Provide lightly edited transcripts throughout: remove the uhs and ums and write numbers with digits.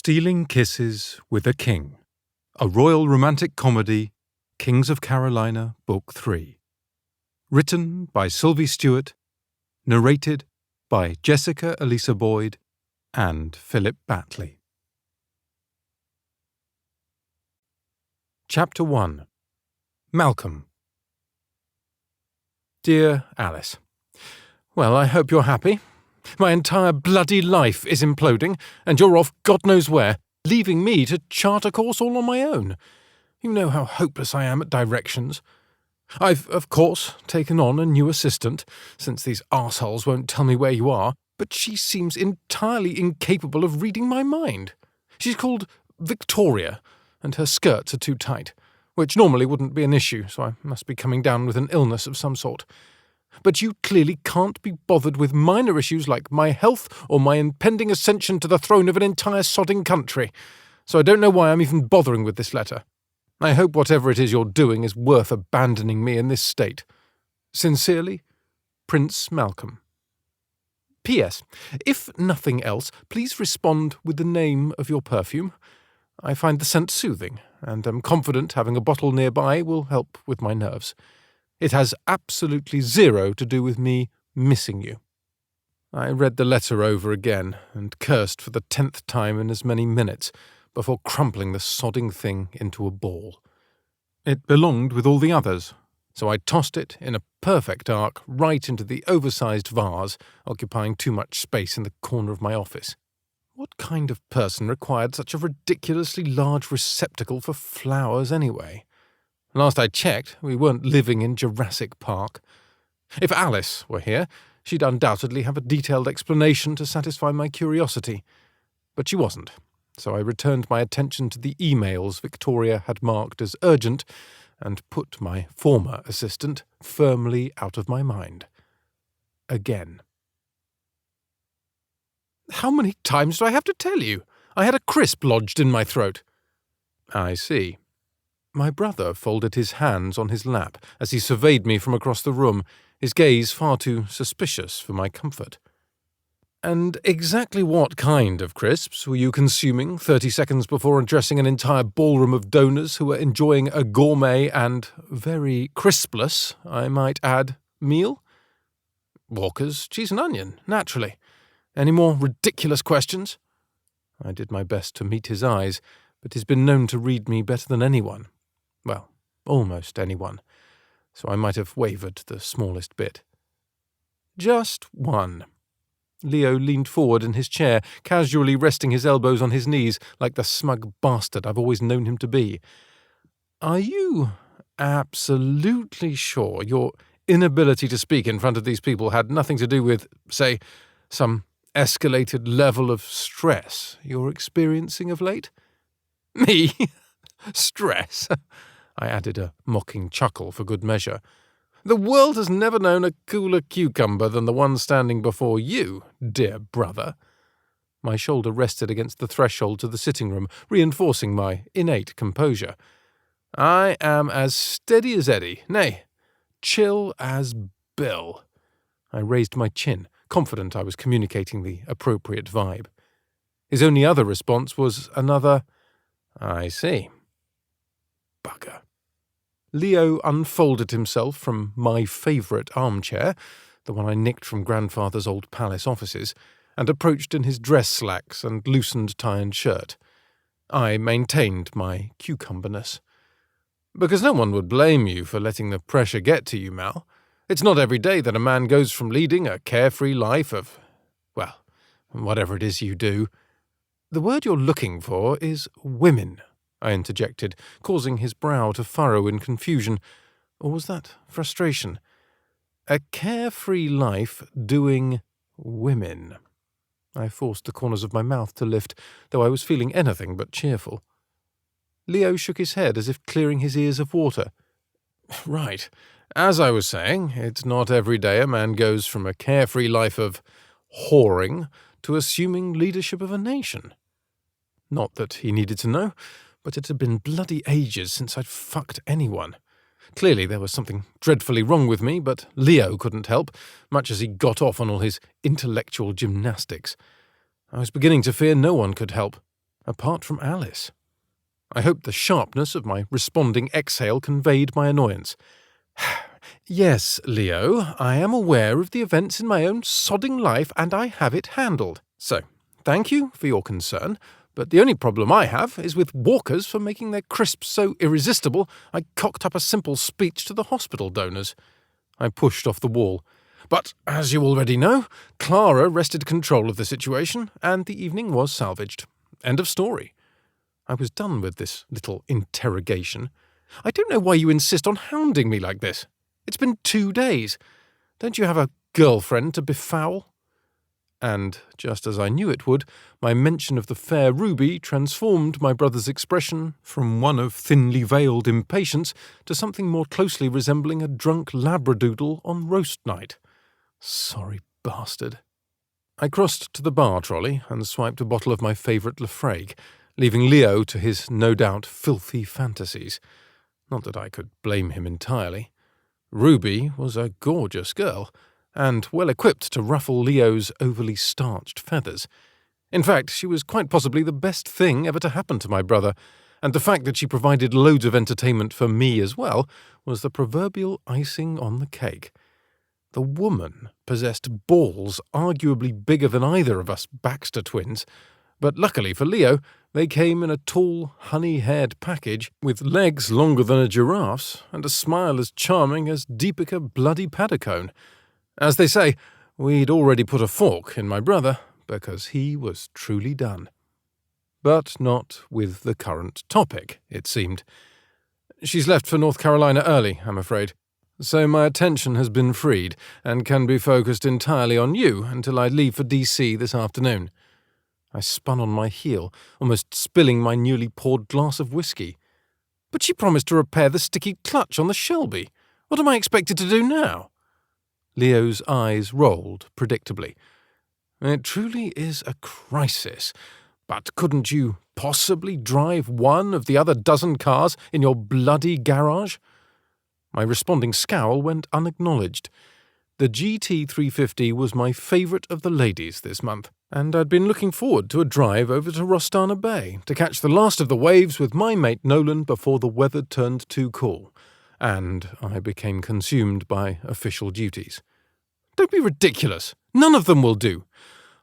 Stealing Kisses with a King, a royal romantic comedy, Kings of Carolina, Book 3. Written by Sylvie Stewart, narrated by Jessica Elisa Boyd and Philip Batley. Chapter 1. Malcolm. Dear Alice, well, I hope you're happy. My entire bloody life is imploding, and you're off God knows where, leaving me to chart a course all on my own. You know how hopeless I am at directions. I've, of course, taken on a new assistant, since these arseholes won't tell me where you are, but she seems entirely incapable of reading my mind. She's called Victoria, and her skirts are too tight, which normally wouldn't be an issue, so I must be coming down with an illness of some sort. But you clearly can't be bothered with minor issues like my health or my impending ascension to the throne of an entire sodding country, so I don't know why I'm even bothering with this letter. I hope whatever it is you're doing is worth abandoning me in this state. Sincerely, Prince Malcolm. P.S. If nothing else, please respond with the name of your perfume. I find the scent soothing, and am confident having a bottle nearby will help with my nerves. It has absolutely zero to do with me missing you. I read the letter over again, and cursed for the 10th time in as many minutes, before crumpling the sodding thing into a ball. It belonged with all the others, so I tossed it in a perfect arc right into the oversized vase, occupying too much space in the corner of my office. What kind of person required such a ridiculously large receptacle for flowers anyway? Last I checked, we weren't living in Jurassic Park. If Alice were here, she'd undoubtedly have a detailed explanation to satisfy my curiosity. But she wasn't, so I returned my attention to the emails Victoria had marked as urgent and put my former assistant firmly out of my mind. Again. How many times do I have to tell you? I had a crisp lodged in my throat. I see. My brother folded his hands on his lap as he surveyed me from across the room, his gaze far too suspicious for my comfort. And exactly what kind of crisps were you consuming 30 seconds before addressing an entire ballroom of donors who were enjoying a gourmet and very crispless, I might add, meal? Walker's cheese and onion, naturally. Any more ridiculous questions? I did my best to meet his eyes, but he's been known to read me better than anyone. Well, almost anyone, so I might have wavered the smallest bit. Just one. Leo leaned forward in his chair, casually resting his elbows on his knees like the smug bastard I've always known him to be. Are you absolutely sure your inability to speak in front of these people had nothing to do with, say, some escalated level of stress you're experiencing of late? Me? Stress? I added a mocking chuckle for good measure. The world has never known a cooler cucumber than the one standing before you, dear brother. My shoulder rested against the threshold to the sitting room, reinforcing my innate composure. I am as steady as Eddie, nay, chill as Bill. I raised my chin, confident I was communicating the appropriate vibe. His only other response was another, I see. Bugger. Leo unfolded himself from my favourite armchair, the one I nicked from grandfather's old palace offices, and approached in his dress slacks and loosened tie and shirt. I maintained my cucumberness. Because no one would blame you for letting the pressure get to you, Mal. It's not every day that a man goes from leading a carefree life of, well, whatever it is you do. The word you're looking for is women, I interjected, causing his brow to furrow in confusion. Or was that frustration? A carefree life doing women. I forced the corners of my mouth to lift, though I was feeling anything but cheerful. Leo shook his head as if clearing his ears of water. Right. As I was saying, it's not every day a man goes from a carefree life of whoring to assuming leadership of a nation. Not that he needed to know, but it had been bloody ages since I'd fucked anyone. Clearly there was something dreadfully wrong with me, but Leo couldn't help, much as he got off on all his intellectual gymnastics. I was beginning to fear no one could help. apart from Alice. I hoped the sharpness of my responding exhale conveyed my annoyance. Yes, Leo, I am aware of the events in my own sodding life, and I have it handled. So, thank you for your concern, but the only problem I have is with walkers for making their crisps so irresistible I cocked up a simple speech to the hospital donors. I pushed off the wall. But, as you already know, Clara wrested control of the situation, and the evening was salvaged. End of story. I was done with this little interrogation. I don't know why you insist on hounding me like this. It's been 2 days. Don't you have a girlfriend to befoul? And, just as I knew it would, my mention of the fair Ruby transformed my brother's expression from one of thinly veiled impatience to something more closely resembling a drunk labradoodle on roast night. Sorry bastard. I crossed to the bar trolley and swiped a bottle of my favourite Lafrague, leaving Leo to his no doubt filthy fantasies. Not that I could blame him entirely. Ruby was a gorgeous girl, and well equipped to ruffle Leo's overly starched feathers. In fact, she was quite possibly the best thing ever to happen to my brother, and the fact that she provided loads of entertainment for me as well was the proverbial icing on the cake. The woman possessed balls arguably bigger than either of us Baxter twins, but luckily for Leo, they came in a tall, honey-haired package with legs longer than a giraffe's and a smile as charming as Deepening bloody Padacone. As they say, we'd already put a fork in my brother because he was truly done. But not with the current topic, it seemed. She's left for North Carolina early, I'm afraid. So my attention has been freed and can be focused entirely on you until I leave for D.C. this afternoon. I spun on my heel, almost spilling my newly poured glass of whiskey. But she promised to repair the sticky clutch on the Shelby. What am I expected to do now? Leo's eyes rolled predictably. It truly is a crisis. But couldn't you possibly drive one of the other dozen cars in your bloody garage? My responding scowl went unacknowledged. The GT350 was my favourite of the ladies this month, and I'd been looking forward to a drive over to Rostana Bay to catch the last of the waves with my mate Nolan before the weather turned too cool, and I became consumed by official duties. Don't be ridiculous. None of them will do.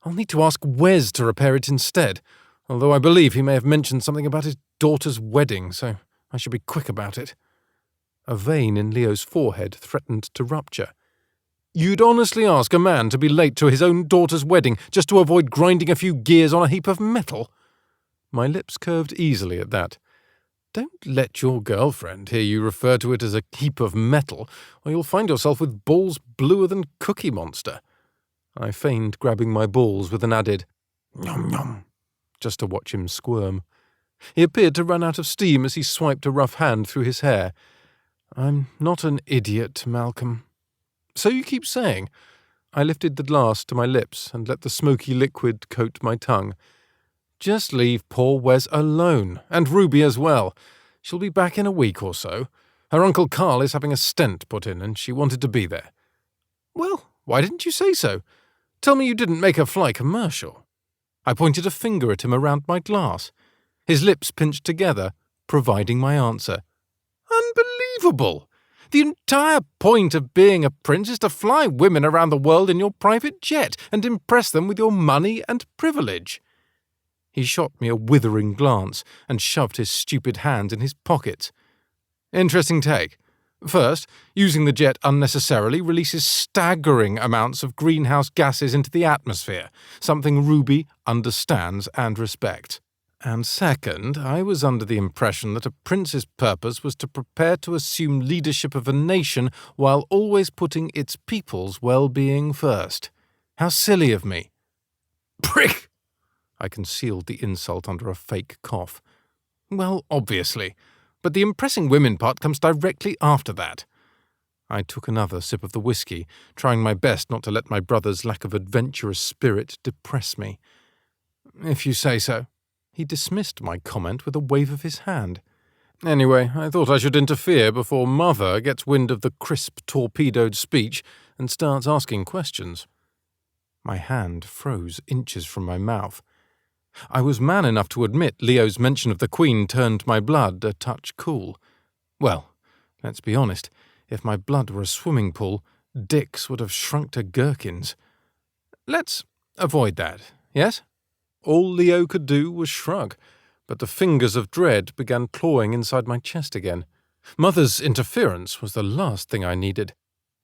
I'll need to ask Wes to repair it instead, although I believe he may have mentioned something about his daughter's wedding, so I should be quick about it. A vein in Leo's forehead threatened to rupture. You'd honestly ask a man to be late to his own daughter's wedding just to avoid grinding a few gears on a heap of metal? My lips curved easily at that. Don't let your girlfriend hear you refer to it as a heap of metal, or you'll find yourself with balls bluer than Cookie Monster. I feigned grabbing my balls with an added, "Nom nom," just to watch him squirm. He appeared to run out of steam as he swiped a rough hand through his hair. I'm not an idiot, Malcolm. So you keep saying. I lifted the glass to my lips and let the smoky liquid coat my tongue. Just leave poor Wes alone, and Ruby as well. She'll be back in a week or so. Her Uncle Carl is having a stent put in, and she wanted to be there. Well, why didn't you say so? Tell me you didn't make her fly commercial. I pointed a finger at him around my glass. His lips pinched together, providing my answer. Unbelievable! The entire point of being a prince is to fly women around the world in your private jet and impress them with your money and privilege. He shot me a withering glance and shoved his stupid hands in his pockets. Interesting take. First, using the jet unnecessarily releases staggering amounts of greenhouse gases into the atmosphere, something Ruby understands and respects. And second, I was under the impression that a prince's purpose was to prepare to assume leadership of a nation while always putting its people's well-being first. How silly of me. Prick! I concealed the insult under a fake cough. Well, obviously, but the impressing women part comes directly after that. I took another sip of the whiskey, trying my best not to let my brother's lack of adventurous spirit depress me. If you say so. He dismissed my comment with a wave of his hand. Anyway, I thought I should interfere before Mother gets wind of the crisp, torpedoed speech and starts asking questions. My hand froze inches from my mouth. I was man enough to admit Leo's mention of the Queen turned my blood a touch cool. Well, let's be honest, if my blood were a swimming pool, Dick's would have shrunk to gherkins. Let's avoid that, yes? All Leo could do was shrug, but the fingers of dread began clawing inside my chest again. Mother's interference was the last thing I needed.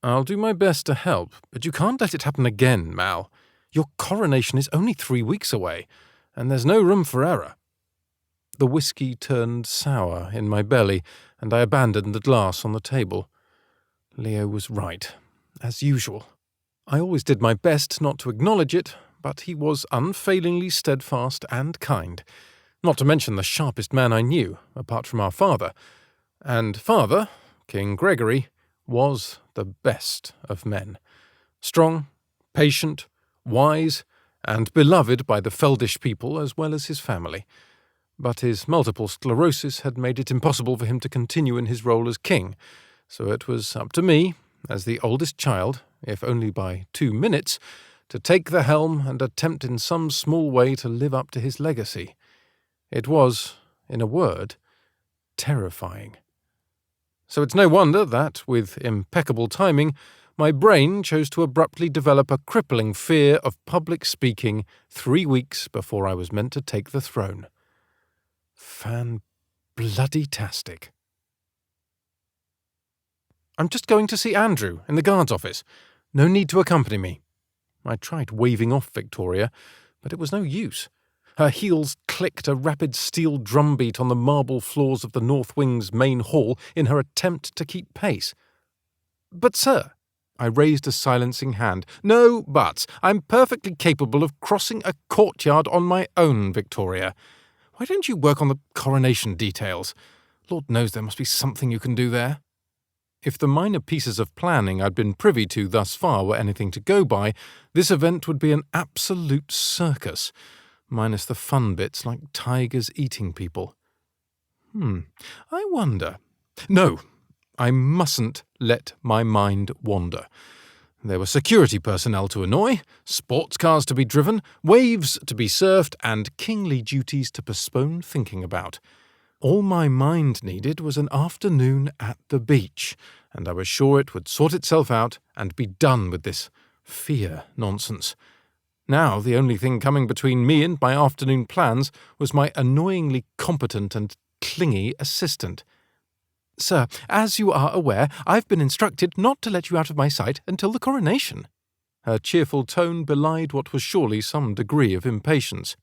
I'll do my best to help, but you can't let it happen again, Mal. Your coronation is only 3 weeks away, and there's no room for error. The whiskey turned sour in my belly, and I abandoned the glass on the table. Leo was right, as usual. I always did my best not to acknowledge it, but he was unfailingly steadfast and kind, not to mention the sharpest man I knew, apart from our father. And father, King Gregory, was the best of men. Strong, patient, wise, and beloved by the Feldish people as well as his family. But his multiple sclerosis had made it impossible for him to continue in his role as king, so it was up to me, as the oldest child, if only by 2 minutes, to take the helm and attempt in some small way to live up to his legacy. It was, in a word, terrifying. So it's no wonder that, with impeccable timing, my brain chose to abruptly develop a crippling fear of public speaking 3 weeks before I was meant to take the throne. Fan-bloody-tastic. I'm just going to see Andrew in the guard's office. No need to accompany me. I tried waving off Victoria, but it was no use. Her heels clicked a rapid steel drumbeat on the marble floors of the North Wing's main hall in her attempt to keep pace. But, sir, I raised a silencing hand. No buts. I'm perfectly capable of crossing a courtyard on my own, Victoria. Why don't you work on the coronation details? Lord knows there must be something you can do there. If the minor pieces of planning I'd been privy to thus far were anything to go by, this event would be an absolute circus, minus the fun bits like tigers eating people. I wonder. No, I mustn't let my mind wander. There were security personnel to annoy, sports cars to be driven, waves to be surfed, and kingly duties to postpone thinking about. All my mind needed was an afternoon at the beach, and I was sure it would sort itself out and be done with this fear nonsense. Now the only thing coming between me and my afternoon plans was my annoyingly competent and clingy assistant. Sir, as you are aware, I've been instructed not to let you out of my sight until the coronation. Her cheerful tone belied what was surely some degree of impatience.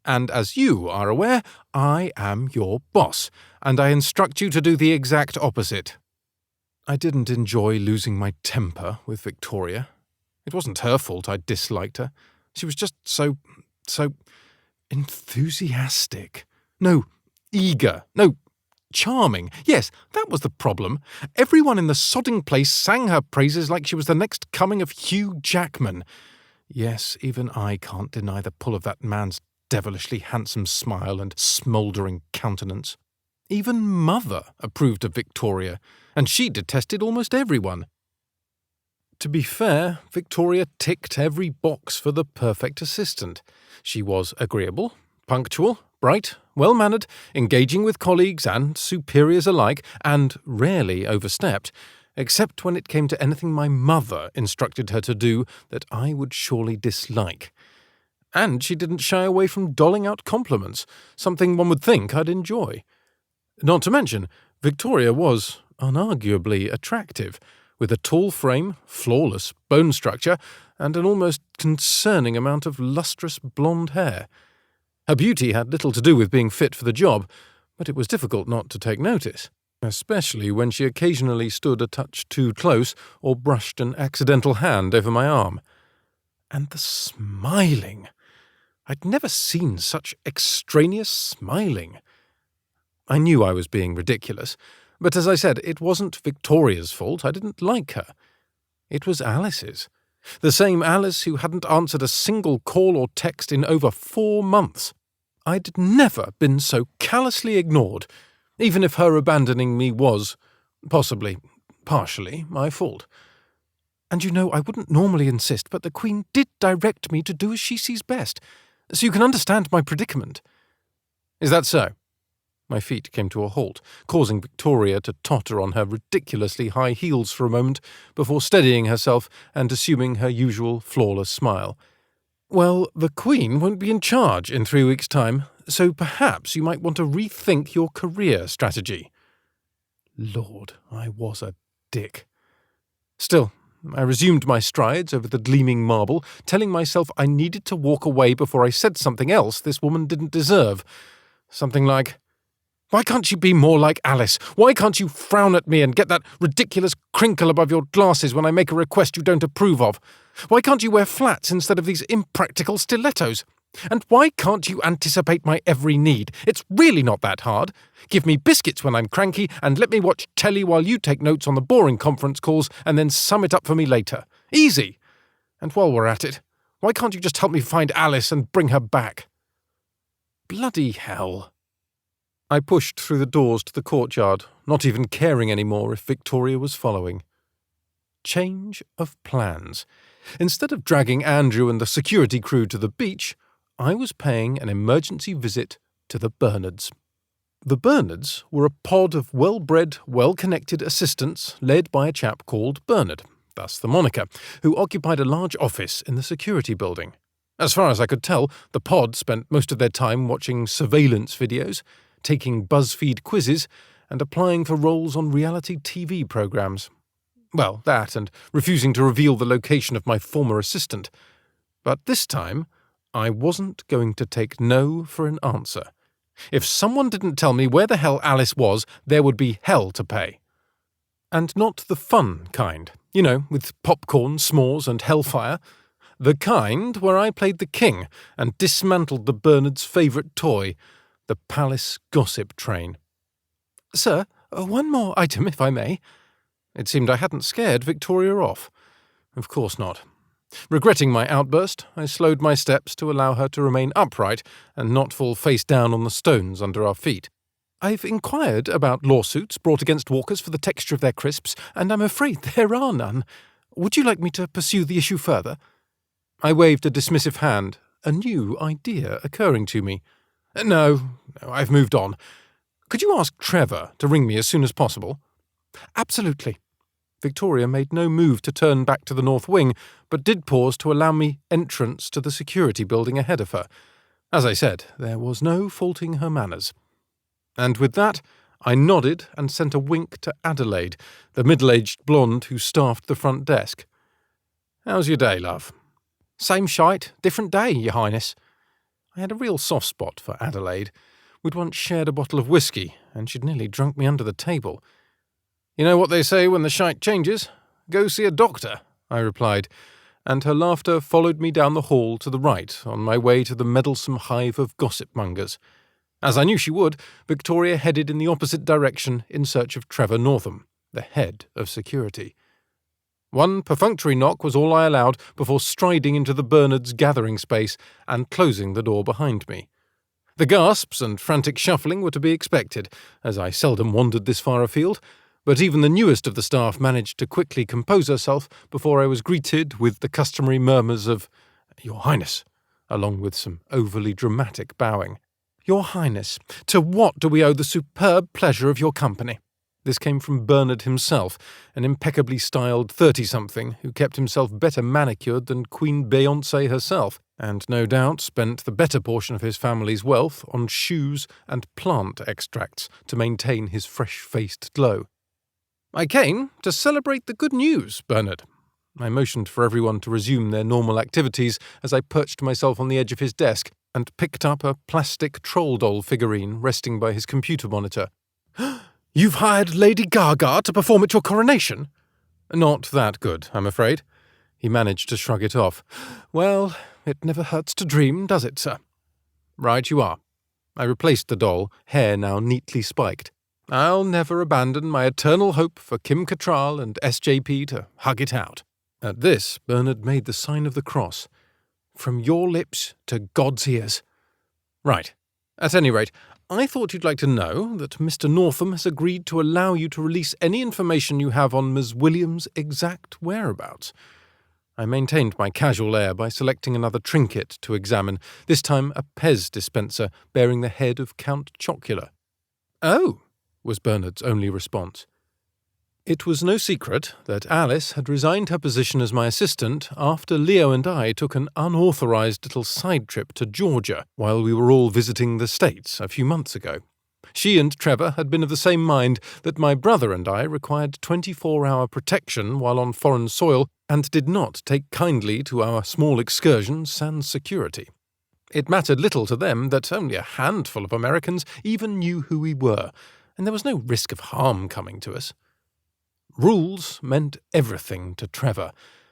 And as you are aware, I am your boss, and I instruct you to do the exact opposite. I didn't enjoy losing my temper with Victoria. It wasn't her fault I disliked her. She was just so enthusiastic. No, eager. No, charming. Yes, that was the problem. Everyone in the sodding place sang her praises like she was the next coming of Hugh Jackman. Yes, even I can't deny the pull of that man's devilishly handsome smile and smouldering countenance. Even Mother approved of Victoria, and she detested almost everyone. To be fair, Victoria ticked every box for the perfect assistant. She was agreeable, punctual, bright, well-mannered, engaging with colleagues and superiors alike, and rarely overstepped, except when it came to anything my mother instructed her to do that I would surely dislike. And she didn't shy away from doling out compliments, something one would think I'd enjoy. Not to mention, Victoria was unarguably attractive, with a tall frame, flawless bone structure, and an almost concerning amount of lustrous blonde hair. Her beauty had little to do with being fit for the job, but it was difficult not to take notice, especially when she occasionally stood a touch too close or brushed an accidental hand over my arm. And the smiling! I'd never seen such extraneous smiling. I knew I was being ridiculous, but as I said, it wasn't Victoria's fault I didn't like her. It was Alice's. The same Alice who hadn't answered a single call or text in over 4 months. I'd never been so callously ignored, even if her abandoning me was, possibly, partially, my fault. And you know, I wouldn't normally insist, but the Queen did direct me to do as she sees best. so you can understand my predicament." "Is that so?" My feet came to a halt, causing Victoria to totter on her ridiculously high heels for a moment before steadying herself and assuming her usual flawless smile. "Well, the Queen won't be in charge in 3 weeks' time, so perhaps you might want to rethink your career strategy." Lord, I was a dick. Still, I resumed my strides over the gleaming marble, telling myself I needed to walk away before I said something else this woman didn't deserve. Something like, "Why can't you be more like Alice? Why can't you frown at me and get that ridiculous crinkle above your glasses when I make a request you don't approve of? Why can't you wear flats instead of these impractical stilettos? And why can't you anticipate my every need? It's really not that hard. Give me biscuits when I'm cranky and let me watch telly while you take notes on the boring conference calls and then sum it up for me later. Easy. And while we're at it, why can't you just help me find Alice and bring her back?" Bloody hell. I pushed through the doors to the courtyard, not even caring anymore if Victoria was following. Change of plans. Instead of dragging Andrew and the security crew to the beach, I was paying an emergency visit to the Bernards. The Bernards were a pod of well-bred, well-connected assistants led by a chap called Bernard, thus the moniker, who occupied a large office in the security building. As far as I could tell, the pod spent most of their time watching surveillance videos, taking BuzzFeed quizzes, and applying for roles on reality TV programs. Well, that, and refusing to reveal the location of my former assistant. But this time, I wasn't going to take no for an answer. If someone didn't tell me where the hell Alice was, there would be hell to pay. And not the fun kind, with popcorn, s'mores, and hellfire. The kind where I played the king and dismantled the Bernard's favourite toy, the palace gossip train. "Sir, one more item, if I may." It seemed I hadn't scared Victoria off. Of course not. Regretting my outburst, I slowed my steps to allow her to remain upright and not fall face down on the stones under our feet. "I've inquired about lawsuits brought against walkers for the texture of their crisps, and I'm afraid there are none. Would you like me to pursue the issue further?" I waved a dismissive hand, a new idea occurring to me. No, I've moved on. Could you ask Trevor to ring me as soon as possible?" "Absolutely." Victoria made no move to turn back to the north wing, but did pause to allow me entrance to the security building ahead of her. As I said, there was no faulting her manners. And with that, I nodded and sent a wink to Adelaide, the middle-aged blonde who staffed the front desk. "How's your day, love?" "Same shite, different day, Your Highness." I had a real soft spot for Adelaide. We'd once shared a bottle of whiskey, and she'd nearly drunk me under the table. "You know what they say when the shite changes? Go see a doctor," I replied, and her laughter followed me down the hall to the right on my way to the meddlesome hive of gossip-mongers. As I knew she would, Victoria headed in the opposite direction in search of Trevor Northam, the head of security. One perfunctory knock was all I allowed before striding into the Bernards' gathering space and closing the door behind me. The gasps and frantic shuffling were to be expected, as I seldom wandered this far afield, but even the newest of the staff managed to quickly compose herself before I was greeted with the customary murmurs of "Your Highness," along with some overly dramatic bowing. "Your Highness, to what do we owe the superb pleasure of your company?" This came from Bernard himself, an impeccably styled 30-something who kept himself better manicured than Queen Beyoncé herself, and no doubt spent the better portion of his family's wealth on shoes and plant extracts to maintain his fresh-faced glow. "I came to celebrate the good news, Bernard." I motioned for everyone to resume their normal activities as I perched myself on the edge of his desk and picked up a plastic troll doll figurine resting by his computer monitor. "You've hired Lady Gaga to perform at your coronation?" "Not that good, I'm afraid." He managed to shrug it off. "Well, it never hurts to dream, does it, sir?" "Right you are." I replaced the doll, hair now neatly spiked. "I'll never abandon my eternal hope for Kim Cattrall and SJP to hug it out." At this, Bernard made the sign of the cross. "From your lips to God's ears." "Right. At any rate, I thought you'd like to know that Mr. Northam has agreed to allow you to release any information you have on Ms. Williams' exact whereabouts. I maintained my casual air by selecting another trinket to examine, this time a Pez dispenser bearing the head of Count Chocula. "Oh," was Bernard's only response. It was no secret that Alice had resigned her position as my assistant after Leo and I took an unauthorized little side trip to Georgia while we were all visiting the States a few months ago. She and Trevor had been of the same mind that my brother and I required 24-hour protection while on foreign soil and did not take kindly to our small excursions sans security. It mattered little to them that only a handful of Americans even knew who we were, and there was no risk of harm coming to us. Rules meant everything to Trevor,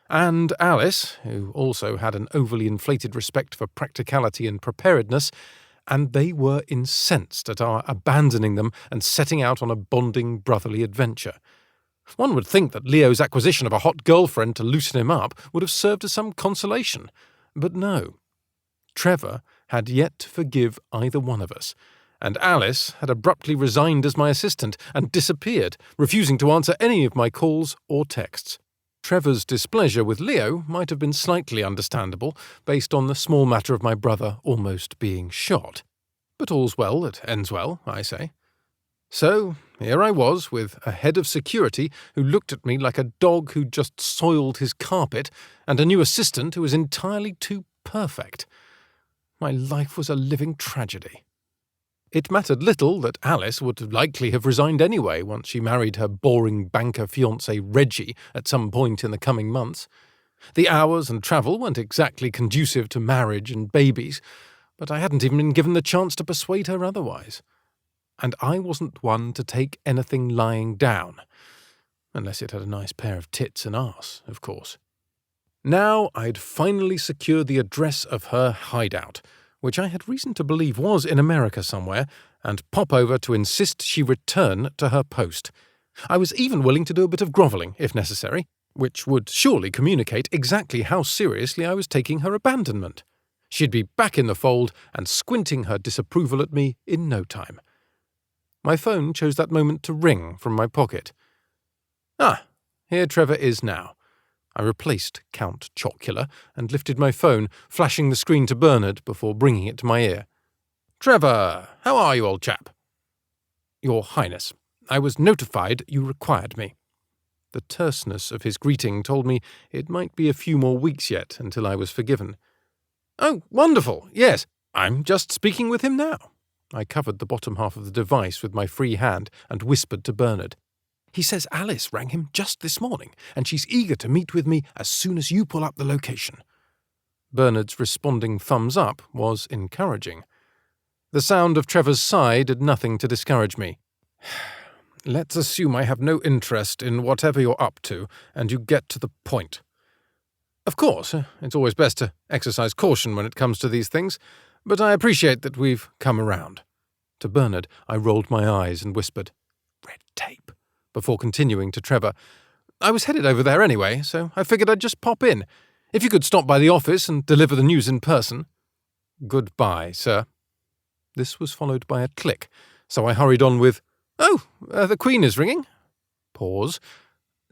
and Alice, who also had an overly inflated respect for practicality and preparedness, and they were incensed at our abandoning them and setting out on a bonding brotherly adventure. One would think that Leo's acquisition of a hot girlfriend to loosen him up would have served as some consolation, but no. Trevor had yet to forgive either one of us, and Alice had abruptly resigned as my assistant and disappeared, refusing to answer any of my calls or texts. Trevor's displeasure with Leo might have been slightly understandable, based on the small matter of my brother almost being shot. But all's well that ends well, I say. So, here I was, with a head of security who looked at me like a dog who'd just soiled his carpet, and a new assistant who was entirely too perfect. My life was a living tragedy. It mattered little that Alice would likely have resigned anyway once she married her boring banker fiancé Reggie at some point in the coming months. The hours and travel weren't exactly conducive to marriage and babies, but I hadn't even been given the chance to persuade her otherwise. And I wasn't one to take anything lying down, unless it had a nice pair of tits and arse, of course. Now I'd finally secured the address of her hideout, which I had reason to believe was in America somewhere, and pop over to insist she return to her post. I was even willing to do a bit of grovelling, if necessary, which would surely communicate exactly how seriously I was taking her abandonment. She'd be back in the fold and squinting her disapproval at me in no time. My phone chose that moment to ring from my pocket. Ah, here Trevor is now. I replaced Count Chocula and lifted my phone, flashing the screen to Bernard before bringing it to my ear. "Trevor, how are you, old chap?" "Your Highness, I was notified you required me." The terseness of his greeting told me it might be a few more weeks yet until I was forgiven. "Oh, wonderful, yes, I'm just speaking with him now." I covered the bottom half of the device with my free hand and whispered to Bernard. "He says Alice rang him just this morning, and she's eager to meet with me as soon as you pull up the location." Bernard's responding thumbs up was encouraging. The sound of Trevor's sigh did nothing to discourage me. "Let's assume I have no interest in whatever you're up to, and you get to the point. Of course, it's always best to exercise caution when it comes to these things, but I appreciate that we've come around." To Bernard, I rolled my eyes and whispered, "Red tape," before continuing to Trevor. "I was headed over there anyway, so I figured I'd just pop in. If you could stop by the office and deliver the news in person." "Goodbye, sir." This was followed by a click, so I hurried on with, "Oh, the Queen is ringing." Pause.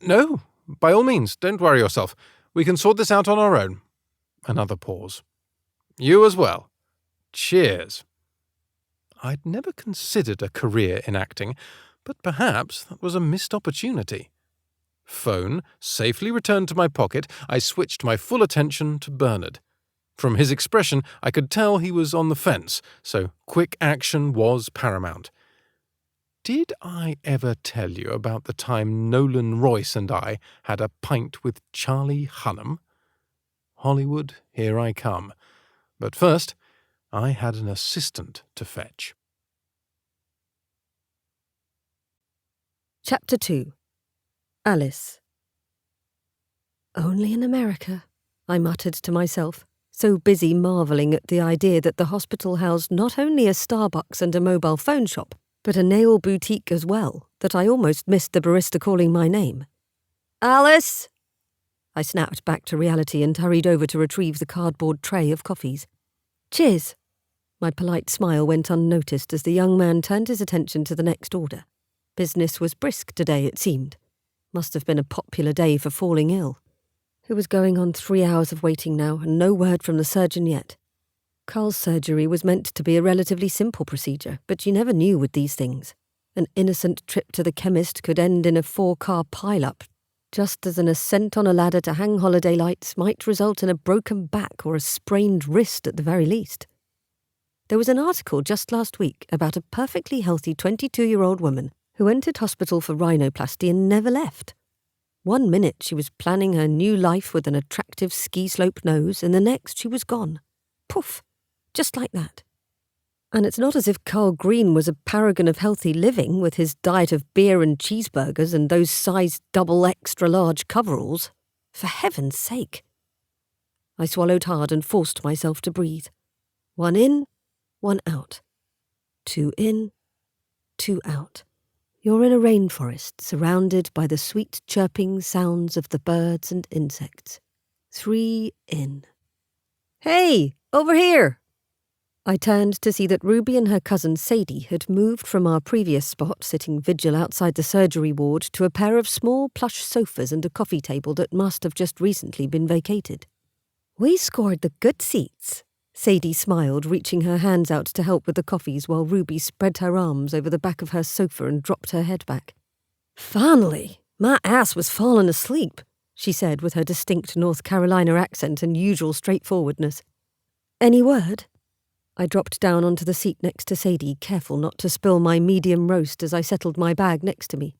"No, by all means, don't worry yourself. We can sort this out on our own." Another pause. "You as well. Cheers." I'd never considered a career in acting, but perhaps that was a missed opportunity. Phone safely returned to my pocket, I switched my full attention to Bernard. From his expression, I could tell he was on the fence, so quick action was paramount. Did I ever tell you about the time Nolan Royce and I had a pint with Charlie Hunnam? Hollywood, here I come. But first, I had an assistant to fetch. Chapter 2. Alice. "Only in America," I muttered to myself, so busy marvelling at the idea that the hospital housed not only a Starbucks and a mobile phone shop, but a nail boutique as well, that I almost missed the barista calling my name. "Alice!" I snapped back to reality and hurried over to retrieve the cardboard tray of coffees. "Cheers." My polite smile went unnoticed as the young man turned his attention to the next order. Business was brisk today, it seemed. Must have been a popular day for falling ill. It was going on 3 hours of waiting now, and no word from the surgeon yet. Carl's surgery was meant to be a relatively simple procedure, but you never knew with these things. An innocent trip to the chemist could end in a 4-car pile-up, just as an ascent on a ladder to hang holiday lights might result in a broken back or a sprained wrist at the very least. There was an article just last week about a perfectly healthy 22-year-old woman who entered hospital for rhinoplasty and never left. 1 minute she was planning her new life with an attractive ski slope nose, and the next she was gone. Poof! Just like that. And it's not as if Carl Green was a paragon of healthy living with his diet of beer and cheeseburgers and those size double extra large coveralls. For heaven's sake. I swallowed hard and forced myself to breathe. 1 in, 1 out. 2 in, 2 out. You're in a rainforest surrounded by the sweet chirping sounds of the birds and insects. 3 in. Hey, over here! I turned to see that Ruby and her cousin Sadie had moved from our previous spot, sitting vigil outside the surgery ward, to a pair of small plush sofas and a coffee table that must have just recently been vacated. We scored the good seats. Sadie smiled, reaching her hands out to help with the coffees while Ruby spread her arms over the back of her sofa and dropped her head back. Finally, my ass was falling asleep, she said with her distinct North Carolina accent and usual straightforwardness. Any word? I dropped down onto the seat next to Sadie, careful not to spill my medium roast as I settled my bag next to me.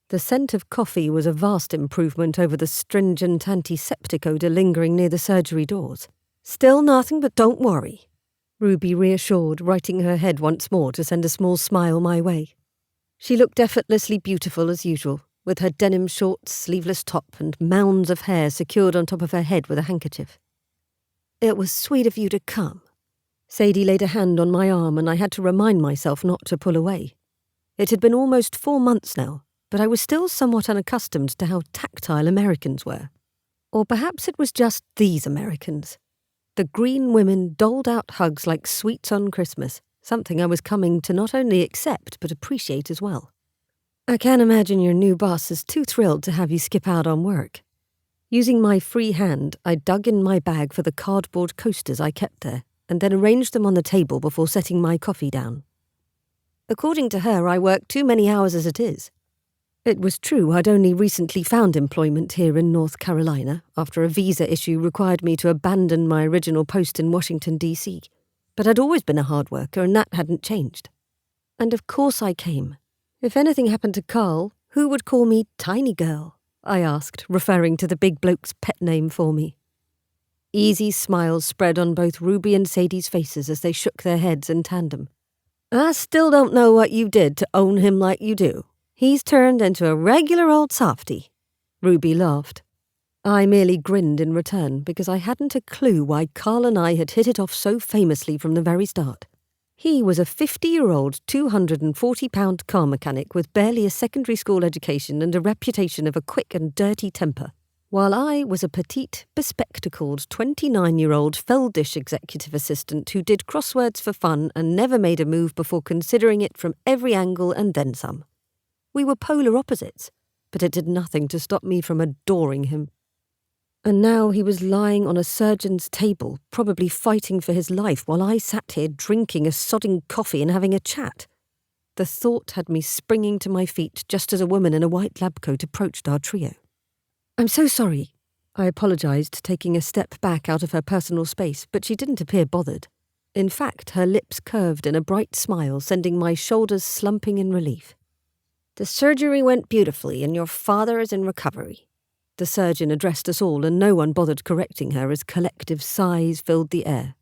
The scent of coffee was a vast improvement over the stringent antiseptic odour lingering near the surgery doors. Still nothing, but don't worry, Ruby reassured, righting her head once more to send a small smile my way. She looked effortlessly beautiful as usual, with her denim shorts, sleeveless top, and mounds of hair secured on top of her head with a handkerchief. It was sweet of you to come. Sadie laid a hand on my arm, and I had to remind myself not to pull away. It had been almost 4 months now, but I was still somewhat unaccustomed to how tactile Americans were. Or perhaps it was just these Americans. The green women doled out hugs like sweets on Christmas, something I was coming to not only accept but appreciate as well. I can't imagine your new boss is too thrilled to have you skip out on work. Using my free hand, I dug in my bag for the cardboard coasters I kept there, and then arranged them on the table before setting my coffee down. According to her, I work too many hours as it is. It was true I'd only recently found employment here in North Carolina after a visa issue required me to abandon my original post in Washington, D.C., but I'd always been a hard worker and that hadn't changed. And of course I came. If anything happened to Carl, who would call me Tiny Girl? I asked, referring to the big bloke's pet name for me. Easy smiles spread on both Ruby and Sadie's faces as they shook their heads in tandem. I still don't know what you did to own him like you do. He's turned into a regular old softy. Ruby laughed. I merely grinned in return because I hadn't a clue why Carl and I had hit it off so famously from the very start. He was a 50-year-old, 240-pound car mechanic with barely a secondary school education and a reputation of a quick and dirty temper, while I was a petite, bespectacled 29-year-old fell-dish executive assistant who did crosswords for fun and never made a move before considering it from every angle and then some. We were polar opposites, but it did nothing to stop me from adoring him. And now he was lying on a surgeon's table, probably fighting for his life, while I sat here drinking a sodding coffee and having a chat. The thought had me springing to my feet just as a woman in a white lab coat approached our trio. I'm so sorry, I apologised, taking a step back out of her personal space, but she didn't appear bothered. In fact, her lips curved in a bright smile, sending my shoulders slumping in relief. The surgery went beautifully, and your father is in recovery. The surgeon addressed us all, and no one bothered correcting her as collective sighs filled the air.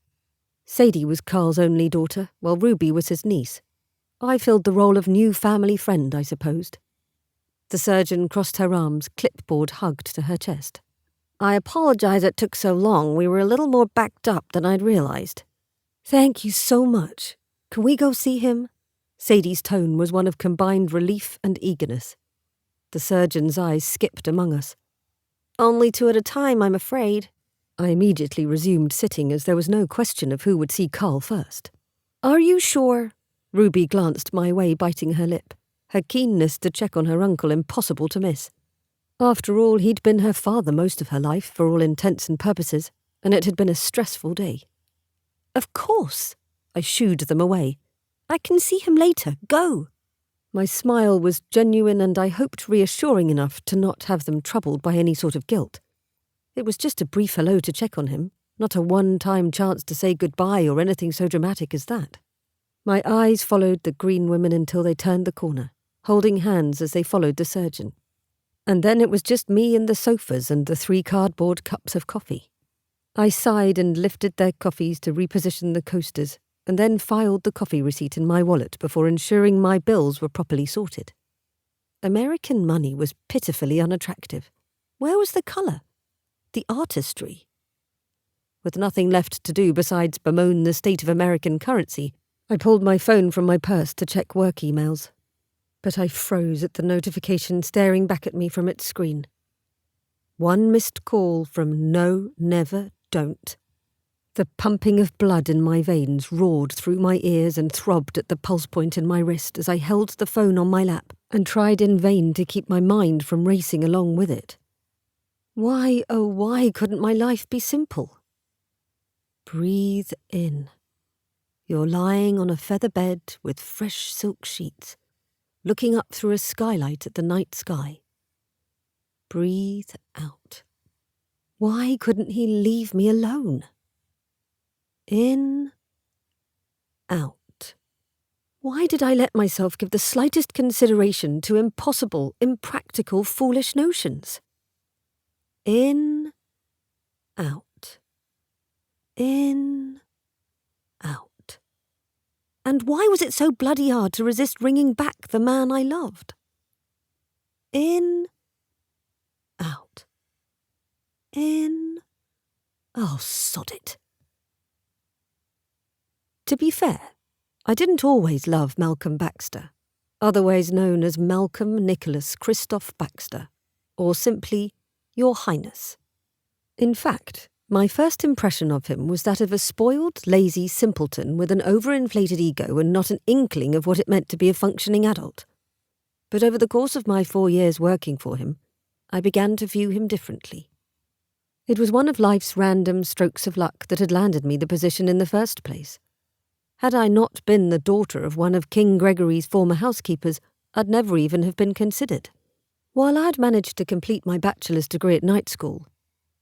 Sadie was Carl's only daughter, while Ruby was his niece. I filled the role of new family friend, I supposed. The surgeon crossed her arms, clipboard hugged to her chest. I apologise it took so long. We were a little more backed up than I'd realised. Thank you so much. Can we go see him? Sadie's tone was one of combined relief and eagerness. The surgeon's eyes skipped among us. Only 2 at a time, I'm afraid. I immediately resumed sitting as there was no question of who would see Carl first. Are you sure? Ruby glanced my way, biting her lip, her keenness to check on her uncle impossible to miss. After all, he'd been her father most of her life, for all intents and purposes, and it had been a stressful day. "Of course," I shooed them away. "I can see him later. Go." My smile was genuine and I hoped reassuring enough to not have them troubled by any sort of guilt. It was just a brief hello to check on him, not a one-time chance to say goodbye or anything so dramatic as that. My eyes followed the green women until they turned the corner, holding hands as they followed the surgeon. And then it was just me and the sofas and the 3 cardboard cups of coffee. I sighed and lifted their coffees to reposition the coasters, and then filed the coffee receipt in my wallet before ensuring my bills were properly sorted. American money was pitifully unattractive. Where was the colour? The artistry? With nothing left to do besides bemoan the state of American currency, I pulled my phone from my purse to check work emails. But I froze at the notification staring back at me from its screen. 1 missed call from No, Never, Don't. The pumping of blood in my veins roared through my ears and throbbed at the pulse point in my wrist as I held the phone on my lap and tried in vain to keep my mind from racing along with it. Why, oh why couldn't my life be simple? Breathe in. You're lying on a feather bed with fresh silk sheets, looking up through a skylight at the night sky. Breathe out. Why couldn't he leave me alone? In, out. Why did I let myself give the slightest consideration to impossible, impractical, foolish notions? In, out. In, out. And why was it so bloody hard to resist ringing back the man I loved? In, out. In, oh, sod it. To be fair, I didn't always love Malcolm Baxter, otherwise known as Malcolm Nicholas Christoph Baxter, or simply Your Highness. In fact, my first impression of him was that of a spoiled, lazy simpleton with an overinflated ego and not an inkling of what it meant to be a functioning adult. But over the course of my 4 years working for him, I began to view him differently. It was one of life's random strokes of luck that had landed me the position in the first place. Had I not been the daughter of one of King Gregory's former housekeepers, I'd never even have been considered. While I'd managed to complete my bachelor's degree at night school,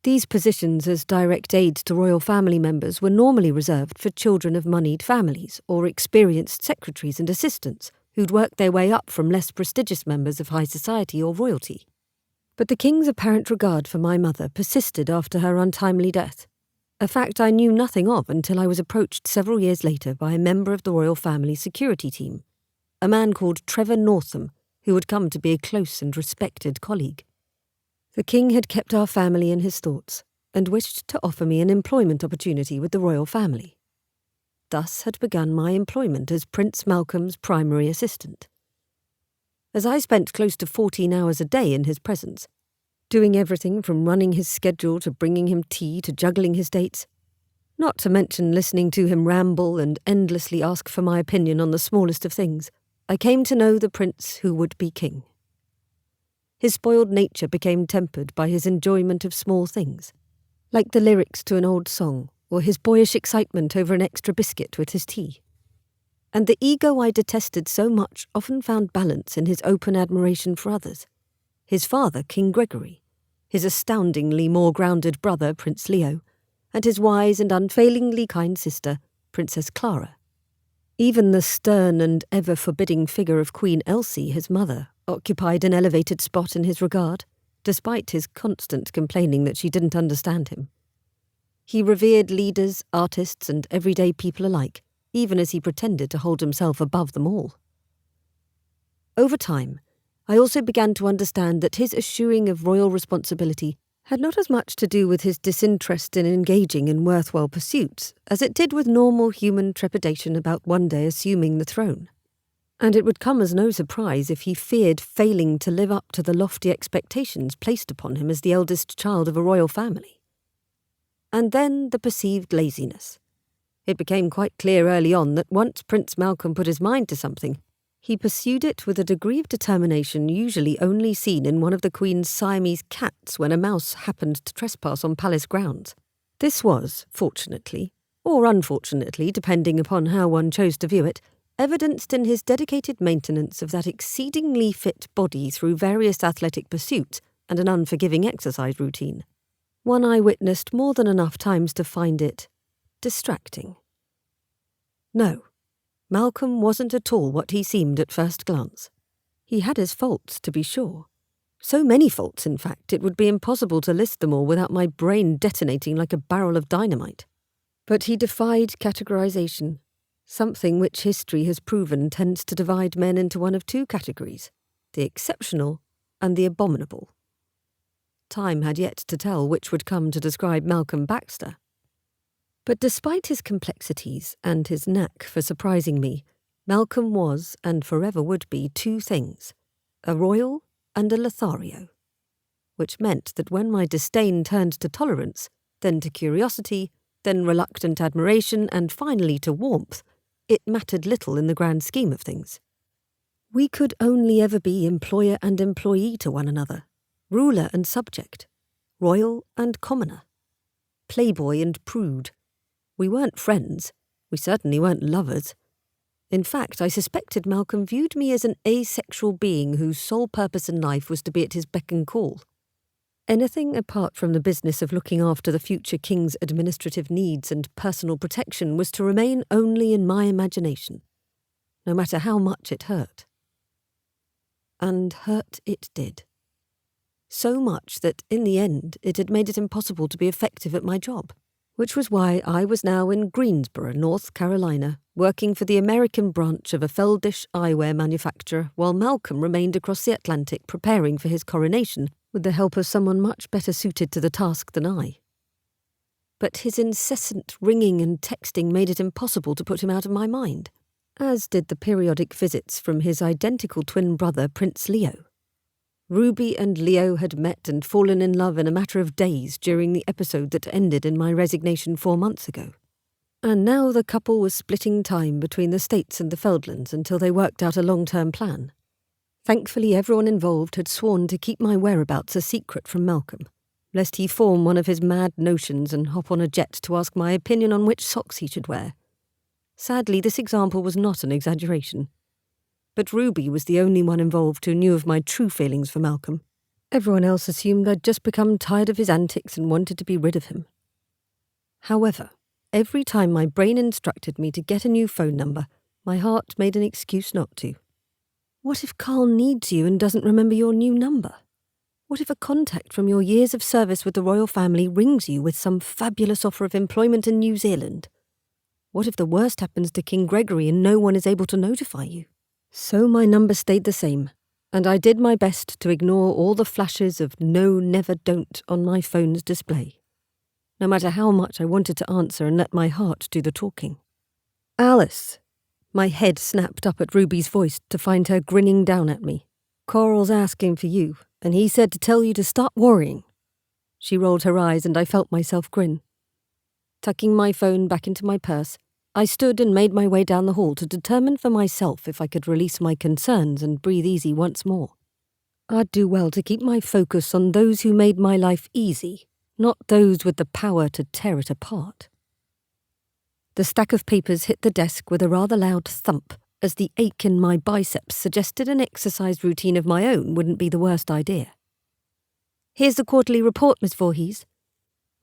these positions as direct aides to royal family members were normally reserved for children of moneyed families or experienced secretaries and assistants who'd worked their way up from less prestigious members of high society or royalty. But the king's apparent regard for my mother persisted after her untimely death, a fact I knew nothing of until I was approached several years later by a member of the royal family security team, a man called Trevor Northam, who had come to be a close and respected colleague. The king had kept our family in his thoughts and wished to offer me an employment opportunity with the royal family. Thus had begun my employment as Prince Malcolm's primary assistant. As I spent close to 14 hours a day in his presence, doing everything from running his schedule to bringing him tea to juggling his dates, not to mention listening to him ramble and endlessly ask for my opinion on the smallest of things, I came to know the prince who would be king. His spoiled nature became tempered by his enjoyment of small things, like the lyrics to an old song or his boyish excitement over an extra biscuit with his tea. And the ego I detested so much often found balance in his open admiration for others. His father, King Gregory, his astoundingly more grounded brother, Prince Leo, and his wise and unfailingly kind sister, Princess Clara. Even the stern and ever-forbidding figure of Queen Elsie, his mother, occupied an elevated spot in his regard, despite his constant complaining that she didn't understand him. He revered leaders, artists, and everyday people alike, even as he pretended to hold himself above them all. Over time, I also began to understand that his eschewing of royal responsibility had not as much to do with his disinterest in engaging in worthwhile pursuits as it did with normal human trepidation about one day assuming the throne. And it would come as no surprise if he feared failing to live up to the lofty expectations placed upon him as the eldest child of a royal family. And then the perceived laziness. It became quite clear early on that once Prince Malcolm put his mind to something, He pursued it with a degree of determination usually only seen in one of the Queen's Siamese cats when a mouse happened to trespass on palace grounds. This was, fortunately, or unfortunately, depending upon how one chose to view it, evidenced in his dedicated maintenance of that exceedingly fit body through various athletic pursuits and an unforgiving exercise routine. One I witnessed more than enough times to find it distracting. No, Malcolm wasn't at all what he seemed at first glance. He had his faults, to be sure. So many faults, in fact, it would be impossible to list them all without my brain detonating like a barrel of dynamite. But he defied categorization, something which history has proven tends to divide men into one of two categories, the exceptional and the abominable. Time had yet to tell which would come to describe Malcolm Baxter. But despite his complexities and his knack for surprising me, Malcolm was, and forever would be, two things, a royal and a Lothario, which meant that when my disdain turned to tolerance, then to curiosity, then reluctant admiration, and finally to warmth, it mattered little in the grand scheme of things. We could only ever be employer and employee to one another, ruler and subject, royal and commoner, playboy and prude. We weren't friends. We certainly weren't lovers. In fact, I suspected Malcolm viewed me as an asexual being whose sole purpose in life was to be at his beck and call. Anything apart from the business of looking after the future king's administrative needs and personal protection was to remain only in my imagination, no matter how much it hurt. And hurt it did. So much that, in the end, it had made it impossible to be effective at my job, which was why I was now in Greensboro, North Carolina, working for the American branch of a Feldish eyewear manufacturer, while Malcolm remained across the Atlantic preparing for his coronation with the help of someone much better suited to the task than I. But his incessant ringing and texting made it impossible to put him out of my mind, as did the periodic visits from his identical twin brother, Prince Leo. Ruby and Leo had met and fallen in love in a matter of days during the episode that ended in my resignation 4 months ago. And now the couple was splitting time between the States and the Feldlands until they worked out a long-term plan. Thankfully, everyone involved had sworn to keep my whereabouts a secret from Malcolm, lest he form one of his mad notions and hop on a jet to ask my opinion on which socks he should wear. Sadly, this example was not an exaggeration. But Ruby was the only one involved who knew of my true feelings for Malcolm. Everyone else assumed I'd just become tired of his antics and wanted to be rid of him. However, every time my brain instructed me to get a new phone number, my heart made an excuse not to. What if Carl needs you and doesn't remember your new number? What if a contact from your years of service with the royal family rings you with some fabulous offer of employment in New Zealand? What if the worst happens to King Gregory and no one is able to notify you? So my number stayed the same, and I did my best to ignore all the flashes of no, never, don't on my phone's display, no matter how much I wanted to answer and let my heart do the talking. Alice! My head snapped up at Ruby's voice to find her grinning down at me. Coral's asking for you, and he said to tell you to stop worrying. She rolled her eyes and I felt myself grin. Tucking my phone back into my purse, I stood and made my way down the hall to determine for myself if I could release my concerns and breathe easy once more. I'd do well to keep my focus on those who made my life easy, not those with the power to tear it apart. The stack of papers hit the desk with a rather loud thump as the ache in my biceps suggested an exercise routine of my own wouldn't be the worst idea. Here's the quarterly report, Miss Voorhees.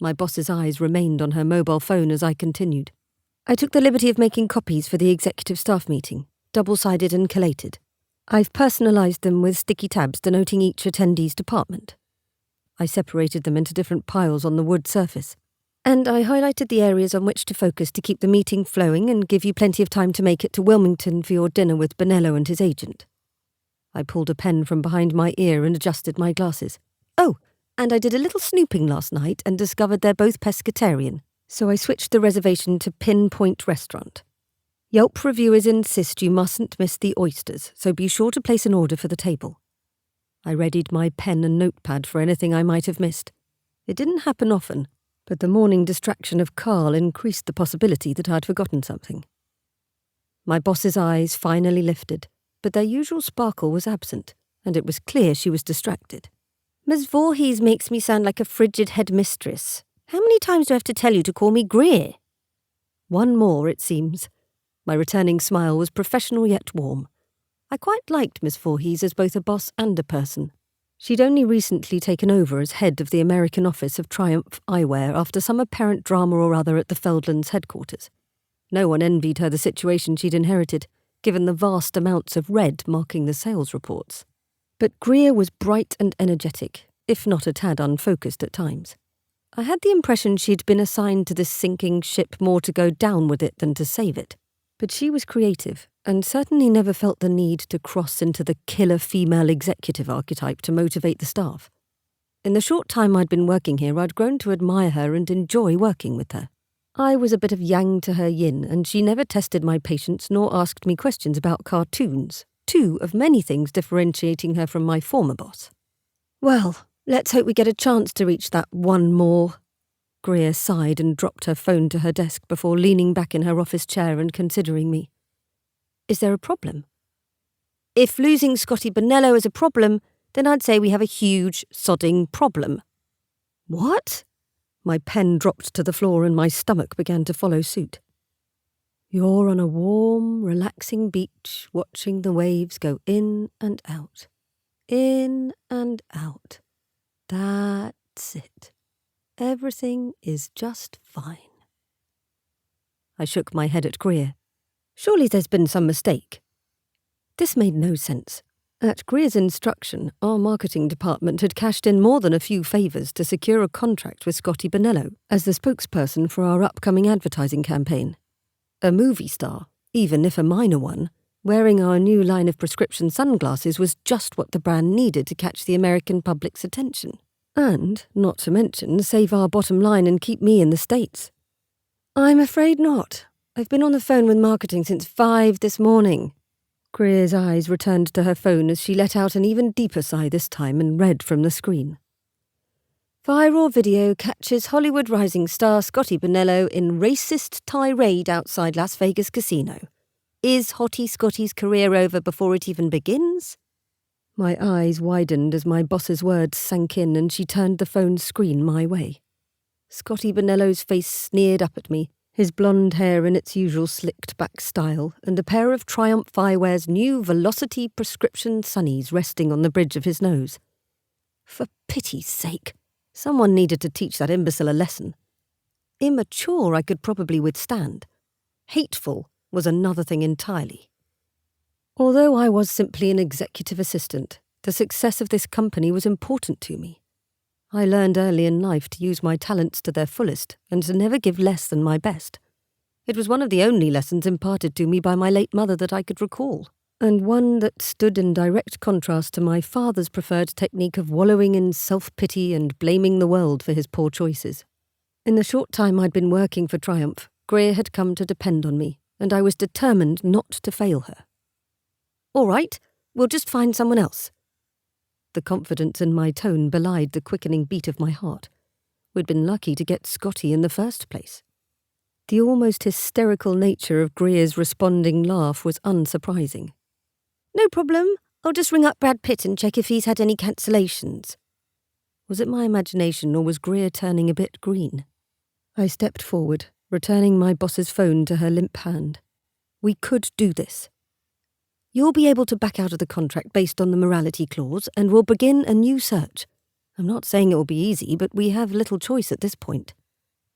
My boss's eyes remained on her mobile phone as I continued. I took the liberty of making copies for the executive staff meeting, double-sided and collated. I've personalised them with sticky tabs denoting each attendee's department. I separated them into different piles on the wood surface, and I highlighted the areas on which to focus to keep the meeting flowing and give you plenty of time to make it to Wilmington for your dinner with Bonello and his agent. I pulled a pen from behind my ear and adjusted my glasses. Oh, and I did a little snooping last night and discovered they're both pescatarian, so I switched the reservation to Pinpoint Restaurant. Yelp reviewers insist you mustn't miss the oysters, so be sure to place an order for the table. I readied my pen and notepad for anything I might have missed. It didn't happen often, but the morning distraction of Carl increased the possibility that I'd forgotten something. My boss's eyes finally lifted, but their usual sparkle was absent, and it was clear she was distracted. "Ms. Voorhees makes me sound like a frigid headmistress. How many times do I have to tell you to call me Greer?" One more, it seems. My returning smile was professional yet warm. I quite liked Miss Voorhees as both a boss and a person. She'd only recently taken over as head of the American office of Triumph Eyewear after some apparent drama or other at the Feldlands headquarters. No one envied her the situation she'd inherited, given the vast amounts of red marking the sales reports. But Greer was bright and energetic, if not a tad unfocused at times. I had the impression she'd been assigned to this sinking ship more to go down with it than to save it. But she was creative, and certainly never felt the need to cross into the killer female executive archetype to motivate the staff. In the short time I'd been working here, I'd grown to admire her and enjoy working with her. I was a bit of yang to her yin, and she never tested my patience nor asked me questions about cartoons, two of many things differentiating her from my former boss. "Well, let's hope we get a chance to reach that one more." Greer sighed and dropped her phone to her desk before leaning back in her office chair and considering me. "Is there a problem?" "If losing Scotty Bonello is a problem, then I'd say we have a huge, sodding problem." "What?" My pen dropped to the floor and my stomach began to follow suit. "You're on a warm, relaxing beach, watching the waves go in and out. In and out. That's it. Everything is just fine." I shook my head at Greer. "Surely there's been some mistake." This made no sense. At Greer's instruction, our marketing department had cashed in more than a few favours to secure a contract with Scotty Bonello as the spokesperson for our upcoming advertising campaign. A movie star, even if a minor one, wearing our new line of prescription sunglasses was just what the brand needed to catch the American public's attention. And, not to mention, save our bottom line and keep me in the States. "I'm afraid not. I've been on the phone with marketing since 5 this morning." Greer's eyes returned to her phone as she let out an even deeper sigh this time and read from the screen. "Viral video catches Hollywood rising star Scotty Bonello in racist tirade outside Las Vegas casino. Is Hottie Scotty's career over before it even begins?" My eyes widened as my boss's words sank in and she turned the phone's screen my way. Scotty Bonello's face sneered up at me, his blonde hair in its usual slicked-back style, and a pair of Triumph Eyewear's new Velocity prescription sunnies resting on the bridge of his nose. For pity's sake, someone needed to teach that imbecile a lesson. Immature I could probably withstand. Hateful was another thing entirely. Although I was simply an executive assistant, the success of this company was important to me. I learned early in life to use my talents to their fullest and to never give less than my best. It was one of the only lessons imparted to me by my late mother that I could recall, and one that stood in direct contrast to my father's preferred technique of wallowing in self-pity and blaming the world for his poor choices. In the short time I'd been working for Triumph, Greer had come to depend on me, and I was determined not to fail her. "All right, we'll just find someone else." The confidence in my tone belied the quickening beat of my heart. We'd been lucky to get Scotty in the first place. The almost hysterical nature of Greer's responding laugh was unsurprising. "No problem. I'll just ring up Brad Pitt and check if he's had any cancellations." Was it my imagination or was Greer turning a bit green? I stepped forward, returning my boss's phone to her limp hand. "We could do this. You'll be able to back out of the contract based on the morality clause, and we'll begin a new search. I'm not saying it will be easy, but we have little choice at this point."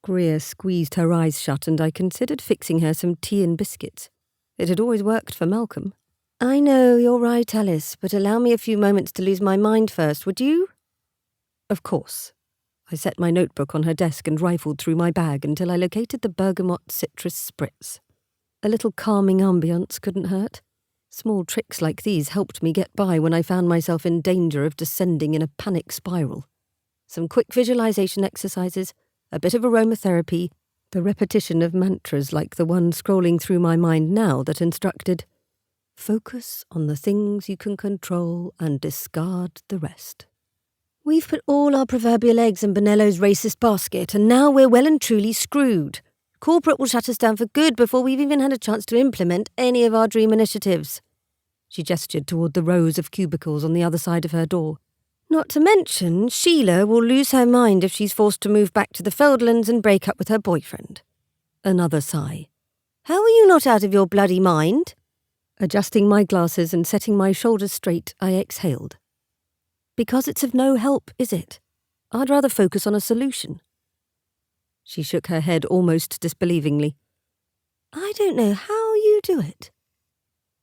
Greer squeezed her eyes shut, and I considered fixing her some tea and biscuits. It had always worked for Malcolm. "I know, you're right, Alice, but allow me a few moments to lose my mind first, would you?" "Of course." I set my notebook on her desk and rifled through my bag until I located the bergamot citrus spritz. A little calming ambience couldn't hurt. Small tricks like these helped me get by when I found myself in danger of descending in a panic spiral. Some quick visualization exercises, a bit of aromatherapy, the repetition of mantras like the one scrolling through my mind now that instructed, "Focus on the things you can control and discard the rest." "We've put all our proverbial eggs in Bonello's racist basket, and now we're well and truly screwed. Corporate will shut us down for good before we've even had a chance to implement any of our dream initiatives." She gestured toward the rows of cubicles on the other side of her door. Not to mention, Sheila will lose her mind if she's forced to move back to the Feldlands and break up with her boyfriend. Another sigh. How are you not out of your bloody mind? Adjusting my glasses and setting my shoulders straight, I exhaled. Because it's of no help, is it? I'd rather focus on a solution. She shook her head almost disbelievingly. I don't know how you do it.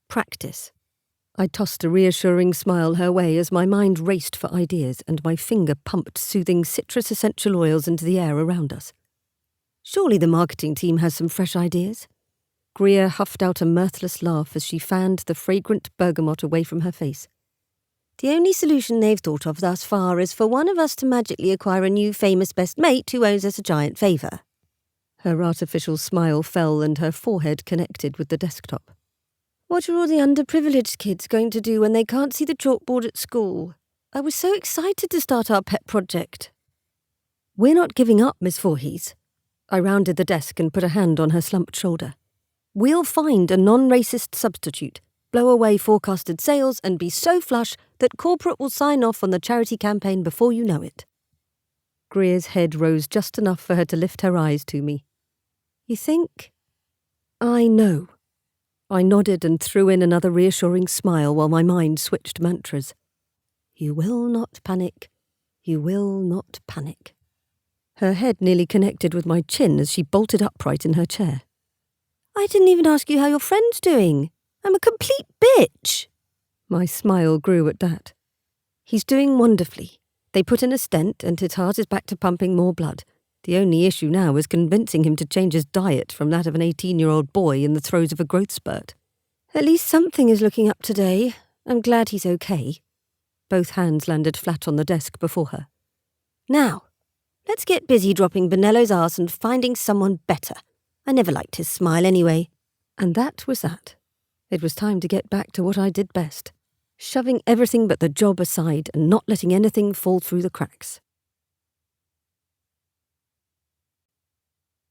Practice. I tossed a reassuring smile her way as my mind raced for ideas and my finger pumped soothing citrus essential oils into the air around us. Surely the marketing team has some fresh ideas. Greer huffed out a mirthless laugh as she fanned the fragrant bergamot away from her face. The only solution they've thought of thus far is for one of us to magically acquire a new famous best mate who owes us a giant favour. Her artificial smile fell and her forehead connected with the desktop. What are all the underprivileged kids going to do when they can't see the chalkboard at school? I was so excited to start our pet project. We're not giving up, Miss Voorhees. I rounded the desk and put a hand on her slumped shoulder. We'll find a non-racist substitute, blow away forecasted sales, and be so flush that corporate will sign off on the charity campaign before you know it. Greer's head rose just enough for her to lift her eyes to me. You think? I know. I nodded and threw in another reassuring smile while my mind switched mantras. You will not panic. You will not panic. Her head nearly connected with my chin as she bolted upright in her chair. I didn't even ask you how your friend's doing. I'm a complete bitch. My smile grew at that. He's doing wonderfully. They put in a stent and his heart is back to pumping more blood. The only issue now is convincing him to change his diet from that of an 18-year-old boy in the throes of a growth spurt. At least something is looking up today. I'm glad he's okay. Both hands landed flat on the desk before her. Now, let's get busy dropping Bonello's arse and finding someone better. I never liked his smile anyway. And that was that. It was time to get back to what I did best, shoving everything but the job aside and not letting anything fall through the cracks.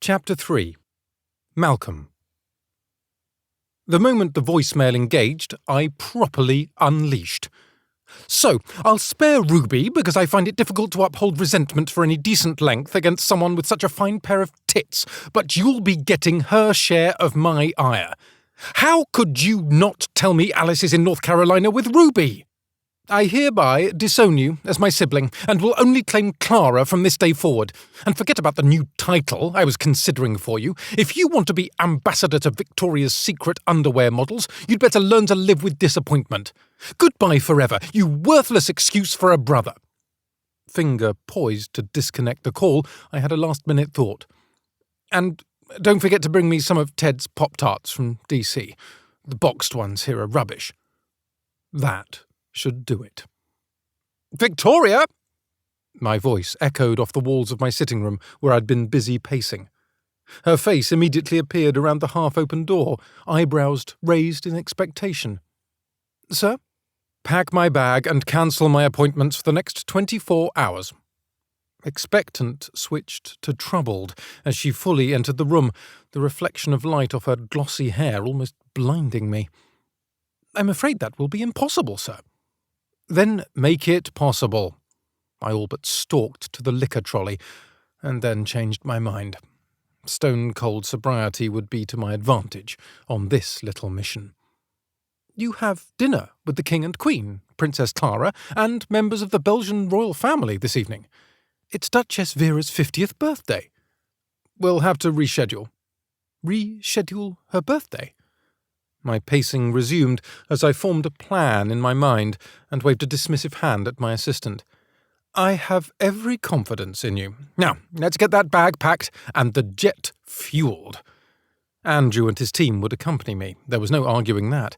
Chapter 3. Malcolm. The moment the voicemail engaged, I properly unleashed. So, I'll spare Ruby because I find it difficult to uphold resentment for any decent length against someone with such a fine pair of tits, but you'll be getting her share of my ire. How could you not tell me Alice is in North Carolina with Ruby? I hereby disown you as my sibling, and will only claim Clara from this day forward. And forget about the new title I was considering for you. If you want to be ambassador to Victoria's Secret underwear models, you'd better learn to live with disappointment. Goodbye forever, you worthless excuse for a brother. Finger poised to disconnect the call, I had a last-minute thought. And don't forget to bring me some of Ted's Pop-Tarts from DC. The boxed ones here are rubbish. That should do it. Victoria! My voice echoed off the walls of my sitting room where I'd been busy pacing. Her face immediately appeared around the half-open door, eyebrows raised in expectation. Sir? Pack my bag and cancel my appointments for the next 24 hours. Expectant switched to troubled as she fully entered the room, the reflection of light off her glossy hair almost blinding me. I'm afraid that will be impossible, sir. Then make it possible. I all but stalked to the liquor trolley, and then changed my mind. Stone-cold sobriety would be to my advantage on this little mission. You have dinner with the King and Queen, Princess Clara, and members of the Belgian royal family this evening. It's Duchess Vera's 50th birthday. We'll have to reschedule. Reschedule her birthday? My pacing resumed as I formed a plan in my mind and waved a dismissive hand at my assistant. I have every confidence in you. Now, let's get that bag packed and the jet fueled. Andrew and his team would accompany me. There was no arguing that.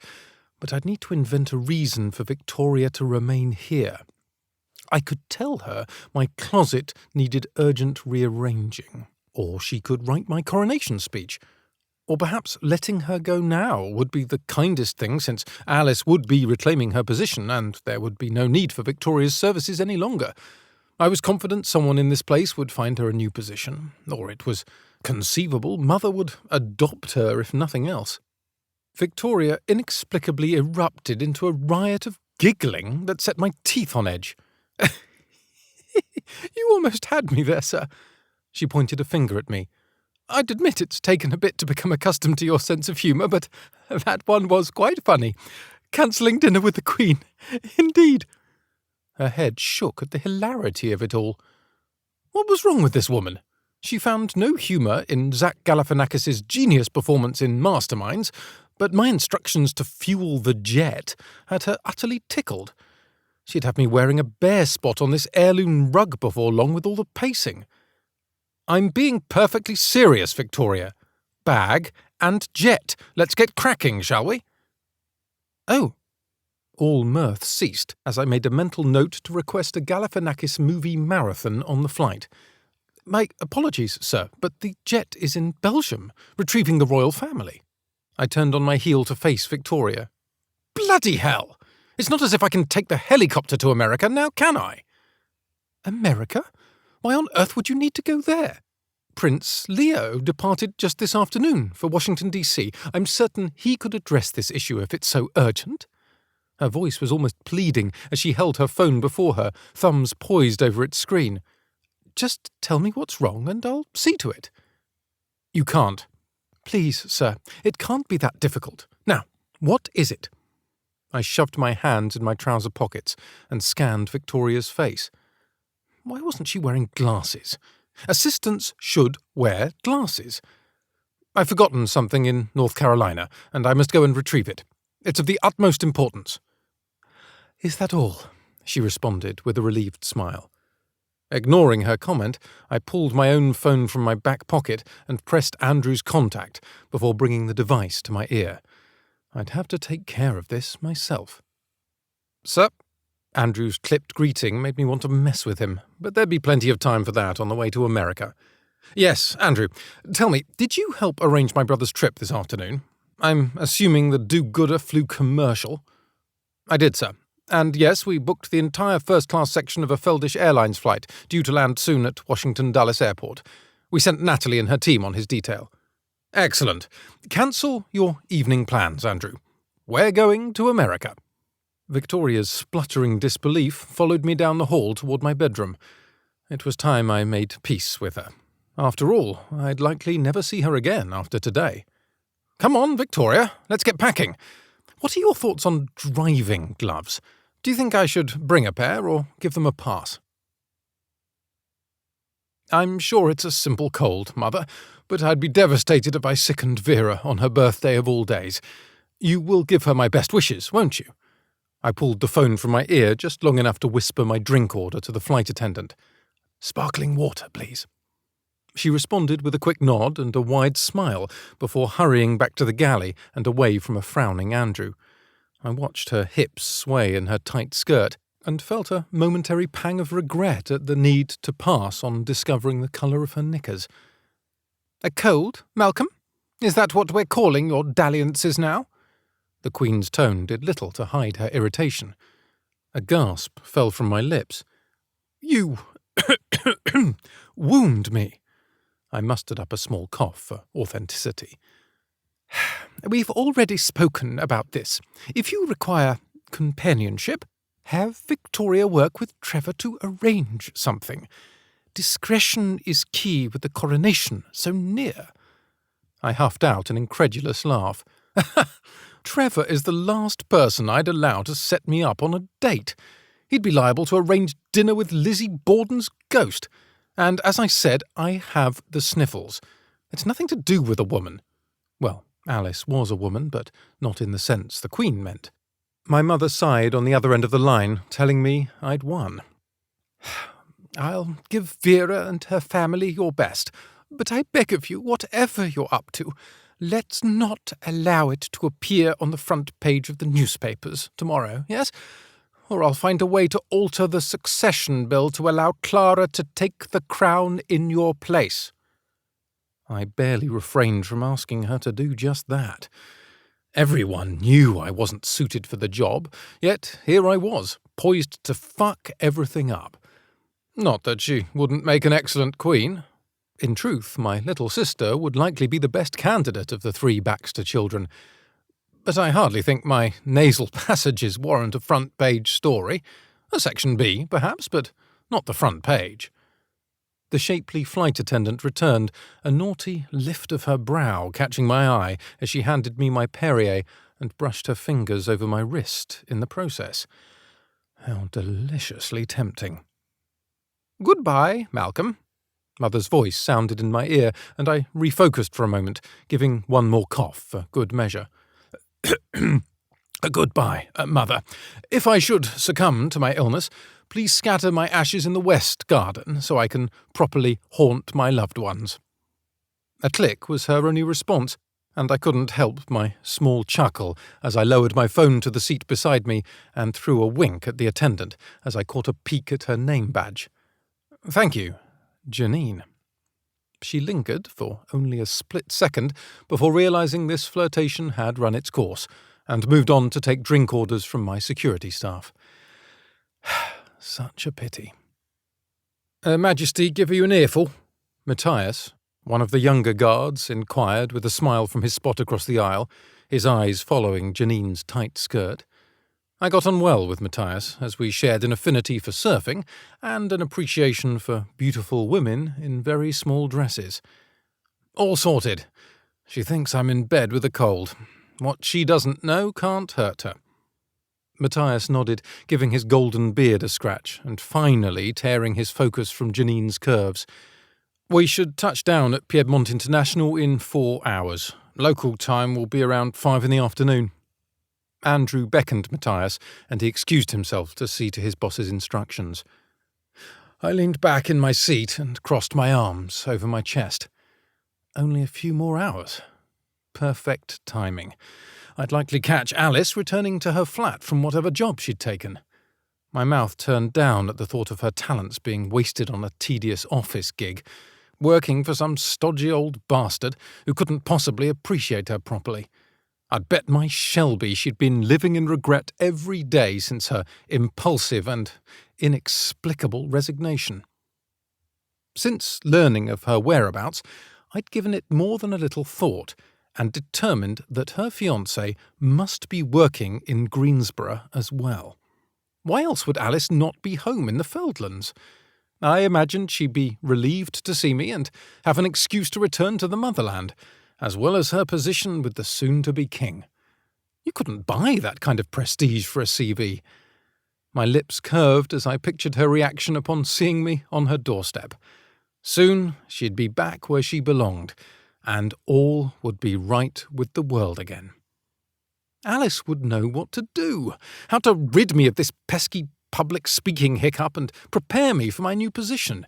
But I'd need to invent a reason for Victoria to remain here. I could tell her my closet needed urgent rearranging, or she could write my coronation speech. Or perhaps letting her go now would be the kindest thing, since Alice would be reclaiming her position and there would be no need for Victoria's services any longer. I was confident someone in this place would find her a new position, or it was conceivable Mother would adopt her if nothing else. Victoria inexplicably erupted into a riot of giggling that set my teeth on edge. "You almost had me there, sir." She pointed a finger at me. "I'd admit it's taken a bit to become accustomed to your sense of humour, but that one was quite funny. Cancelling dinner with the Queen. Indeed." Her head shook at the hilarity of it all. What was wrong with this woman? She found no humour in Zach Galifianakis' genius performance in Masterminds, but my instructions to fuel the jet had her utterly tickled. She'd have me wearing a bare spot on this heirloom rug before long with all the pacing. "I'm being perfectly serious, Victoria. Bag and jet. Let's get cracking, shall we?" "Oh." All mirth ceased as I made a mental note to request a Galifianakis movie marathon on the flight. "My apologies, sir, but the jet is in Belgium, retrieving the royal family." I turned on my heel to face Victoria. "Bloody hell! It's not as if I can take the helicopter to America now, can I?" "America? Why on earth would you need to go there?" "Prince Leo departed just this afternoon for Washington, D.C. I'm certain he could address this issue if it's so urgent." Her voice was almost pleading as she held her phone before her, thumbs poised over its screen. "Just tell me what's wrong and I'll see to it." "You can't." "Please, sir, it can't be that difficult. Now, what is it?" I shoved my hands in my trouser pockets and scanned Victoria's face. Why wasn't she wearing glasses? Assistants should wear glasses. "I've forgotten something in North Carolina, and I must go and retrieve it. It's of the utmost importance." "Is that all?" she responded with a relieved smile. Ignoring her comment, I pulled my own phone from my back pocket and pressed Andrew's contact before bringing the device to my ear. I'd have to take care of this myself. "Sir?" Andrew's clipped greeting made me want to mess with him, but there'd be plenty of time for that on the way to America. "Yes, Andrew. Tell me, did you help arrange my brother's trip this afternoon? I'm assuming the do-gooder flew commercial." "I did, sir. And yes, we booked the entire first-class section of a Feldish Airlines flight, due to land soon at Washington Dulles Airport. We sent Natalie and her team on his detail." "Excellent. Cancel your evening plans, Andrew. We're going to America." Victoria's spluttering disbelief followed me down the hall toward my bedroom. It was time I made peace with her. After all, I'd likely never see her again after today. "Come on, Victoria, let's get packing. What are your thoughts on driving gloves? Do you think I should bring a pair or give them a pass?" "I'm sure it's a simple cold, Mother, but I'd be devastated if I sickened Vera on her birthday of all days. You will give her my best wishes, won't you?" I pulled the phone from my ear just long enough to whisper my drink order to the flight attendant. "Sparkling water, please." She responded with a quick nod and a wide smile before hurrying back to the galley and away from a frowning Andrew. I watched her hips sway in her tight skirt and felt a momentary pang of regret at the need to pass on discovering the colour of her knickers. "A cold, Malcolm? Is that what we're calling your dalliances now?" The Queen's tone did little to hide her irritation. A gasp fell from my lips. "You wound me." I mustered up a small cough for authenticity. "We've already spoken about this. If you require companionship, have Victoria work with Trevor to arrange something. Discretion is key with the coronation so near." I huffed out an incredulous laugh. "Trevor is the last person I'd allow to set me up on a date. He'd be liable to arrange dinner with Lizzie Borden's ghost. And as I said, I have the sniffles. It's nothing to do with a woman. Well, Alice was a woman, but not in the sense the Queen meant." My mother sighed on the other end of the line, telling me I'd won. "I'll give Vera and her family your best, but I beg of you, whatever you're up to, let's not allow it to appear on the front page of the newspapers tomorrow, yes? Or I'll find a way to alter the succession bill to allow Clara to take the crown in your place." I barely refrained from asking her to do just that. Everyone knew I wasn't suited for the job, yet here I was, poised to fuck everything up. Not that she wouldn't make an excellent queen. In truth, my little sister would likely be the best candidate of the three Baxter children. But I hardly think my nasal passages warrant a front-page story. A section B, perhaps, but not the front page. The shapely flight attendant returned, a naughty lift of her brow catching my eye as she handed me my Perrier and brushed her fingers over my wrist in the process. How deliciously tempting. "Goodbye, Malcolm." Mother's voice sounded in my ear, and I refocused for a moment, giving one more cough for good measure. "Goodbye, Mother. If I should succumb to my illness, please scatter my ashes in the west garden so I can properly haunt my loved ones." A click was her only response, and I couldn't help my small chuckle as I lowered my phone to the seat beside me and threw a wink at the attendant as I caught a peek at her name badge. "Thank you, Janine." She lingered for only a split second before realizing this flirtation had run its course, and moved on to take drink orders from my security staff. Such a pity. "Her Majesty give you an earful?" Matthias, one of the younger guards, inquired with a smile from his spot across the aisle, his eyes following Janine's tight skirt. I got on well with Matthias, as we shared an affinity for surfing and an appreciation for beautiful women in very small dresses. "All sorted. She thinks I'm in bed with a cold. What she doesn't know can't hurt her." Matthias nodded, giving his golden beard a scratch, and finally tearing his focus from Janine's curves. "We should touch down at Piedmont International in 4 hours. Local time will be around 5 in the afternoon." Andrew beckoned Matthias, and he excused himself to see to his boss's instructions. I leaned back in my seat and crossed my arms over my chest. Only a few more hours. Perfect timing. I'd likely catch Alice returning to her flat from whatever job she'd taken. My mouth turned down at the thought of her talents being wasted on a tedious office gig, working for some stodgy old bastard who couldn't possibly appreciate her properly. I'd bet my Shelby she'd been living in regret every day since her impulsive and inexplicable resignation. Since learning of her whereabouts, I'd given it more than a little thought, and determined that her fiancé must be working in Greensboro as well. Why else would Alice not be home in the Feldlands? I imagined she'd be relieved to see me and have an excuse to return to the motherland, as well as her position with the soon-to-be king. You couldn't buy that kind of prestige for a CV. My lips curved as I pictured her reaction upon seeing me on her doorstep. Soon she'd be back where she belonged, and all would be right with the world again. Alice would know what to do, how to rid me of this pesky public speaking hiccup and prepare me for my new position.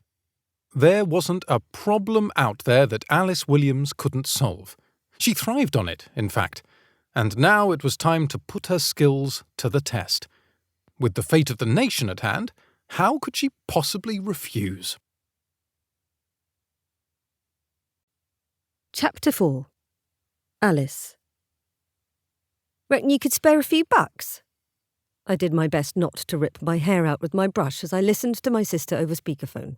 There wasn't a problem out there that Alice Williams couldn't solve. She thrived on it, in fact, and now it was time to put her skills to the test. With the fate of the nation at hand, how could she possibly refuse? Chapter 4. Alice. "Reckon you could spare a few bucks?" I did my best not to rip my hair out with my brush as I listened to my sister over speakerphone.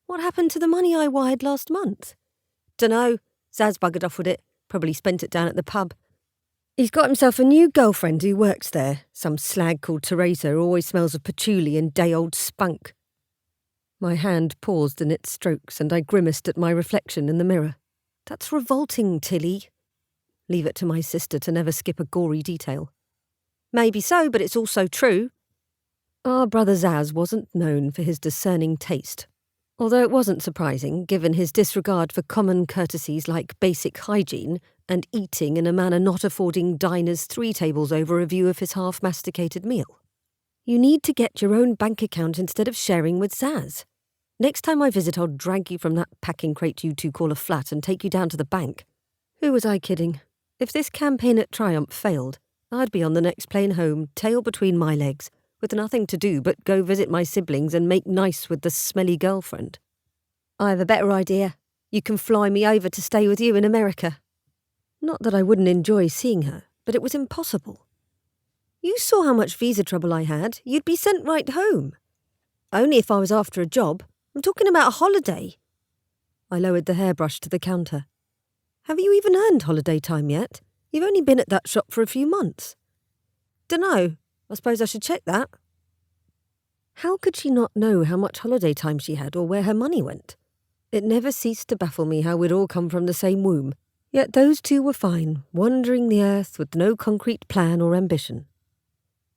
"What happened to the money I wired last month?" "Dunno. Zaz buggered off with it. Probably spent it down at the pub. He's got himself a new girlfriend who works there. Some slag called Teresa who always smells of patchouli and day-old spunk." My hand paused in its strokes and I grimaced at my reflection in the mirror. "That's revolting, Tilly." Leave it to my sister to never skip a gory detail. "Maybe so, but it's also true." Our brother Zaz wasn't known for his discerning taste, although it wasn't surprising given his disregard for common courtesies like basic hygiene and eating in a manner not affording diners 3 tables over a view of his half-masticated meal. "You need to get your own bank account instead of sharing with Zaz. Next time I visit, I'll drag you from that packing crate you two call a flat and take you down to the bank." Who was I kidding? If this campaign at Triumph failed, I'd be on the next plane home, tail between my legs, with nothing to do but go visit my siblings and make nice with the smelly girlfriend. "I have a better idea. You can fly me over to stay with you in America." Not that I wouldn't enjoy seeing her, but it was impossible. "You saw how much visa trouble I had. You'd be sent right home." "Only if I was after a job. I'm talking about a holiday." I lowered the hairbrush to the counter. "Have you even earned holiday time yet? You've only been at that shop for a few months. Dunno, I suppose I should check that. How could she not know how much holiday time she had or where her money went? It never ceased to baffle me how we'd all come from the same womb, yet those two were fine, wandering the earth with no concrete plan or ambition.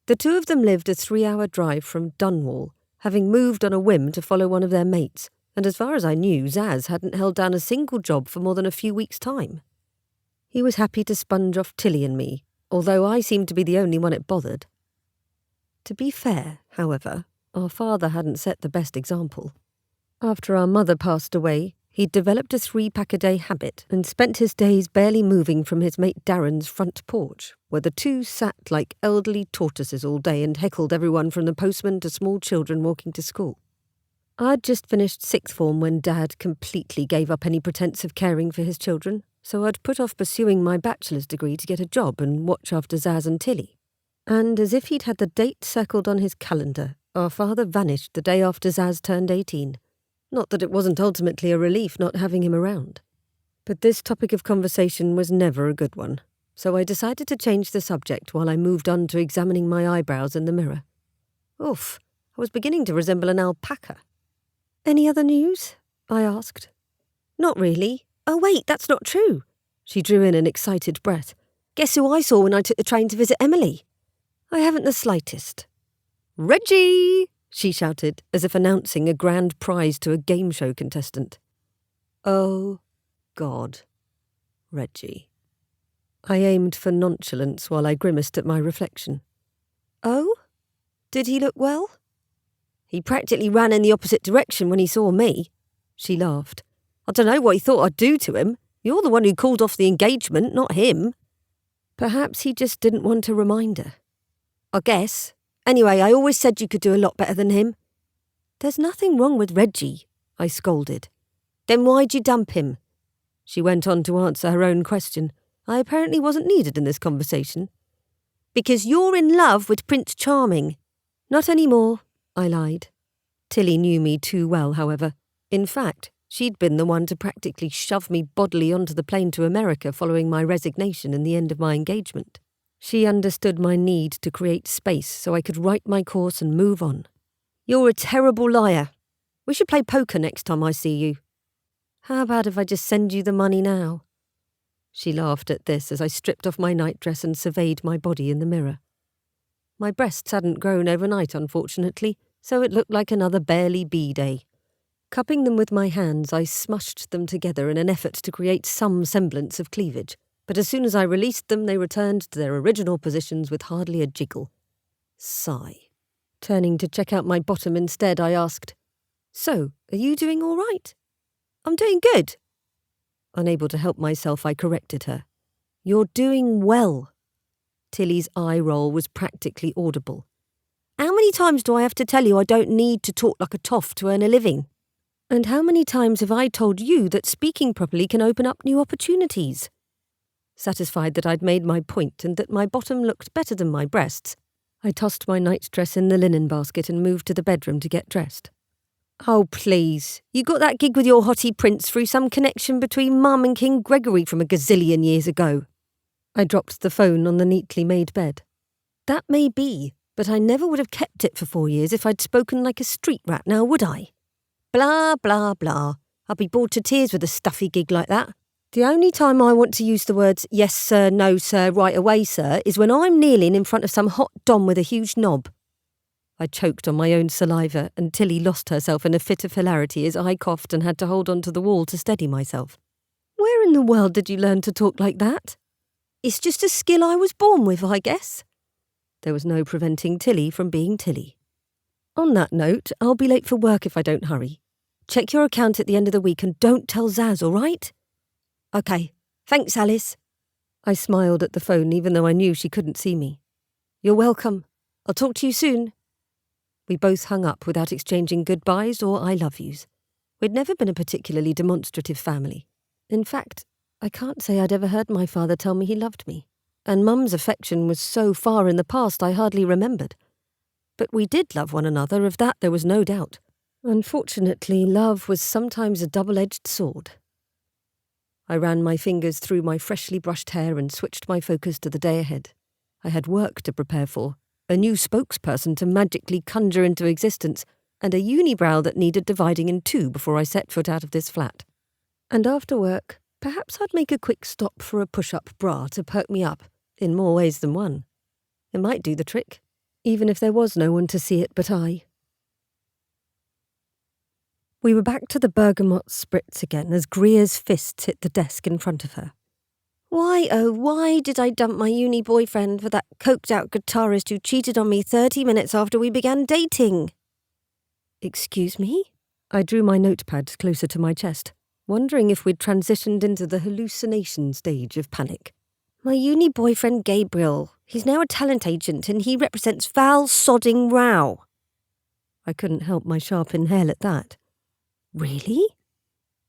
The two of them lived a 3-hour drive from Dunwall, having moved on a whim to follow one of their mates, and as far as I knew, Zaz hadn't held down a single job for more than a few weeks' time. He was happy to sponge off Tilly and me, although I seemed to be the only one it bothered. To be fair, however, our father hadn't set the best example. After our mother passed away, he'd developed a 3-pack-a-day habit and spent his days barely moving from his mate Darren's front porch, where the two sat like elderly tortoises all day and heckled everyone from the postman to small children walking to school. I'd just finished 6th form when Dad completely gave up any pretense of caring for his children, so I'd put off pursuing my bachelor's degree to get a job and watch after Zaz and Tilly. And as if he'd had the date circled on his calendar, our father vanished the day after Zaz turned 18. Not that it wasn't ultimately a relief not having him around. But this topic of conversation was never a good one, so I decided to change the subject while I moved on to examining my eyebrows in the mirror. Oof, I was beginning to resemble an alpaca. "Any other news?" I asked. "Not really. Oh wait, that's not true." She drew in an excited breath. "Guess who I saw when I took the train to visit Emily?" "I haven't the slightest." "Reggie!" she shouted, as if announcing a grand prize to a game show contestant. Oh, God. Reggie. I aimed for nonchalance while I grimaced at my reflection. "Oh? Did he look well?" "He practically ran in the opposite direction when he saw me." She laughed. "I don't know what he thought I'd do to him. You're the one who called off the engagement, not him." Perhaps he just didn't want a reminder. "I guess. Anyway, I always said you could do a lot better than him." "There's nothing wrong with Reggie," I scolded. "Then why'd you dump him?" She went on to answer her own question. I apparently wasn't needed in this conversation. "Because you're in love with Prince Charming." "Not anymore," I lied. Tilly knew me too well, however. In fact, she'd been the one to practically shove me bodily onto the plane to America following my resignation and the end of my engagement. She understood my need to create space so I could write my course and move on. "You're a terrible liar. We should play poker next time I see you." "How about if I just send you the money now?" She laughed at this as I stripped off my nightdress and surveyed my body in the mirror. My breasts hadn't grown overnight, unfortunately, so it looked like another barely B-day. Cupping them with my hands, I smushed them together in an effort to create some semblance of cleavage, but as soon as I released them, they returned to their original positions with hardly a jiggle. Sigh. Turning to check out my bottom instead, I asked, "So, are you doing all right?" "I'm doing good." Unable to help myself, I corrected her. "You're doing well." Tilly's eye roll was practically audible. "How many times do I have to tell you I don't need to talk like a toff to earn a living?" "And how many times have I told you that speaking properly can open up new opportunities?" Satisfied that I'd made my point and that my bottom looked better than my breasts, I tossed my nightdress in the linen basket and moved to the bedroom to get dressed. "Oh, please. You got that gig with your hottie prince through some connection between Mum and King Gregory from a gazillion years ago." I dropped the phone on the neatly made bed. "That may be, but I never would have kept it for 4 years if I'd spoken like a street rat, now would I? Blah, blah, blah. I'd be bored to tears with a stuffy gig like that. The only time I want to use the words, yes, sir, no, sir, right away, sir, is when I'm kneeling in front of some hot dom with a huge knob." I choked on my own saliva, and Tilly lost herself in a fit of hilarity as I coughed and had to hold onto the wall to steady myself. "Where in the world did you learn to talk like that?" "It's just a skill I was born with, I guess." There was no preventing Tilly from being Tilly. "On that note, I'll be late for work if I don't hurry. Check your account at the end of the week and don't tell Zaz, all right?" "Okay. Thanks, Alice." I smiled at the phone even though I knew she couldn't see me. "You're welcome. I'll talk to you soon." We both hung up without exchanging goodbyes or I love yous. We'd never been a particularly demonstrative family. In fact, I can't say I'd ever heard my father tell me he loved me, and Mum's affection was so far in the past I hardly remembered. But we did love one another, of that there was no doubt. Unfortunately, love was sometimes a double-edged sword. I ran my fingers through my freshly brushed hair and switched my focus to the day ahead. I had work to prepare for, a new spokesperson to magically conjure into existence, and a unibrow that needed dividing in two before I set foot out of this flat. And after work, perhaps I'd make a quick stop for a push-up bra to perk me up, in more ways than one. It might do the trick, even if there was no one to see it but I. We were back to the bergamot spritz again as Greer's fists hit the desk in front of her. Why, oh, why did I dump my uni boyfriend for that coked-out guitarist who cheated on me 30 minutes after we began dating? Excuse me? I drew my notepad closer to my chest, wondering if we'd transitioned into the hallucination stage of panic. My uni boyfriend Gabriel. He's now a talent agent and he represents Val Sodding Rao. I couldn't help my sharp inhale at that. Really?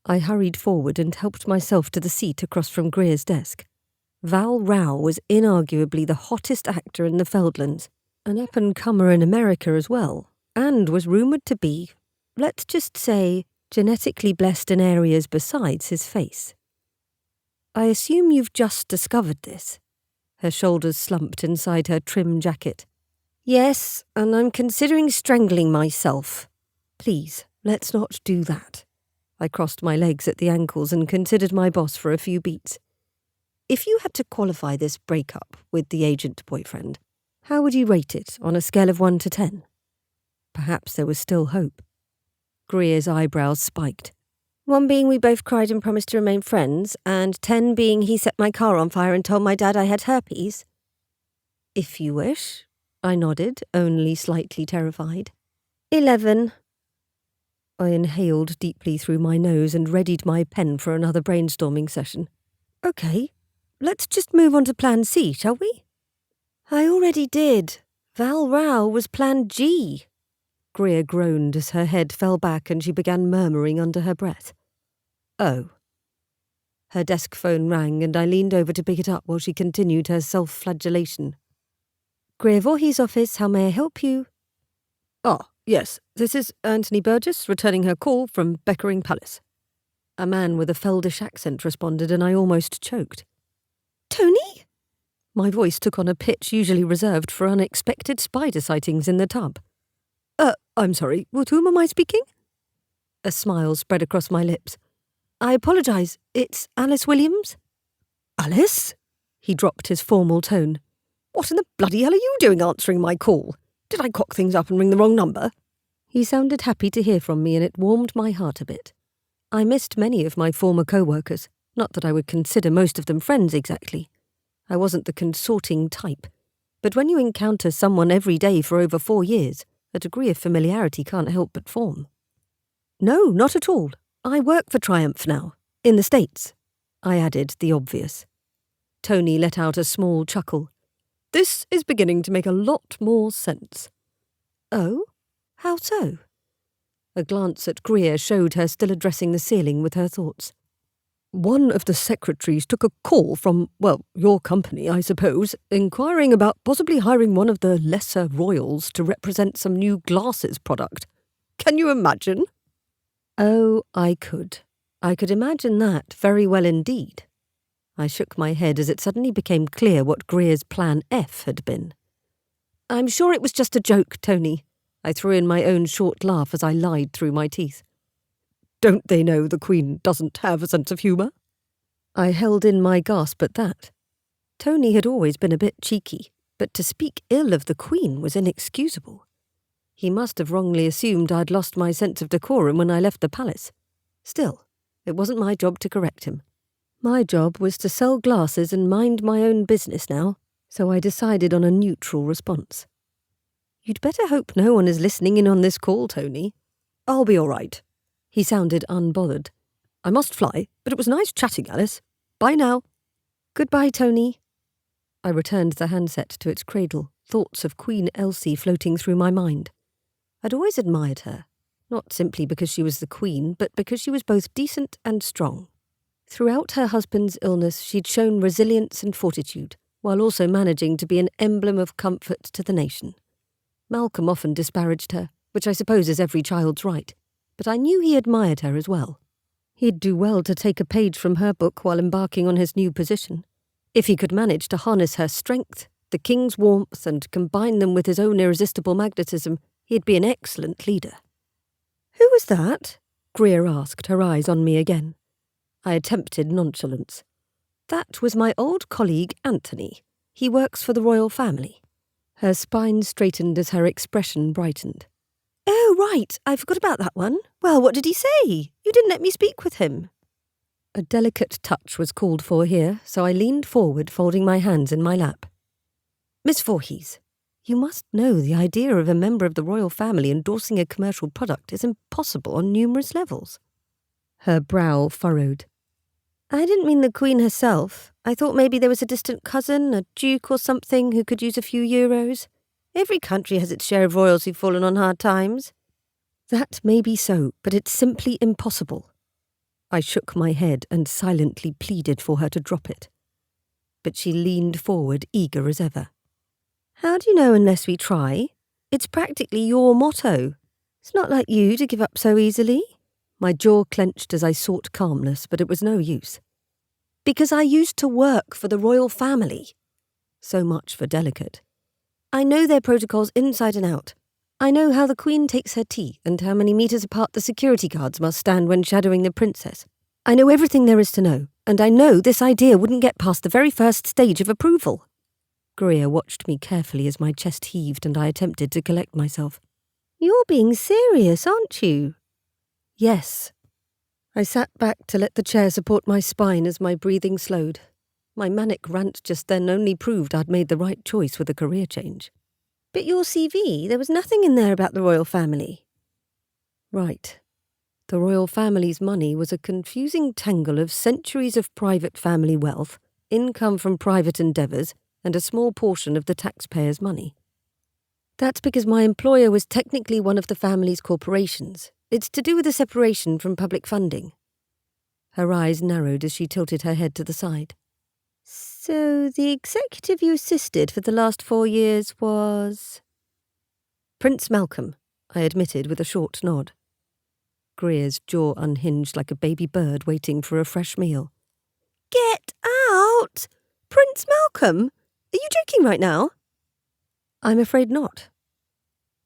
I hurried forward and helped myself to the seat across from Greer's desk. Val Rao was inarguably the hottest actor in the Feldlands, an up-and-comer in America as well, and was rumoured to be, let's just say, genetically blessed in areas besides his face. I assume you've just discovered this. Her shoulders slumped inside her trim jacket. Yes, and I'm considering strangling myself. Please, let's not do that. I crossed my legs at the ankles and considered my boss for a few beats. If you had to qualify this breakup with the agent boyfriend, how would you rate it on a scale of 1 to 10? Perhaps there was still hope. Greer's eyebrows spiked. 1 being we both cried and promised to remain friends, and 10 being he set my car on fire and told my dad I had herpes. If you wish, I nodded, only slightly terrified. 11. I inhaled deeply through my nose and readied my pen for another brainstorming session. Okay, let's just move on to Plan C, shall we? I already did. Val Rao was Plan G. Greer groaned as her head fell back and she began murmuring under her breath. Oh. Her desk phone rang and I leaned over to pick it up while she continued her self-flagellation. Greer Voorhees' office, how may I help you? Yes, this is Anthony Burgess returning her call from Beckering Palace. A man with a Feldish accent responded and I almost choked. Tony? My voice took on a pitch usually reserved for unexpected spider sightings in the tub. I'm sorry, with whom am I speaking? A smile spread across my lips. I apologise, it's Alice Williams? Alice? He dropped his formal tone. What in the bloody hell are you doing answering my call? Did I cock things up and ring the wrong number? He sounded happy to hear from me and it warmed my heart a bit. I missed many of my former co-workers, not that I would consider most of them friends exactly. I wasn't the consorting type. But when you encounter someone every day for over 4 years, a degree of familiarity can't help but form. No, not at all. I work for Triumph now, in the States. I added the obvious. Tony let out a small chuckle. This is beginning to make a lot more sense. Oh? How so? A glance at Greer showed her still addressing the ceiling with her thoughts. One of the secretaries took a call from, your company, I suppose, inquiring about possibly hiring one of the lesser royals to represent some new glasses product. Can you imagine? Oh, I could. I could imagine that very well indeed. I shook my head as it suddenly became clear what Greer's Plan F had been. I'm sure it was just a joke, Tony. I threw in my own short laugh as I lied through my teeth. Don't they know the Queen doesn't have a sense of humour? I held in my gasp at that. Tony had always been a bit cheeky, but to speak ill of the Queen was inexcusable. He must have wrongly assumed I'd lost my sense of decorum when I left the palace. Still, it wasn't my job to correct him. My job was to sell glasses and mind my own business now, so I decided on a neutral response. You'd better hope no one is listening in on this call, Tony. I'll be all right. He sounded unbothered. I must fly, but it was nice chatting, Alice. Bye now. Goodbye, Tony. I returned the handset to its cradle, thoughts of Queen Elsie floating through my mind. I'd always admired her, not simply because she was the Queen, but because she was both decent and strong. Throughout her husband's illness, she'd shown resilience and fortitude, while also managing to be an emblem of comfort to the nation. Malcolm often disparaged her, which I suppose is every child's right, but I knew he admired her as well. He'd do well to take a page from her book while embarking on his new position. If he could manage to harness her strength, the king's warmth, and combine them with his own irresistible magnetism, he'd be an excellent leader. "Who was that?" Greer asked, her eyes on me again. I attempted nonchalance. "That was my old colleague Anthony. He works for the royal family." Her spine straightened as her expression brightened. "Oh, right, I forgot about that one. Well, what did he say? You didn't let me speak with him." A delicate touch was called for here, so I leaned forward, folding my hands in my lap. "Miss Voorhees, you must know the idea of a member of the royal family endorsing a commercial product is impossible on numerous levels." Her brow furrowed. "I didn't mean the Queen herself. I thought maybe there was a distant cousin, a duke or something, who could use a few euros. Every country has its share of royals who've fallen on hard times." "That may be so, but it's simply impossible." I shook my head and silently pleaded for her to drop it. But she leaned forward, eager as ever. "How do you know unless we try? It's practically your motto. It's not like you to give up so easily." My jaw clenched as I sought calmness, but it was no use. "Because I used to work for the royal family." So much for delicate. "I know their protocols inside and out. I know how the Queen takes her tea and how many meters apart the security guards must stand when shadowing the princess. I know everything there is to know, and I know this idea wouldn't get past the very first stage of approval." Greer watched me carefully as my chest heaved and I attempted to collect myself. "You're being serious, aren't you?" "Yes." I sat back to let the chair support my spine as my breathing slowed. My manic rant just then only proved I'd made the right choice with a career change. "But your CV, there was nothing in there about the royal family." Right. The royal family's money was a confusing tangle of centuries of private family wealth, income from private endeavours, and a small portion of the taxpayers' money. That's because my employer was technically one of the family's corporations. It's to do with the separation from public funding. Her eyes narrowed as she tilted her head to the side. "So the executive you assisted for the last 4 years was—" "Prince Malcolm," I admitted with a short nod. Greer's jaw unhinged like a baby bird waiting for a fresh meal. "Get out! Prince Malcolm? Are you joking right now?" "I'm afraid not."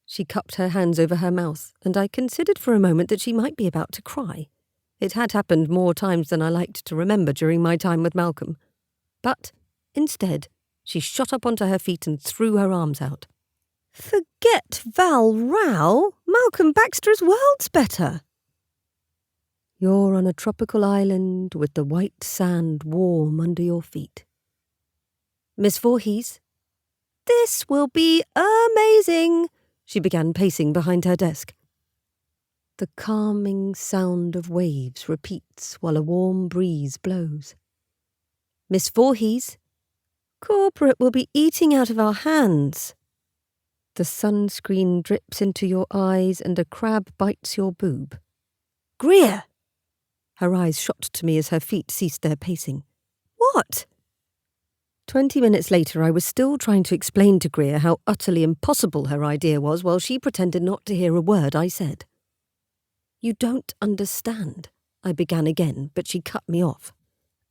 She cupped her hands over her mouth, and I considered for a moment that she might be about to cry. It had happened more times than I liked to remember during my time with Malcolm. But, instead, she shot up onto her feet and threw her arms out. "Forget Val Rao. Malcolm Baxter's worlds better." "You're on a tropical island with the white sand warm under your feet." "Miss Voorhees?" "This will be amazing," she began pacing behind her desk. The calming sound of waves repeats while a warm breeze blows. "Miss Voorhees?" "Corporate will be eating out of our hands." The sunscreen drips into your eyes and a crab bites your boob. "Greer!" Her eyes shot to me as her feet ceased their pacing. "What?" 20 minutes later, I was still trying to explain to Greer how utterly impossible her idea was while she pretended not to hear a word I said. "You don't understand," I began again, but she cut me off.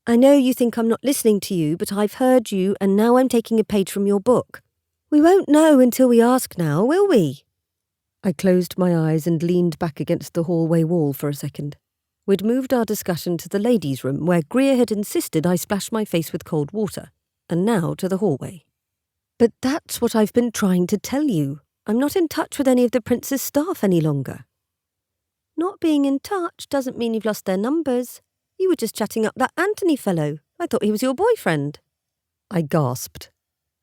"I know you think I'm not listening to you, but I've heard you and now I'm taking a page from your book. We won't know until we ask now, will we?" I closed my eyes and leaned back against the hallway wall for a second. We'd moved our discussion to the ladies' room where Greer had insisted I splash my face with cold water, and now to the hallway. "But that's what I've been trying to tell you. I'm not in touch with any of the prince's staff any longer." "Not being in touch doesn't mean you've lost their numbers. You were just chatting up that Anthony fellow. I thought he was your boyfriend." I gasped.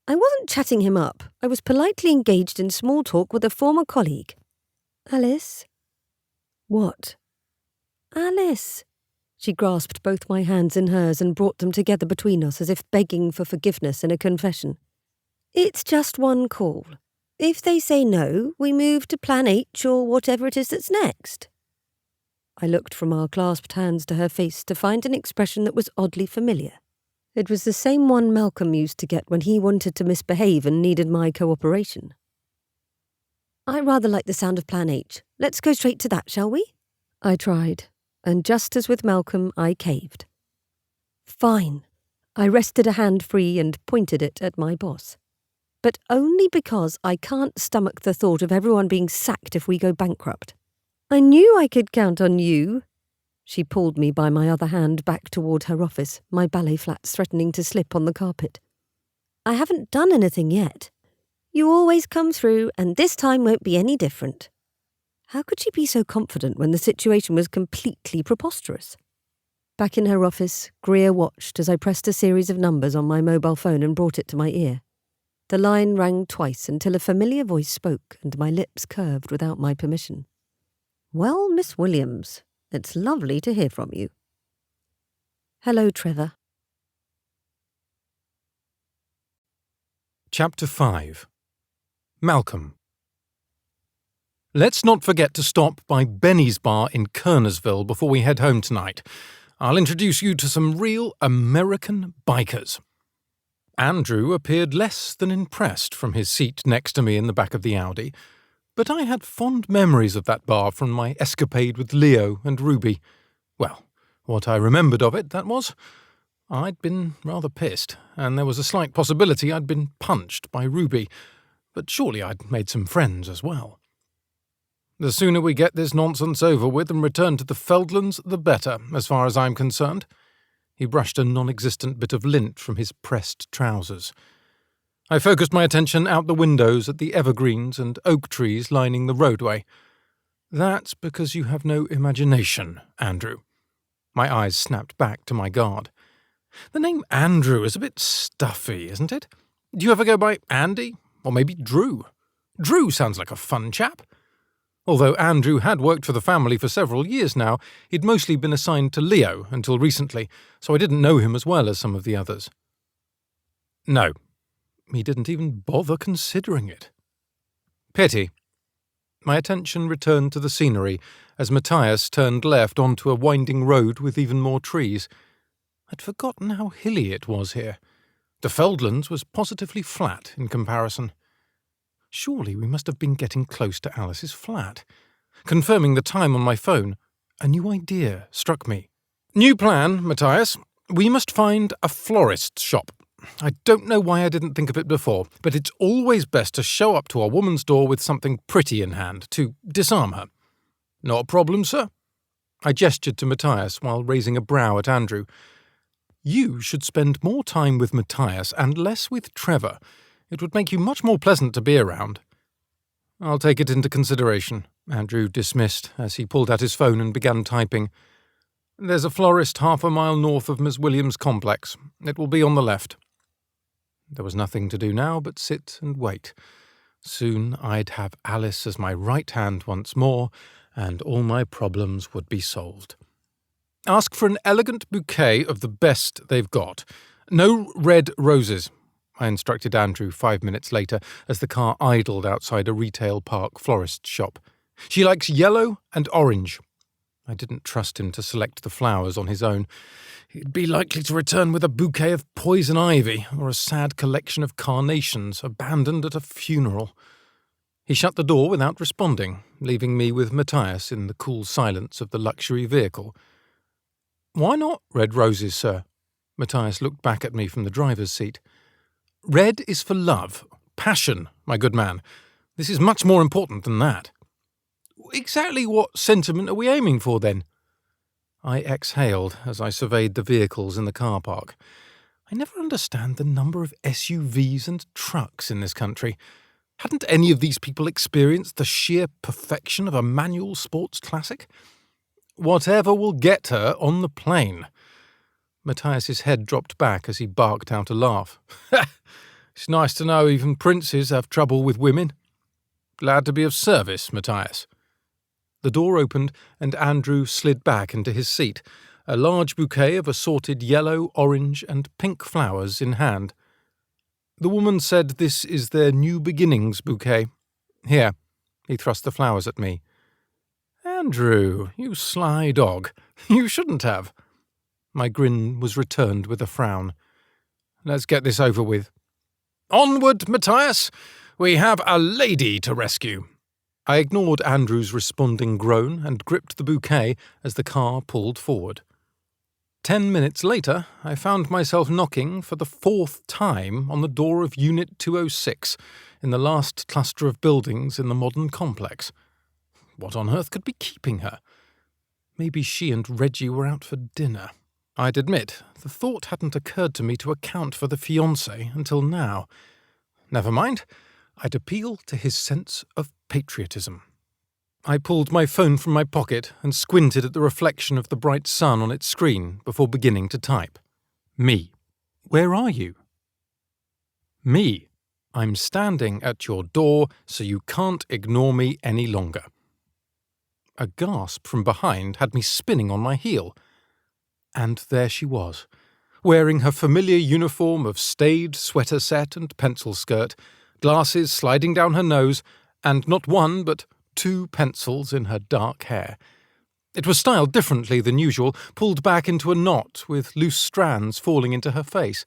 "I wasn't chatting him up. I was politely engaged in small talk with a former colleague." "Alice?" "What?" "Alice." She grasped both my hands in hers and brought them together between us as if begging for forgiveness in a confession. "It's just one call. If they say no, we move to plan H or whatever it is that's next." I looked from our clasped hands to her face to find an expression that was oddly familiar. It was the same one Malcolm used to get when he wanted to misbehave and needed my cooperation. "I rather like the sound of plan H. Let's go straight to that, shall we?" I tried. And just as with Malcolm, I caved. Fine. I wrested a hand free and pointed it at my boss. But only because I can't stomach the thought of everyone being sacked if we go bankrupt. I knew I could count on you. She pulled me by my other hand back toward her office, my ballet flats threatening to slip on the carpet. I haven't done anything yet. You always come through, and this time won't be any different. How could she be so confident when the situation was completely preposterous? Back in her office, Greer watched as I pressed a series of numbers on my mobile phone and brought it to my ear. The line rang twice until a familiar voice spoke and my lips curved without my permission. Well, Miss Williams, it's lovely to hear from you. Hello, Trevor. Chapter 5. Malcolm. Let's not forget to stop by Benny's Bar in Kernersville before we head home tonight. I'll introduce you to some real American bikers. Andrew appeared less than impressed from his seat next to me in the back of the Audi, but I had fond memories of that bar from my escapade with Leo and Ruby. Well, what I remembered of it, that was. I'd been rather pissed, and there was a slight possibility I'd been punched by Ruby, but surely I'd made some friends as well. The sooner we get this nonsense over with and return to the Feldlands, the better, as far as I'm concerned. He brushed a non-existent bit of lint from his pressed trousers. I focused my attention out the windows at the evergreens and oak trees lining the roadway. That's because you have no imagination, Andrew. My eyes snapped back to my guard. The name Andrew is a bit stuffy, isn't it? Do you ever go by Andy? Or maybe Drew? Drew sounds like a fun chap. Although Andrew had worked for the family for several years now, he'd mostly been assigned to Leo until recently, so I didn't know him as well as some of the others. No, he didn't even bother considering it. Pity. My attention returned to the scenery as Matthias turned left onto a winding road with even more trees. I'd forgotten how hilly it was here. The Feldlands was positively flat in comparison. Surely we must have been getting close to Alice's flat. Confirming the time on my phone, a new idea struck me. New plan, Matthias. We must find a florist's shop. I don't know why I didn't think of it before, but it's always best to show up to a woman's door with something pretty in hand, to disarm her. Not a problem, sir. I gestured to Matthias while raising a brow at Andrew. You should spend more time with Matthias and less with Trevor. It would make you much more pleasant to be around. I'll take it into consideration, Andrew dismissed as he pulled out his phone and began typing. There's a florist half a mile north of Miss Williams' complex. It will be on the left. There was nothing to do now but sit and wait. Soon I'd have Alice as my right hand once more, and all my problems would be solved. Ask for an elegant bouquet of the best they've got. No red roses, I instructed Andrew 5 minutes later as the car idled outside a retail park florist shop. She likes yellow and orange. I didn't trust him to select the flowers on his own. He'd be likely to return with a bouquet of poison ivy or a sad collection of carnations abandoned at a funeral. He shut the door without responding, leaving me with Matthias in the cool silence of the luxury vehicle. Why not red roses, sir? Matthias looked back at me from the driver's seat. Red is for love, passion, my good man. This is much more important than that. Exactly what sentiment are we aiming for, then? I exhaled as I surveyed the vehicles in the car park. I never understand the number of SUVs and trucks in this country. Hadn't any of these people experienced the sheer perfection of a manual sports classic? Whatever will get her on the plane. Matthias's head dropped back as he barked out a laugh. It's nice to know even princes have trouble with women. Glad to be of service, Matthias. The door opened and Andrew slid back into his seat, a large bouquet of assorted yellow, orange and pink flowers in hand. The woman said this is their new beginnings bouquet. Here, he thrust the flowers at me. Andrew, you sly dog. You shouldn't have. My grin was returned with a frown. Let's get this over with. Onward, Matthias! We have a lady to rescue. I ignored Andrew's responding groan and gripped the bouquet as the car pulled forward. 10 minutes later, I found myself knocking for the 4th time on the door of Unit 206 in the last cluster of buildings in the modern complex. What on earth could be keeping her? Maybe she and Reggie were out for dinner. I'd admit, the thought hadn't occurred to me to account for the fiancé until now. Never mind, I'd appeal to his sense of patriotism. I pulled my phone from my pocket and squinted at the reflection of the bright sun on its screen before beginning to type. Me. Where are you? Me. I'm standing at your door, so you can't ignore me any longer. A gasp from behind had me spinning on my heel. And there she was, wearing her familiar uniform of staid sweater set and pencil skirt, glasses sliding down her nose, and not one but 2 pencils in her dark hair. It was styled differently than usual, pulled back into a knot with loose strands falling into her face.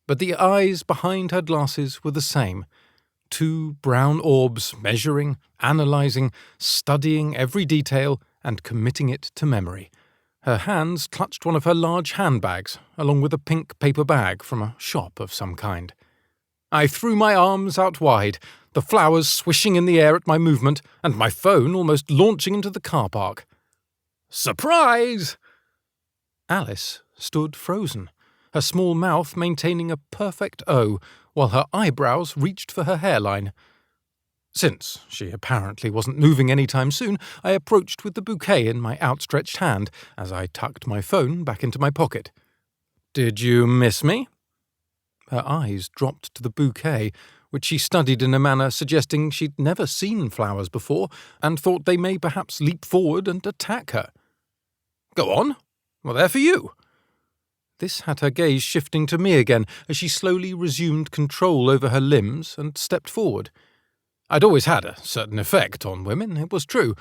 But the eyes behind her glasses were the same. 2 brown orbs measuring, analysing, studying every detail and committing it to memory. Her hands clutched one of her large handbags, along with a pink paper bag from a shop of some kind. I threw my arms out wide, the flowers swishing in the air at my movement, and my phone almost launching into the car park. Surprise! Alice stood frozen, her small mouth maintaining a perfect O, while her eyebrows reached for her hairline. Since she apparently wasn't moving any time soon, I approached with the bouquet in my outstretched hand as I tucked my phone back into my pocket. "Did you miss me?" Her eyes dropped to the bouquet, which she studied in a manner suggesting she'd never seen flowers before and thought they may perhaps leap forward and attack her. "Go on. Well, they're for you." This had her gaze shifting to me again as she slowly resumed control over her limbs and stepped forward. I'd always had a certain effect on women, it was true,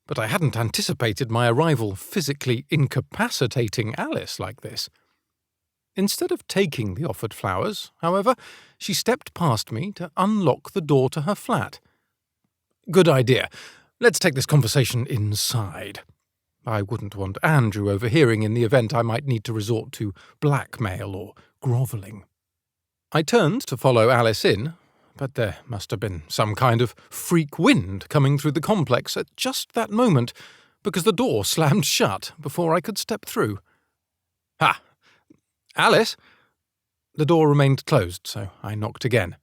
but I hadn't anticipated my arrival physically incapacitating Alice like this. Instead of taking the offered flowers, however, she stepped past me to unlock the door to her flat. "Good idea. Let's take this conversation inside." I wouldn't want Andrew overhearing in the event I might need to resort to blackmail or grovelling. I turned to follow Alice in, but there must have been some kind of freak wind coming through the complex at just that moment, because the door slammed shut before I could step through. "Ha! Alice?" The door remained closed, so I knocked again.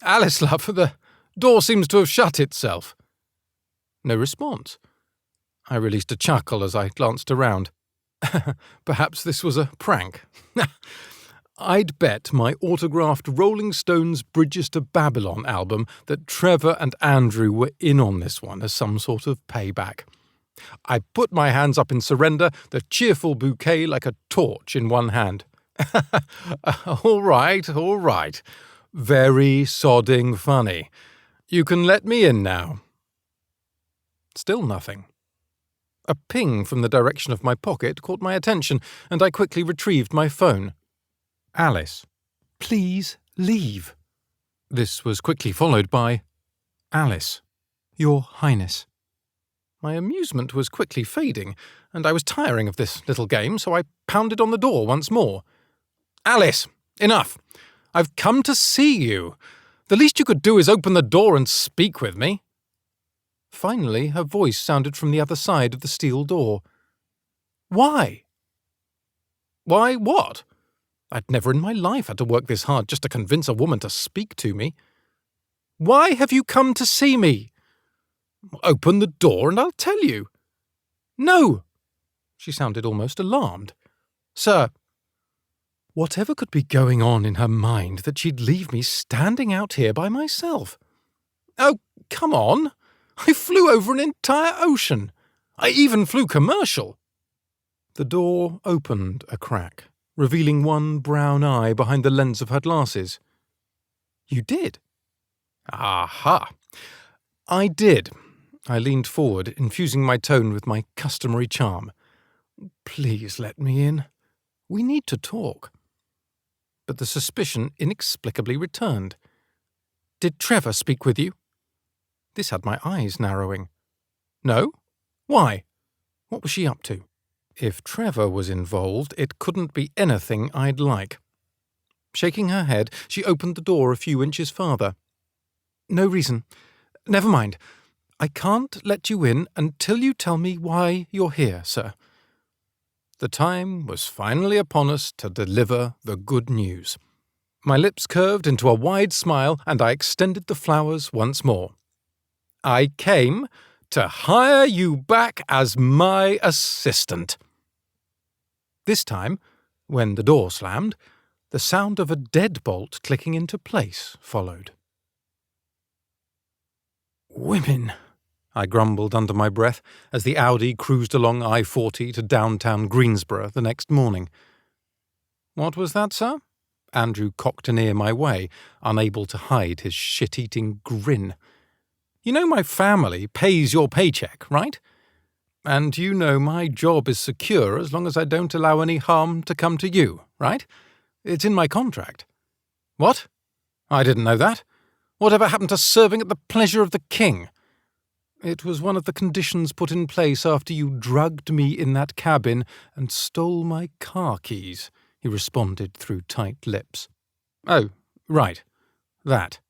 "Alice, love, the door seems to have shut itself." No response. I released a chuckle as I glanced around. Perhaps this was a prank. I'd bet my autographed Rolling Stones' Bridges to Babylon album that Trevor and Andrew were in on this one as some sort of payback. I put my hands up in surrender, the cheerful bouquet like a torch in one hand. All right. Very sodding funny. You can let me in now." Still nothing. A ping from the direction of my pocket caught my attention, and I quickly retrieved my phone. "Alice, please leave." This was quickly followed by, "Alice, Your Highness." My amusement was quickly fading, and I was tiring of this little game, so I pounded on the door once more. "Alice, enough! I've come to see you. The least you could do is open the door and speak with me." Finally, her voice sounded from the other side of the steel door. "Why?" "Why what?" I'd never in my life had to work this hard just to convince a woman to speak to me. "Why have you come to see me?" "Open the door and I'll tell you." "No." She sounded almost alarmed. "Sir." Whatever could be going on in her mind that she'd leave me standing out here by myself? "Oh, come on. I flew over an entire ocean. I even flew commercial." The door opened a crack, revealing one brown eye behind the lens of her glasses. "You did?" "Aha! I did." I leaned forward, infusing my tone with my customary charm. "Please let me in. We need to talk." But the suspicion inexplicably returned. "Did Trevor speak with you?" This had my eyes narrowing. No? Why? What was she up to? If Trevor was involved, it couldn't be anything I'd like. Shaking her head, she opened the door a few inches farther. No reason. Never mind. I can't let you in until you tell me why you're here, sir. The time was finally upon us to deliver the good news. My lips curved into a wide smile, and I extended the flowers once more. I came to hire you back as my assistant. This time, when the door slammed, the sound of a deadbolt clicking into place followed. Women, I grumbled under my breath as the Audi cruised along I-40 to downtown Greensboro the next morning. What was that, sir? Andrew cocked an ear my way, unable to hide his shit-eating grin. You know my family pays your paycheck, right? And you know my job is secure as long as I don't allow any harm to come to you, right? It's in my contract. What? I didn't know that. Whatever happened to serving at the pleasure of the king? It was one of the conditions put in place after you drugged me in that cabin and stole my car keys, he responded through tight lips. Oh, right. That.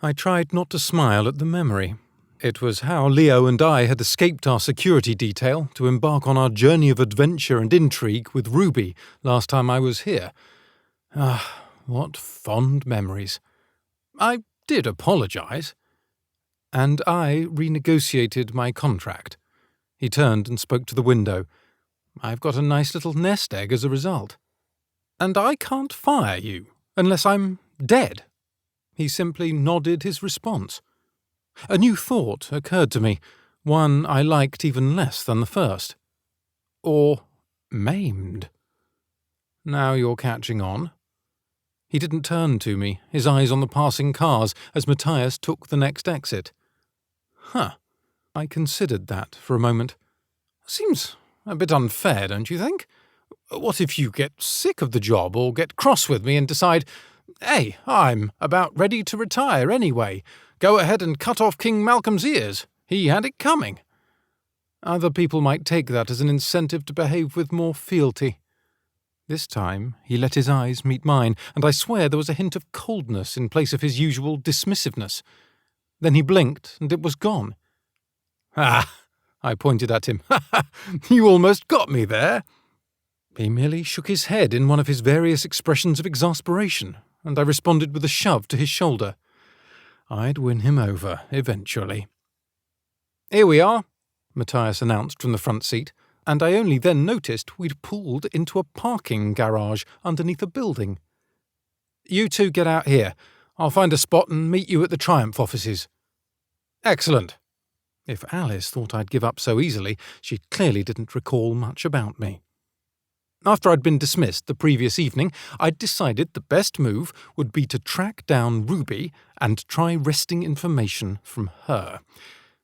I tried not to smile at the memory. It was how Leo and I had escaped our security detail to embark on our journey of adventure and intrigue with Ruby last time I was here. Ah, what fond memories. I did apologize. And I renegotiated my contract. He turned and spoke to the window. I've got a nice little nest egg as a result. And I can't fire you unless I'm dead. He simply nodded his response. A new thought occurred to me, one I liked even less than the first. Or maimed. Now you're catching on. He didn't turn to me, his eyes on the passing cars as Matthias took the next exit. I considered that for a moment. Seems a bit unfair, don't you think? What if you get sick of the job or get cross with me and decide, hey, I'm about ready to retire anyway. Go ahead and cut off King Malcolm's ears. He had it coming. Other people might take that as an incentive to behave with more fealty. This time he let his eyes meet mine, and I swear there was a hint of coldness in place of his usual dismissiveness. Then he blinked, and it was gone. Ah, I pointed at him. You almost got me there. He merely shook his head in one of his various expressions of exasperation, and I responded with a shove to his shoulder. I'd win him over, eventually. Here we are, Matthias announced from the front seat, and I only then noticed we'd pulled into a parking garage underneath a building. You two get out here. I'll find a spot and meet you at the Triumph offices. Excellent. If Alice thought I'd give up so easily, she clearly didn't recall much about me. After I'd been dismissed the previous evening, I'd decided the best move would be to track down Ruby and try wresting information from her.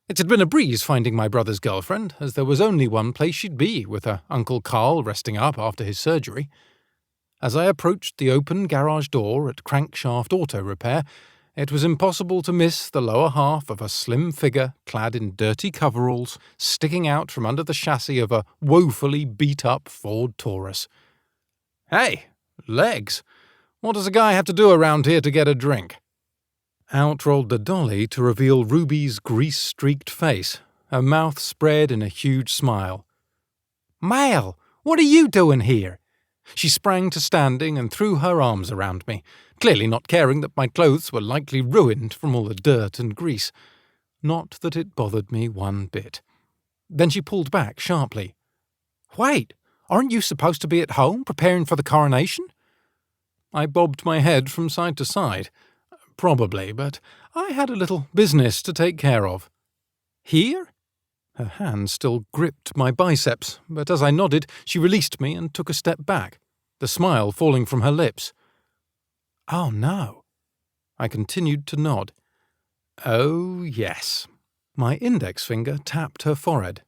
It had been a breeze finding my brother's girlfriend, as there was only one place she'd be with her Uncle Carl resting up after his surgery. As I approached the open garage door at Crankshaft Auto Repair, it was impossible to miss the lower half of a slim figure clad in dirty coveralls sticking out from under the chassis of a woefully beat-up Ford Taurus. Hey, legs! What does a guy have to do around here to get a drink? Out rolled the dolly to reveal Ruby's grease-streaked face, her mouth spread in a huge smile. Mal, what are you doing here? She sprang to standing and threw her arms around me, clearly not caring that my clothes were likely ruined from all the dirt and grease. Not that it bothered me one bit. Then she pulled back sharply. Wait, aren't you supposed to be at home preparing for the coronation? I bobbed my head from side to side. Probably, but I had a little business to take care of. Here? Her hand still gripped my biceps, but as I nodded, she released me and took a step back, the smile falling from her lips. Oh, no. I continued to nod. Oh, yes. My index finger tapped her forehead.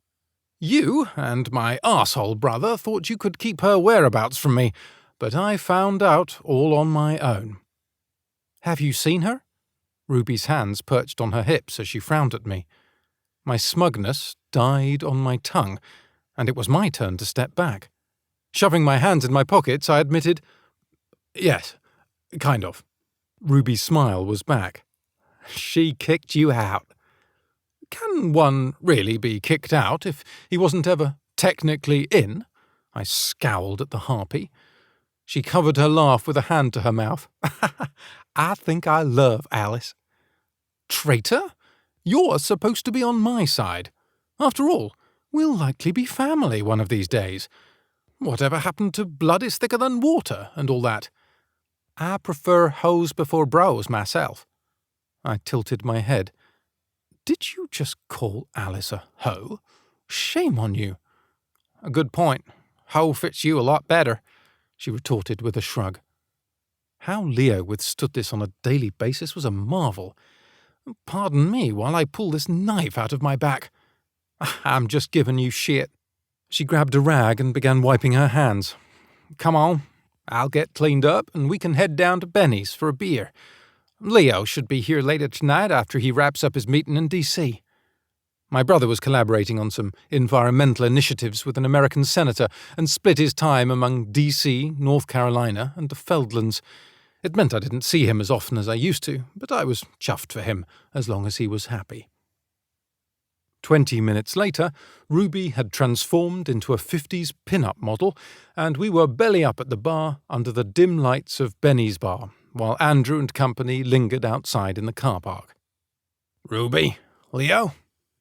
You and my arsehole brother thought you could keep her whereabouts from me, but I found out all on my own. Have you seen her? Ruby's hands perched on her hips as she frowned at me. My smugness died on my tongue, and it was my turn to step back. Shoving my hands in my pockets, I admitted, "Yes, kind of." Ruby's smile was back. "She kicked you out." "Can one really be kicked out if he wasn't ever technically in?" I scowled at the harpy. She covered her laugh with a hand to her mouth. "I think I love Alice." "Traitor? You're supposed to be on my side. After all, we'll likely be family one of these days. Whatever happened to blood is thicker than water and all that? I prefer hoes before bros myself." I tilted my head. "Did you just call Alice a hoe? Shame on you." "A good point. Hoe fits you a lot better," she retorted with a shrug. How Leo withstood this on a daily basis was a marvel. "Pardon me while I pull this knife out of my back." "I'm just giving you shit." She grabbed a rag and began wiping her hands. "Come on, I'll get cleaned up and we can head down to Benny's for a beer. Leo should be here later tonight after he wraps up his meeting in D.C. My brother was collaborating on some environmental initiatives with an American senator and split his time among D.C., North Carolina, and the Feldlands. It meant I didn't see him as often as I used to, but I was chuffed for him as long as he was happy. 20 minutes later, Ruby had transformed into a 50s pin-up model, and we were belly up at the bar under the dim lights of Benny's bar, while Andrew and company lingered outside in the car park. "Ruby, Leo,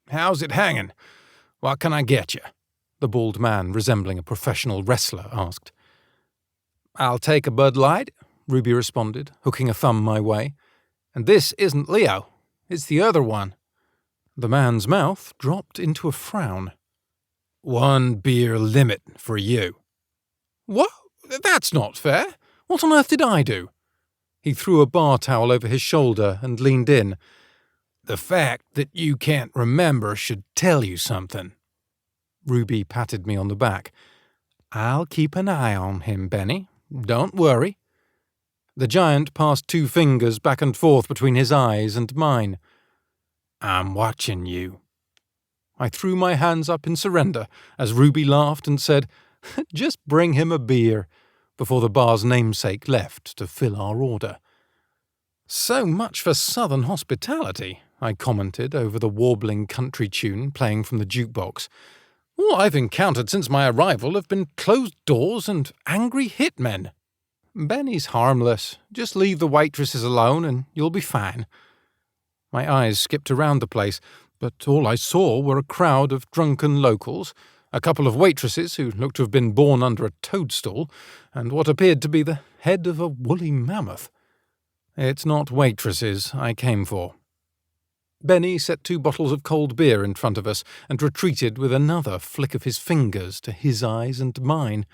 how's it hanging? What can I get you?" the bald man, resembling a professional wrestler, asked. "I'll take a Bud Light," Ruby responded, hooking a thumb my way. "And this isn't Leo. It's the other one." The man's mouth dropped into a frown. "1 beer limit for you." "What? That's not fair. What on earth did I do?" He threw a bar towel over his shoulder and leaned in. "The fact that you can't remember should tell you something." Ruby patted me on the back. "I'll keep an eye on him, Benny. Don't worry." The giant passed 2 fingers back and forth between his eyes and mine. "I'm watching you." I threw my hands up in surrender as Ruby laughed and said, "Just bring him a beer," before the bar's namesake left to fill our order. "So much for southern hospitality," I commented over the warbling country tune playing from the jukebox. "All I've encountered since my arrival have been closed doors and angry hitmen." "Benny's harmless. Just leave the waitresses alone and you'll be fine." My eyes skipped around the place, but all I saw were a crowd of drunken locals, a couple of waitresses who looked to have been born under a toadstool, and what appeared to be the head of a woolly mammoth. It's not waitresses I came for. Benny set 2 bottles of cold beer in front of us and retreated with another flick of his fingers to his eyes and mine.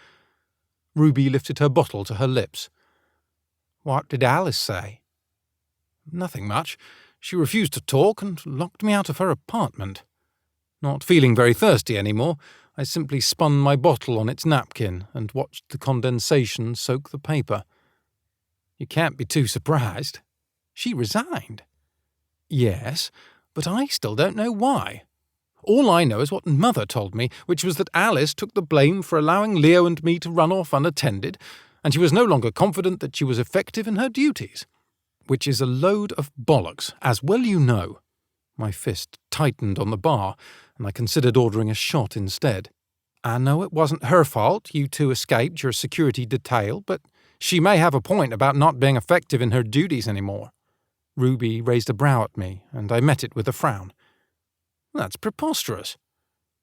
Ruby lifted her bottle to her lips. "What did Alice say?" "Nothing much. She refused to talk and locked me out of her apartment. Not feeling very thirsty anymore, I simply spun my bottle on its napkin and watched the condensation soak the paper. You can't be too surprised. She resigned." "Yes, but I still don't know why. All I know is what Mother told me, which was that Alice took the blame for allowing Leo and me to run off unattended, and she was no longer confident that she was effective in her duties. Which is a load of bollocks, as well you know." My fist tightened on the bar, and I considered ordering a shot instead. "I know it wasn't her fault you 2 escaped your security detail, but she may have a point about not being effective in her duties anymore." Ruby raised a brow at me, and I met it with a frown. "That's preposterous."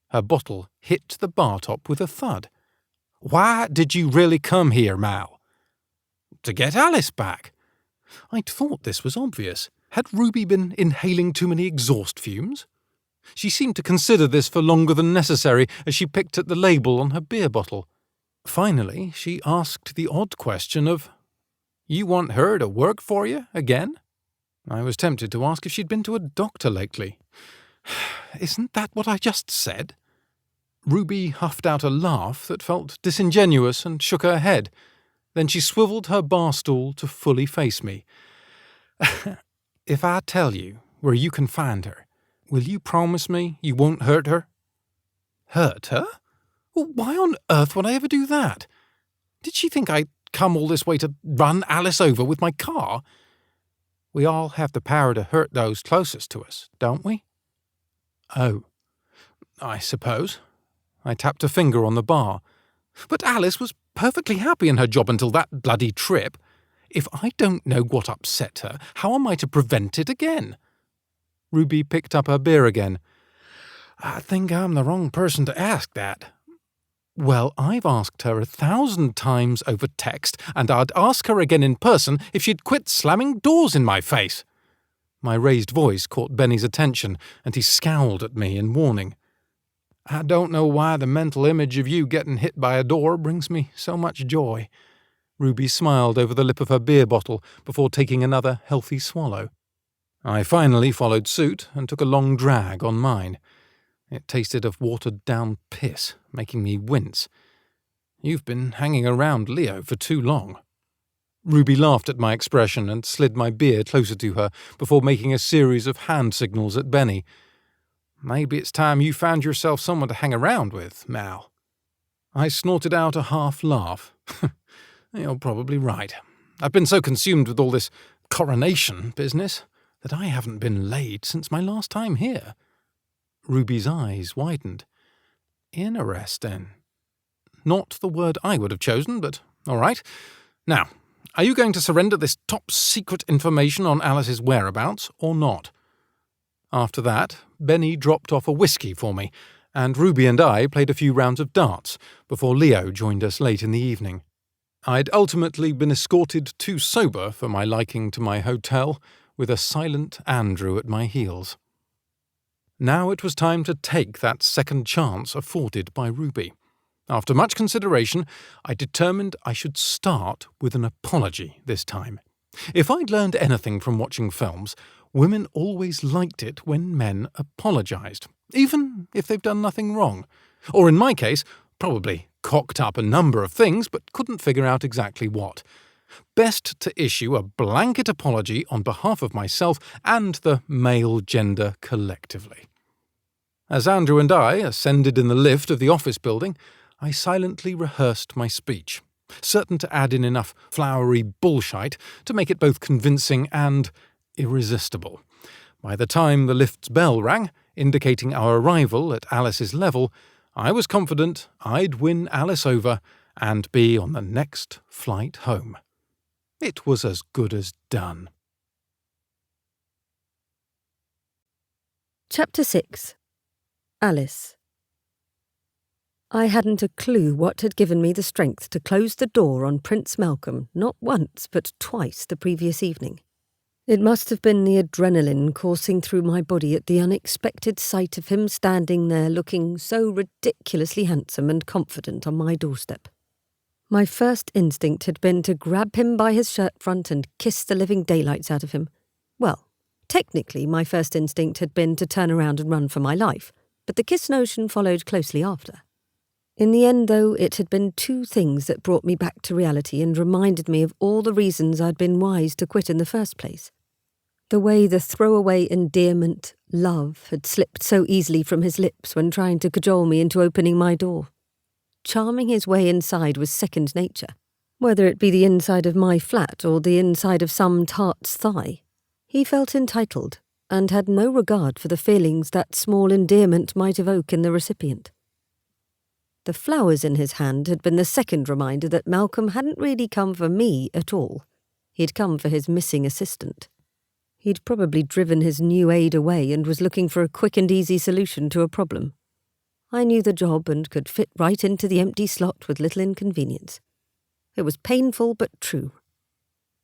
Her bottle hit the bar top with a thud. "Why did you really come here, Mal?" "To get Alice back." I'd thought this was obvious. Had Ruby been inhaling too many exhaust fumes? She seemed to consider this for longer than necessary as she picked at the label on her beer bottle. Finally, she asked the odd question of, "You want her to work for you again?" I was tempted to ask if she'd been to a doctor lately. "Isn't that what I just said?" Ruby huffed out a laugh that felt disingenuous and shook her head. Then she swiveled her bar stool to fully face me. If I tell you where you can find her, will you promise me you won't hurt her?" "Hurt her? Well, why on earth would I ever do that? Did she think I'd come all this way to run Alice over with my car?" "We all have the power to hurt those closest to us, don't we?" "Oh, I suppose." I tapped a finger on the bar. "But Alice was perfectly happy in her job until that bloody trip. If I don't know what upset her, how am I to prevent it again?" Ruby picked up her beer again. "I think I'm the wrong person to ask that." "Well, I've asked her 1,000 times over text, and I'd ask her again in person if she'd quit slamming doors in my face." My raised voice caught Benny's attention, and he scowled at me in warning. "I don't know why the mental image of you getting hit by a door brings me so much joy." Ruby smiled over the lip of her beer bottle before taking another healthy swallow. I finally followed suit and took a long drag on mine. It tasted of watered-down piss, making me wince. "You've been hanging around Leo for too long." Ruby laughed at my expression and slid my beer closer to her before making a series of hand signals at Benny. "Maybe it's time you found yourself someone to hang around with, Mal." I snorted out a half laugh. "You're probably right. I've been so consumed with all this coronation business that I haven't been laid since my last time here." Ruby's eyes widened. "Interesting. Not the word I would have chosen, but all right. Now, are you going to surrender this top-secret information on Alice's whereabouts or not?" After that, Benny dropped off a whiskey for me, and Ruby and I played a few rounds of darts before Leo joined us late in the evening. I'd ultimately been escorted too sober for my liking to my hotel, with a silent Andrew at my heels. Now it was time to take that second chance afforded by Ruby. After much consideration, I determined I should start with an apology this time. If I'd learned anything from watching films, women always liked it when men apologized, even if they've done nothing wrong. Or in my case, probably cocked up a number of things but couldn't figure out exactly what. Best to issue a blanket apology on behalf of myself and the male gender collectively. As Andrew and I ascended in the lift of the office building, I silently rehearsed my speech, certain to add in enough flowery bullshit to make it both convincing and irresistible. By the time the lift's bell rang, indicating our arrival at Alice's level, I was confident I'd win Alice over and be on the next flight home. It was as good as done. Chapter 6. Alice. I hadn't a clue what had given me the strength to close the door on Prince Malcolm not once but twice the previous evening. It must have been the adrenaline coursing through my body at the unexpected sight of him standing there looking so ridiculously handsome and confident on my doorstep. My first instinct had been to grab him by his shirt front and kiss the living daylights out of him. Well, technically my first instinct had been to turn around and run for my life, but the kiss notion followed closely after. In the end, though, it had been two things that brought me back to reality and reminded me of all the reasons I'd been wise to quit in the first place. The way the throwaway endearment, love, had slipped so easily from his lips when trying to cajole me into opening my door. Charming his way inside was second nature, whether it be the inside of my flat or the inside of some tart's thigh. He felt entitled and had no regard for the feelings that small endearment might evoke in the recipient. The flowers in his hand had been the second reminder that Malcolm hadn't really come for me at all. He'd come for his missing assistant. He'd probably driven his new aide away and was looking for a quick and easy solution to a problem. I knew the job and could fit right into the empty slot with little inconvenience. It was painful but true.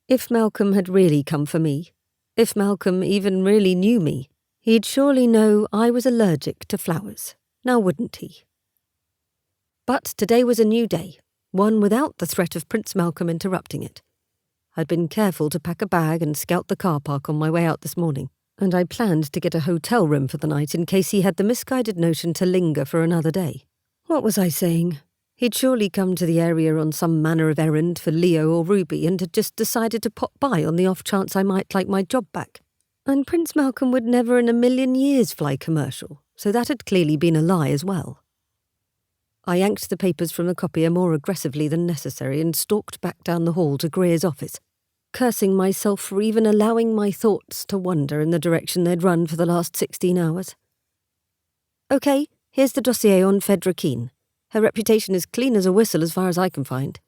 If Malcolm had really come for me, if Malcolm even really knew me, he'd surely know I was allergic to flowers, now wouldn't he? But today was a new day, one without the threat of Prince Malcolm interrupting it. I'd been careful to pack a bag and scout the car park on my way out this morning, and I planned to get a hotel room for the night in case he had the misguided notion to linger for another day. What was I saying? He'd surely come to the area on some manner of errand for Leo or Ruby and had just decided to pop by on the off chance I might like my job back. And Prince Malcolm would never in a million years fly commercial, so that had clearly been a lie as well. I yanked the papers from the copier more aggressively than necessary and stalked back down the hall to Greer's office, cursing myself for even allowing my thoughts to wander in the direction they'd run for the last 16 hours. OK, here's the dossier on Fedra Keane. Her reputation is clean as a whistle as far as I can find.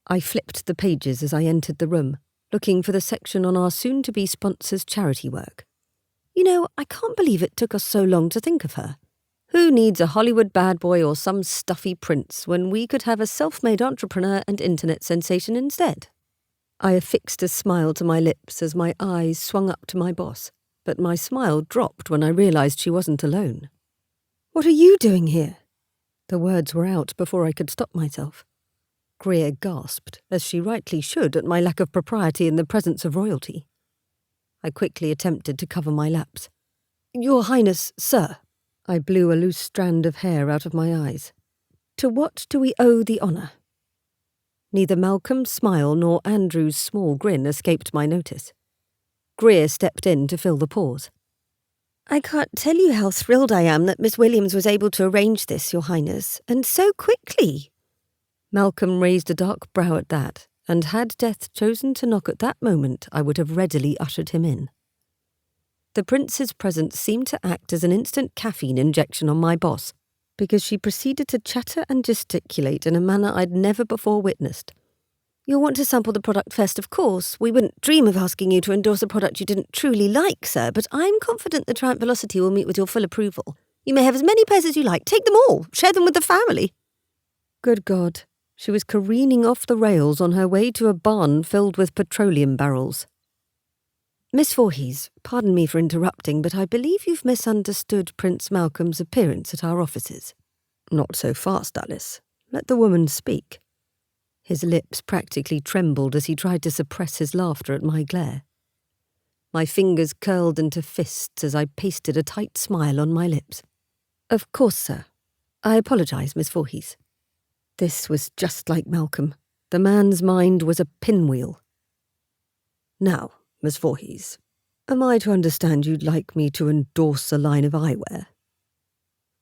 I flipped the pages as I entered the room, looking for the section on our soon-to-be sponsor's charity work. You know, I can't believe it took us so long to think of her. Who needs a Hollywood bad boy or some stuffy prince when we could have a self-made entrepreneur and internet sensation instead? I affixed a smile to my lips as my eyes swung up to my boss, but my smile dropped when I realised she wasn't alone. "What are you doing here?" The words were out before I could stop myself. Greer gasped, as she rightly should at my lack of propriety in the presence of royalty. I quickly attempted to cover my lapse. "Your Highness, sir." I blew a loose strand of hair out of my eyes. "To what do we owe the honour?" Neither Malcolm's smile nor Andrew's small grin escaped my notice. Greer stepped in to fill the pause. "I can't tell you how thrilled I am that Miss Williams was able to arrange this, Your Highness, and so quickly." Malcolm raised a dark brow at that, and had Death chosen to knock at that moment, I would have readily ushered him in. The prince's presence seemed to act as an instant caffeine injection on my boss, because she proceeded to chatter and gesticulate in a manner I'd never before witnessed. "You'll want to sample the product first, of course. We wouldn't dream of asking you to endorse a product you didn't truly like, sir, but I'm confident the Triumph Velocity will meet with your full approval. You may have as many pairs as you like. Take them all. Share them with the family." Good God. She was careening off the rails on her way to a barn filled with petroleum barrels. "Miss Voorhees, pardon me for interrupting, but I believe you've misunderstood Prince Malcolm's appearance at our offices." "Not so fast, Alice. Let the woman speak." His lips practically trembled as he tried to suppress his laughter at my glare. My fingers curled into fists as I pasted a tight smile on my lips. "Of course, sir. I apologise, Miss Voorhees." This was just like Malcolm. The man's mind was a pinwheel. "Now, Miss Voorhees, am I to understand you'd like me to endorse a line of eyewear?"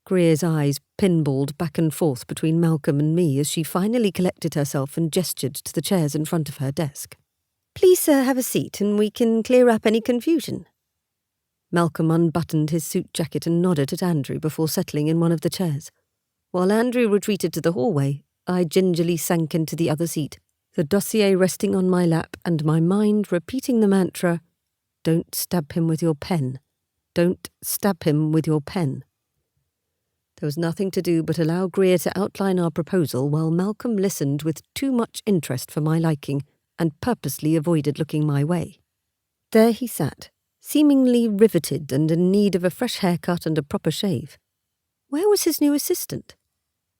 Greer's eyes pinballed back and forth between Malcolm and me as she finally collected herself and gestured to the chairs in front of her desk. "Please, sir, have a seat and we can clear up any confusion." Malcolm unbuttoned his suit jacket and nodded at Andrew before settling in one of the chairs. While Andrew retreated to the hallway, I gingerly sank into the other seat, the dossier resting on my lap and my mind repeating the mantra, "Don't stab him with your pen. Don't stab him with your pen." There was nothing to do but allow Greer to outline our proposal while Malcolm listened with too much interest for my liking and purposely avoided looking my way. There he sat, seemingly riveted and in need of a fresh haircut and a proper shave. Where was his new assistant?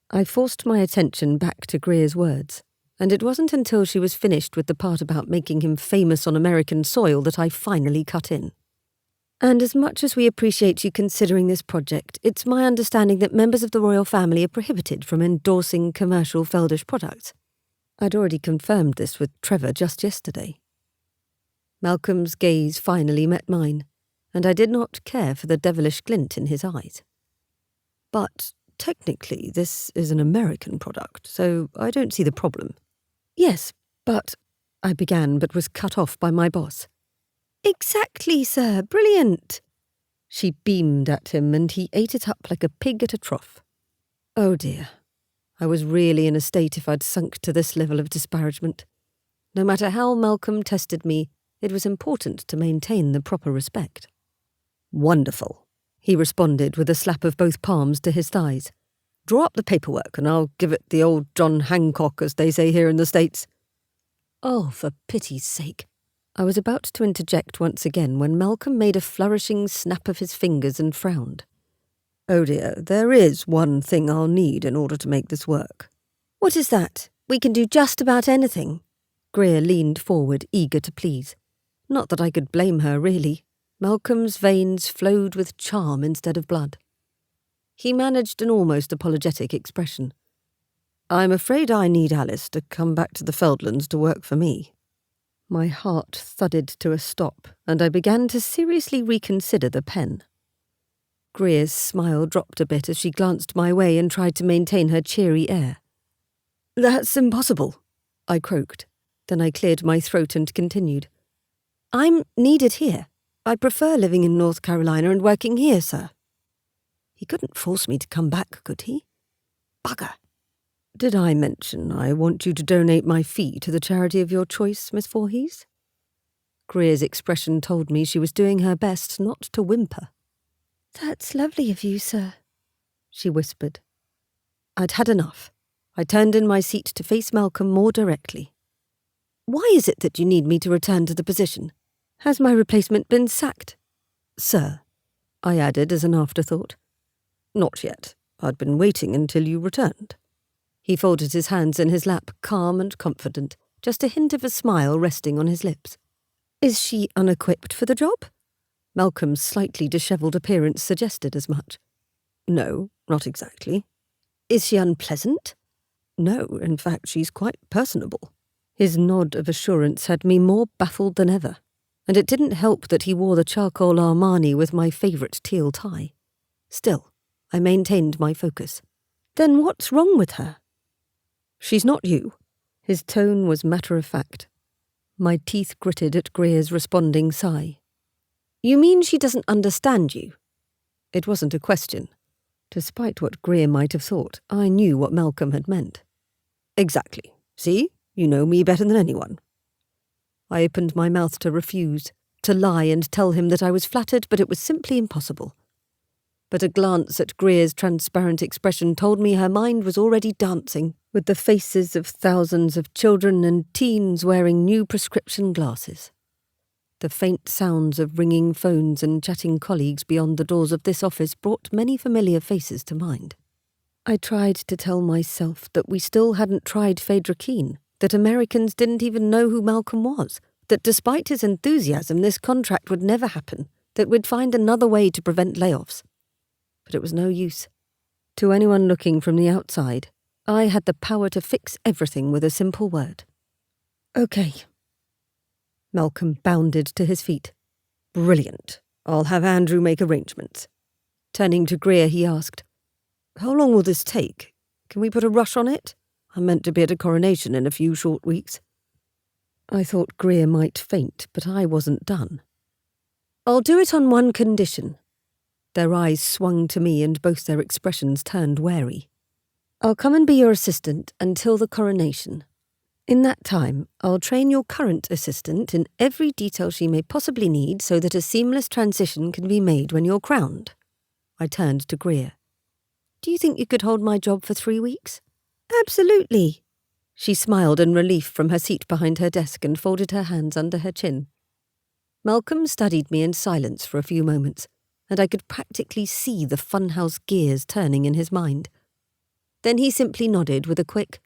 I forced my attention back to Greer's words, and it wasn't until she was finished with the part about making him famous on American soil that I finally cut in. "And as much as we appreciate you considering this project, it's my understanding that members of the royal family are prohibited from endorsing commercial Feldish products." I'd already confirmed this with Trevor just yesterday. Malcolm's gaze finally met mine, and I did not care for the devilish glint in his eyes. "But technically, this is an American product, so I don't see the problem." "Yes, but—" I began, but was cut off by my boss. "Exactly, sir. Brilliant." She beamed at him, and he ate it up like a pig at a trough. Oh dear. I was really in a state if I'd sunk to this level of disparagement. No matter how Malcolm tested me, it was important to maintain the proper respect. "Wonderful," he responded with a slap of both palms to his thighs. "Draw up the paperwork and I'll give it the old John Hancock, as they say here in the States." Oh, for pity's sake. I was about to interject once again when Malcolm made a flourishing snap of his fingers and frowned. "Oh dear, there is one thing I'll need in order to make this work." "What is that? We can do just about anything." Greer leaned forward, eager to please. Not that I could blame her, really. Malcolm's veins flowed with charm instead of blood. He managed an almost apologetic expression. "I'm afraid I need Alice to come back to the Feldlands to work for me." My heart thudded to a stop, and I began to seriously reconsider the pen. Greer's smile dropped a bit as she glanced my way and tried to maintain her cheery air. "That's impossible," I croaked. Then I cleared my throat and continued. "I'm needed here. I prefer living in North Carolina and working here, sir." He couldn't force me to come back, could he? Bugger. "Did I mention I want you to donate my fee to the charity of your choice, Miss Voorhees?" Greer's expression told me she was doing her best not to whimper. "That's lovely of you, sir," she whispered. I'd had enough. I turned in my seat to face Malcolm more directly. "Why is it that you need me to return to the position? Has my replacement been sacked?" "Sir," I added as an afterthought. "Not yet. I'd been waiting until you returned." He folded his hands in his lap, calm and confident, just a hint of a smile resting on his lips. "Is she unequipped for the job?" Malcolm's slightly dishevelled appearance suggested as much. "No, not exactly." "Is she unpleasant?" "No, in fact, she's quite personable." His nod of assurance had me more baffled than ever, and it didn't help that he wore the charcoal Armani with my favourite teal tie. Still, I maintained my focus. "Then what's wrong with her?" "She's not you." His tone was matter-of-fact. My teeth gritted at Greer's responding sigh. "You mean she doesn't understand you?" It wasn't a question. Despite what Greer might have thought, I knew what Malcolm had meant. "Exactly. See? You know me better than anyone." I opened my mouth to refuse, to lie and tell him that I was flattered, but it was simply impossible. But a glance at Greer's transparent expression told me her mind was already dancing with the faces of thousands of children and teens wearing new prescription glasses. The faint sounds of ringing phones and chatting colleagues beyond the doors of this office brought many familiar faces to mind. I tried to tell myself that we still hadn't tried Phaedra Keane, that Americans didn't even know who Malcolm was, that despite his enthusiasm this contract would never happen, that we'd find another way to prevent layoffs. But it was no use. To anyone looking from the outside, I had the power to fix everything with a simple word. "Okay." Malcolm bounded to his feet. "Brilliant. I'll have Andrew make arrangements." Turning to Greer, he asked, "How long will this take? Can we put a rush on it? I'm meant to be at a coronation in a few short weeks." I thought Greer might faint, but I wasn't done. "I'll do it on one condition." Their eyes swung to me and both their expressions turned wary. "I'll come and be your assistant until the coronation. In that time, I'll train your current assistant in every detail she may possibly need so that a seamless transition can be made when you're crowned." I turned to Greer. "Do you think you could hold my job for 3 weeks?" "Absolutely." She smiled in relief from her seat behind her desk and folded her hands under her chin. Malcolm studied me in silence for a few moments, and I could practically see the funhouse gears turning in his mind. Then he simply nodded with a quick,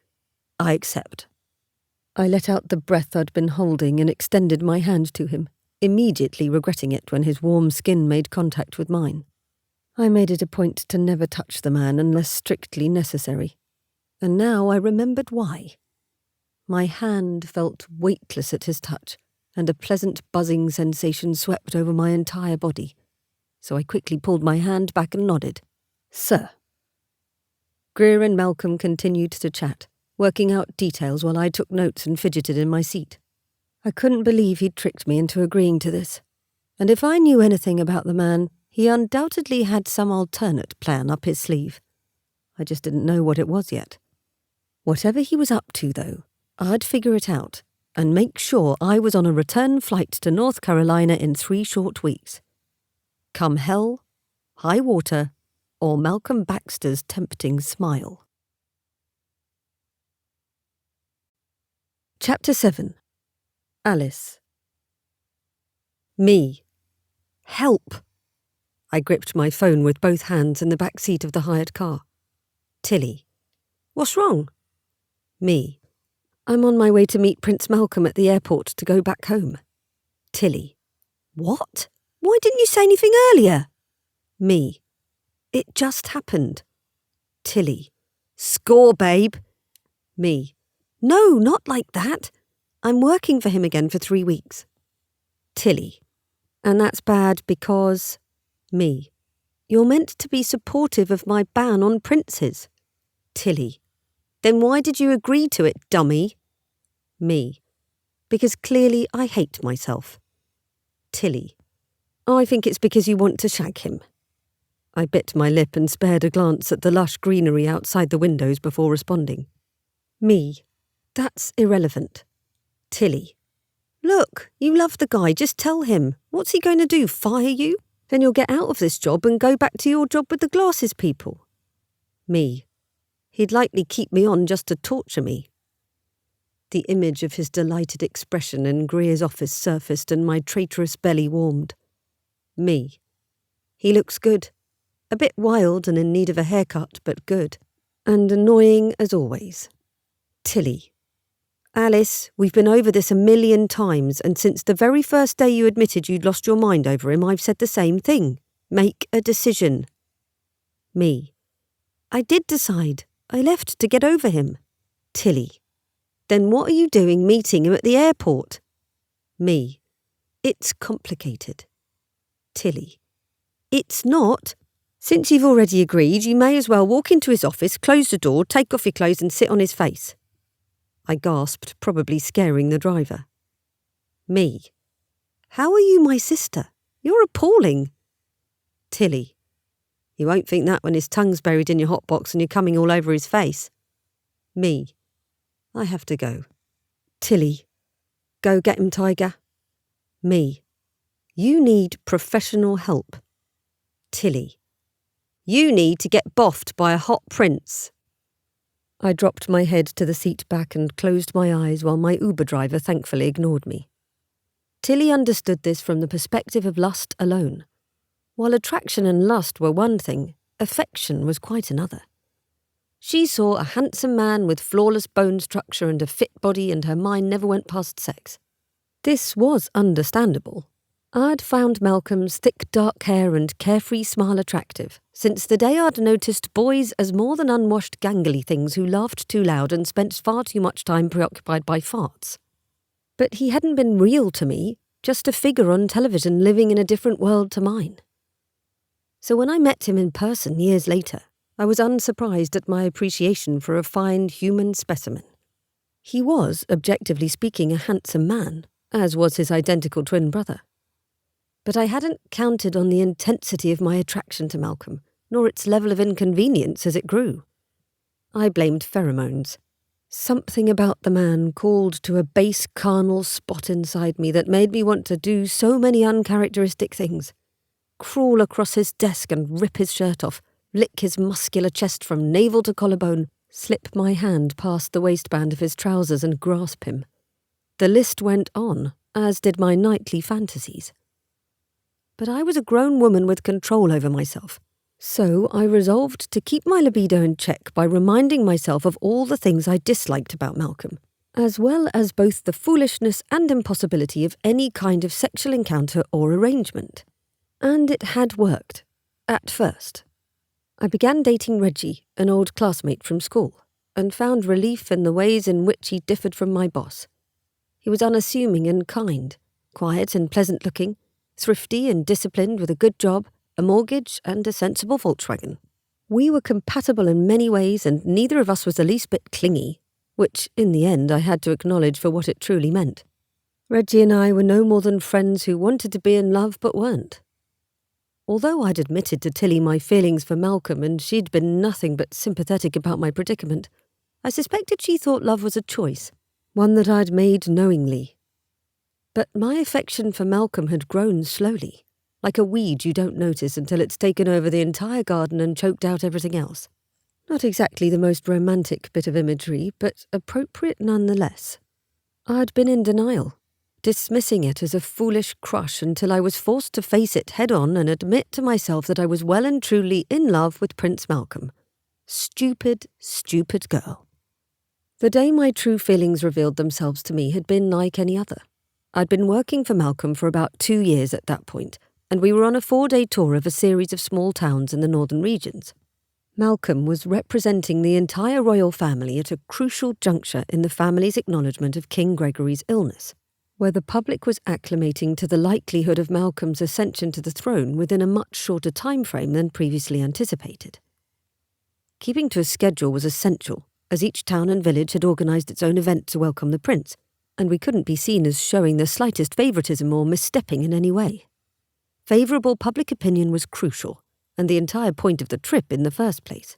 "I accept." I let out the breath I'd been holding and extended my hand to him, immediately regretting it when his warm skin made contact with mine. I made it a point to never touch the man unless strictly necessary. And now I remembered why. My hand felt weightless at his touch, and a pleasant buzzing sensation swept over my entire body. So I quickly pulled my hand back and nodded. "Sir." Greer and Malcolm continued to chat, working out details while I took notes and fidgeted in my seat. I couldn't believe he'd tricked me into agreeing to this. And if I knew anything about the man, he undoubtedly had some alternate plan up his sleeve. I just didn't know what it was yet. Whatever he was up to, though, I'd figure it out and make sure I was on a return flight to North Carolina in 3 short weeks. Come hell, high water, or Malcolm Baxter's tempting smile. Chapter 7. Alice. Me. Help! I gripped my phone with both hands in the back seat of the hired car. Tilly. What's wrong? Me. I'm on my way to meet Prince Malcolm at the airport to go back home. Tilly. What? Why didn't you say anything earlier? Me. It just happened. Tilly. Score, babe. Me. No, not like that. I'm working for him again for 3 weeks. Tilly. And that's bad because... Me. You're meant to be supportive of my ban on princes. Tilly. Then why did you agree to it, dummy? Me. Because clearly I hate myself. Tilly. I think it's because you want to shag him. I bit my lip and spared a glance at the lush greenery outside the windows before responding. Me. That's irrelevant. Tilly. Look, you love the guy, just tell him. What's he going to do, fire you? Then you'll get out of this job and go back to your job with the glasses people. Me. He'd likely keep me on just to torture me. The image of his delighted expression in Greer's office surfaced and my traitorous belly warmed. Me. He looks good. A bit wild and in need of a haircut, but good. And annoying as always. Tilly. Alice, we've been over this 1,000,000 times, and since the very first day you admitted you'd lost your mind over him, I've said the same thing. Make a decision. Me. I did decide. I left to get over him. Tilly. Then what are you doing meeting him at the airport? Me. It's complicated. Tilly. It's not. Since you've already agreed, you may as well walk into his office, close the door, take off your clothes and sit on his face. I gasped, probably scaring the driver. Me. How are you my sister? You're appalling. Tilly. You won't think that when his tongue's buried in your hot box and you're coming all over his face. Me. I have to go. Tilly. Go get him, Tiger. Me. You need professional help. Tilly. You need to get boffed by a hot prince. I dropped my head to the seat back and closed my eyes while my Uber driver thankfully ignored me. Tilly understood this from the perspective of lust alone. While attraction and lust were one thing, affection was quite another. She saw a handsome man with flawless bone structure and a fit body, and her mind never went past sex. This was understandable. I'd found Malcolm's thick dark hair and carefree smile attractive, since the day I'd noticed boys as more than unwashed gangly things who laughed too loud and spent far too much time preoccupied by farts. But he hadn't been real to me, just a figure on television living in a different world to mine. So when I met him in person years later, I was unsurprised at my appreciation for a fine human specimen. He was, objectively speaking, a handsome man, as was his identical twin brother. But I hadn't counted on the intensity of my attraction to Malcolm, nor its level of inconvenience as it grew. I blamed pheromones. Something about the man called to a base carnal spot inside me that made me want to do so many uncharacteristic things. Crawl across his desk and rip his shirt off, lick his muscular chest from navel to collarbone, slip my hand past the waistband of his trousers and grasp him. The list went on, as did my nightly fantasies. But I was a grown woman with control over myself, so I resolved to keep my libido in check by reminding myself of all the things I disliked about Malcolm, as well as both the foolishness and impossibility of any kind of sexual encounter or arrangement. And it had worked, at first. I began dating Reggie, an old classmate from school, and found relief in the ways in which he differed from my boss. He was unassuming and kind, quiet and pleasant-looking, thrifty and disciplined with a good job, a mortgage and a sensible Volkswagen. We were compatible in many ways and neither of us was the least bit clingy, which in the end I had to acknowledge for what it truly meant. Reggie and I were no more than friends who wanted to be in love but weren't. Although I'd admitted to Tilly my feelings for Malcolm and she'd been nothing but sympathetic about my predicament, I suspected she thought love was a choice, one that I'd made knowingly. But my affection for Malcolm had grown slowly, like a weed you don't notice until it's taken over the entire garden and choked out everything else. Not exactly the most romantic bit of imagery, but appropriate nonetheless. I'd been in denial, dismissing it as a foolish crush until I was forced to face it head-on and admit to myself that I was well and truly in love with Prince Malcolm. Stupid, stupid girl. The day my true feelings revealed themselves to me had been like any other. I'd been working for Malcolm for about 2 years at that point, and we were on a 4-day tour of a series of small towns in the northern regions. Malcolm was representing the entire royal family at a crucial juncture in the family's acknowledgement of King Gregory's illness, where the public was acclimating to the likelihood of Malcolm's ascension to the throne within a much shorter time frame than previously anticipated. Keeping to a schedule was essential, as each town and village had organised its own event to welcome the prince, and we couldn't be seen as showing the slightest favouritism or misstepping in any way. Favourable public opinion was crucial, and the entire point of the trip in the first place.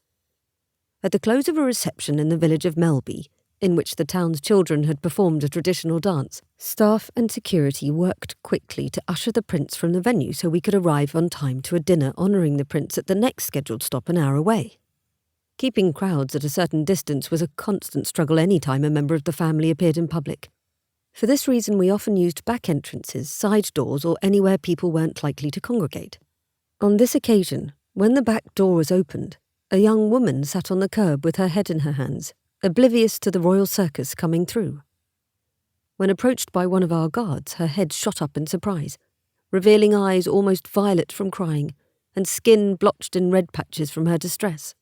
At the close of a reception in the village of Melby, in which the town's children had performed a traditional dance, staff and security worked quickly to usher the prince from the venue so we could arrive on time to a dinner honouring the prince at the next scheduled stop an hour away. Keeping crowds at a certain distance was a constant struggle any time a member of the family appeared in public. For this reason, we often used back entrances, side doors, or anywhere people weren't likely to congregate. On this occasion, when the back door was opened, a young woman sat on the curb with her head in her hands, oblivious to the royal circus coming through. When approached by one of our guards, her head shot up in surprise, revealing eyes almost violet from crying, and skin blotched in red patches from her distress.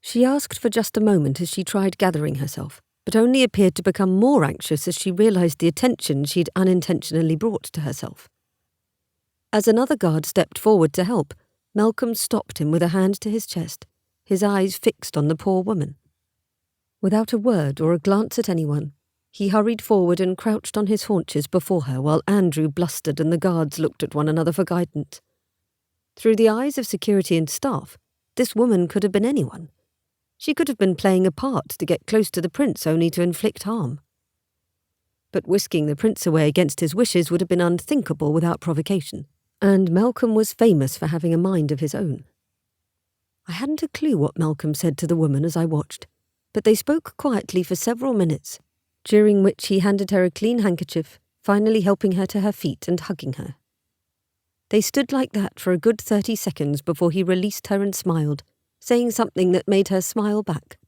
She asked for just a moment as she tried gathering herself, but only appeared to become more anxious as she realised the attention she'd unintentionally brought to herself. As another guard stepped forward to help, Malcolm stopped him with a hand to his chest, his eyes fixed on the poor woman. Without a word or a glance at anyone, he hurried forward and crouched on his haunches before her while Andrew blustered and the guards looked at one another for guidance. Through the eyes of security and staff, this woman could have been anyone. She could have been playing a part to get close to the prince only to inflict harm. But whisking the prince away against his wishes would have been unthinkable without provocation, and Malcolm was famous for having a mind of his own. I hadn't a clue what Malcolm said to the woman as I watched, but they spoke quietly for several minutes, during which he handed her a clean handkerchief, finally helping her to her feet and hugging her. They stood like that for a good 30 seconds before he released her and smiled, saying something that made her smile back.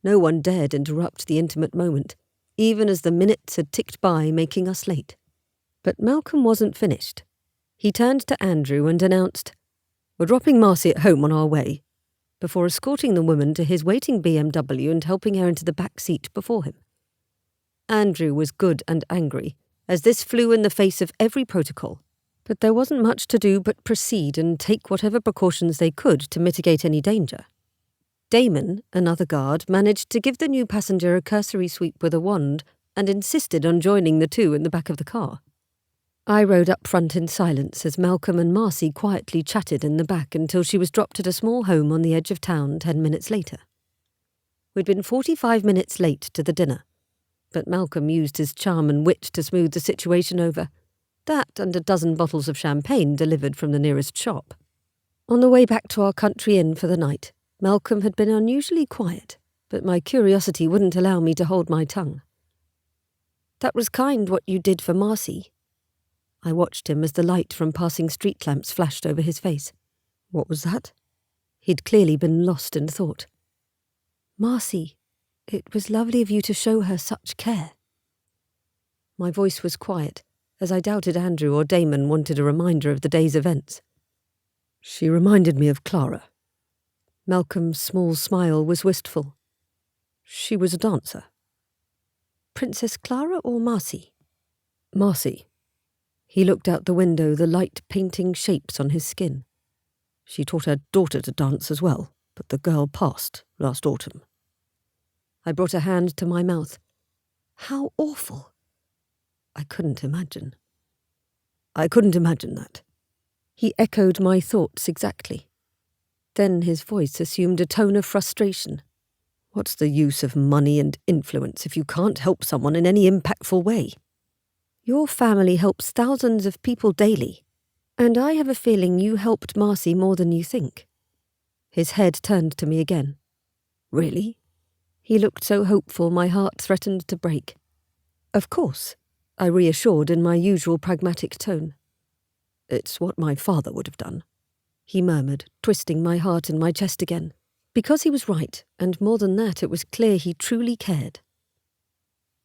No one dared interrupt the intimate moment, even as the minutes had ticked by, making us late. But Malcolm wasn't finished. He turned to Andrew and announced, "We're dropping Marcy at home on our way," before escorting the woman to his waiting BMW and helping her into the back seat before him. Andrew was good and angry, as this flew in the face of every protocol. But there wasn't much to do but proceed and take whatever precautions they could to mitigate any danger. Damon, another guard, managed to give the new passenger a cursory sweep with a wand and insisted on joining the two in the back of the car. I rode up front in silence as Malcolm and Marcy quietly chatted in the back until she was dropped at a small home on the edge of town 10 minutes later. We'd been 45 minutes late to the dinner, but Malcolm used his charm and wit to smooth the situation over. That and a dozen bottles of champagne delivered from the nearest shop. On the way back to our country inn for the night, Malcolm had been unusually quiet, but my curiosity wouldn't allow me to hold my tongue. "That was kind what you did for Marcy." I watched him as the light from passing street lamps flashed over his face. "What was that?" He'd clearly been lost in thought. "Marcy, it was lovely of you to show her such care." My voice was quiet, as I doubted Andrew or Damon wanted a reminder of the day's events. "She reminded me of Clara." Malcolm's small smile was wistful. "She was a dancer." "Princess Clara or Marcy?" "Marcy." He looked out the window, the light painting shapes on his skin. "She taught her daughter to dance as well, but the girl passed last autumn." I brought a hand to my mouth. How awful. I couldn't imagine. I couldn't imagine that. He echoed my thoughts exactly. Then his voice assumed a tone of frustration. What's the use of money and influence if you can't help someone in any impactful way? Your family helps thousands of people daily, and I have a feeling you helped Marcy more than you think. His head turned to me again. Really? He looked so hopeful my heart threatened to break. Of course, I reassured in my usual pragmatic tone. It's what my father would have done, he murmured, twisting my heart in my chest again. Because he was right, and more than that, it was clear he truly cared.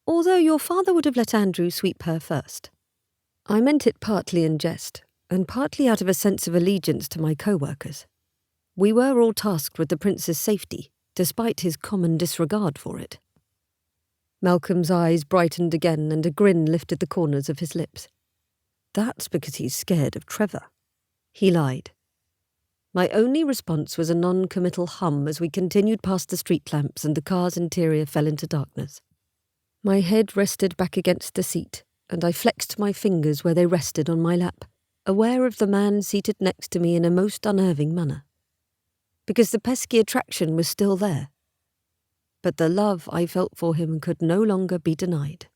Although your father would have let Andrew sweep her first. I meant it partly in jest, and partly out of a sense of allegiance to my co-workers. We were all tasked with the prince's safety, despite his common disregard for it. Malcolm's eyes brightened again and a grin lifted the corners of his lips. That's because he's scared of Trevor. He lied. My only response was a non-committal hum as we continued past the street lamps and the car's interior fell into darkness. My head rested back against the seat, and I flexed my fingers where they rested on my lap, aware of the man seated next to me in a most unnerving manner. Because the pesky attraction was still there. But the love I felt for him could no longer be denied.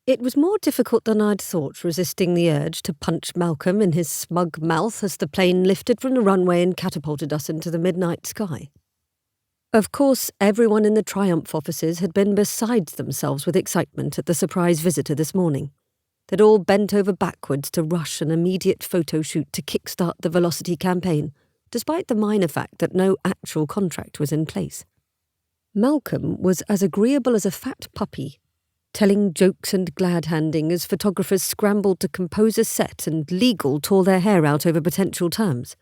It was more difficult than I'd thought resisting the urge to punch Malcolm in his smug mouth as the plane lifted from the runway and catapulted us into the midnight sky. Of course, everyone in the Triumph offices had been beside themselves with excitement at the surprise visitor this morning. They'd all bent over backwards to rush an immediate photo shoot to kickstart the Velocity campaign, despite the minor fact that no actual contract was in place. Malcolm was as agreeable as a fat puppy, telling jokes and glad-handing as photographers scrambled to compose a set and legal tore their hair out over potential terms.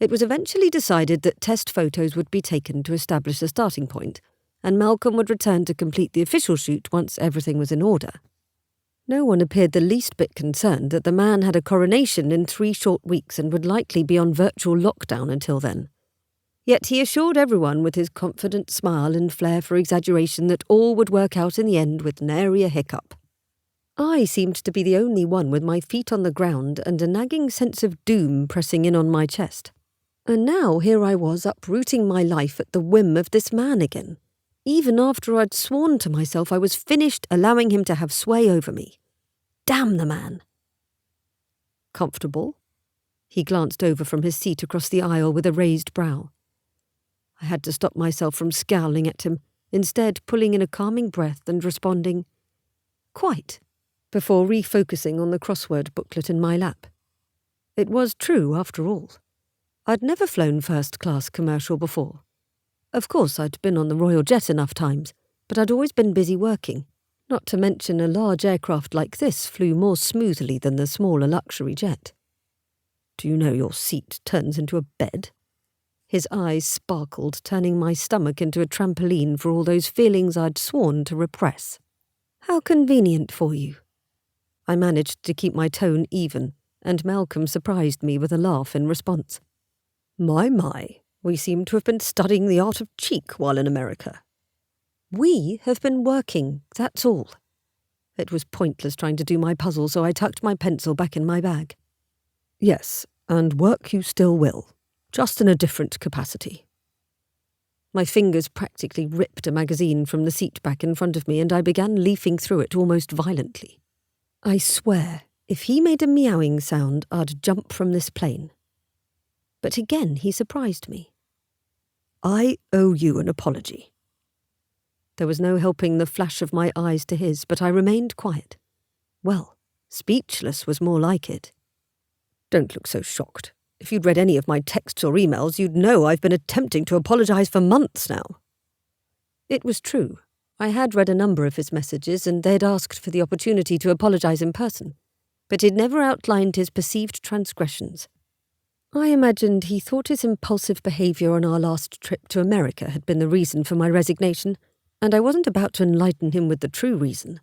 It was eventually decided that test photos would be taken to establish a starting point, and Malcolm would return to complete the official shoot once everything was in order. No one appeared the least bit concerned that the man had a coronation in 3 short weeks and would likely be on virtual lockdown until then. Yet he assured everyone with his confident smile and flair for exaggeration that all would work out in the end with nary a hiccup. I seemed to be the only one with my feet on the ground and a nagging sense of doom pressing in on my chest. And now here I was uprooting my life at the whim of this man again, even after I'd sworn to myself I was finished allowing him to have sway over me. Damn the man. Comfortable? He glanced over from his seat across the aisle with a raised brow. I had to stop myself from scowling at him, instead pulling in a calming breath and responding, "Quite," before refocusing on the crossword booklet in my lap. It was true, after all. I'd never flown first-class commercial before. Of course, I'd been on the Royal Jet enough times, but I'd always been busy working, not to mention a large aircraft like this flew more smoothly than the smaller luxury jet. Do you know your seat turns into a bed? His eyes sparkled, turning my stomach into a trampoline for all those feelings I'd sworn to repress. How convenient for you. I managed to keep my tone even, and Malcolm surprised me with a laugh in response. My, we seem to have been studying the art of cheek while in America. We have been working, that's all. It was pointless trying to do my puzzle, so I tucked my pencil back in my bag. Yes, and work you still will, just in a different capacity. My fingers practically ripped a magazine from the seat back in front of me, and I began leafing through it almost violently. I swear, if he made a meowing sound, I'd jump from this plane. But again he surprised me. I owe you an apology. There was no helping the flash of my eyes to his, but I remained quiet. Well, speechless was more like it. Don't look so shocked. If you'd read any of my texts or emails, you'd know I've been attempting to apologise for months now. It was true. I had read a number of his messages, and they'd asked for the opportunity to apologise in person, but he'd never outlined his perceived transgressions. I imagined he thought his impulsive behaviour on our last trip to America had been the reason for my resignation, and I wasn't about to enlighten him with the true reason.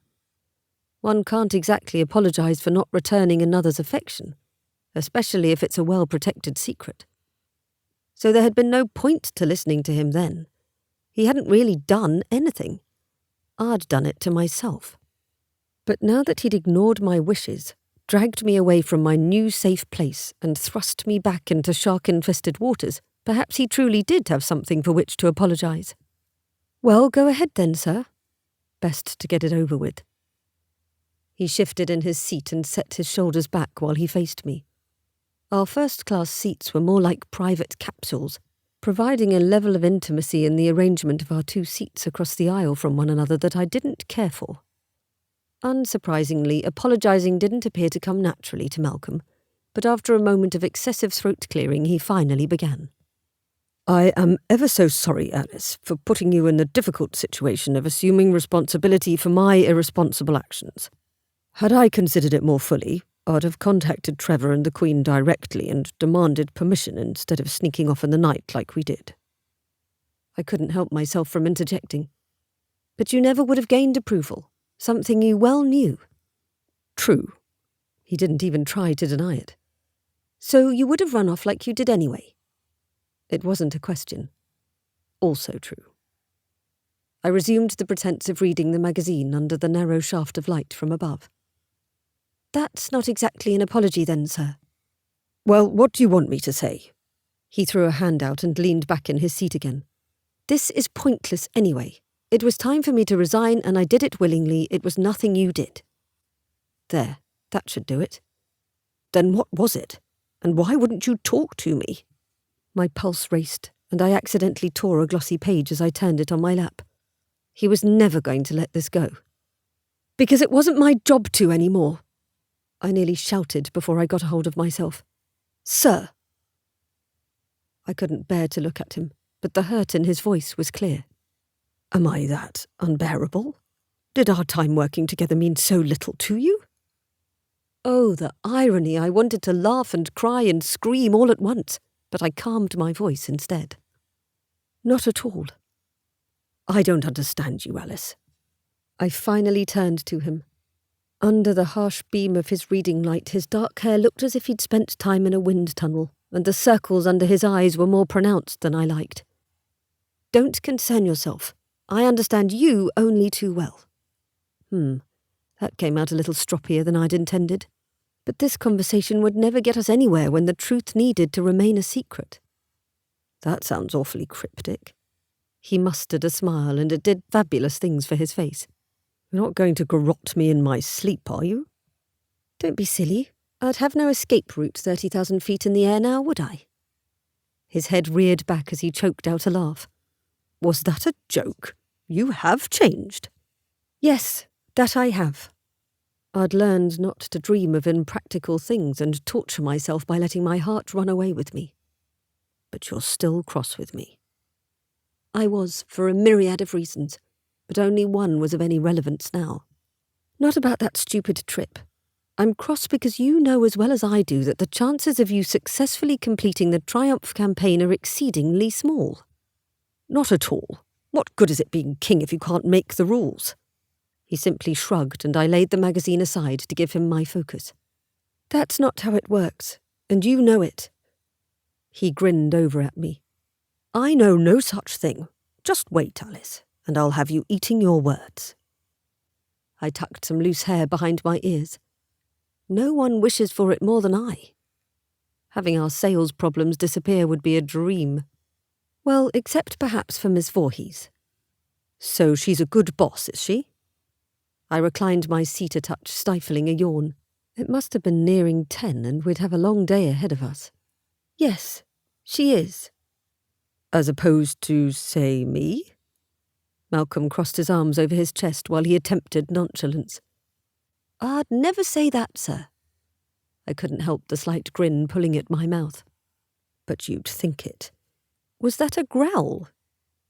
One can't exactly apologise for not returning another's affection, especially if it's a well-protected secret. So there had been no point to listening to him then. He hadn't really done anything. I'd done it to myself. But now that he'd ignored my wishes, dragged me away from my new safe place and thrust me back into shark-infested waters, perhaps he truly did have something for which to apologise. Well, go ahead then, sir. Best to get it over with. He shifted in his seat and set his shoulders back while he faced me. Our first-class seats were more like private capsules, providing a level of intimacy in the arrangement of our 2 seats across the aisle from one another that I didn't care for. Unsurprisingly, apologising didn't appear to come naturally to Malcolm, but after a moment of excessive throat-clearing, he finally began. I am ever so sorry, Alice, for putting you in the difficult situation of assuming responsibility for my irresponsible actions. Had I considered it more fully, I'd have contacted Trevor and the Queen directly and demanded permission instead of sneaking off in the night like we did. I couldn't help myself from interjecting. But you never would have gained approval, something you well knew. True. He didn't even try to deny it. So you would have run off like you did anyway. It wasn't a question. Also true. I resumed the pretense of reading the magazine under the narrow shaft of light from above. That's not exactly an apology then, sir. Well, what do you want me to say? He threw a hand out and leaned back in his seat again. This is pointless anyway. It was time for me to resign and I did it willingly. It was nothing you did. There, that should do it. Then what was it? And why wouldn't you talk to me? My pulse raced, and I accidentally tore a glossy page as I turned it on my lap. He was never going to let this go. Because it wasn't my job to anymore. I nearly shouted before I got a hold of myself. Sir! I couldn't bear to look at him, but the hurt in his voice was clear. Am I that unbearable? Did our time working together mean so little to you? Oh, the irony. I wanted to laugh and cry and scream all at once, but I calmed my voice instead. Not at all. I don't understand you, Alice. I finally turned to him. Under the harsh beam of his reading light, his dark hair looked as if he'd spent time in a wind tunnel, and the circles under his eyes were more pronounced than I liked. Don't concern yourself. I understand you only too well. That came out a little stroppier than I'd intended. But this conversation would never get us anywhere when the truth needed to remain a secret. That sounds awfully cryptic. He mustered a smile, and it did fabulous things for his face. You're not going to garrote me in my sleep, are you? Don't be silly. I'd have no escape route 30,000 feet in the air now, would I? His head reared back as he choked out a laugh. Was that a joke? You have changed. Yes, that I have. I'd learned not to dream of impractical things and torture myself by letting my heart run away with me. But you're still cross with me. I was, for a myriad of reasons, but only one was of any relevance now. Not about that stupid trip. I'm cross because you know as well as I do that the chances of you successfully completing the Triumph campaign are exceedingly small. Not at all. What good is it being king if you can't make the rules? He simply shrugged, and I laid the magazine aside to give him my focus. That's not how it works, and you know it. He grinned over at me. I know no such thing. Just wait, Alice, and I'll have you eating your words. I tucked some loose hair behind my ears. No one wishes for it more than I. Having our sales problems disappear would be a dream. Well, except perhaps for Miss Voorhees. So she's a good boss, is she? I reclined my seat a touch, stifling a yawn. It must have been nearing 10, and we'd have a long day ahead of us. Yes, she is. As opposed to, say, me? Malcolm crossed his arms over his chest while he attempted nonchalance. I'd never say that, sir. I couldn't help the slight grin pulling at my mouth. But you'd think it. Was that a growl?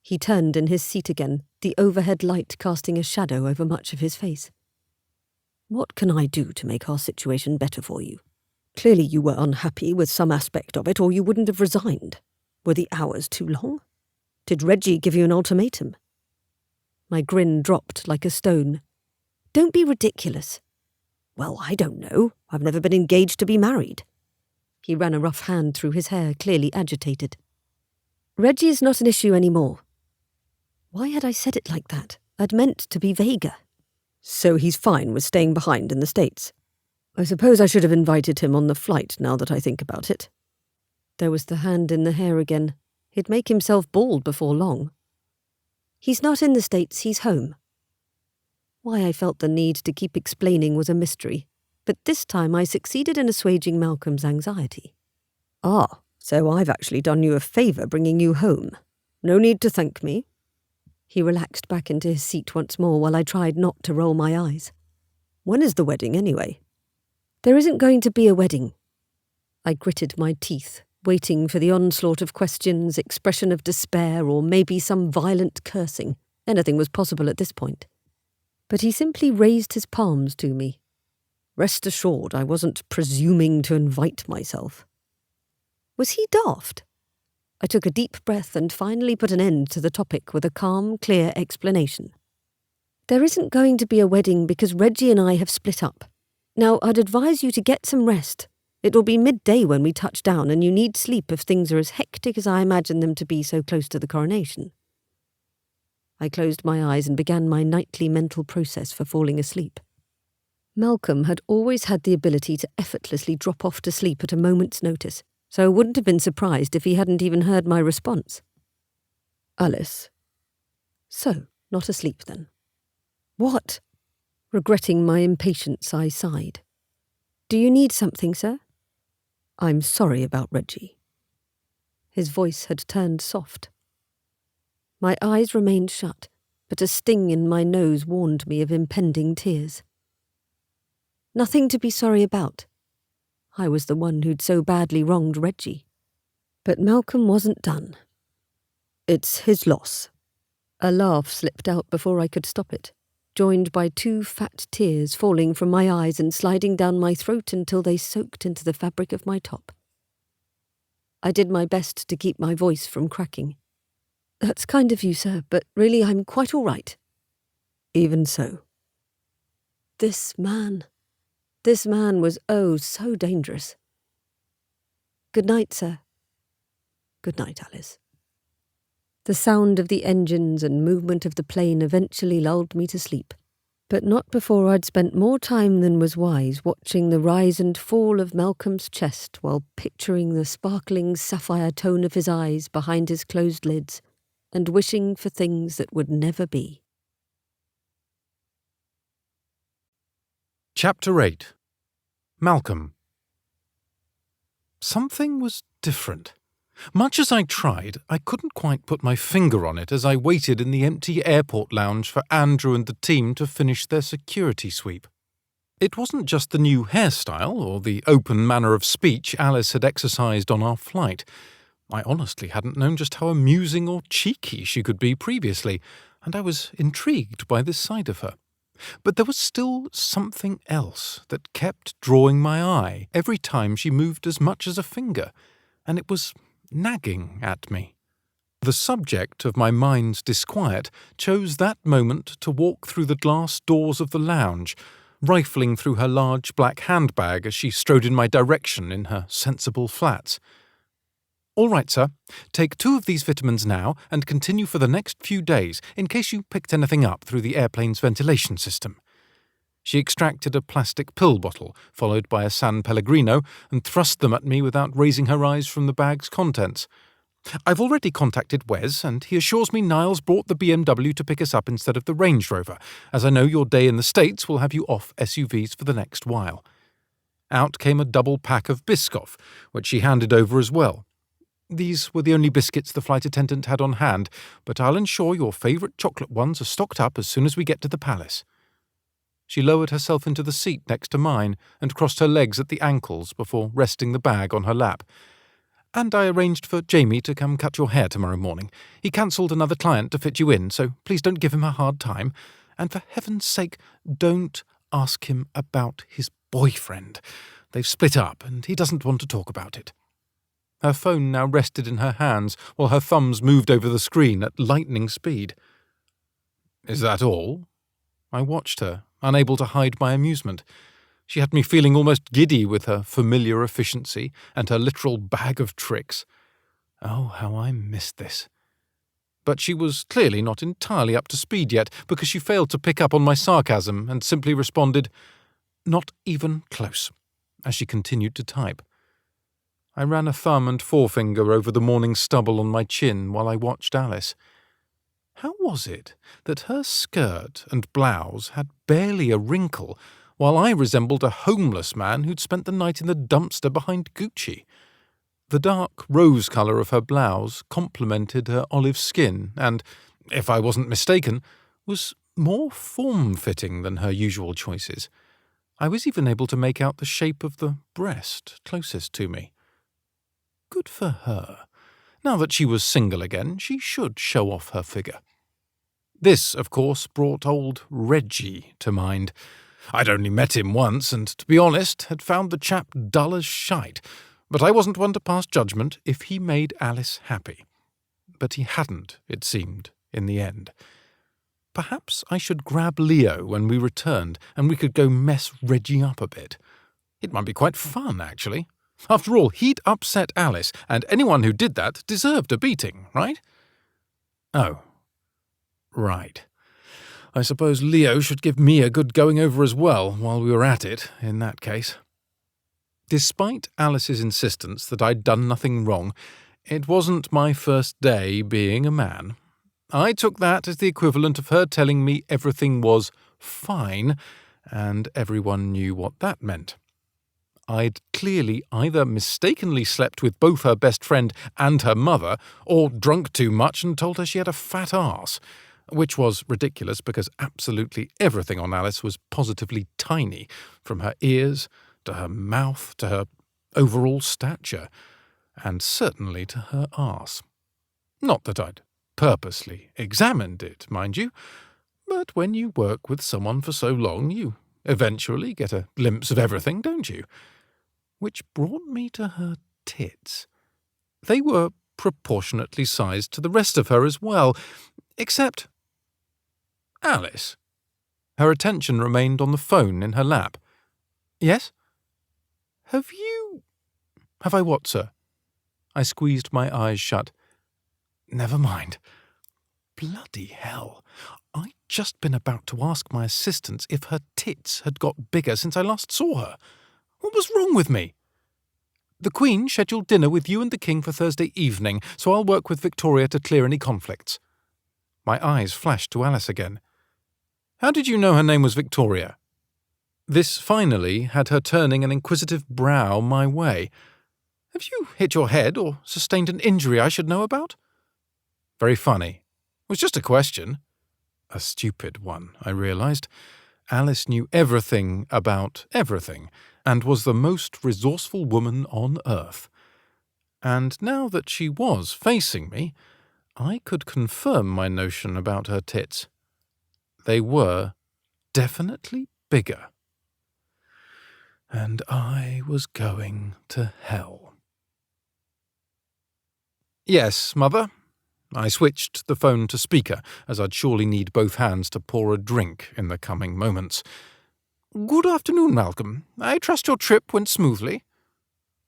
He turned in his seat again, the overhead light casting a shadow over much of his face. What can I do to make our situation better for you? Clearly you were unhappy with some aspect of it, or you wouldn't have resigned. Were the hours too long? Did Reggie give you an ultimatum? My grin dropped like a stone. Don't be ridiculous. Well, I don't know. I've never been engaged to be married. He ran a rough hand through his hair, clearly agitated. Reggie's not an issue anymore. Why had I said it like that? I'd meant to be vaguer. So he's fine with staying behind in the States. I suppose I should have invited him on the flight now that I think about it. There was the hand in the hair again. He'd make himself bald before long. He's not in the States, he's home. Why I felt the need to keep explaining was a mystery, but this time I succeeded in assuaging Malcolm's anxiety. Ah, so I've actually done you a favour bringing you home. No need to thank me. He relaxed back into his seat once more while I tried not to roll my eyes. When is the wedding, anyway? There isn't going to be a wedding. I gritted my teeth, waiting for the onslaught of questions, expression of despair, or maybe some violent cursing. Anything was possible at this point. But he simply raised his palms to me. Rest assured I wasn't presuming to invite myself. Was he daft? I took a deep breath and finally put an end to the topic with a calm, clear explanation. There isn't going to be a wedding because Reggie and I have split up. Now, I'd advise you to get some rest. It will be midday when we touch down, and you need sleep if things are as hectic as I imagine them to be so close to the coronation. I closed my eyes and began my nightly mental process for falling asleep. Malcolm had always had the ability to effortlessly drop off to sleep at a moment's notice, so I wouldn't have been surprised if he hadn't even heard my response. Alice. So, not asleep then. What? Regretting my impatience, I sighed. Do you need something, sir? I'm sorry about Reggie. His voice had turned soft. My eyes remained shut, but a sting in my nose warned me of impending tears. Nothing to be sorry about. I was the one who'd so badly wronged Reggie. But Malcolm wasn't done. It's his loss. A laugh slipped out before I could stop it, joined by 2 fat tears falling from my eyes and sliding down my throat until they soaked into the fabric of my top. I did my best to keep my voice from cracking. That's kind of you, sir, but really I'm quite all right. Even so. This man was oh so dangerous. Good night, sir. Good night, Alice. The sound of the engines and movement of the plane eventually lulled me to sleep, but not before I'd spent more time than was wise watching the rise and fall of Malcolm's chest while picturing the sparkling sapphire tone of his eyes behind his closed lids and wishing for things that would never be. Chapter 8. Malcolm. Something was different. Much as I tried, I couldn't quite put my finger on it as I waited in the empty airport lounge for Andrew and the team to finish their security sweep. It wasn't just the new hairstyle or the open manner of speech Alice had exercised on our flight. I honestly hadn't known just how amusing or cheeky she could be previously, and I was intrigued by this side of her. But there was still something else that kept drawing my eye every time she moved as much as a finger, and it was nagging at me. The subject of my mind's disquiet chose that moment to walk through the glass doors of the lounge, rifling through her large black handbag as she strode in my direction in her sensible flats. All right, sir. Take 2 of these vitamins now and continue for the next few days in case you picked anything up through the airplane's ventilation system. She extracted a plastic pill bottle, followed by a San Pellegrino, and thrust them at me without raising her eyes from the bag's contents. I've already contacted Wes, and he assures me Niles brought the BMW to pick us up instead of the Range Rover, as I know your day in the States will have you off SUVs for the next while. Out came a double pack of Biscoff, which she handed over as well. These were the only biscuits the flight attendant had on hand, but I'll ensure your favourite chocolate ones are stocked up as soon as we get to the palace. She lowered herself into the seat next to mine and crossed her legs at the ankles before resting the bag on her lap. And I arranged for Jamie to come cut your hair tomorrow morning. He cancelled another client to fit you in, so please don't give him a hard time. And for heaven's sake, don't ask him about his boyfriend. They've split up, and he doesn't want to talk about it. Her phone now rested in her hands while her thumbs moved over the screen at lightning speed. Is that all? I watched her, unable to hide my amusement. She had me feeling almost giddy with her familiar efficiency and her literal bag of tricks. Oh, how I missed this. But she was clearly not entirely up to speed yet, because she failed to pick up on my sarcasm and simply responded, "Not even close," as she continued to type. I ran a thumb and forefinger over the morning stubble on my chin while I watched Alice. How was it that her skirt and blouse had barely a wrinkle, while I resembled a homeless man who'd spent the night in the dumpster behind Gucci? The dark rose colour of her blouse complemented her olive skin and, if I wasn't mistaken, was more form-fitting than her usual choices. I was even able to make out the shape of the breast closest to me. Good for her. Now that she was single again, she should show off her figure. This, of course, brought old Reggie to mind. I'd only met him once, and, to be honest, had found the chap dull as shite, but I wasn't one to pass judgment if he made Alice happy. But he hadn't, it seemed, in the end. Perhaps I should grab Leo when we returned, and we could go mess Reggie up a bit. It might be quite fun, actually. After all, he'd upset Alice, and anyone who did that deserved a beating, right? Oh, right. I suppose Leo should give me a good going over as well, while we were at it, in that case. Despite Alice's insistence that I'd done nothing wrong, it wasn't my first day being a man. I took that as the equivalent of her telling me everything was fine, and everyone knew what that meant. I'd clearly either mistakenly slept with both her best friend and her mother, or drunk too much and told her she had a fat arse, which was ridiculous because absolutely everything on Alice was positively tiny, from her ears to her mouth to her overall stature, and certainly to her arse. Not that I'd purposely examined it, mind you, but when you work with someone for so long, you eventually get a glimpse of everything, don't you? Which brought me to her tits. They were proportionately sized to the rest of her as well, except Alice. Her attention remained on the phone in her lap. Yes? Have I what, sir? I squeezed my eyes shut. Never mind. Bloody hell. I'd just been about to ask my assistants if her tits had got bigger since I last saw her. What was wrong with me? The Queen scheduled dinner with you and the King for Thursday evening, so I'll work with Victoria to clear any conflicts. My eyes flashed to Alice again. How did you know her name was Victoria? This finally had her turning an inquisitive brow my way. Have you hit your head or sustained an injury I should know about? Very funny. It was just a question. A stupid one, I realized. Alice knew everything about everything, and was the most resourceful woman on earth. And now that she was facing me, I could confirm my notion about her tits. They were definitely bigger. And I was going to hell. Yes, Mother. I switched the phone to speaker, as I'd surely need both hands to pour a drink in the coming moments. Good afternoon, Malcolm. I trust your trip went smoothly.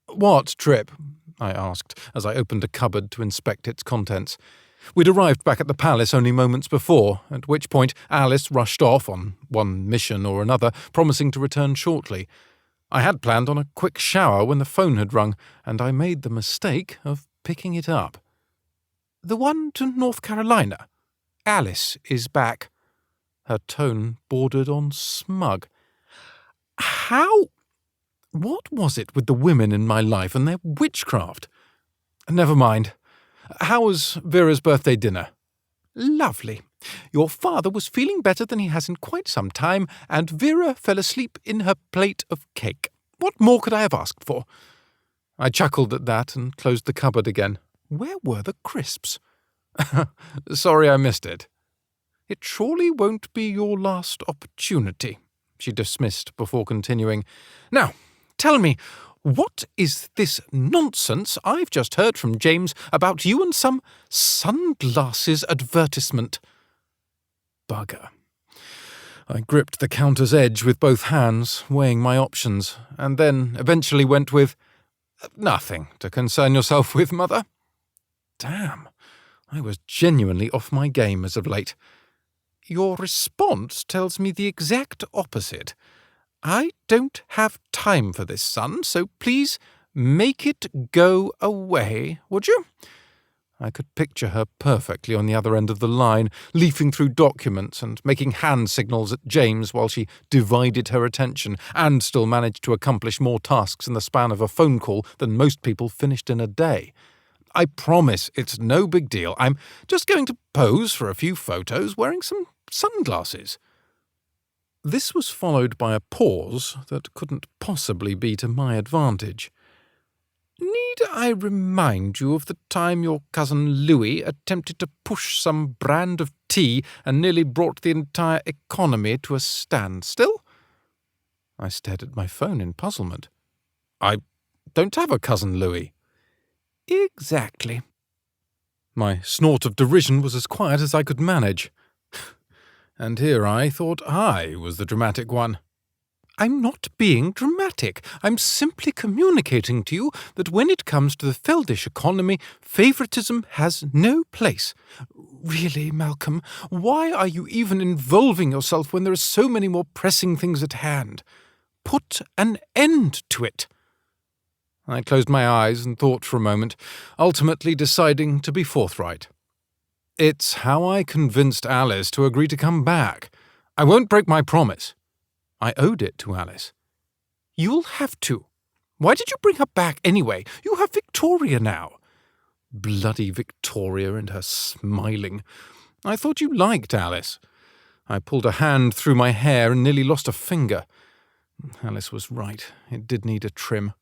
What trip? I asked, as I opened a cupboard to inspect its contents. We'd arrived back at the palace only moments before, at which point Alice rushed off on one mission or another, promising to return shortly. I had planned on a quick shower when the phone had rung, and I made the mistake of picking it up. The one to North Carolina. Alice is back. Her tone bordered on smug. How? What was it with the women in my life and their witchcraft? Never mind. How was Vera's birthday dinner? Lovely. Your father was feeling better than he has in quite some time, and Vera fell asleep in her plate of cake. What more could I have asked for? I chuckled at that and closed the cupboard again. Where were the crisps? Sorry I missed it. It surely won't be your last opportunity, she dismissed before continuing. Now, tell me, what is this nonsense I've just heard from James about you and some sunglasses advertisement? Bugger. I gripped the counter's edge with both hands, weighing my options, and then eventually went with, Nothing to concern yourself with, Mother. Damn, I was genuinely off my game as of late. Your response tells me the exact opposite. I don't have time for this, son, so please make it go away, would you? I could picture her perfectly on the other end of the line, leafing through documents and making hand signals at James while she divided her attention and still managed to accomplish more tasks in the span of a phone call than most people finished in a day. I promise it's no big deal. I'm just going to pose for a few photos wearing some sunglasses. This was followed by a pause that couldn't possibly be to my advantage. Need I remind you of the time your cousin Louis attempted to push some brand of tea and nearly brought the entire economy to a standstill? I stared at my phone in puzzlement. I don't have a cousin Louis. Exactly. My snort of derision was as quiet as I could manage. And here I thought I was the dramatic one. I'm not being dramatic. I'm simply communicating to you that when it comes to the Feldish economy, favouritism has no place. Really, Malcolm, why are you even involving yourself when there are so many more pressing things at hand? Put an end to it. I closed my eyes and thought for a moment, ultimately deciding to be forthright. It's how I convinced Alice to agree to come back. I won't break my promise. I owed it to Alice. You'll have to. Why did you bring her back anyway? You have Victoria now. Bloody Victoria and her smiling. I thought you liked Alice. I pulled a hand through my hair and nearly lost a finger. Alice was right. It did need a trim.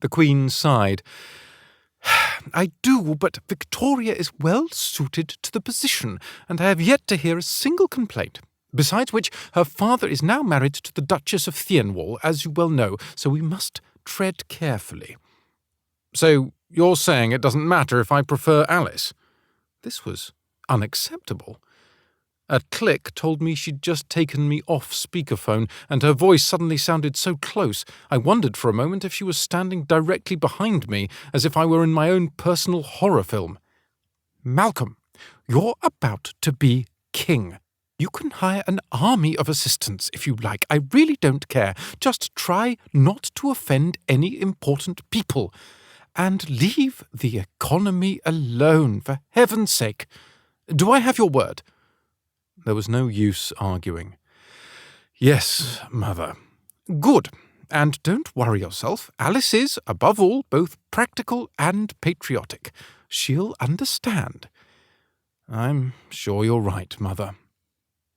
The Queen sighed. I do, but Victoria is well suited to the position, and I have yet to hear a single complaint. Besides which, her father is now married to the Duchess of Dunwall, as you well know, so we must tread carefully. So you're saying it doesn't matter if I prefer Alice? This was unacceptable. A click told me she'd just taken me off speakerphone, and her voice suddenly sounded so close, I wondered for a moment if she was standing directly behind me, as if I were in my own personal horror film. Malcolm, you're about to be king. You can hire an army of assistants if you like. I really don't care. Just try not to offend any important people. And leave the economy alone, for heaven's sake. Do I have your word? There was no use arguing. Yes, Mother. Good. And don't worry yourself. Alice is, above all, both practical and patriotic. She'll understand. I'm sure you're right, Mother.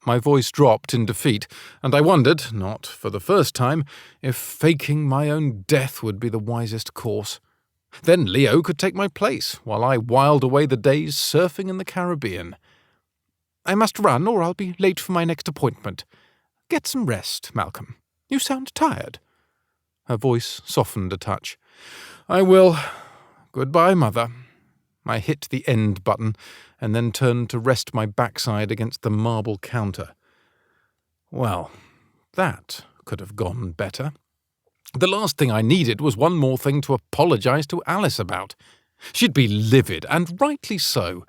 My voice dropped in defeat, and I wondered, not for the first time, if faking my own death would be the wisest course. Then Leo could take my place, while I whiled away the days surfing in the Caribbean. I must run, or I'll be late for my next appointment. Get some rest, Malcolm. You sound tired. Her voice softened a touch. I will. Goodbye, Mother. I hit the end button, and then turned to rest my backside against the marble counter. Well, that could have gone better. The last thing I needed was one more thing to apologise to Alice about. She'd be livid, and rightly so.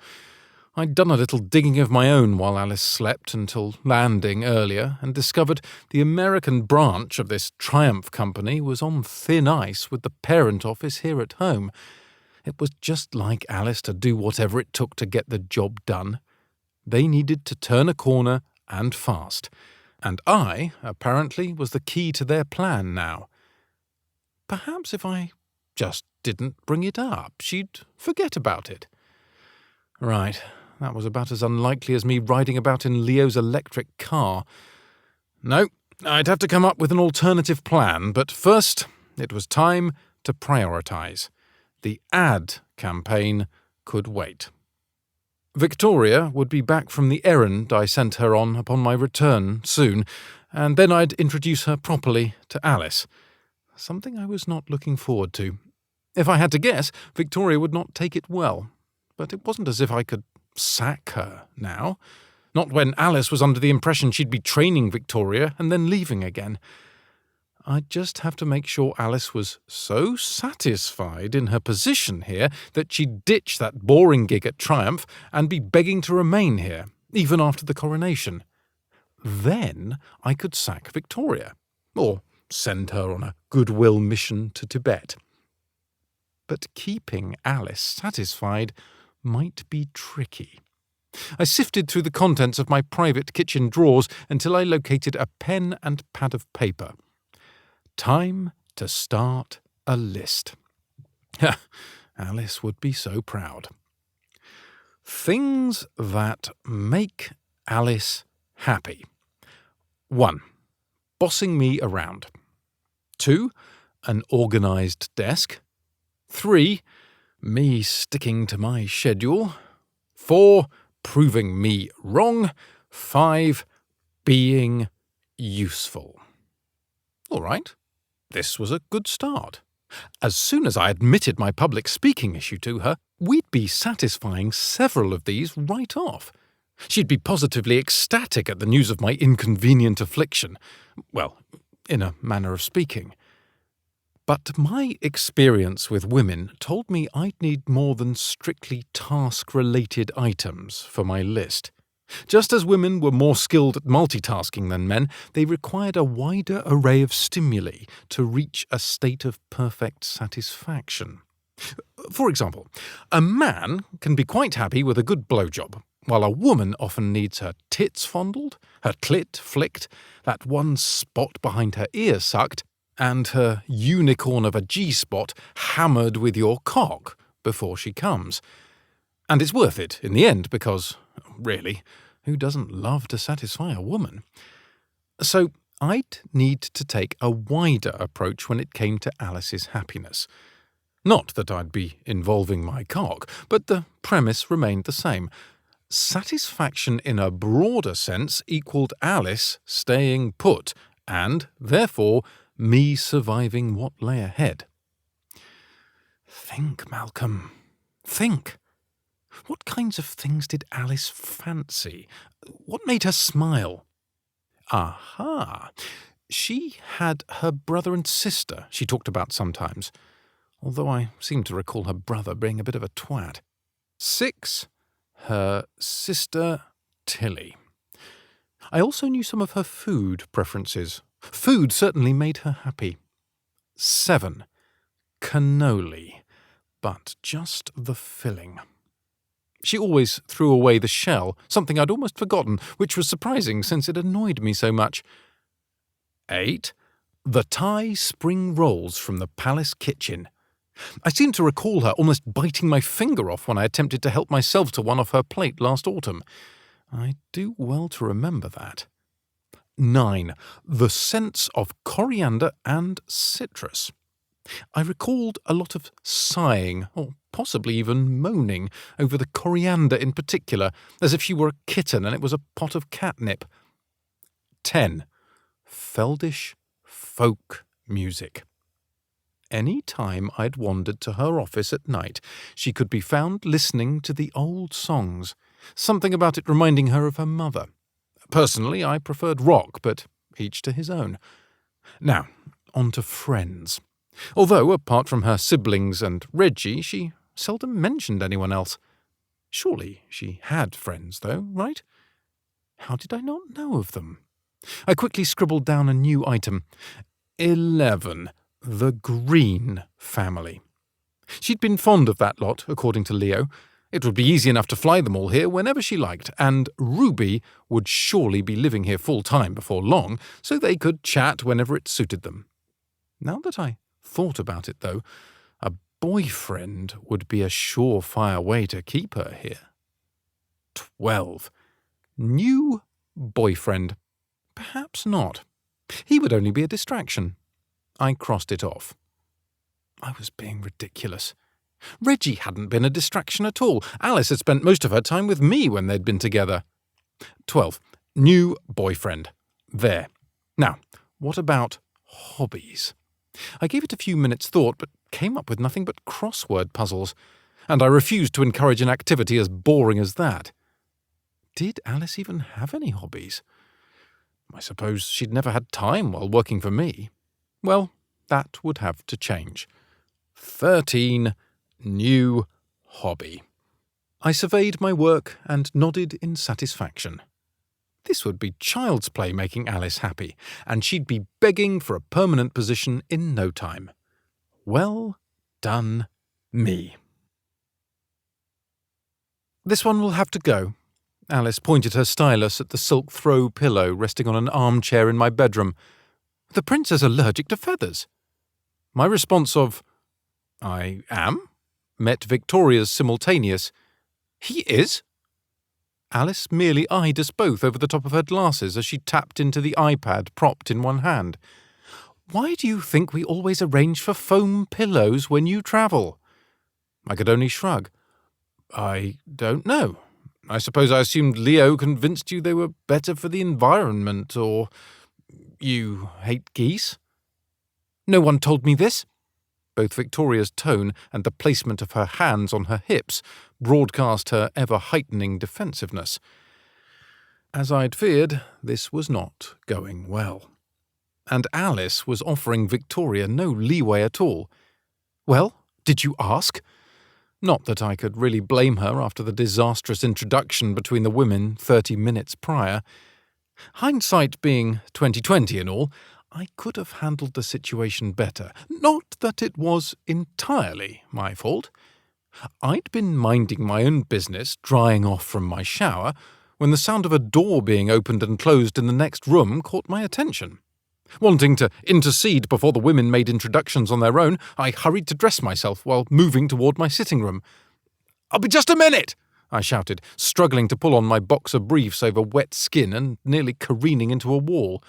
I'd done a little digging of my own while Alice slept until landing earlier, and discovered the American branch of this Triumph company was on thin ice with the parent office here at home. It was just like Alice to do whatever it took to get the job done. They needed to turn a corner, and fast. And I, apparently, was the key to their plan now. Perhaps if I just didn't bring it up, she'd forget about it. Right, that was about as unlikely as me riding about in Leo's electric car. No, I'd have to come up with an alternative plan, but first it was time to prioritise. The ad campaign could wait. Victoria would be back from the errand I sent her on upon my return soon, and then I'd introduce her properly to Alice. Something I was not looking forward to. If I had to guess, Victoria would not take it well. But it wasn't as if I could sack her now. Not when Alice was under the impression she'd be training Victoria and then leaving again. I'd just have to make sure Alice was so satisfied in her position here that she'd ditch that boring gig at Triumph and be begging to remain here, even after the coronation. Then I could sack Victoria, or send her on a goodwill mission to Tibet. But keeping Alice satisfied might be tricky. I sifted through the contents of my private kitchen drawers until I located a pen and pad of paper. Time to start a list. Alice would be so proud. Things that make Alice happy. 1. Bossing me around. 2. An organised desk. 3. Me sticking to my schedule. 4. Proving me wrong. 5. Being useful. All right. This was a good start. As soon as I admitted my public speaking issue to her, we'd be satisfying several of these right off. She'd be positively ecstatic at the news of my inconvenient affliction. Well, in a manner of speaking. But my experience with women told me I'd need more than strictly task-related items for my list. Just as women were more skilled at multitasking than men, they required a wider array of stimuli to reach a state of perfect satisfaction. For example, a man can be quite happy with a good blowjob, while a woman often needs her tits fondled, her clit flicked, that one spot behind her ear sucked, and her unicorn of a G-spot hammered with your cock before she comes. And it's worth it in the end because, really, who doesn't love to satisfy a woman? So I'd need to take a wider approach when it came to Alice's happiness. Not that I'd be involving my cock, but the premise remained the same. Satisfaction in a broader sense equaled Alice staying put, and, therefore, me surviving what lay ahead. Think, Malcolm. Think. What kinds of things did Alice fancy? What made her smile? Aha! She had her brother and sister she talked about sometimes, although I seem to recall her brother being a bit of a twat. 6. Her sister Tilly. I also knew some of her food preferences. Food certainly made her happy. 7. Cannoli, but just the filling. She always threw away the shell, something I'd almost forgotten, which was surprising since it annoyed me so much. 8. The Thai spring rolls from the palace kitchen. I seem to recall her almost biting my finger off when I attempted to help myself to one off her plate last autumn. I do well to remember that. 9. The sense of coriander and citrus. I recalled a lot of sighing, or possibly even moaning, over the coriander in particular, as if she were a kitten and it was a pot of catnip. 10. Feldish folk music. Any time I'd wandered to her office at night, she could be found listening to the old songs, something about it reminding her of her mother. Personally, I preferred rock, but each to his own. Now, on to friends. Although, apart from her siblings and Reggie, she seldom mentioned anyone else. Surely she had friends, though, right? How did I not know of them? I quickly scribbled down a new item. 11. The Green family. She'd been fond of that lot, according to Leo. It would be easy enough to fly them all here whenever she liked, and Ruby would surely be living here full-time before long, so they could chat whenever it suited them. Now that I thought about it, though, a boyfriend would be a surefire way to keep her here. 12. New boyfriend. Perhaps not. He would only be a distraction. I crossed it off. I was being ridiculous. Reggie hadn't been a distraction at all. Alice had spent most of her time with me when they'd been together. 12. New boyfriend. There. Now, what about hobbies? I gave it a few minutes' thought, but came up with nothing but crossword puzzles, and I refused to encourage an activity as boring as that. Did Alice even have any hobbies? I suppose she'd never had time while working for me. Well, that would have to change. 13. New hobby. I surveyed my work and nodded in satisfaction. This would be child's play making Alice happy, and she'd be begging for a permanent position in no time. Well done, me. This one will have to go. Alice pointed her stylus at the silk throw pillow resting on an armchair in my bedroom. The prince is allergic to feathers. My response of, I am, met Victoria's simultaneous, he is? Alice merely eyed us both over the top of her glasses as she tapped into the iPad propped in one hand. Why do you think we always arrange for foam pillows when you travel? I could only shrug. I don't know. I suppose I assumed Leo convinced you they were better for the environment, or you hate geese? No one told me this." Both Victoria's tone and the placement of her hands on her hips broadcast her ever-heightening defensiveness. As I'd feared, this was not going well. And Alice was offering Victoria no leeway at all. "Well, did you ask?" Not that I could really blame her after the disastrous introduction between the women 30 minutes prior. Hindsight being 20/20 and all, I could have handled the situation better. Not that it was entirely my fault. I'd been minding my own business, drying off from my shower, when the sound of a door being opened and closed in the next room caught my attention. Wanting to intercede before the women made introductions on their own, I hurried to dress myself while moving toward my sitting room. "I'll be just a minute!" I shouted, struggling to pull on my boxer briefs over wet skin and nearly careening into a wall.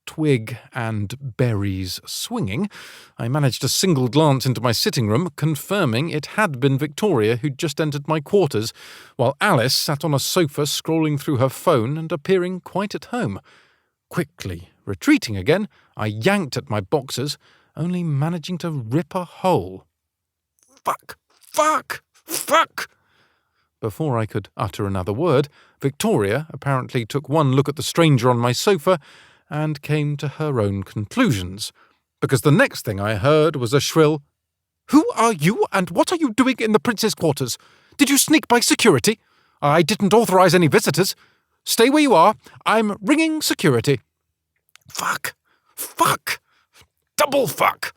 Twig and berries swinging, I managed a single glance into my sitting room, confirming it had been Victoria who'd just entered my quarters, while Alice sat on a sofa scrolling through her phone and appearing quite at home. Quickly retreating again, I yanked at my boxers, only managing to rip a hole. "Fuck! Fuck! Fuck!" Before I could utter another word, Victoria apparently took one look at the stranger on my sofa and came to her own conclusions, because the next thing I heard was a shrill, "Who are you and what are you doing in the prince's quarters? Did you sneak by security? I didn't authorize any visitors. Stay where you are. I'm ringing security." Fuck! Fuck! Double fuck!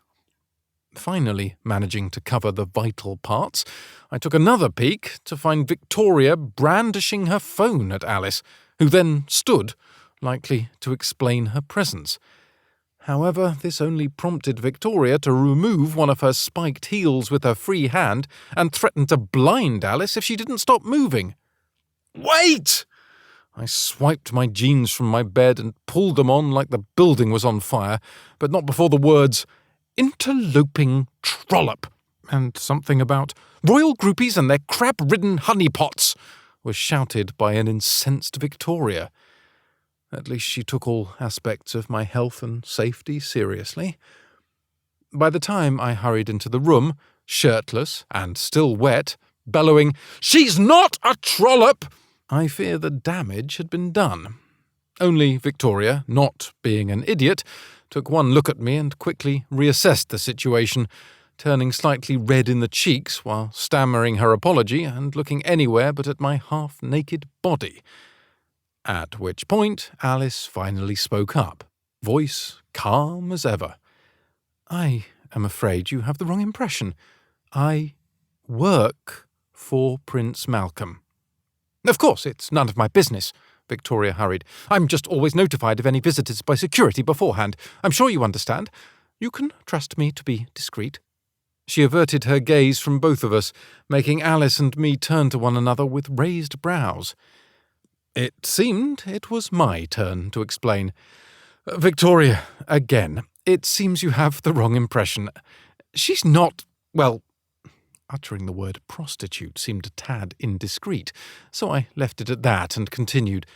Finally managing to cover the vital parts, I took another peek to find Victoria brandishing her phone at Alice, who then stood, likely to explain her presence. However, this only prompted Victoria to remove one of her spiked heels with her free hand and threaten to blind Alice if she didn't stop moving. "Wait!" I swiped my jeans from my bed and pulled them on like the building was on fire, but not before the words, "interloping trollop," and something about "royal groupies and their crab-ridden honeypots" was shouted by an incensed Victoria. At least she took all aspects of my health and safety seriously. By the time I hurried into the room, shirtless and still wet, bellowing, "She's not a trollop!" I fear the damage had been done. Only Victoria, not being an idiot, took one look at me and quickly reassessed the situation, turning slightly red in the cheeks while stammering her apology and looking anywhere but at my half-naked body. At which point Alice finally spoke up, voice calm as ever. "I am afraid you have the wrong impression. I work for Prince Malcolm." "Of course, it's none of my business," Victoria hurried. "I'm just always notified of any visitors by security beforehand. I'm sure you understand. You can trust me to be discreet." She averted her gaze from both of us, making Alice and me turn to one another with raised brows. It seemed it was my turn to explain. "Victoria, again, it seems you have the wrong impression. She's not, well..." Uttering the word prostitute seemed a tad indiscreet, so I left it at that and continued.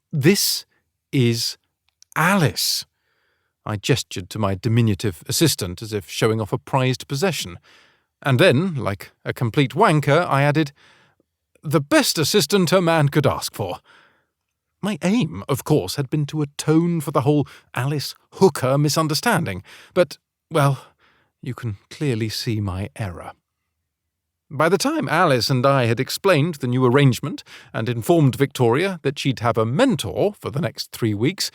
"This is Alice." I gestured to my diminutive assistant as if showing off a prized possession. And then, like a complete wanker, I added, "The best assistant a man could ask for." My aim, of course, had been to atone for the whole Alice Hooker misunderstanding, but, well, you can clearly see my error. By the time Alice and I had explained the new arrangement and informed Victoria that she'd have a mentor for the next 3 weeks,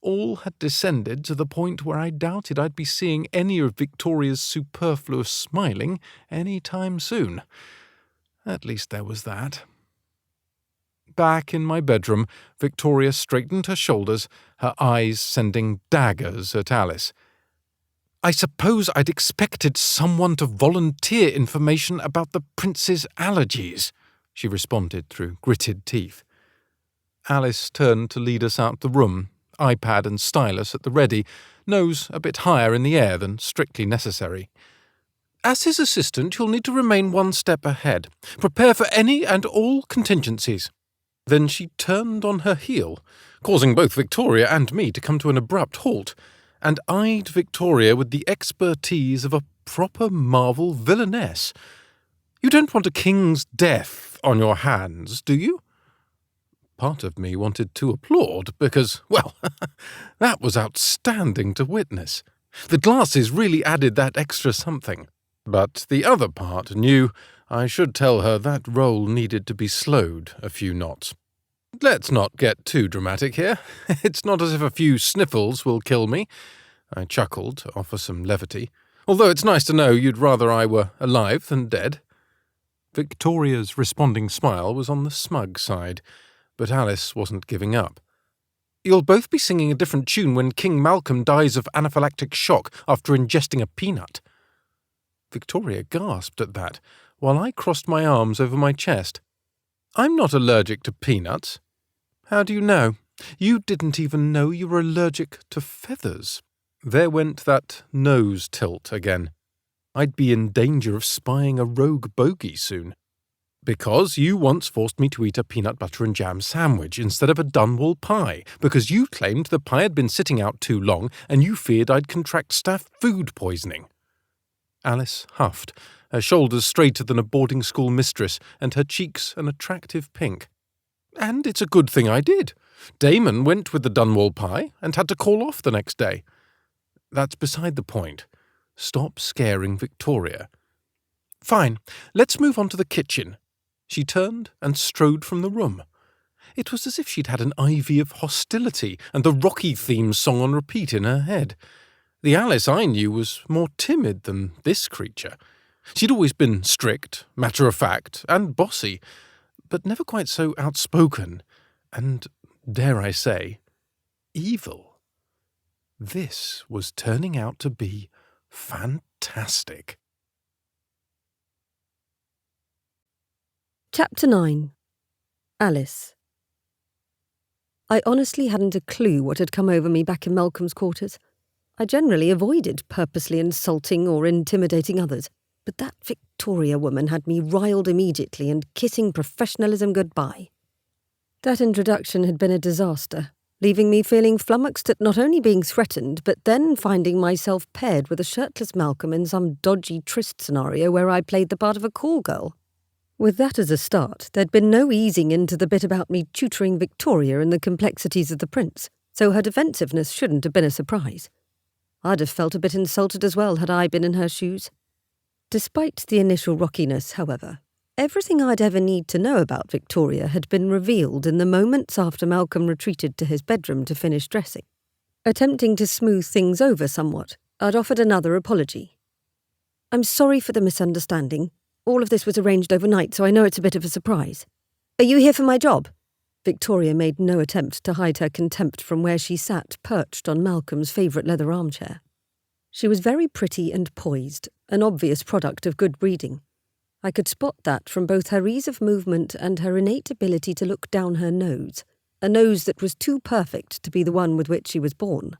all had descended to the point where I doubted I'd be seeing any of Victoria's superfluous smiling any time soon. At least there was that. Back in my bedroom, Victoria straightened her shoulders, her eyes sending daggers at Alice. "I suppose I'd expected someone to volunteer information about the prince's allergies," she responded through gritted teeth. Alice turned to lead us out the room, iPad and stylus at the ready, nose a bit higher in the air than strictly necessary. "As his assistant, you'll need to remain one step ahead. Prepare for any and all contingencies." Then she turned on her heel, causing both Victoria and me to come to an abrupt halt, and eyed Victoria with the expertise of a proper Marvel villainess. You don't want a king's death on your hands, do you? Part of me wanted to applaud because, well, that was outstanding to witness. The glasses really added that extra something. But the other part knew I should tell her that roll needed to be slowed a few knots. Let's not get too dramatic here. It's not as if a few sniffles will kill me. I chuckled to offer some levity. Although it's nice to know you'd rather I were alive than dead. Victoria's responding smile was on the smug side, but Alice wasn't giving up. You'll both be singing a different tune when King Malcolm dies of anaphylactic shock after ingesting a peanut. Victoria gasped at that, while I crossed my arms over my chest. I'm not allergic to peanuts. How do you know? You didn't even know you were allergic to feathers. There went that nose tilt again. I'd be in danger of spying a rogue bogey soon. Because you once forced me to eat a peanut butter and jam sandwich instead of a Dunwall pie, because you claimed the pie had been sitting out too long and you feared I'd contract staph food poisoning. Alice huffed, her shoulders straighter than a boarding school mistress and her cheeks an attractive pink. And it's a good thing I did. Damon went with the Dunwall pie and had to call off the next day. That's beside the point. Stop scaring Victoria. Fine, let's move on to the kitchen. She turned and strode from the room. It was as if she'd had an IV of hostility and the Rocky theme song on repeat in her head. The Alice I knew was more timid than this creature. She'd always been strict, matter-of-fact, and bossy, but never quite so outspoken, and, dare I say, evil. This was turning out to be fantastic. Chapter 9. Alice. I honestly hadn't a clue what had come over me back in Malcolm's quarters. I generally avoided purposely insulting or intimidating others, but that Victoria woman had me riled immediately and kissing professionalism goodbye. That introduction had been a disaster, leaving me feeling flummoxed at not only being threatened, but then finding myself paired with a shirtless Malcolm in some dodgy tryst scenario where I played the part of a call girl. With that as a start, there'd been no easing into the bit about me tutoring Victoria in the complexities of the prince, so her defensiveness shouldn't have been a surprise. I'd have felt a bit insulted as well had I been in her shoes. Despite the initial rockiness, however, everything I'd ever need to know about Victoria had been revealed in the moments after Malcolm retreated to his bedroom to finish dressing. Attempting to smooth things over somewhat, I'd offered another apology. I'm sorry for the misunderstanding. All of this was arranged overnight, so I know it's a bit of a surprise. Are you here for my job? Victoria made no attempt to hide her contempt from where she sat perched on Malcolm's favourite leather armchair. She was very pretty and poised, an obvious product of good breeding. I could spot that from both her ease of movement and her innate ability to look down her nose, a nose that was too perfect to be the one with which she was born.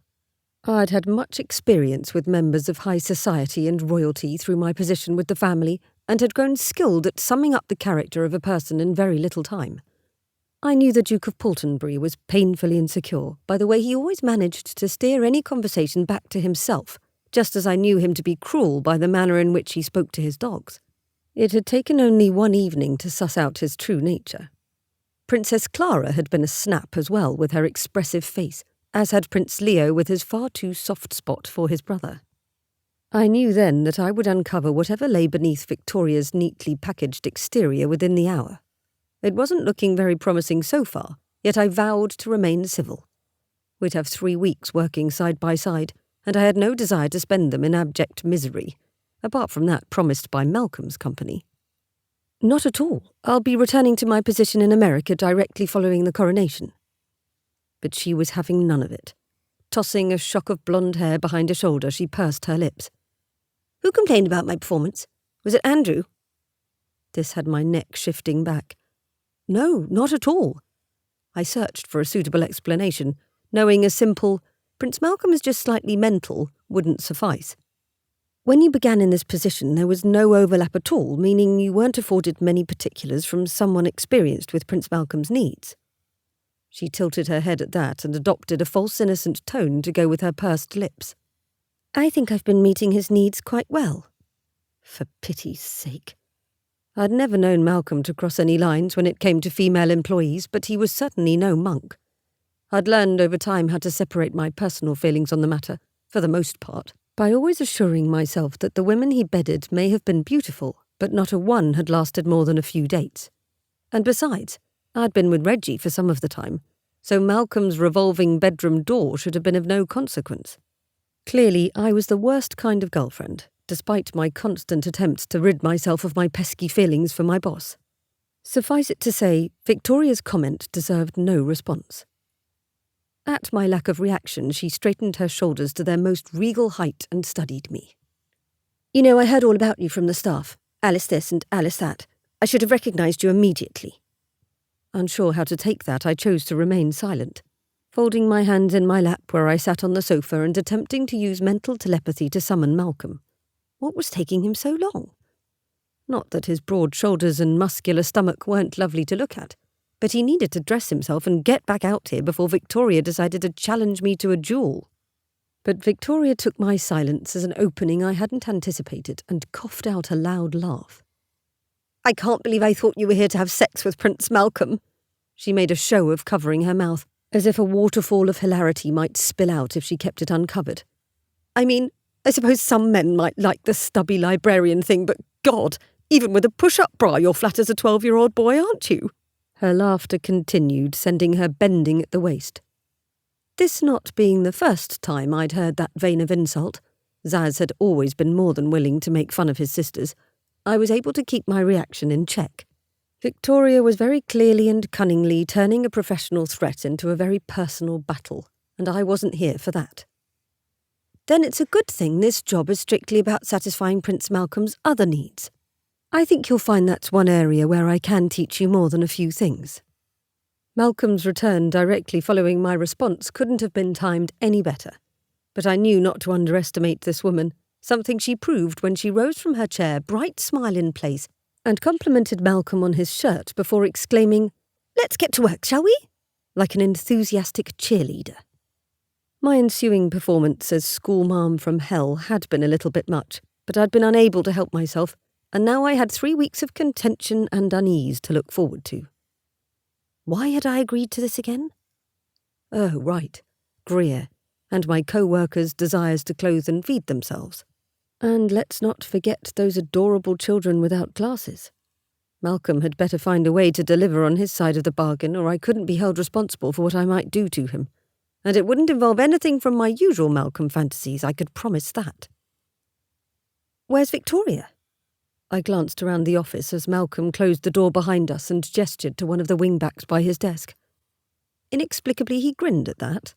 I'd had much experience with members of high society and royalty through my position with the family, and had grown skilled at summing up the character of a person in very little time. I knew the Duke of Portenbury was painfully insecure by the way he always managed to steer any conversation back to himself, just as I knew him to be cruel by the manner in which he spoke to his dogs. It had taken only one evening to suss out his true nature. Princess Clara had been a snap as well with her expressive face, as had Prince Leo with his far too soft spot for his brother. I knew then that I would uncover whatever lay beneath Victoria's neatly packaged exterior within the hour. It wasn't looking very promising so far, yet I vowed to remain civil. We'd have 3 weeks working side by side, and I had no desire to spend them in abject misery, apart from that promised by Malcolm's company. Not at all. I'll be returning to my position in America directly following the coronation. But she was having none of it. Tossing a shock of blonde hair behind her shoulder, she pursed her lips. Who complained about my performance? Was it Andrew? This had my neck shifting back. No, not at all. I searched for a suitable explanation, knowing a simple, Prince Malcolm is just slightly mental, wouldn't suffice. When you began in this position, there was no overlap at all, meaning you weren't afforded many particulars from someone experienced with Prince Malcolm's needs. She tilted her head at that and adopted a false innocent tone to go with her pursed lips. I think I've been meeting his needs quite well. For pity's sake. I'd never known Malcolm to cross any lines when it came to female employees, but he was certainly no monk. I'd learned over time how to separate my personal feelings on the matter, for the most part, by always assuring myself that the women he bedded may have been beautiful, but not a one had lasted more than a few dates. And besides, I'd been with Reggie for some of the time, so Malcolm's revolving bedroom door should have been of no consequence. Clearly, I was the worst kind of girlfriend, despite my constant attempts to rid myself of my pesky feelings for my boss. Suffice it to say, Victoria's comment deserved no response. At my lack of reaction, she straightened her shoulders to their most regal height and studied me. You know, I heard all about you from the staff. Alice this and Alice that. I should have recognised you immediately. Unsure how to take that, I chose to remain silent, folding my hands in my lap where I sat on the sofa and attempting to use mental telepathy to summon Malcolm. What was taking him so long? Not that his broad shoulders and muscular stomach weren't lovely to look at, but he needed to dress himself and get back out here before Victoria decided to challenge me to a duel. But Victoria took my silence as an opening I hadn't anticipated and coughed out a loud laugh. I can't believe I thought you were here to have sex with Prince Malcolm. She made a show of covering her mouth, as if a waterfall of hilarity might spill out if she kept it uncovered. I mean, I suppose some men might like the stubby librarian thing, but God, even with a push-up bra you're flat as a 12-year-old boy, aren't you? Her laughter continued, sending her bending at the waist. This not being the first time I'd heard that vein of insult, Zaz had always been more than willing to make fun of his sisters, I was able to keep my reaction in check. Victoria was very clearly and cunningly turning a professional threat into a very personal battle, and I wasn't here for that. Then it's a good thing this job is strictly about satisfying Prince Malcolm's other needs. I think you'll find that's one area where I can teach you more than a few things. Malcolm's return directly following my response couldn't have been timed any better, but I knew not to underestimate this woman, something she proved when she rose from her chair, bright smile in place, and complimented Malcolm on his shirt before exclaiming, "Let's get to work, shall we?" like an enthusiastic cheerleader. My ensuing performance as schoolmarm from hell had been a little bit much, but I'd been unable to help myself, and now I had 3 weeks of contention and unease to look forward to. Why had I agreed to this again? Oh, right, Greer, and my co-workers' desires to clothe and feed themselves. And let's not forget those adorable children without glasses. Malcolm had better find a way to deliver on his side of the bargain, or I couldn't be held responsible for what I might do to him. And it wouldn't involve anything from my usual Malcolm fantasies, I could promise that. Where's Victoria? I glanced around the office as Malcolm closed the door behind us and gestured to one of the wingbacks by his desk. Inexplicably, he grinned at that.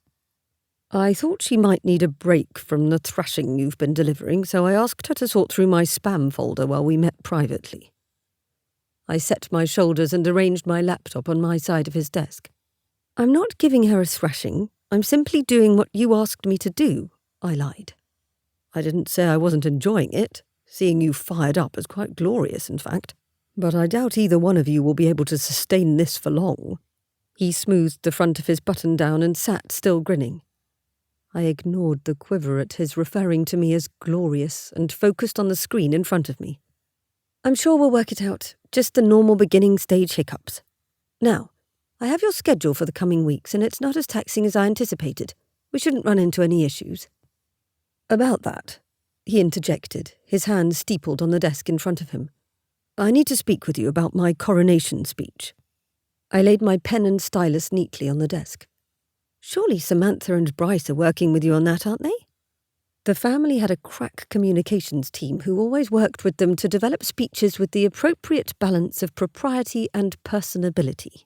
I thought she might need a break from the thrashing you've been delivering, so I asked her to sort through my spam folder while we met privately. I set my shoulders and arranged my laptop on my side of his desk. I'm not giving her a thrashing, I'm simply doing what you asked me to do, I lied. I didn't say I wasn't enjoying it. Seeing you fired up is quite glorious, in fact. But I doubt either one of you will be able to sustain this for long. He smoothed the front of his button down and sat still grinning. I ignored the quiver at his referring to me as glorious and focused on the screen in front of me. I'm sure we'll work it out, just the normal beginning stage hiccups. Now, I have your schedule for the coming weeks and it's not as taxing as I anticipated. We shouldn't run into any issues. About that, he interjected, his hand steepled on the desk in front of him. I need to speak with you about my coronation speech. I laid my pen and stylus neatly on the desk. Surely Samantha and Bryce are working with you on that, aren't they? The family had a crack communications team who always worked with them to develop speeches with the appropriate balance of propriety and personability.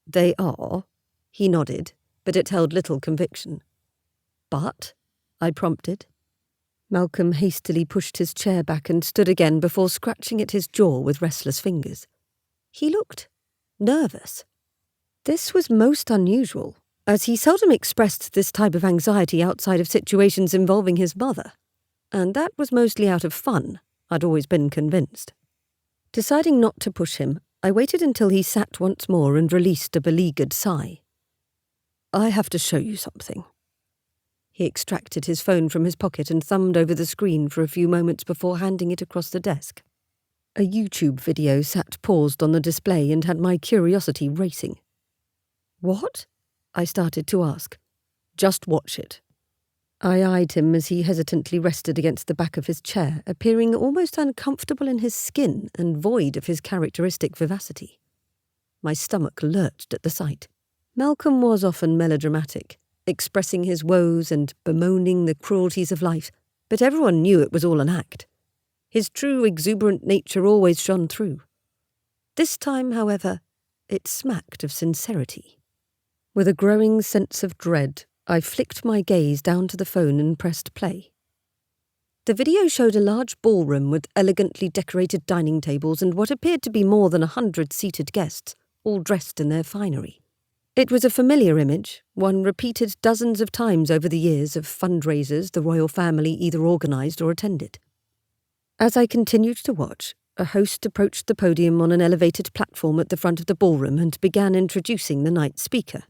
They are, he nodded, but it held little conviction. But, I prompted. Malcolm hastily pushed his chair back and stood again before scratching at his jaw with restless fingers. He looked nervous. This was most unusual, as he seldom expressed this type of anxiety outside of situations involving his mother, and that was mostly out of fun, I'd always been convinced. Deciding not to push him, I waited until he sat once more and released a beleaguered sigh, I have to show you something." He extracted his phone from his pocket and thumbed over the screen for a few moments before handing it across the desk. A YouTube video sat paused on the display and had my curiosity racing. "What?" I started to ask. "Just watch it." I eyed him as he hesitantly rested against the back of his chair, appearing almost uncomfortable in his skin and void of his characteristic vivacity. My stomach lurched at the sight. Malcolm was often melodramatic, expressing his woes and bemoaning the cruelties of life, but everyone knew it was all an act. His true exuberant nature always shone through. This time, however, it smacked of sincerity. With a growing sense of dread, I flicked my gaze down to the phone and pressed play. The video showed a large ballroom with elegantly decorated dining tables and what appeared to be more than 100 seated guests, all dressed in their finery. It was a familiar image, one repeated dozens of times over the years of fundraisers the royal family either organised or attended. As I continued to watch, a host approached the podium on an elevated platform at the front of the ballroom and began introducing the night's speaker.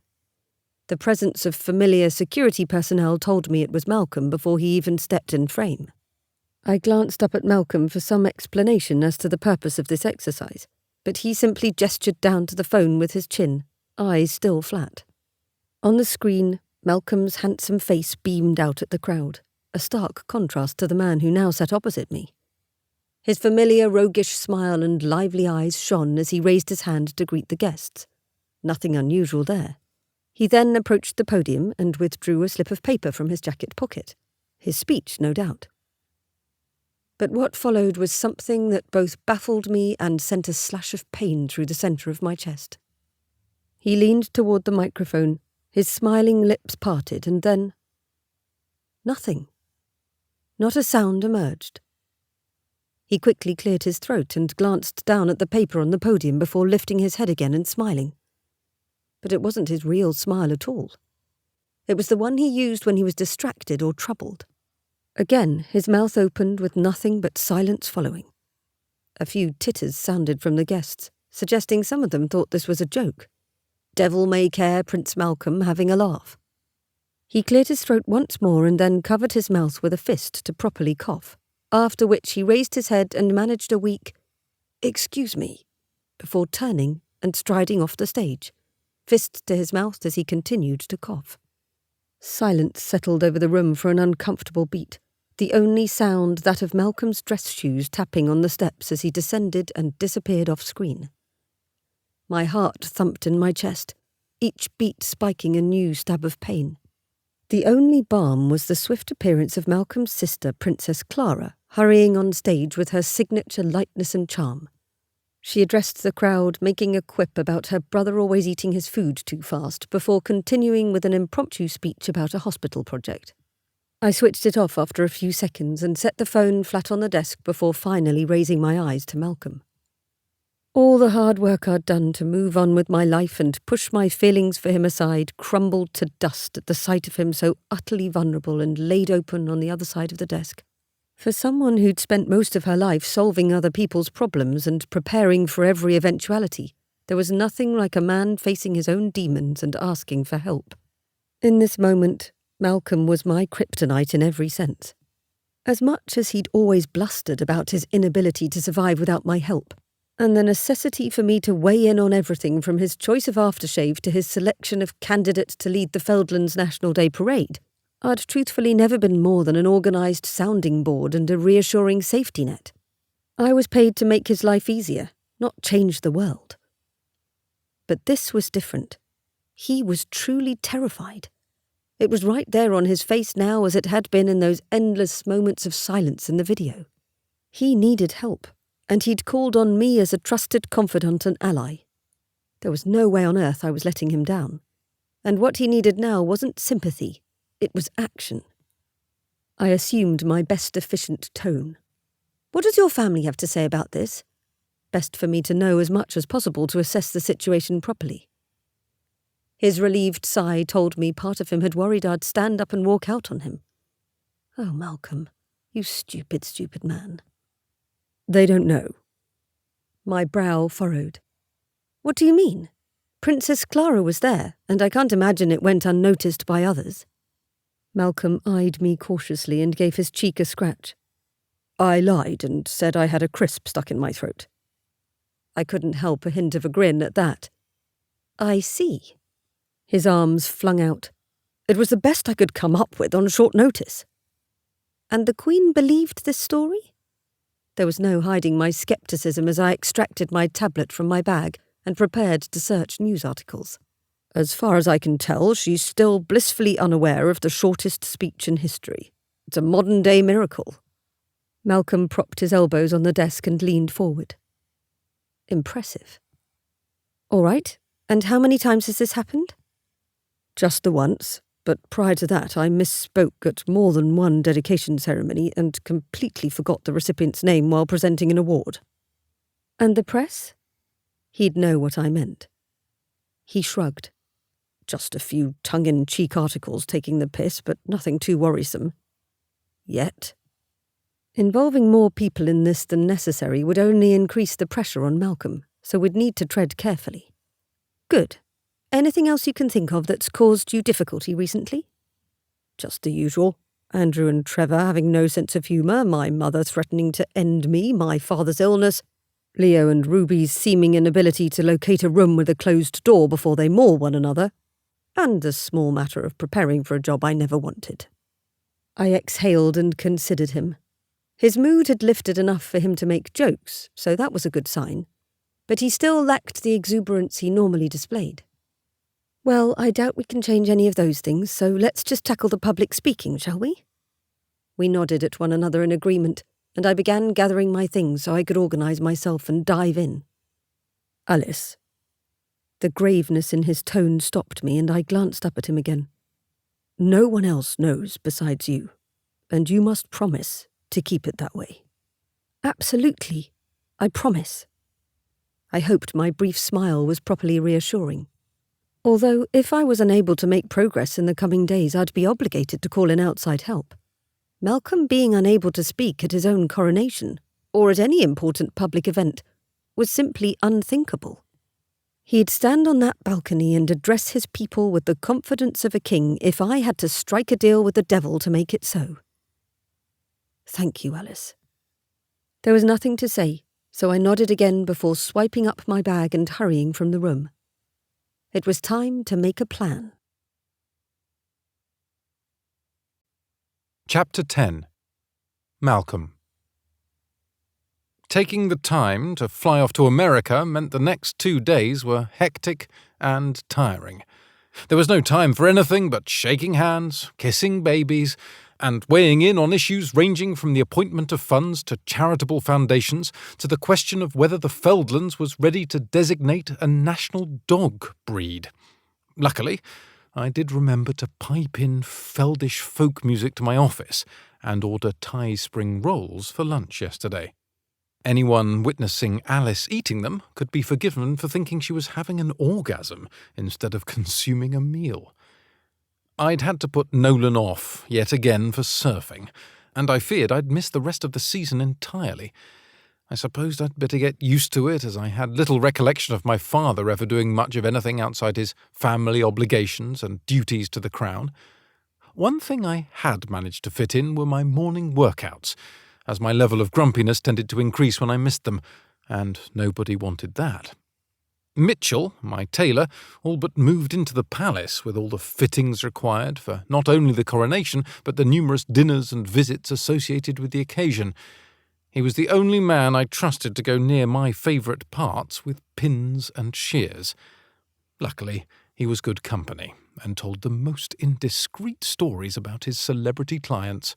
The presence of familiar security personnel told me it was Malcolm before he even stepped in frame. I glanced up at Malcolm for some explanation as to the purpose of this exercise, but he simply gestured down to the phone with his chin, eyes still flat. On the screen, Malcolm's handsome face beamed out at the crowd, a stark contrast to the man who now sat opposite me. His familiar roguish smile and lively eyes shone as he raised his hand to greet the guests. Nothing unusual there. He then approached the podium and withdrew a slip of paper from his jacket pocket. His speech, no doubt. But what followed was something that both baffled me and sent a slash of pain through the centre of my chest. He leaned toward the microphone, his smiling lips parted, and then... nothing. Not a sound emerged. He quickly cleared his throat and glanced down at the paper on the podium before lifting his head again and smiling. But it wasn't his real smile at all. It was the one he used when he was distracted or troubled. Again, his mouth opened with nothing but silence following. A few titters sounded from the guests, suggesting some of them thought this was a joke. Devil may care Prince Malcolm having a laugh. He cleared his throat once more and then covered his mouth with a fist to properly cough, after which he raised his head and managed a weak, "Excuse me," before turning and striding off the stage, fist to his mouth as he continued to cough. Silence settled over the room for an uncomfortable beat, the only sound that of Malcolm's dress shoes tapping on the steps as he descended and disappeared off screen. My heart thumped in my chest, each beat spiking a new stab of pain. The only balm was the swift appearance of Malcolm's sister, Princess Clara, hurrying on stage with her signature lightness and charm. She addressed the crowd, making a quip about her brother always eating his food too fast, before continuing with an impromptu speech about a hospital project. I switched it off after a few seconds and set the phone flat on the desk before finally raising my eyes to Malcolm. All the hard work I'd done to move on with my life and push my feelings for him aside crumbled to dust at the sight of him so utterly vulnerable and laid open on the other side of the desk. For someone who'd spent most of her life solving other people's problems and preparing for every eventuality, there was nothing like a man facing his own demons and asking for help. In this moment, Malcolm was my kryptonite in every sense. As much as he'd always blustered about his inability to survive without my help, and the necessity for me to weigh in on everything from his choice of aftershave to his selection of candidates to lead the Feldlands National Day Parade, I'd truthfully never been more than an organised sounding board and a reassuring safety net. I was paid to make his life easier, not change the world. But this was different. He was truly terrified. It was right there on his face now as it had been in those endless moments of silence in the video. He needed help, and he'd called on me as a trusted confidant and ally. There was no way on earth I was letting him down. And what he needed now wasn't sympathy. It was action. I assumed my best efficient tone. "What does your family have to say about this?" Best for me to know as much as possible to assess the situation properly. His relieved sigh told me part of him had worried I'd stand up and walk out on him. Oh, Malcolm, you stupid, stupid man. "They don't know." My brow furrowed. "What do you mean?" Princess Clara was there, and I can't imagine it went unnoticed by others. Malcolm eyed me cautiously and gave his cheek a scratch. I lied and said I had a crisp stuck in my throat. I couldn't help a hint of a grin at that. I see. His arms flung out. It was the best I could come up with on short notice. And the Queen believed this story? There was no hiding my scepticism as I extracted my tablet from my bag and prepared to search news articles. As far as I can tell, she's still blissfully unaware of the shortest speech in history. It's a modern-day miracle. Malcolm propped his elbows on the desk and leaned forward. Impressive. All right, and how many times has this happened? Just the once, but prior to that I misspoke at more than one dedication ceremony and completely forgot the recipient's name while presenting an award. And the press? He'd know what I meant. He shrugged. Just a few tongue-in-cheek articles taking the piss, but nothing too worrisome. Yet. Involving more people in this than necessary would only increase the pressure on Malcolm, so we'd need to tread carefully. Good. Anything else you can think of that's caused you difficulty recently? Just the usual. Andrew and Trevor having no sense of humour, my mother threatening to end me, my father's illness, Leo and Ruby's seeming inability to locate a room with a closed door before they maul one another, and the small matter of preparing for a job I never wanted. I exhaled and considered him. His mood had lifted enough for him to make jokes, so that was a good sign, but he still lacked the exuberance he normally displayed. Well, I doubt we can change any of those things, so let's just tackle the public speaking, shall we? We nodded at one another in agreement, and I began gathering my things so I could organise myself and dive in. Alice. The graveness in his tone stopped me, and I glanced up at him again. No one else knows besides you, and you must promise to keep it that way. Absolutely. I promise. I hoped my brief smile was properly reassuring. Although, if I was unable to make progress in the coming days, I'd be obligated to call in outside help. Malcolm being unable to speak at his own coronation, or at any important public event, was simply unthinkable. He'd stand on that balcony and address his people with the confidence of a king if I had to strike a deal with the devil to make it so. Thank you, Alice. There was nothing to say, so I nodded again before swiping up my bag and hurrying from the room. It was time to make a plan. Chapter 10. Malcolm. Taking the time to fly off to America meant the next 2 days were hectic and tiring. There was no time for anything but shaking hands, kissing babies, and weighing in on issues ranging from the appointment of funds to charitable foundations to the question of whether the Feldlands was ready to designate a national dog breed. Luckily, I did remember to pipe in Feldish folk music to my office and order Thai spring rolls for lunch yesterday. Anyone witnessing Alice eating them could be forgiven for thinking she was having an orgasm instead of consuming a meal. I'd had to put Nolan off yet again for surfing, and I feared I'd miss the rest of the season entirely. I supposed I'd better get used to it, as I had little recollection of my father ever doing much of anything outside his family obligations and duties to the Crown. One thing I had managed to fit in were my morning workouts, as my level of grumpiness tended to increase when I missed them, and nobody wanted that. Mitchell, my tailor, all but moved into the palace with all the fittings required for not only the coronation but the numerous dinners and visits associated with the occasion. He was the only man I trusted to go near my favourite parts with pins and shears. Luckily, he was good company and told the most indiscreet stories about his celebrity clients.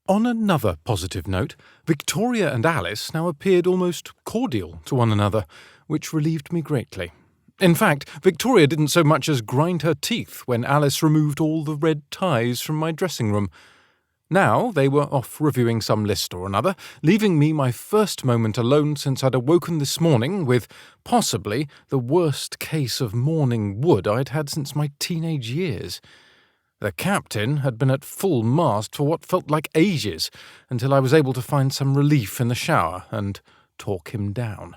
On another positive note, Victoria and Alice now appeared almost cordial to one another, which relieved me greatly. In fact, Victoria didn't so much as grind her teeth when Alice removed all the red ties from my dressing room. Now they were off reviewing some list or another, leaving me my first moment alone since I'd awoken this morning with possibly the worst case of morning wood I'd had since my teenage years. The captain had been at full mast for what felt like ages, until I was able to find some relief in the shower and talk him down.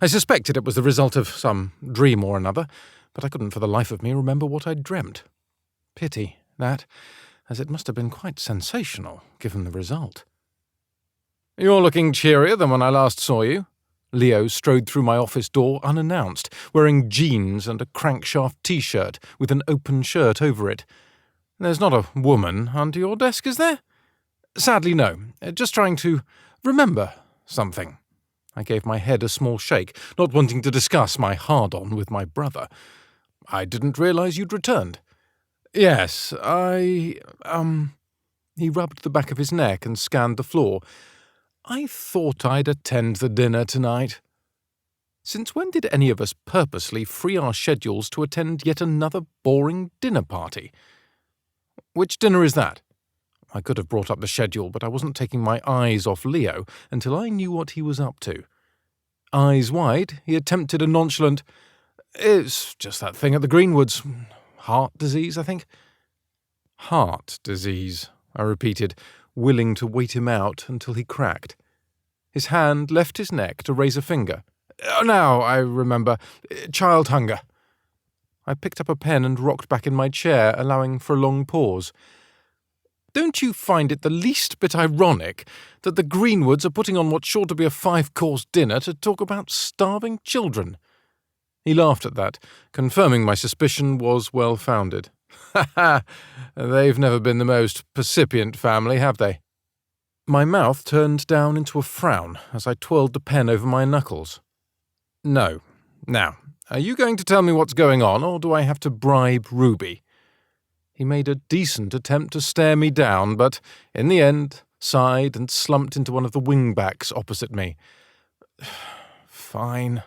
I suspected it was the result of some dream or another, but I couldn't for the life of me remember what I'd dreamt. Pity, that, as it must have been quite sensational, given the result. "You're looking cheerier than when I last saw you." Leo strode through my office door unannounced, wearing jeans and a crankshaft T-shirt with an open shirt over it. "There's not a woman under your desk, is there?" "Sadly, no. Just trying to remember something." I gave my head a small shake, not wanting to discuss my hard-on with my brother. "I didn't realize you'd returned." "Yes, He rubbed the back of his neck and scanned the floor. "I thought I'd attend the dinner tonight." Since when did any of us purposely free our schedules to attend yet another boring dinner party? "Which dinner is that?" I could have brought up the schedule, but I wasn't taking my eyes off Leo until I knew what he was up to. Eyes wide, he attempted a nonchalant, "It's just that thing at the Greenwoods. Heart disease, I think." "Heart disease," I repeated, willing to wait him out until he cracked. His hand left his neck to raise a finger. "Oh, now I remember. Child hunger." I picked up a pen and rocked back in my chair, allowing for a long pause. "Don't you find it the least bit ironic that the Greenwoods are putting on what's sure to be a 5-course dinner to talk about starving children?" He laughed at that, confirming my suspicion was well-founded. "Ha ha! They've never been the most percipient family, have they?" My mouth turned down into a frown as I twirled the pen over my knuckles. "No. Now, are you going to tell me what's going on, or do I have to bribe Ruby?" He made a decent attempt to stare me down, but, in the end, sighed and slumped into one of the wingbacks opposite me. "Fine.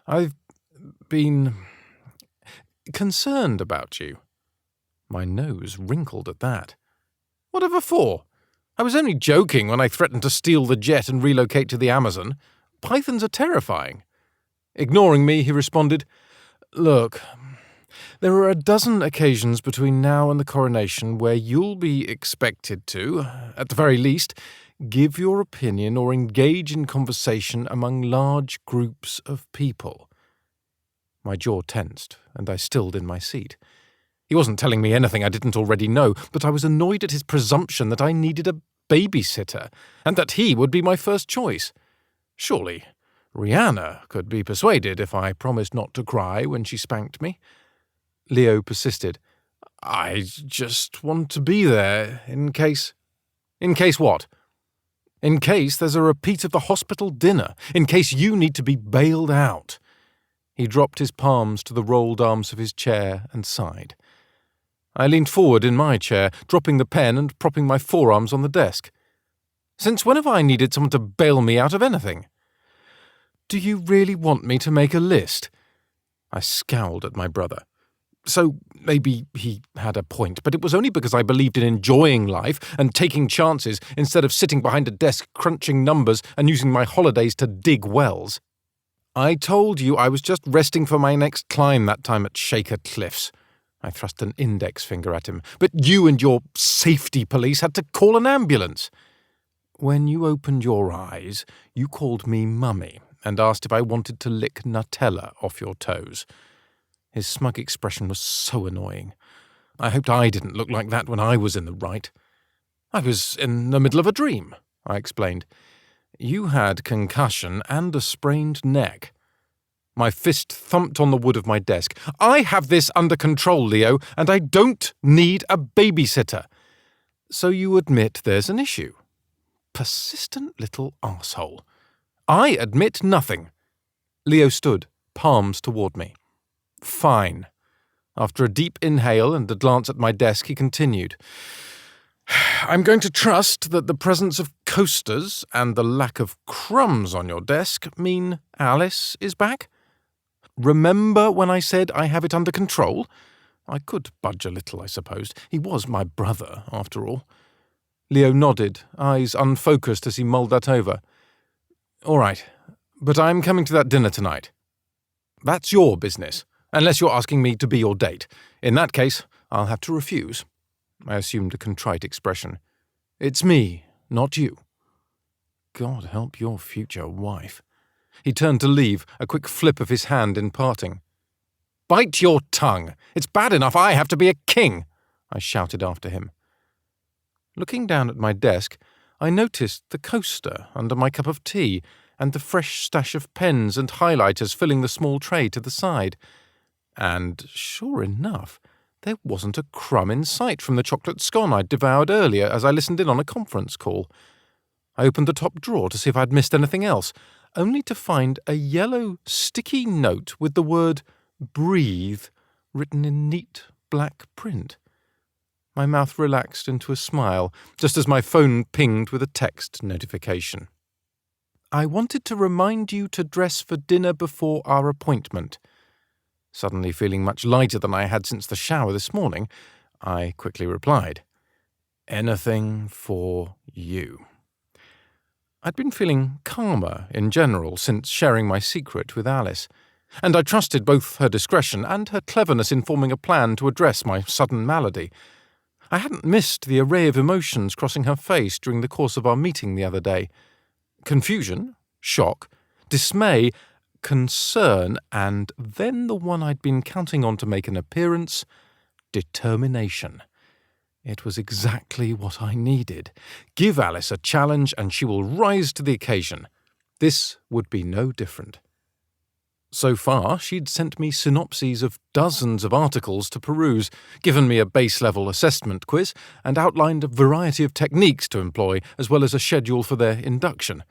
I've been concerned about you." My nose wrinkled at that. "Whatever for? I was only joking when I threatened to steal the jet and relocate to the Amazon. Pythons are terrifying." Ignoring me, he responded, "Look, there are a dozen occasions between now and the coronation where you'll be expected to, at the very least, give your opinion or engage in conversation among large groups of people." My jaw tensed, and I stilled in my seat. He wasn't telling me anything I didn't already know, but I was annoyed at his presumption that I needed a babysitter, and that he would be my first choice. Surely Rihanna could be persuaded if I promised not to cry when she spanked me. Leo persisted. "I just want to be there, in case—" "In case what?" "In case there's a repeat of the hospital dinner, in case you need to be bailed out." He dropped his palms to the rolled arms of his chair and sighed. I leaned forward in my chair, dropping the pen and propping my forearms on the desk. "Since when have I needed someone to bail me out of anything?" "Do you really want me to make a list?" I scowled at my brother. So maybe he had a point, but it was only because I believed in enjoying life and taking chances instead of sitting behind a desk crunching numbers and using my holidays to dig wells. "I told you I was just resting for my next climb that time at Shaker Cliffs." I thrust an index finger at him. "But you and your safety police had to call an ambulance." "When you opened your eyes, you called me Mummy and asked if I wanted to lick Nutella off your toes." His smug expression was so annoying. I hoped I didn't look like that when I was in the right. "I was in the middle of a dream," I explained. "You had concussion and a sprained neck." My fist thumped on the wood of my desk. "I have this under control, Leo, and I don't need a babysitter." "So you admit there's an issue?" Persistent little arsehole. "I admit nothing." Leo stood, palms toward me. "Fine." After a deep inhale and a glance at my desk, he continued. "I'm going to trust that the presence of coasters and the lack of crumbs on your desk mean Alice is back. Remember when I said I have it under control? I could budge a little, I suppose. He was my brother, after all." Leo nodded, eyes unfocused as he mulled that over. "All right, but I'm coming to that dinner tonight." "That's your business, unless you're asking me to be your date. In that case, I'll have to refuse." I assumed a contrite expression. "It's me, not you." God help your future wife. He turned to leave, a quick flip of his hand in parting. "Bite your tongue! It's bad enough I have to be a king!" I shouted after him. Looking down at my desk, I noticed the coaster under my cup of tea and the fresh stash of pens and highlighters filling the small tray to the side. And, sure enough, there wasn't a crumb in sight from the chocolate scone I'd devoured earlier as I listened in on a conference call. I opened the top drawer to see if I'd missed anything else, only to find a yellow, sticky note with the word "breathe" written in neat black print. My mouth relaxed into a smile, just as my phone pinged with a text notification. "I wanted to remind you to dress for dinner before our appointment." Suddenly feeling much lighter than I had since the shower this morning, I quickly replied, "Anything for you." I'd been feeling calmer in general since sharing my secret with Alice, and I trusted both her discretion and her cleverness in forming a plan to address my sudden malady. I hadn't missed the array of emotions crossing her face during the course of our meeting the other day. Confusion, shock, dismay, concern, and then the one I'd been counting on to make an appearance, determination. It was exactly what I needed. Give Alice a challenge and she will rise to the occasion. This would be no different. So far, she'd sent me synopses of dozens of articles to peruse, given me a base-level assessment quiz, and outlined a variety of techniques to employ, as well as a schedule for their induction.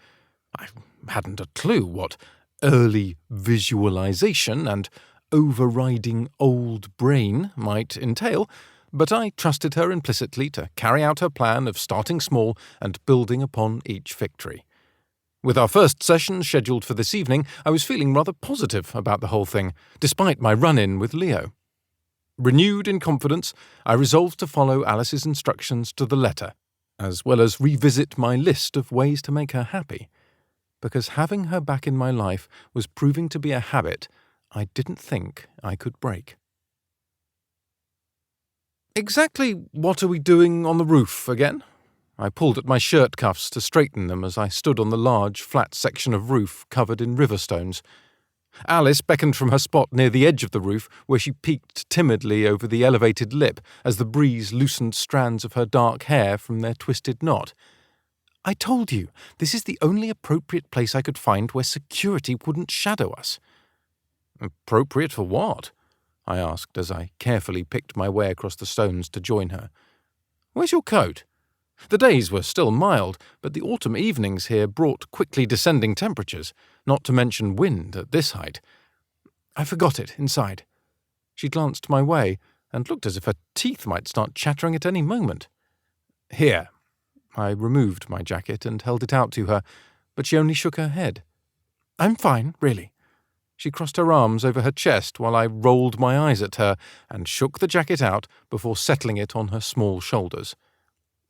I hadn't a clue what early visualization and overriding old brain might entail, but I trusted her implicitly to carry out her plan of starting small and building upon each victory. With our first session scheduled for this evening, I was feeling rather positive about the whole thing, despite my run-in with Leo. Renewed in confidence, I resolved to follow Alice's instructions to the letter, as well as revisit my list of ways to make her happy, because having her back in my life was proving to be a habit I didn't think I could break. "Exactly what are we doing on the roof again?" I pulled at my shirt cuffs to straighten them as I stood on the large, flat section of roof covered in river stones. Alice beckoned from her spot near the edge of the roof, where she peeked timidly over the elevated lip as the breeze loosened strands of her dark hair from their twisted knot. "I told you, this is the only appropriate place I could find where security wouldn't shadow us." "Appropriate for what?" I asked as I carefully picked my way across the stones to join her. "Where's your coat?" The days were still mild, but the autumn evenings here brought quickly descending temperatures, not to mention wind at this height. "I forgot it inside." She glanced my way and looked as if her teeth might start chattering at any moment. "Here." I removed my jacket and held it out to her, but she only shook her head. "I'm fine, really." She crossed her arms over her chest while I rolled my eyes at her and shook the jacket out before settling it on her small shoulders.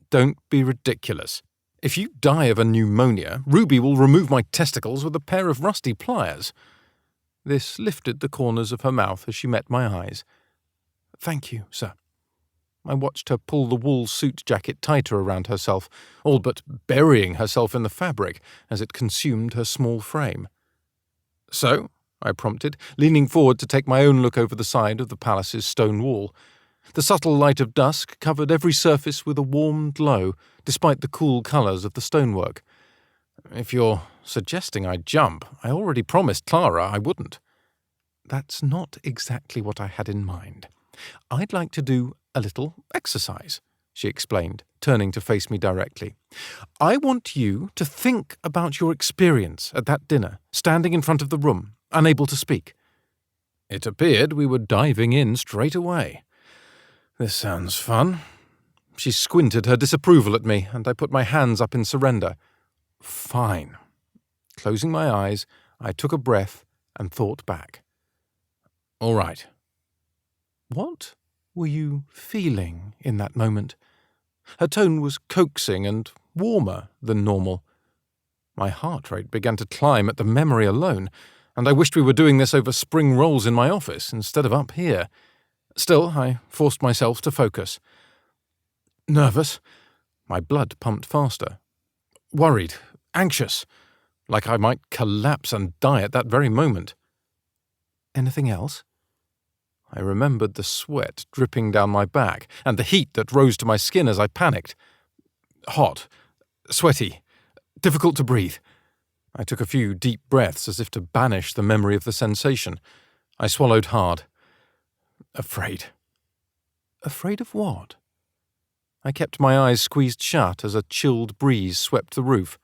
"Don't be ridiculous. If you die of a pneumonia, Ruby will remove my testicles with a pair of rusty pliers." This lifted the corners of her mouth as she met my eyes. "Thank you, sir." I watched her pull the wool suit jacket tighter around herself, all but burying herself in the fabric as it consumed her small frame. "So?" I prompted, leaning forward to take my own look over the side of the palace's stone wall. The subtle light of dusk covered every surface with a warm glow, despite the cool colours of the stonework. "If you're suggesting I jump, I already promised Clara I wouldn't." "That's not exactly what I had in mind. I'd like to do a little exercise," she explained, turning to face me directly. "I want you to think about your experience at that dinner, standing in front of the room, unable to speak." It appeared we were diving in straight away. "This sounds fun." She squinted her disapproval at me, and I put my hands up in surrender. "Fine." Closing my eyes, I took a breath and thought back. "All right." "What were you feeling in that moment?" Her tone was coaxing and warmer than normal. My heart rate began to climb at the memory alone, and I wished we were doing this over spring rolls in my office instead of up here. Still, I forced myself to focus. "Nervous." My blood pumped faster. "Worried. Anxious. like I might collapse and die at that very moment. Anything else? I remembered the sweat dripping down my back and the heat that rose to my skin as I panicked. Hot, sweaty, difficult to breathe. I took a few deep breaths as if to banish the memory of the sensation. I swallowed hard. Afraid. Afraid of what? I kept my eyes squeezed shut as a chilled breeze swept the roof.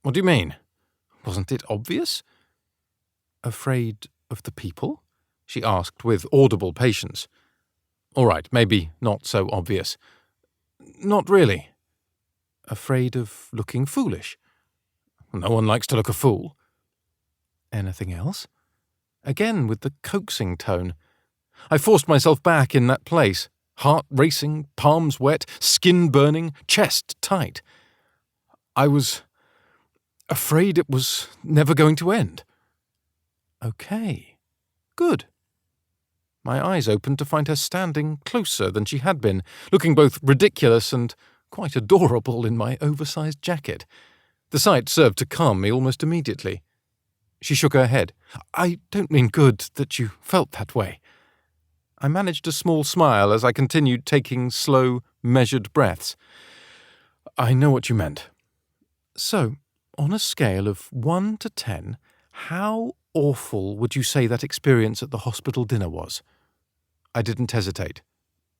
What do you mean? Wasn't it obvious? Afraid of the people? She asked with audible patience. All right, maybe not so obvious. Not really. Afraid of looking foolish? No one likes to look a fool. Anything else? Again with the coaxing tone. I forced myself back in that place, heart racing, palms wet, skin burning, chest tight. I was afraid it was never going to end. Okay, good. My eyes opened to find her standing closer than she had been, looking both ridiculous and quite adorable in my oversized jacket. The sight served to calm me almost immediately. She shook her head. I don't mean good that you felt that way. I managed a small smile as I continued taking slow, measured breaths. I know what you meant. So, on a scale of 1 to 10, how awful would you say that experience at the hospital dinner was? I didn't hesitate.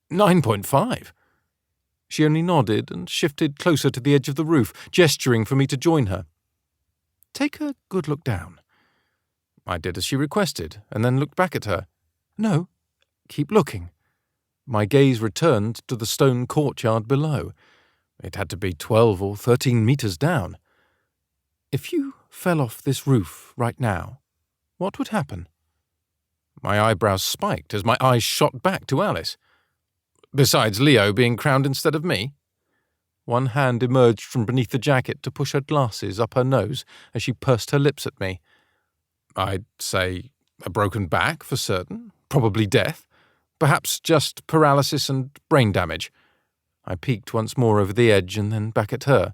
9.5. She only nodded and shifted closer to the edge of the roof, gesturing for me to join her. Take a good look down. I did as she requested, and then looked back at her. No, keep looking. My gaze returned to the stone courtyard below. It had to be 12 or 13 meters down. If you fell off this roof right now, what would happen? My eyebrows spiked as my eyes shot back to Alice. Besides Leo being crowned instead of me? One hand emerged from beneath the jacket to push her glasses up her nose as she pursed her lips at me. I'd say a broken back for certain, probably death, perhaps just paralysis and brain damage. I peeked once more over the edge and then back at her.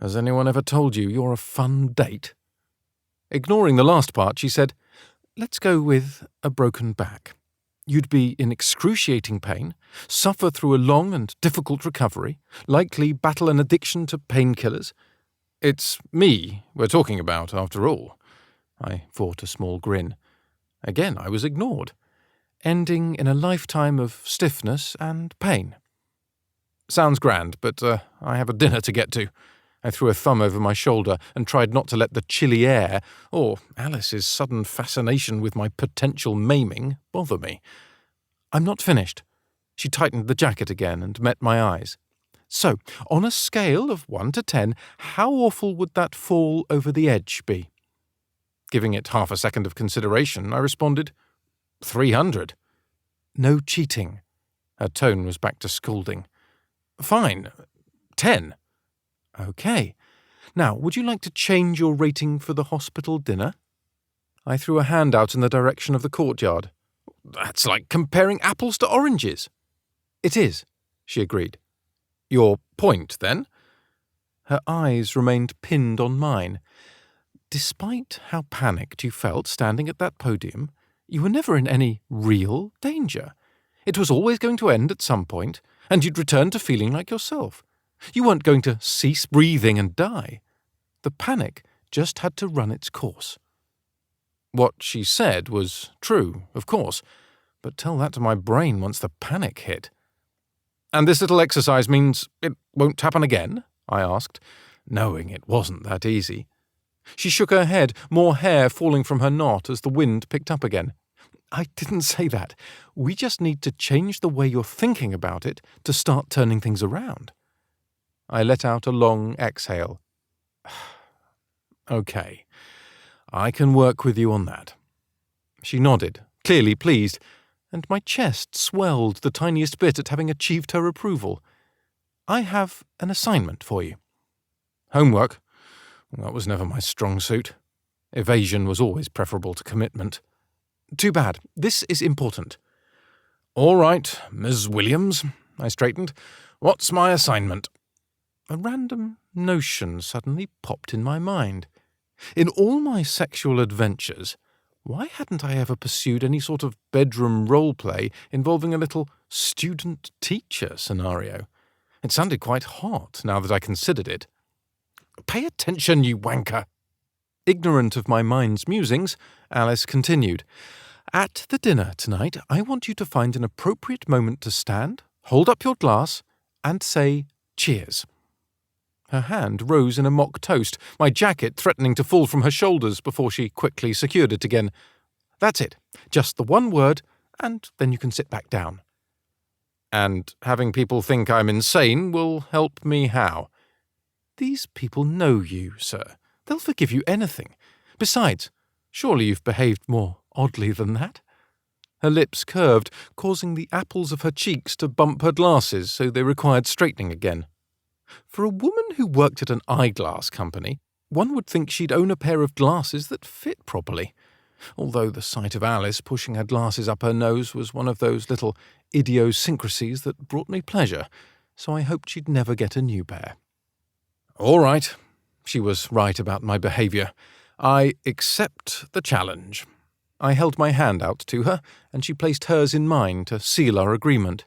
Has anyone ever told you you're a fun date? Ignoring the last part, she said, Let's go with a broken back. You'd be in excruciating pain, suffer through a long and difficult recovery, likely battle an addiction to painkillers. It's me we're talking about, after all. I fought a small grin. Again, I was ignored, ending in a lifetime of stiffness and pain. Sounds grand, but I have a dinner to get to. I threw a thumb over my shoulder and tried not to let the chilly air, or Alice's sudden fascination with my potential maiming, bother me. I'm not finished. She tightened the jacket again and met my eyes. So, on a scale of 1 to 10, how awful would that fall over the edge be? Giving it half a second of consideration, I responded, 300. No cheating. Her tone was back to scolding. Fine. 10. Okay. Now, would you like to change your rating for the hospital dinner? I threw a hand out in the direction of the courtyard. That's like comparing apples to oranges. It is, she agreed. Your point, then? Her eyes remained pinned on mine. Despite how panicked you felt standing at that podium, you were never in any real danger. It was always going to end at some point, and you'd return to feeling like yourself. You weren't going to cease breathing and die. The panic just had to run its course. What she said was true, of course, but tell that to my brain once the panic hit. And this little exercise means it won't happen again? I asked, knowing it wasn't that easy. She shook her head, more hair falling from her knot as the wind picked up again. I didn't say that. We just need to change the way you're thinking about it to start turning things around. I let out a long exhale. Okay, I can work with you on that. She nodded, clearly pleased, and my chest swelled the tiniest bit at having achieved her approval. I have an assignment for you. Homework? That was never my strong suit. Evasion was always preferable to commitment. Too bad. This is important. All right, Ms. Williams, I straightened. What's my assignment? a random notion suddenly popped in my mind. In all my sexual adventures, why hadn't I ever pursued any sort of bedroom role-play involving a little student-teacher scenario? It sounded quite hot now that I considered it. "Pay attention, you wanker!" Ignorant of my mind's musings, Alice continued, "At the dinner tonight, I want you to find an appropriate moment to stand, hold up your glass, and say cheers." Her hand rose in a mock toast, my jacket threatening to fall from her shoulders before she quickly secured it again. "That's it. Just the one word, and then you can sit back down." "And having people think I'm insane will help me how?" "These people know you, sir. They'll forgive you anything. Besides, surely you've behaved more oddly than that." Her lips curved, causing the apples of her cheeks to bump her glasses so they required straightening again. For a woman who worked at an eyeglass company, one would think she'd own a pair of glasses that fit properly, although the sight of Alice pushing her glasses up her nose was one of those little idiosyncrasies that brought me pleasure, so I hoped she'd never get a new pair. "All right." She was right about my behaviour. "I accept the challenge." I held my hand out to her, and she placed hers in mine to seal our agreement.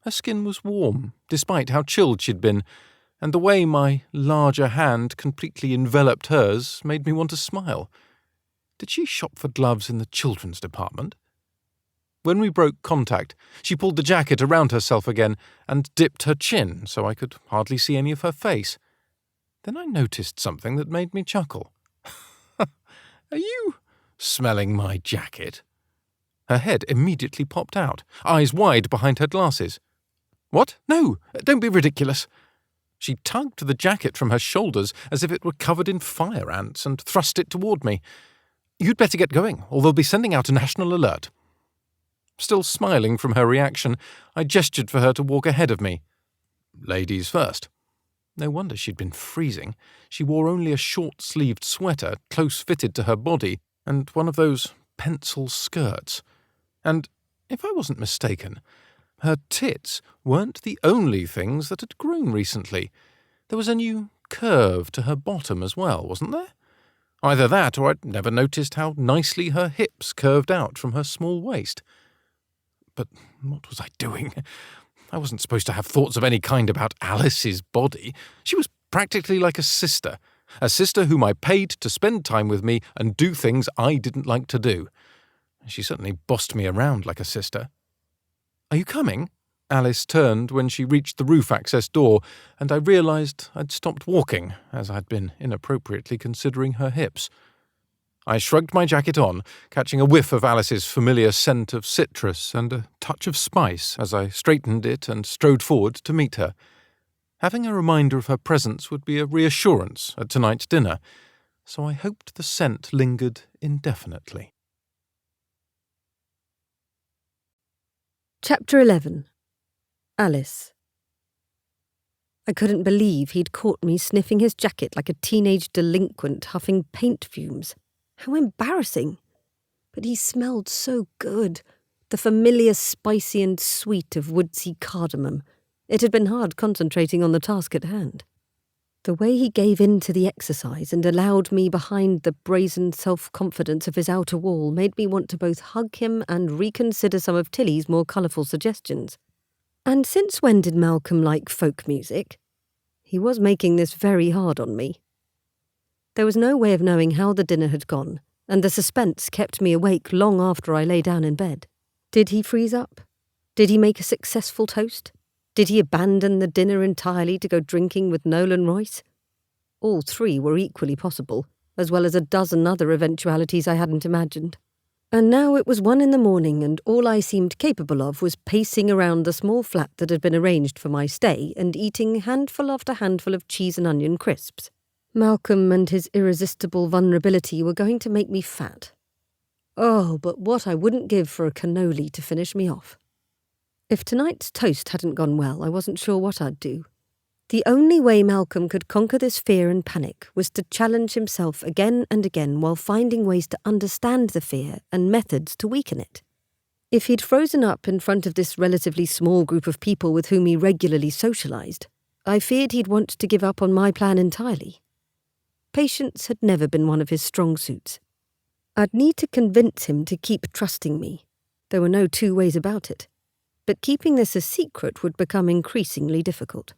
Her skin was warm, despite how chilled she'd been, and the way my larger hand completely enveloped hers made me want to smile. Did she shop for gloves in the children's department? When we broke contact, she pulled the jacket around herself again and dipped her chin so I could hardly see any of her face. Then I noticed something that made me chuckle. "Are you smelling my jacket?" Her head immediately popped out, eyes wide behind her glasses. "What? No, don't be ridiculous." She tugged the jacket from her shoulders as if it were covered in fire ants and thrust it toward me. "You'd better get going, or they'll be sending out a national alert." Still smiling from her reaction, I gestured for her to walk ahead of me. Ladies first. No wonder she'd been freezing. She wore only a short-sleeved sweater, close-fitted to her body, and one of those pencil skirts. And, if I wasn't mistaken, her tits weren't the only things that had grown recently. There was a new curve to her bottom as well, wasn't there? Either that, or I'd never noticed how nicely her hips curved out from her small waist. But what was I doing? I wasn't supposed to have thoughts of any kind about Alice's body. She was practically like a sister whom I paid to spend time with me and do things I didn't like to do. She certainly bossed me around like a sister. "Are you coming?" Alice turned when she reached the roof access door, and I realised I'd stopped walking, as I'd been inappropriately considering her hips. I shrugged my jacket on, catching a whiff of Alice's familiar scent of citrus and a touch of spice as I straightened it and strode forward to meet her. Having a reminder of her presence would be a reassurance at tonight's dinner, so I hoped the scent lingered indefinitely. Chapter 11. Alice. I couldn't believe he'd caught me sniffing his jacket like a teenage delinquent huffing paint fumes. How embarrassing! But he smelled so good, the familiar spicy and sweet of woodsy cardamom. It had been hard concentrating on the task at hand. The way he gave in to the exercise and allowed me behind the brazen self-confidence of his outer wall made me want to both hug him and reconsider some of Tilly's more colourful suggestions. And since when did Malcolm like folk music? He was making this very hard on me. There was no way of knowing how the dinner had gone, and the suspense kept me awake long after I lay down in bed. Did he freeze up? Did he make a successful toast? Did he abandon the dinner entirely to go drinking with Nolan Royce? All three were equally possible, as well as a dozen other eventualities I hadn't imagined. And now it was 1 a.m, and all I seemed capable of was pacing around the small flat that had been arranged for my stay and eating handful after handful of cheese and onion crisps. Malcolm and his irresistible vulnerability were going to make me fat. Oh, but what I wouldn't give for a cannoli to finish me off. If tonight's toast hadn't gone well, I wasn't sure what I'd do. The only way Malcolm could conquer this fear and panic was to challenge himself again and again while finding ways to understand the fear and methods to weaken it. If he'd frozen up in front of this relatively small group of people with whom he regularly socialised, I feared he'd want to give up on my plan entirely. Patience had never been one of his strong suits. I'd need to convince him to keep trusting me. There were no two ways about it. But keeping this a secret would become increasingly difficult.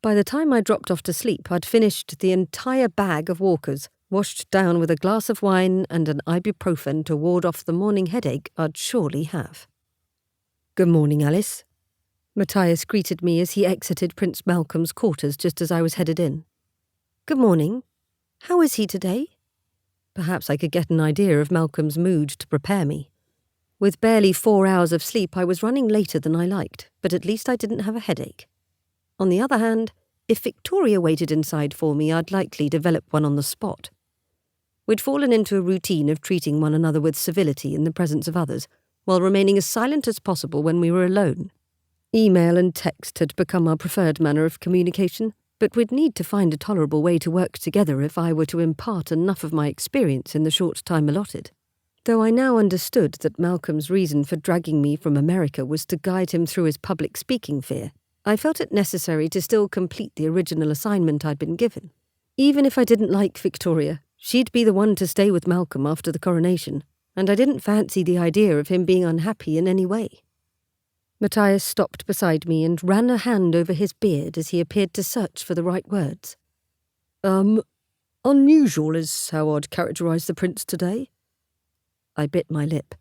By the time I dropped off to sleep, I'd finished the entire bag of Walkers, washed down with a glass of wine and an ibuprofen to ward off the morning headache I'd surely have. "Good morning, Alice." Matthias greeted me as he exited Prince Malcolm's quarters just as I was headed in. "Good morning. How is he today?" Perhaps I could get an idea of Malcolm's mood to prepare me. With barely 4 hours of sleep, I was running later than I liked, but at least I didn't have a headache. On the other hand, if Victoria waited inside for me, I'd likely develop one on the spot. We'd fallen into a routine of treating one another with civility in the presence of others, while remaining as silent as possible when we were alone. Email and text had become our preferred manner of communication, but we'd need to find a tolerable way to work together if I were to impart enough of my experience in the short time allotted. Though I now understood that Malcolm's reason for dragging me from America was to guide him through his public speaking fear, I felt it necessary to still complete the original assignment I'd been given. Even if I didn't like Victoria, she'd be the one to stay with Malcolm after the coronation, and I didn't fancy the idea of him being unhappy in any way. Matthias stopped beside me and ran a hand over his beard as he appeared to search for the right words. Unusual is how I'd characterise the prince today." I bit my lip.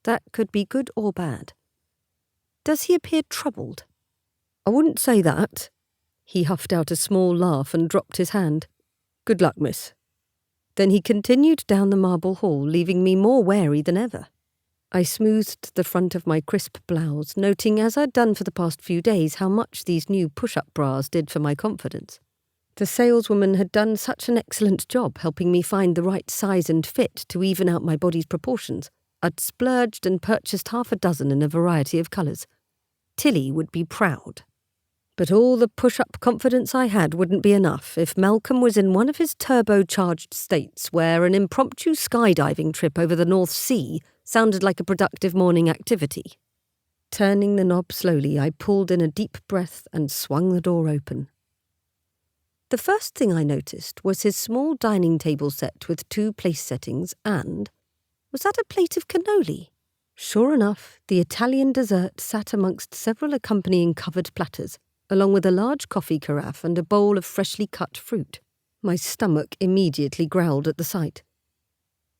That could be good or bad. "Does he appear troubled?" "I wouldn't say that." He huffed out a small laugh and dropped his hand. "Good luck, miss." Then he continued down the marble hall, leaving me more wary than ever. I smoothed the front of my crisp blouse, noting, as I'd done for the past few days, how much these new push-up bras did for my confidence. The saleswoman had done such an excellent job helping me find the right size and fit to even out my body's proportions. I'd splurged and purchased half a dozen in a variety of colours. Tilly would be proud. But all the push-up confidence I had wouldn't be enough if Malcolm was in one of his turbocharged states where an impromptu skydiving trip over the North Sea sounded like a productive morning activity. Turning the knob slowly, I pulled in a deep breath and swung the door open. The first thing I noticed was his small dining table set with 2 place settings and, was that a plate of cannoli? Sure enough, the Italian dessert sat amongst several accompanying covered platters, along with a large coffee carafe and a bowl of freshly cut fruit. My stomach immediately growled at the sight.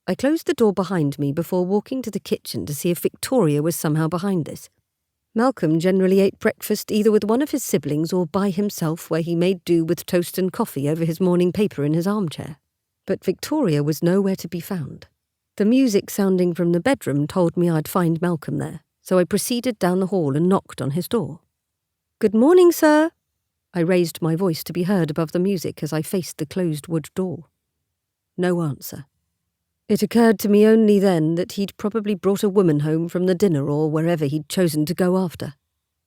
I closed the door behind me before walking to the kitchen to see if Victoria was somehow behind this. Malcolm generally ate breakfast either with one of his siblings or by himself, where he made do with toast and coffee over his morning paper in his armchair. But Victoria was nowhere to be found. The music sounding from the bedroom told me I'd find Malcolm there, so I proceeded down the hall and knocked on his door. "Good morning, sir." I raised my voice to be heard above the music as I faced the closed wood door. No answer. It occurred to me only then that he'd probably brought a woman home from the dinner or wherever he'd chosen to go after.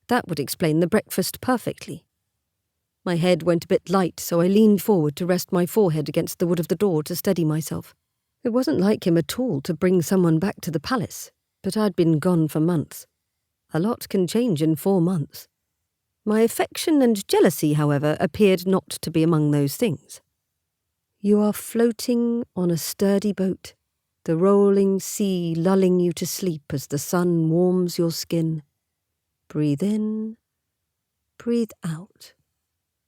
That would explain the breakfast perfectly. My head went a bit light, so I leaned forward to rest my forehead against the wood of the door to steady myself. It wasn't like him at all to bring someone back to the palace, but I'd been gone for months. A lot can change in 4 months. My affection and jealousy, however, appeared not to be among those things. "You are floating on a sturdy boat, the rolling sea lulling you to sleep as the sun warms your skin. Breathe in, breathe out."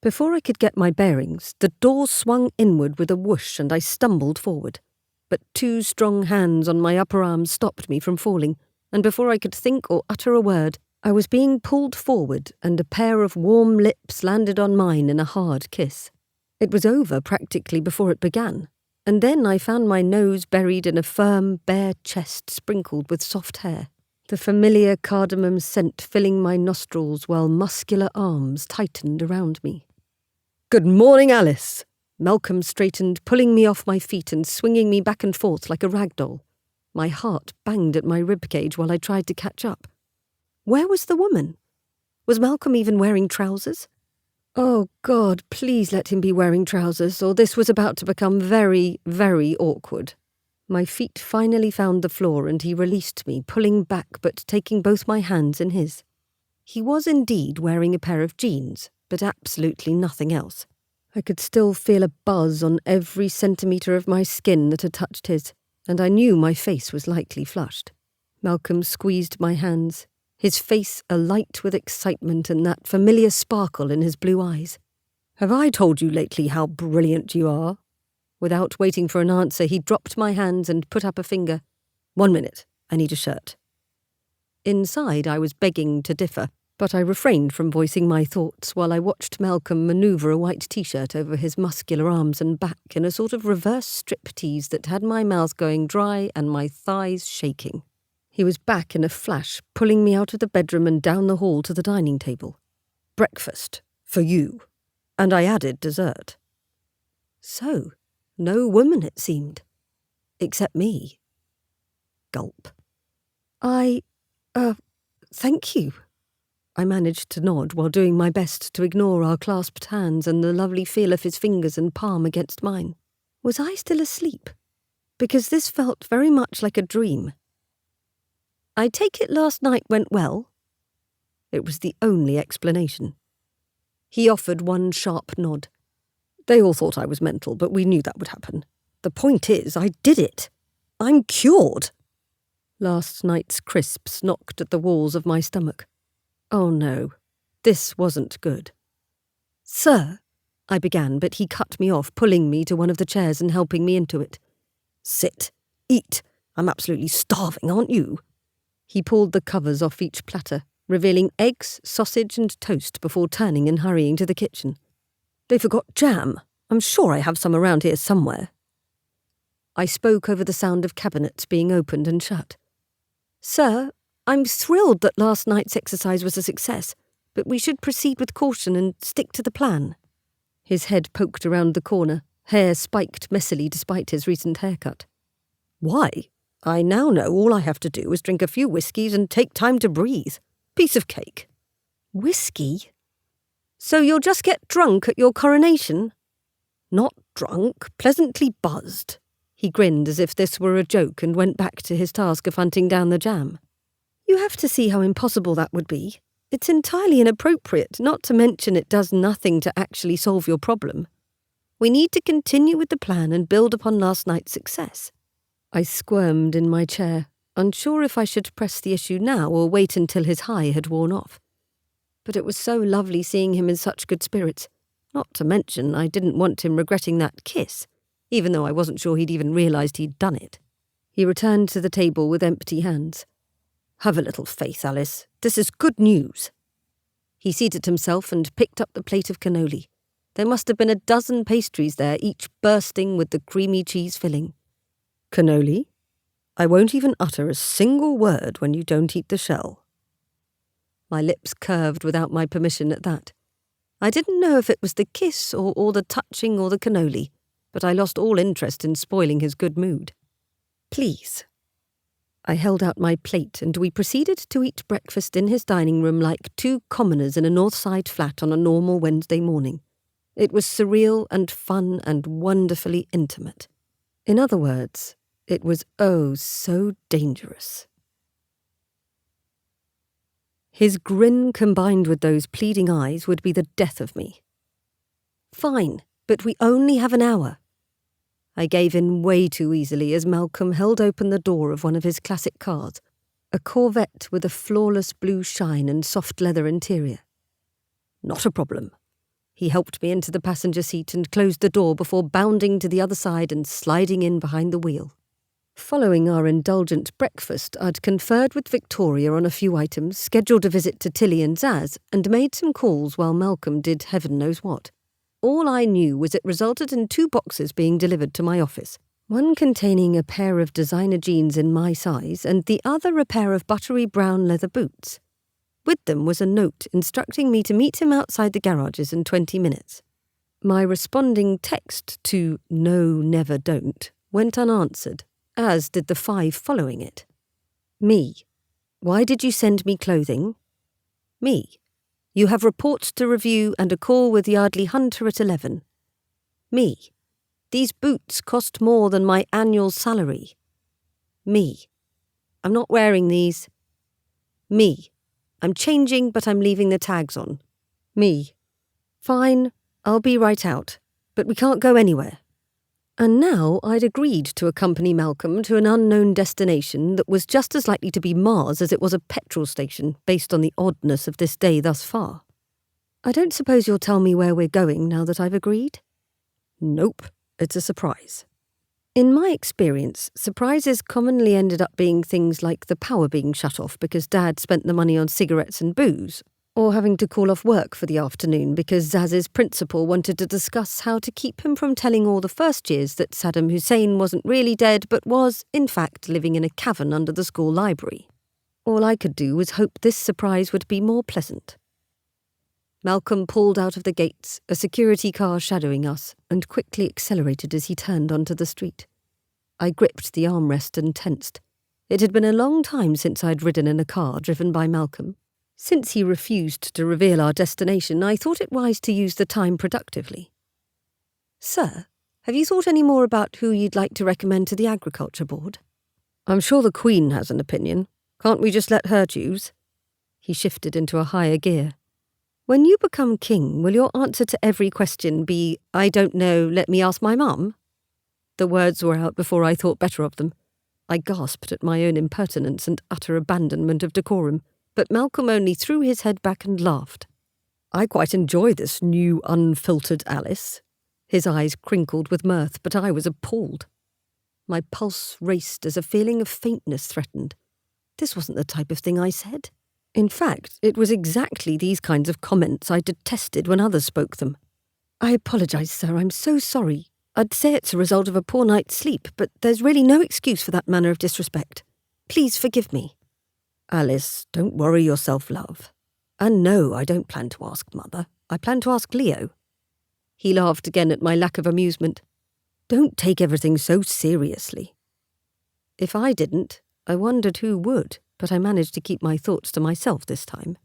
Before I could get my bearings, the door swung inward with a whoosh and I stumbled forward. But 2 strong hands on my upper arm stopped me from falling, and before I could think or utter a word, I was being pulled forward and a pair of warm lips landed on mine in a hard kiss. It was over practically before it began, and then I found my nose buried in a firm, bare chest sprinkled with soft hair, the familiar cardamom scent filling my nostrils while muscular arms tightened around me. "Good morning, Alice." Malcolm straightened, pulling me off my feet and swinging me back and forth like a rag doll. My heart banged at my ribcage while I tried to catch up. Where was the woman? Was Malcolm even wearing trousers? Oh God, please let him be wearing trousers, or this was about to become very, very awkward. My feet finally found the floor and he released me, pulling back but taking both my hands in his. He was indeed wearing a pair of jeans, but absolutely nothing else. I could still feel a buzz on every centimetre of my skin that had touched his, and I knew my face was lightly flushed. Malcolm squeezed my hands, his face alight with excitement and that familiar sparkle in his blue eyes. "Have I told you lately how brilliant you are?" Without waiting for an answer, he dropped my hands and put up a finger. "1 minute, I need a shirt." Inside, I was begging to differ, but I refrained from voicing my thoughts while I watched Malcolm manoeuvre a white t-shirt over his muscular arms and back in a sort of reverse striptease that had my mouth going dry and my thighs shaking. He was back in a flash, pulling me out of the bedroom and down the hall to the dining table. "Breakfast. For you." And I added dessert. So, no woman, it seemed. Except me. Gulp. Thank you." I managed to nod while doing my best to ignore our clasped hands and the lovely feel of his fingers and palm against mine. Was I still asleep? Because this felt very much like a dream. "I take it last night went well?" It was the only explanation. He offered one sharp nod. "They all thought I was mental, but we knew that would happen. The point is, I did it. I'm cured." Last night's crisps knocked at the walls of my stomach. Oh no, this wasn't good. "Sir," I began, but he cut me off, pulling me to one of the chairs and helping me into it. "Sit. Eat. I'm absolutely starving, aren't you?" He pulled the covers off each platter, revealing eggs, sausage and toast before turning and hurrying to the kitchen. "They forgot jam. I'm sure I have some around here somewhere." I spoke over the sound of cabinets being opened and shut. "Sir, I'm thrilled that last night's exercise was a success, but we should proceed with caution and stick to the plan." His head poked around the corner, hair spiked messily despite his recent haircut. "Why? I now know all I have to do is drink a few whiskies and take time to breathe. Piece of cake." "Whiskey? So you'll just get drunk at your coronation?" "Not drunk, pleasantly buzzed." He grinned as if this were a joke and went back to his task of hunting down the jam. "You have to see how impossible that would be. It's entirely inappropriate, not to mention it does nothing to actually solve your problem. We need to continue with the plan and build upon last night's success." I squirmed in my chair, unsure if I should press the issue now or wait until his high had worn off. But it was so lovely seeing him in such good spirits. Not to mention I didn't want him regretting that kiss, even though I wasn't sure he'd even realised he'd done it. He returned to the table with empty hands. "Have a little faith, Alice. This is good news." He seated himself and picked up the plate of cannoli. There must have been a dozen pastries there, each bursting with the creamy cheese filling. "Cannoli? I won't even utter a single word when you don't eat the shell." My lips curved without my permission at that. I didn't know if it was the kiss or all the touching or the cannoli, but I lost all interest in spoiling his good mood. "Please." I held out my plate and we proceeded to eat breakfast in his dining room like two commoners in a North Side flat on a normal Wednesday morning. It was surreal and fun and wonderfully intimate. In other words, it was oh so dangerous. His grin combined with those pleading eyes would be the death of me. "Fine, but we only have an hour." I gave in way too easily as Malcolm held open the door of one of his classic cars, a Corvette with a flawless blue shine and soft leather interior. "Not a problem." He helped me into the passenger seat and closed the door before bounding to the other side and sliding in behind the wheel. Following our indulgent breakfast, I'd conferred with Victoria on a few items, scheduled a visit to Tilly and Zaz, and made some calls while Malcolm did heaven knows what. All I knew was it resulted in 2 boxes being delivered to my office, one containing a pair of designer jeans in my size and the other a pair of buttery brown leather boots. With them was a note instructing me to meet him outside the garages in 20 minutes. My responding text to "No, never, don't" went unanswered, as did the 5 following it. Me. Why did you send me clothing? Me. You have reports to review and a call with Yardley Hunter at 11. Me. These boots cost more than my annual salary. Me. I'm not wearing these. Me. I'm changing, but I'm leaving the tags on. Me. Fine, I'll be right out, but we can't go anywhere. And now I'd agreed to accompany Malcolm to an unknown destination that was just as likely to be Mars as it was a petrol station, based on the oddness of this day thus far. I don't suppose you'll tell me where we're going now that I've agreed? Nope, it's a surprise. In my experience, surprises commonly ended up being things like the power being shut off because Dad spent the money on cigarettes and booze, or having to call off work for the afternoon because Zaz's principal wanted to discuss how to keep him from telling all the first years that Saddam Hussein wasn't really dead but was, in fact, living in a cavern under the school library. All I could do was hope this surprise would be more pleasant. Malcolm pulled out of the gates, a security car shadowing us, and quickly accelerated as he turned onto the street. I gripped the armrest and tensed. It had been a long time since I'd ridden in a car driven by Malcolm. Since he refused to reveal our destination, I thought it wise to use the time productively. Sir, have you thought any more about who you'd like to recommend to the Agriculture Board? I'm sure the Queen has an opinion. Can't we just let her choose? He shifted into a higher gear. When you become king, will your answer to every question be, I don't know, let me ask my mum? The words were out before I thought better of them. I gasped at my own impertinence and utter abandonment of decorum, but Malcolm only threw his head back and laughed. I quite enjoy this new, unfiltered Alice. His eyes crinkled with mirth, but I was appalled. My pulse raced as a feeling of faintness threatened. This wasn't the type of thing I said. In fact, it was exactly these kinds of comments I detested when others spoke them. I apologise, sir, I'm so sorry. I'd say it's a result of a poor night's sleep, but there's really no excuse for that manner of disrespect. Please forgive me. Alice, don't worry yourself, love. And no, I don't plan to ask Mother. I plan to ask Leo. He laughed again at my lack of amusement. Don't take everything so seriously. If I didn't, I wondered who would, but I managed to keep my thoughts to myself this time.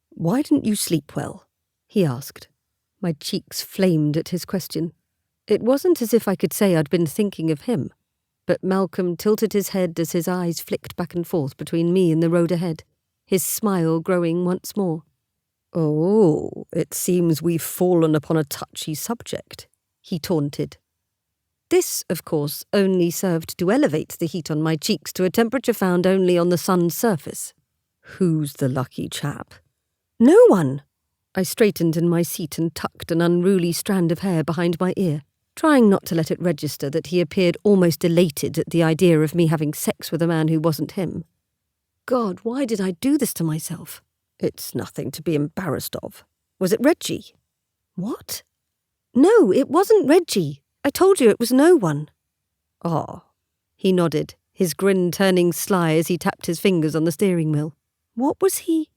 Why didn't you sleep well? He asked. My cheeks flamed at his question. It wasn't as if I could say I'd been thinking of him, but Malcolm tilted his head as his eyes flicked back and forth between me and the road ahead, his smile growing once more. Oh, it seems we've fallen upon a touchy subject, he taunted. This, of course, only served to elevate the heat on my cheeks to a temperature found only on the sun's surface. Who's the lucky chap? No one! I straightened in my seat and tucked an unruly strand of hair behind my ear, trying not to let it register that he appeared almost elated at the idea of me having sex with a man who wasn't him. God, why did I do this to myself? It's nothing to be embarrassed of. Was it Reggie? What? No, it wasn't Reggie. I told you it was no one. Ah, he nodded, his grin turning sly as he tapped his fingers on the steering wheel. What was he?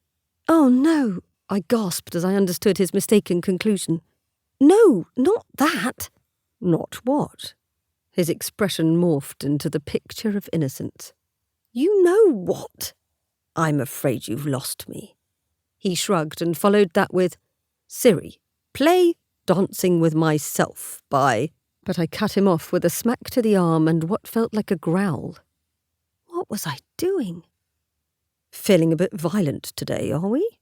Oh, no, I gasped as I understood his mistaken conclusion. No, not that. Not what? His expression morphed into the picture of innocence. You know what? I'm afraid you've lost me. He shrugged and followed that with, Siri, play Dancing with Myself by... But I cut him off with a smack to the arm and what felt like a growl. What was I doing? Feeling a bit violent today, are we?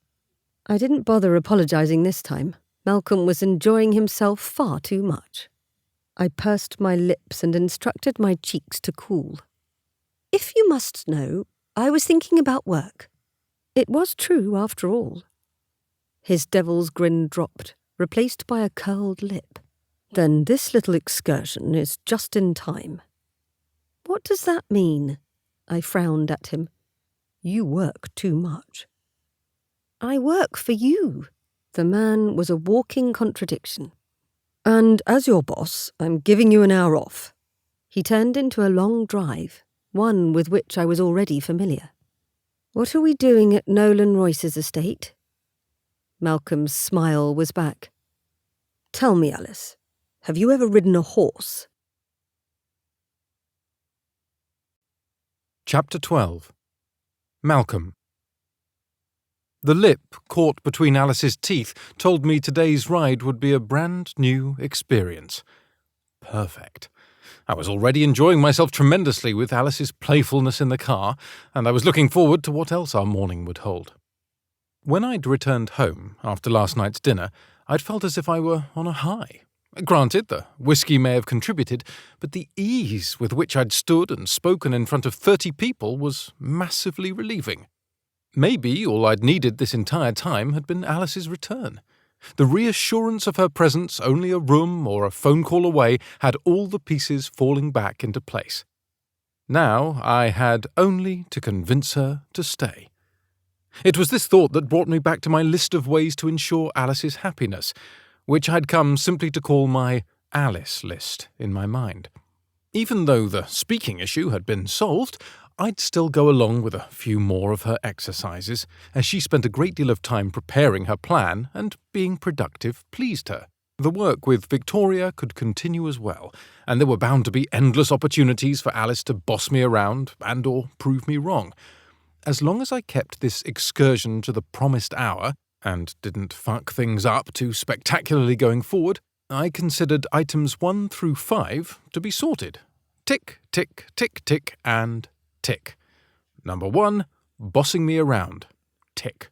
I didn't bother apologising this time. Malcolm was enjoying himself far too much. I pursed my lips and instructed my cheeks to cool. If you must know, I was thinking about work. It was true, after all. His devil's grin dropped, replaced by a curled lip. Then this little excursion is just in time. What does that mean? I frowned at him. You work too much. I work for you. The man was a walking contradiction. And as your boss, I'm giving you an hour off. He turned into a long drive, one with which I was already familiar. What are we doing at Nolan Royce's estate? Malcolm's smile was back. Tell me, Alice. Have you ever ridden a horse? Chapter 12. Malcolm. The lip caught between Alice's teeth told me today's ride would be a brand new experience. Perfect. I was already enjoying myself tremendously with Alice's playfulness in the car, and I was looking forward to what else our morning would hold. When I'd returned home after last night's dinner, I'd felt as if I were on a high. Granted, the whiskey may have contributed, but the ease with which I'd stood and spoken in front of 30 people was massively relieving. Maybe all I'd needed this entire time had been Alice's return. The reassurance of her presence only a room or a phone call away had all the pieces falling back into place. Now I had only to convince her to stay. It was this thought that brought me back to my list of ways to ensure Alice's happiness, which I'd come simply to call my Alice list in my mind. Even though the speaking issue had been solved, I'd still go along with a few more of her exercises, as she spent a great deal of time preparing her plan, and being productive pleased her. The work with Victoria could continue as well, and there were bound to be endless opportunities for Alice to boss me around and/or prove me wrong. As long as I kept this excursion to the promised hour, and didn't fuck things up too spectacularly going forward, I considered items 1 through 5 to be sorted. Tick, tick, tick, tick, and tick. Number 1, bossing me around. Tick.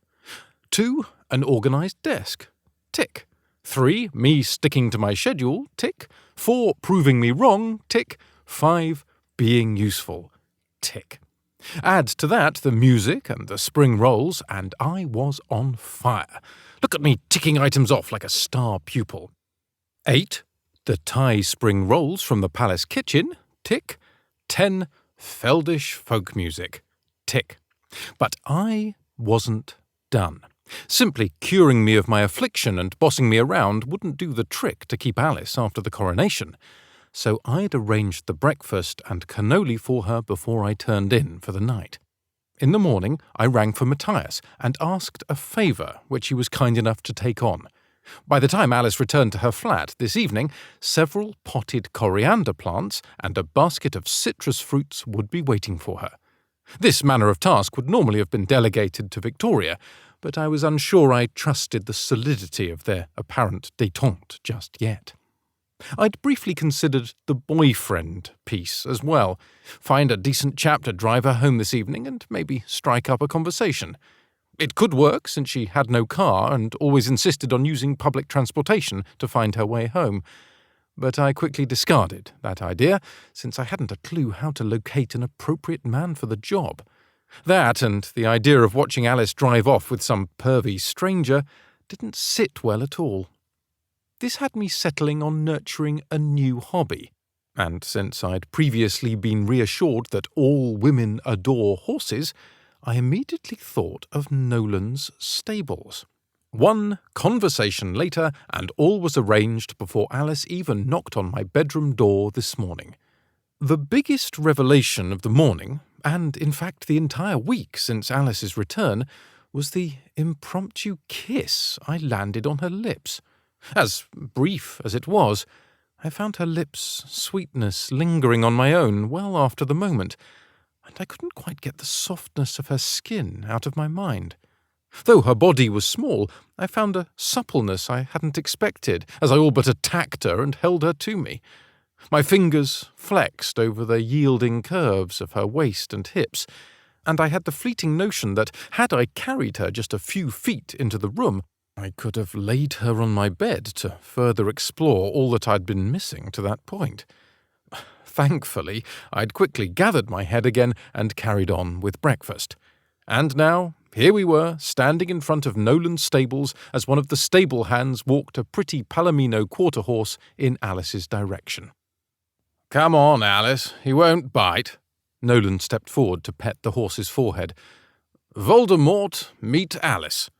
2, an organised desk. Tick. 3, me sticking to my schedule. Tick. 4, proving me wrong. Tick. 5, being useful. Tick. Add to that the music and the spring rolls, and I was on fire. Look at me ticking items off like a star pupil. 8, the Thai spring rolls from the palace kitchen. Tick. 10, Feldish folk music. Tick. But I wasn't done. Simply curing me of my affliction and bossing me around wouldn't do the trick to keep Alice after the coronation. So I'd arranged the breakfast and cannoli for her before I turned in for the night. In the morning, I rang for Matthias and asked a favour which he was kind enough to take on. By the time Alice returned to her flat this evening, several potted coriander plants and a basket of citrus fruits would be waiting for her. This manner of task would normally have been delegated to Victoria, but I was unsure I trusted the solidity of their apparent détente just yet. I'd briefly considered the boyfriend piece as well. Find a decent chap to drive her home this evening and maybe strike up a conversation. It could work, since she had no car and always insisted on using public transportation to find her way home. But I quickly discarded that idea, since I hadn't a clue how to locate an appropriate man for the job. That, and the idea of watching Alice drive off with some pervy stranger, didn't sit well at all. This had me settling on nurturing a new hobby, and since I'd previously been reassured that all women adore horses, I immediately thought of Nolan's stables. One conversation later, and all was arranged before Alice even knocked on my bedroom door this morning. The biggest revelation of the morning, and in fact the entire week since Alice's return, was the impromptu kiss I landed on her lips. As brief as it was, I found her lips' sweetness lingering on my own well after the moment, and I couldn't quite get the softness of her skin out of my mind. Though her body was small, I found a suppleness I hadn't expected as I all but attacked her and held her to me. My fingers flexed over the yielding curves of her waist and hips, and I had the fleeting notion that, had I carried her just a few feet into the room, I could have laid her on my bed to further explore all that I'd been missing to that point. Thankfully, I'd quickly gathered my head again and carried on with breakfast. And now, here we were, standing in front of Nolan's stables as one of the stable hands walked a pretty Palomino quarter horse in Alice's direction. "Come on, Alice, he won't bite." Nolan stepped forward to pet the horse's forehead. "Voldemort, meet Alice."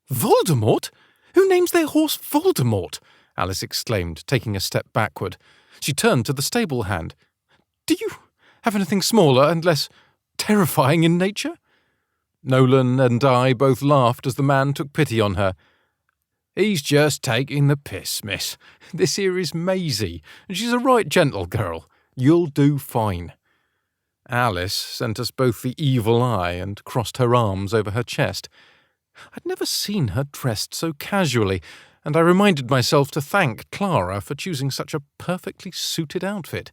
"Voldemort? Who names their horse Voldemort?" Alice exclaimed, taking a step backward. She turned to the stable hand. "Do you have anything smaller and less terrifying in nature?" Nolan and I both laughed as the man took pity on her. "He's just taking the piss, miss. This here is Maisie, and she's a right gentle girl. You'll do fine." Alice sent us both the evil eye and crossed her arms over her chest. I'd never seen her dressed so casually, and I reminded myself to thank Clara for choosing such a perfectly suited outfit.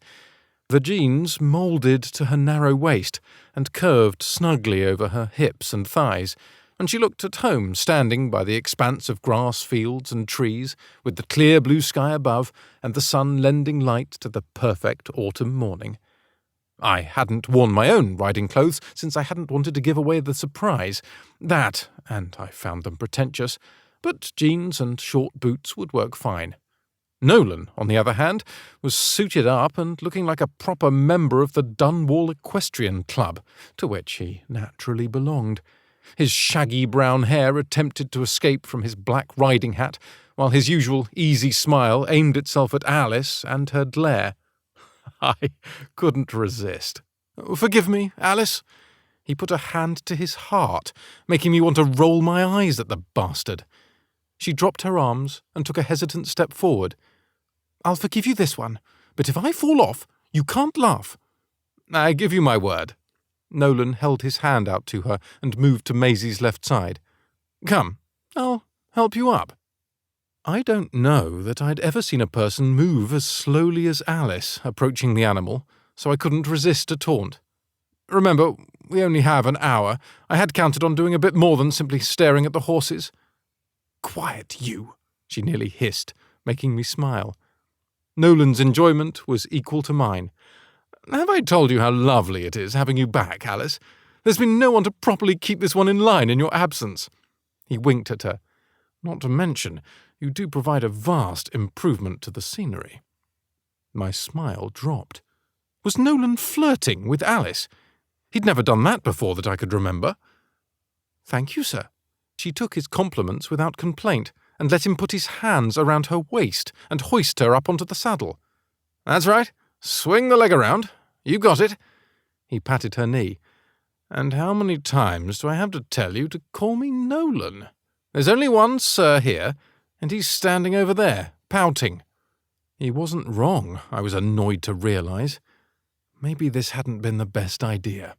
The jeans moulded to her narrow waist and curved snugly over her hips and thighs, and she looked at home, standing by the expanse of grass fields and trees, with the clear blue sky above and the sun lending light to the perfect autumn morning. I hadn't worn my own riding clothes since I hadn't wanted to give away the surprise. That, and I found them pretentious, but jeans and short boots would work fine. Nolan, on the other hand, was suited up and looking like a proper member of the Dunwall Equestrian Club, to which he naturally belonged. His shaggy brown hair attempted to escape from his black riding hat, while his usual easy smile aimed itself at Alice and her glare. I couldn't resist. "Forgive me, Alice." He put a hand to his heart, making me want to roll my eyes at the bastard. She dropped her arms and took a hesitant step forward. "I'll forgive you this one, but if I fall off, you can't laugh." "I give you my word." Nolan held his hand out to her and moved to Maisie's left side. "Come, I'll help you up." I don't know that I'd ever seen a person move as slowly as Alice approaching the animal, so I couldn't resist a taunt. "Remember, we only have an hour. I had counted on doing a bit more than simply staring at the horses." "Quiet, you," she nearly hissed, making me smile. Nolan's enjoyment was equal to mine. "Have I told you how lovely it is having you back, Alice? There's been no one to properly keep this one in line in your absence." He winked at her. "Not to mention, you do provide a vast improvement to the scenery." My smile dropped. Was Nolan flirting with Alice? He'd never done that before that I could remember. "Thank you, sir." She took his compliments without complaint and let him put his hands around her waist and hoist her up onto the saddle. "That's right. Swing the leg around. You got it." He patted her knee. "And how many times do I have to tell you to call me Nolan? There's only one sir here, and he's standing over there, pouting." He wasn't wrong, I was annoyed to realise. Maybe this hadn't been the best idea.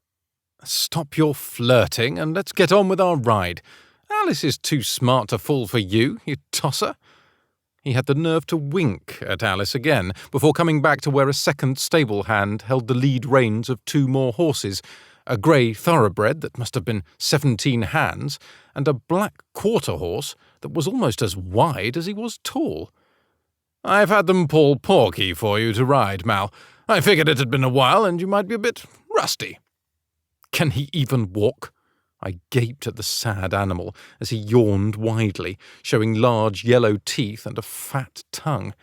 "Stop your flirting and let's get on with our ride. Alice is too smart to fall for you, you tosser." He had the nerve to wink at Alice again, before coming back to where a second stable hand held the lead reins of two more horses, a grey thoroughbred that must have been 17 hands, and a black quarter horse that was almost as wide as he was tall. "I've had them pull Porky for you to ride, Mal. I figured it had been a while and you might be a bit rusty." "Can he even walk?" I gaped at the sad animal as he yawned widely, showing large yellow teeth and a fat tongue.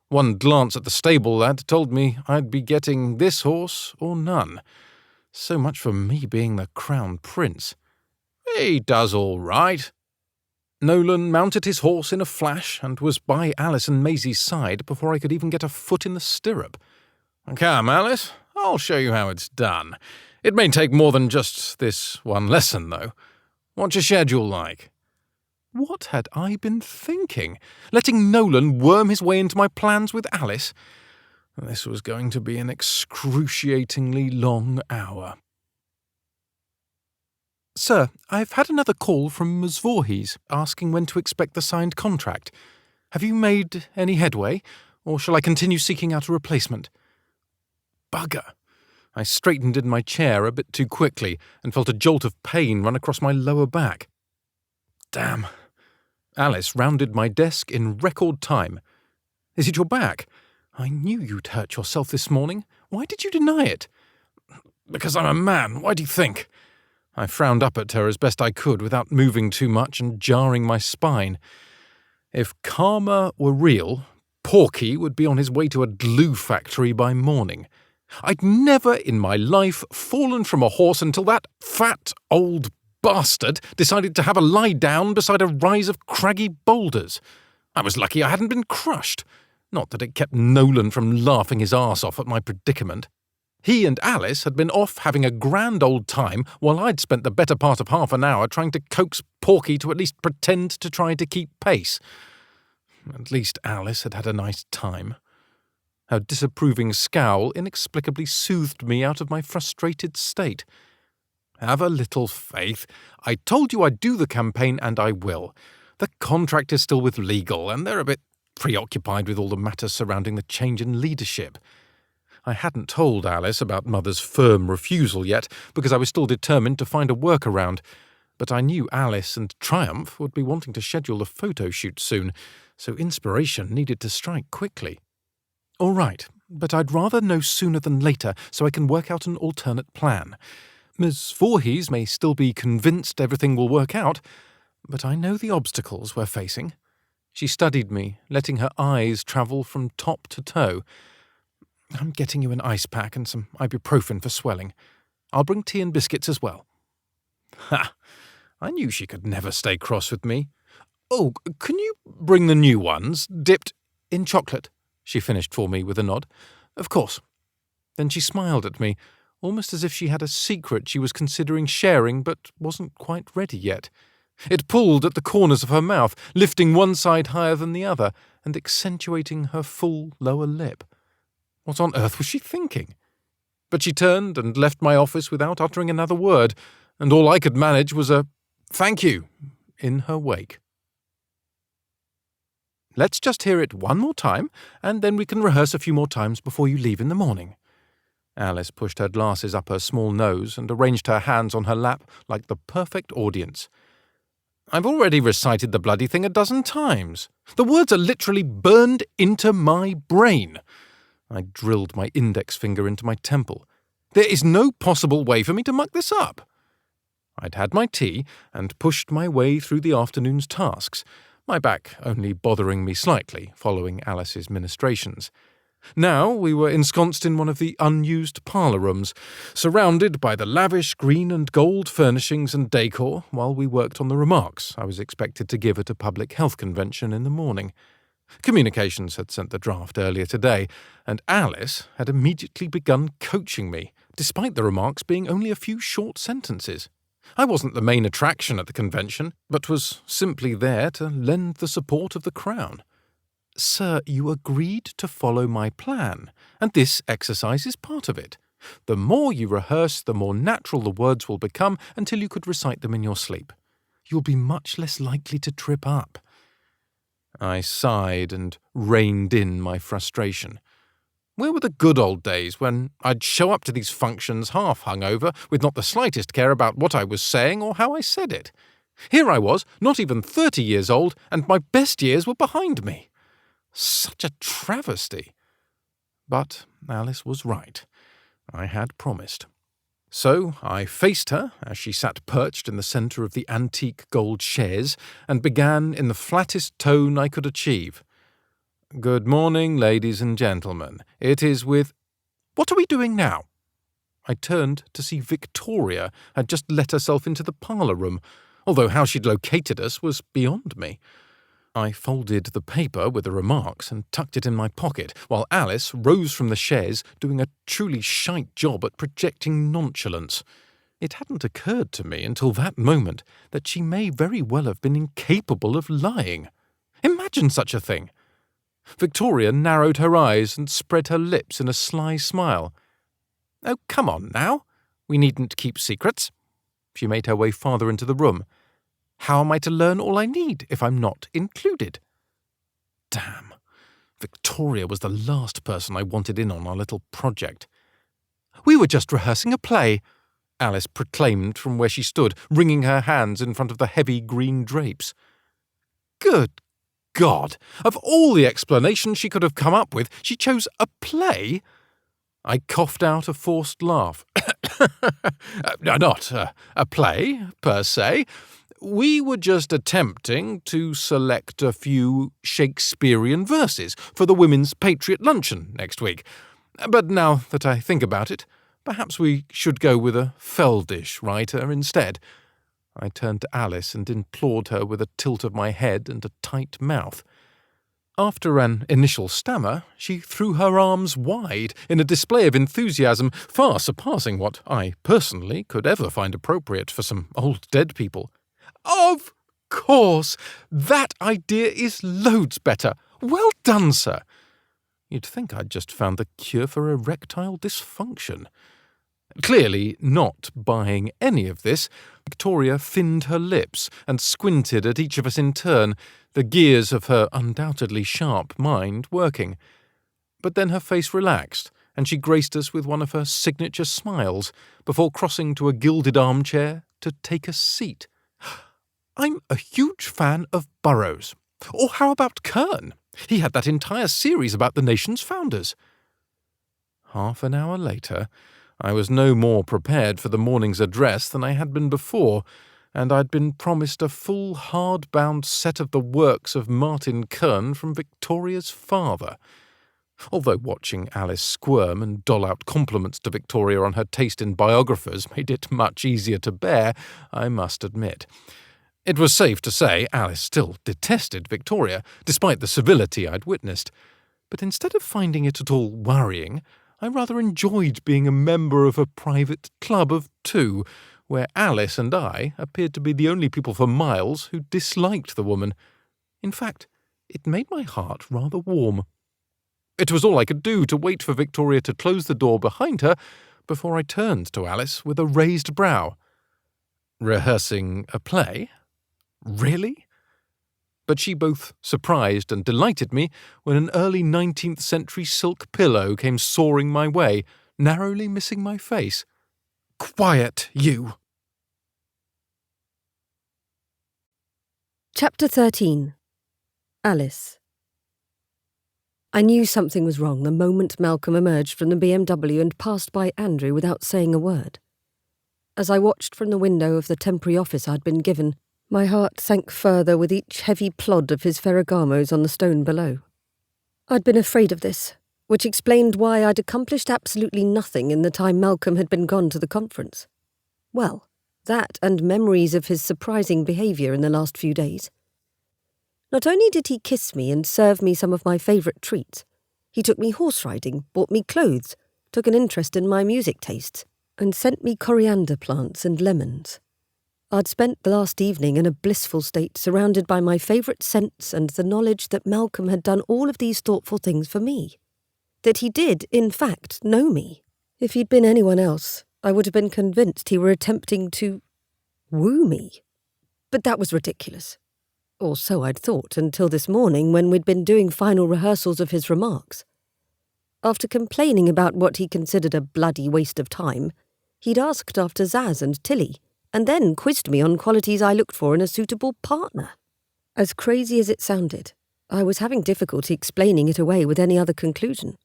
One glance at the stable lad told me I'd be getting this horse or none. So much for me being the crown prince. "He does all right." Nolan mounted his horse in a flash and was by Alice and Maisie's side before I could even get a foot in the stirrup. "Come, Alice, I'll show you how it's done. It may take more than just this one lesson, though. What's your schedule like?" What had I been thinking? Letting Nolan worm his way into my plans with Alice? This was going to be an excruciatingly long hour. "Sir, I've had another call from Ms. Voorhees asking when to expect the signed contract. Have you made any headway, or shall I continue seeking out a replacement?" Bugger! I straightened in my chair a bit too quickly and felt a jolt of pain run across my lower back. Damn. Alice rounded my desk in record time. "Is it your back? I knew you'd hurt yourself this morning. Why did you deny it?" "Because I'm a man. Why do you think?" I frowned up at her as best I could without moving too much and jarring my spine. If karma were real, Porky would be on his way to a glue factory by morning. I'd never in my life fallen from a horse until that fat old bastard decided to have a lie down beside a rise of craggy boulders. I was lucky I hadn't been crushed. Not that it kept Nolan from laughing his arse off at my predicament. He and Alice had been off having a grand old time while I'd spent the better part of half an hour trying to coax Porky to at least pretend to try to keep pace. At least Alice had had a nice time. Her disapproving scowl inexplicably soothed me out of my frustrated state. "Have a little faith. I told you I'd do the campaign, and I will. The contract is still with legal, and they're a bit preoccupied with all the matters surrounding the change in leadership." I hadn't told Alice about Mother's firm refusal yet, because I was still determined to find a workaround. but I knew Alice and Triumph would be wanting to schedule a photo shoot soon, so inspiration needed to strike quickly. All right, but I'd rather know sooner than later so I can work out an alternate plan. Ms. Voorhees may still be convinced everything will work out, but I know the obstacles we're facing. She studied me, letting her eyes travel from top to toe. I'm getting you an ice pack and some ibuprofen for swelling. I'll bring tea and biscuits as well. Ha! I knew she could never stay cross with me. Oh, can you bring the new ones, dipped in chocolate? She finished for me with a nod. Of course. Then she smiled at me, almost as if she had a secret she was considering sharing but wasn't quite ready yet. It pulled at the corners of her mouth, lifting one side higher than the other and accentuating her full lower lip. What on earth was she thinking? But she turned and left my office without uttering another word, and all I could manage was a "thank you" in her wake. Let's just hear it one more time, and then we can rehearse a few more times before you leave in the morning. Alice pushed her glasses up her small nose and arranged her hands on her lap like the perfect audience. I've already recited the bloody thing 12 times. The words are literally burned into my brain. I drilled my index finger into my temple. There is no possible way for me to muck this up. I'd had my tea and pushed my way through the afternoon's tasks, my back only bothering me slightly following Alice's ministrations. Now we were ensconced in one of the unused parlour rooms, surrounded by the lavish green and gold furnishings and decor while we worked on the remarks I was expected to give at a public health convention in the morning. Communications had sent the draft earlier today, and Alice had immediately begun coaching me, despite the remarks being only a few short sentences. I wasn't the main attraction at the convention, but was simply there to lend the support of the crown. Sir, you agreed to follow my plan, and this exercise is part of it. The more you rehearse, the more natural the words will become until you could recite them in your sleep. You'll be much less likely to trip up. I sighed and reined in my frustration. Where were the good old days when I'd show up to these functions half hungover with not the slightest care about what I was saying or how I said it? Here I was, not even 30 years old, and my best years were behind me. Such a travesty. But Alice was right. I had promised. So I faced her as she sat perched in the centre of the antique gold chaise and began in the flattest tone I could achieve. Good morning, ladies and gentlemen. It is with... What are we doing now? I turned to see Victoria had just let herself into the parlour room, although how she'd located us was beyond me. I folded the paper with the remarks and tucked it in my pocket, while Alice rose from the chaise, doing a truly shite job at projecting nonchalance. It hadn't occurred to me until that moment that she may very well have been incapable of lying. Imagine such a thing! Victoria narrowed her eyes and spread her lips in a sly smile. Oh, come on now. We needn't keep secrets. She made her way farther into the room. How am I to learn all I need if I'm not included? Damn. Victoria was the last person I wanted in on our little project. We were just rehearsing a play, Alice proclaimed from where she stood, wringing her hands in front of the heavy green drapes. Good God! Of all the explanations she could have come up with, she chose a play? I coughed out a forced laugh. Not a play, per se. We were just attempting to select a few Shakespearean verses for the Women's Patriot Luncheon next week. But now that I think about it, perhaps we should go with a Feldish writer instead. I turned to Alice and implored her with a tilt of my head and a tight mouth. After an initial stammer, she threw her arms wide in a display of enthusiasm far surpassing what I personally could ever find appropriate for some old dead people. Of course! That idea is loads better. Well done, sir. You'd think I'd just found the cure for erectile dysfunction. Clearly not buying any of this, Victoria thinned her lips and squinted at each of us in turn, the gears of her undoubtedly sharp mind working. But then her face relaxed, and she graced us with one of her signature smiles before crossing to a gilded armchair to take a seat. I'm a huge fan of Burroughs. Or how about Kern? He had that entire series about the nation's founders. Half an hour later, I was no more prepared for the morning's address than I had been before, and I'd been promised a full hard-bound set of the works of Martin Kern from Victoria's father. Although watching Alice squirm and doll out compliments to Victoria on her taste in biographers made it much easier to bear, I must admit. It was safe to say Alice still detested Victoria, despite the civility I'd witnessed. But instead of finding it at all worrying, I rather enjoyed being a member of a private club of two, where Alice and I appeared to be the only people for miles who disliked the woman. In fact, it made my heart rather warm. It was all I could do to wait for Victoria to close the door behind her before I turned to Alice with a raised brow. Rehearsing a play? Really? But she both surprised and delighted me when an early 19th century silk pillow came soaring my way, narrowly missing my face. "Quiet, you!" Chapter 13. Alice. I knew something was wrong the moment Malcolm emerged from the BMW and passed by Andrew without saying a word. As I watched from the window of the temporary office I'd been given, my heart sank further with each heavy plod of his Ferragamos on the stone below. I'd been afraid of this, which explained why I'd accomplished absolutely nothing in the time Malcolm had been gone to the conference. Well, that and memories of his surprising behaviour in the last few days. Not only did he kiss me and serve me some of my favourite treats, he took me horse riding, bought me clothes, took an interest in my music tastes, and sent me coriander plants and lemons. I'd spent the last evening in a blissful state, surrounded by my favourite scents and the knowledge that Malcolm had done all of these thoughtful things for me. That he did, in fact, know me. If he'd been anyone else, I would have been convinced he were attempting to woo me. But that was ridiculous. Or so I'd thought until this morning when we'd been doing final rehearsals of his remarks. After complaining about what he considered a bloody waste of time, he'd asked after Zaz and Tilly, and then quizzed me on qualities I looked for in a suitable partner. As crazy as it sounded, I was having difficulty explaining it away with any other conclusion.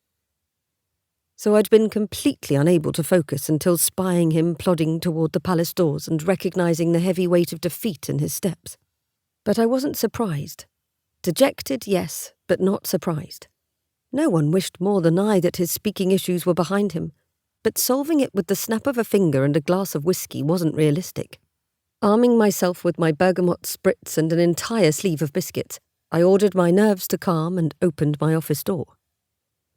So I'd been completely unable to focus until spying him plodding toward the palace doors and recognising the heavy weight of defeat in his steps. But I wasn't surprised. Dejected, yes, but not surprised. No one wished more than I that his speaking issues were behind him, but solving it with the snap of a finger and a glass of whiskey wasn't realistic. Arming myself with my bergamot spritz and an entire sleeve of biscuits, I ordered my nerves to calm and opened my office door.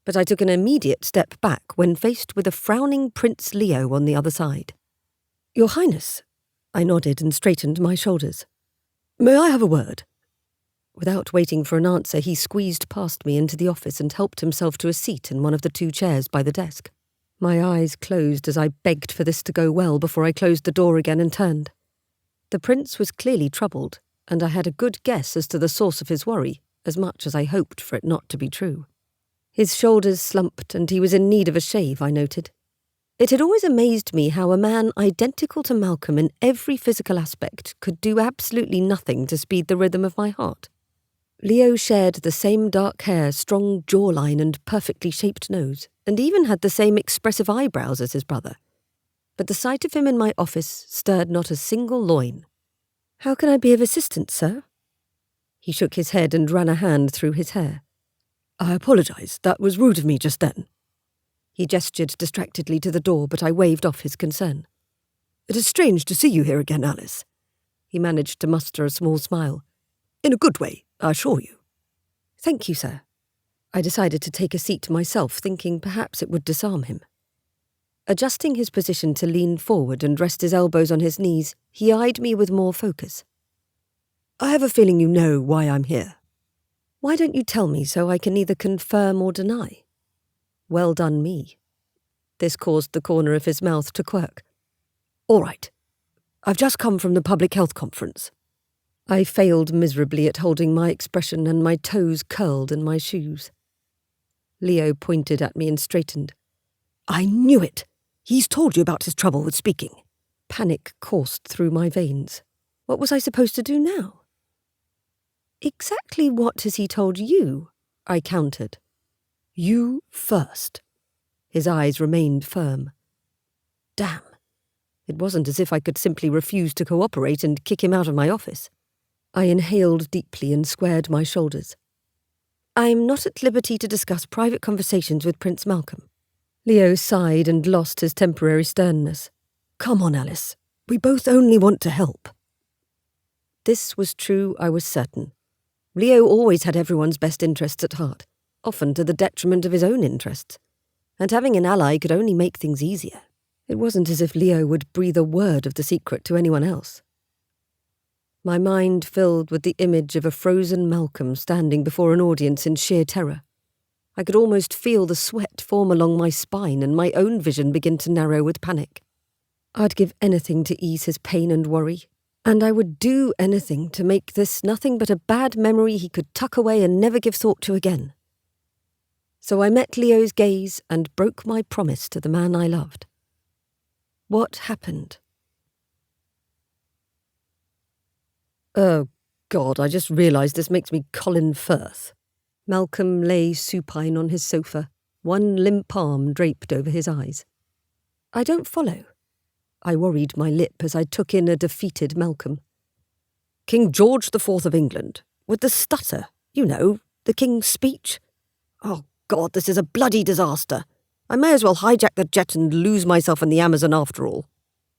But I took an immediate step back when faced with a frowning Prince Leo on the other side. "Your Highness," I nodded and straightened my shoulders. "May I have a word?" Without waiting for an answer, he squeezed past me into the office and helped himself to a seat in one of the two chairs by the desk. My eyes closed as I begged for this to go well before I closed the door again and turned. The prince was clearly troubled, and I had a good guess as to the source of his worry, as much as I hoped for it not to be true. His shoulders slumped and he was in need of a shave, I noted. It had always amazed me how a man identical to Malcolm in every physical aspect could do absolutely nothing to speed the rhythm of my heart. Leo shared the same dark hair, strong jawline and perfectly shaped nose, and even had the same expressive eyebrows as his brother. But the sight of him in my office stirred not a single loin. "How can I be of assistance, sir?" He shook his head and ran a hand through his hair. "I apologise, that was rude of me just then." He gestured distractedly to the door, but I waved off his concern. "It is strange to see you here again, Alice." He managed to muster a small smile. "In a good way, I assure you." "Thank you, sir." I decided to take a seat myself, thinking perhaps it would disarm him. Adjusting his position to lean forward and rest his elbows on his knees, he eyed me with more focus. "I have a feeling you know why I'm here." "Why don't you tell me so I can neither confirm or deny?" Well done me. This caused the corner of his mouth to quirk. "All right. I've just come from the public health conference." I failed miserably at holding my expression and my toes curled in my shoes. Leo pointed at me and straightened. "I knew it. He's told you about his trouble with speaking." Panic coursed through my veins. What was I supposed to do now? Exactly what has he told you? I countered. You first. His eyes remained firm. Damn. It wasn't as if I could simply refuse to cooperate and kick him out of my office. I inhaled deeply and squared my shoulders. I'm not at liberty to discuss private conversations with Prince Malcolm. Leo sighed and lost his temporary sternness. Come on, Alice. We both only want to help. This was true, I was certain. Leo always had everyone's best interests at heart, often to the detriment of his own interests. And having an ally could only make things easier. It wasn't as if Leo would breathe a word of the secret to anyone else. My mind filled with the image of a frozen Malcolm standing before an audience in sheer terror. I could almost feel the sweat form along my spine and my own vision begin to narrow with panic. I'd give anything to ease his pain and worry, and I would do anything to make this nothing but a bad memory he could tuck away and never give thought to again. So I met Leo's gaze and broke my promise to the man I loved. What happened? Oh, God, I just realised this makes me Colin Firth. Malcolm lay supine on his sofa, one limp arm draped over his eyes. I don't follow. I worried my lip as I took in a defeated Malcolm. King George IV of England, with the stutter, you know, the King's speech. Oh, God, this is a bloody disaster. I may as well hijack the jet and lose myself in the Amazon after all.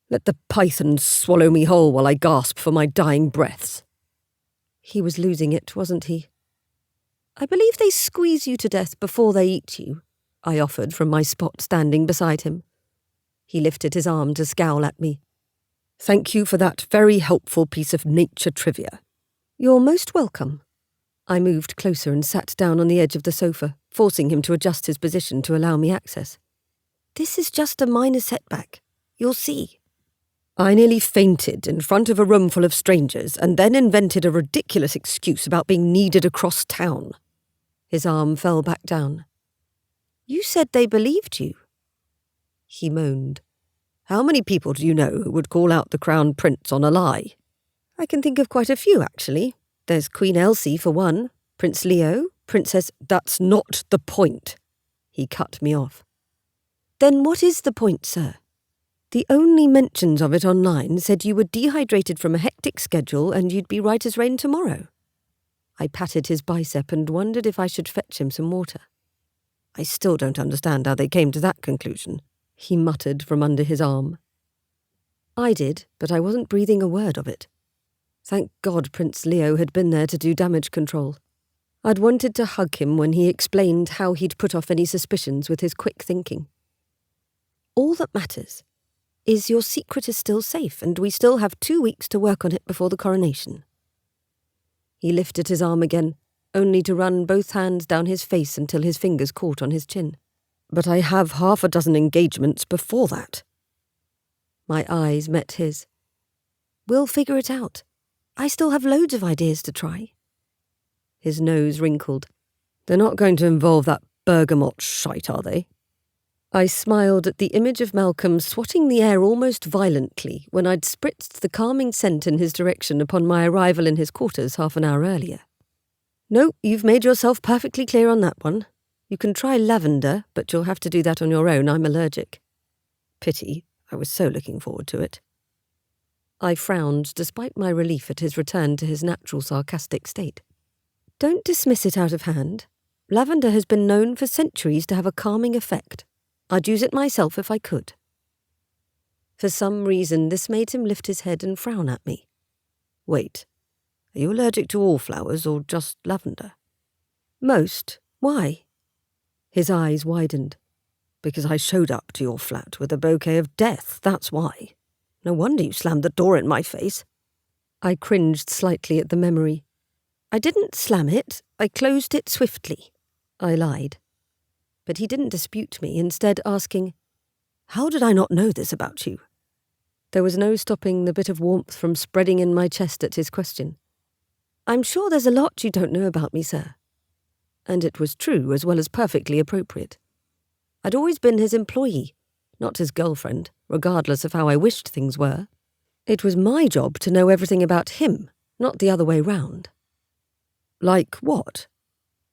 Let the pythons swallow me whole while I gasp for my dying breaths. He was losing it, wasn't he? I believe they squeeze you to death before they eat you, I offered from my spot standing beside him. He lifted his arm to scowl at me. Thank you for that very helpful piece of nature trivia. You're most welcome. I moved closer and sat down on the edge of the sofa, forcing him to adjust his position to allow me access. This is just a minor setback. You'll see. I nearly fainted in front of a room full of strangers and then invented a ridiculous excuse about being needed across town. His arm fell back down. You said they believed you. He moaned. How many people do you know who would call out the Crown Prince on a lie? I can think of quite a few, actually. There's Queen Elsie, for one. Prince Leo, Princess... That's not the point. He cut me off. Then what is the point, sir? The only mentions of it online said you were dehydrated from a hectic schedule and you'd be right as rain tomorrow. I patted his bicep and wondered if I should fetch him some water. I still don't understand how they came to that conclusion, he muttered from under his arm. I did, but I wasn't breathing a word of it. Thank God Prince Leo had been there to do damage control. I'd wanted to hug him when he explained how he'd put off any suspicions with his quick thinking. All that matters is your secret is still safe and we still have 2 weeks to work on it before the coronation. He lifted his arm again, only to run both hands down his face until his fingers caught on his chin. But I have 6 engagements before that. My eyes met his. We'll figure it out. I still have loads of ideas to try. His nose wrinkled. They're not going to involve that bergamot shite, are they? I smiled at the image of Malcolm swatting the air almost violently when I'd spritzed the calming scent in his direction upon my arrival in his quarters half an hour earlier. No, you've made yourself perfectly clear on that one. You can try lavender, but you'll have to do that on your own. I'm allergic. Pity. I was so looking forward to it. I frowned, despite my relief at his return to his natural sarcastic state. Don't dismiss it out of hand. Lavender has been known for centuries to have a calming effect. I'd use it myself if I could. For some reason, this made him lift his head and frown at me. Wait, are you allergic to all flowers or just lavender? Most. Why? His eyes widened. Because I showed up to your flat with a bouquet of death, that's why. No wonder you slammed the door in my face. I cringed slightly at the memory. I didn't slam it, I closed it swiftly. I lied. But he didn't dispute me, instead asking, How did I not know this about you? There was no stopping the bit of warmth from spreading in my chest at his question. I'm sure there's a lot you don't know about me, sir. And it was true as well as perfectly appropriate. I'd always been his employee, not his girlfriend, regardless of how I wished things were. It was my job to know everything about him, not the other way round. Like what?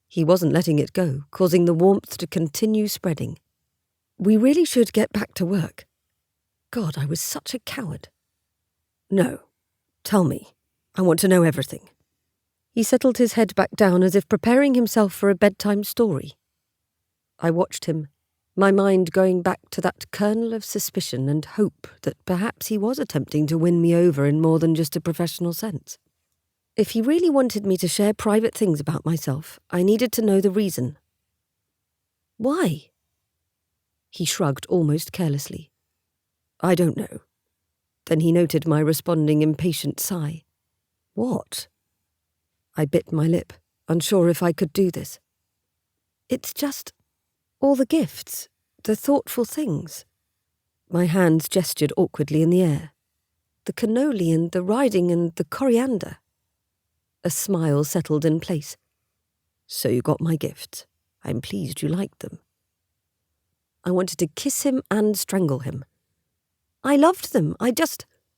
He wasn't letting it go, causing the warmth to continue spreading. We really should get back to work. God, I was such a coward. No. Tell me. I want to know everything. He settled his head back down as if preparing himself for a bedtime story. I watched him, my mind going back to that kernel of suspicion and hope that perhaps he was attempting to win me over in more than just a professional sense. If he really wanted me to share private things about myself, I needed to know the reason. Why? He shrugged almost carelessly. I don't know. Then he noted my responding impatient sigh. What? I bit my lip, unsure if I could do this. It's just all the gifts, the thoughtful things. My hands gestured awkwardly in the air. The cannoli and the riding and the coriander. A smile settled in place. So you got my gifts. I'm pleased you liked them. I wanted to kiss him and strangle him. I loved them.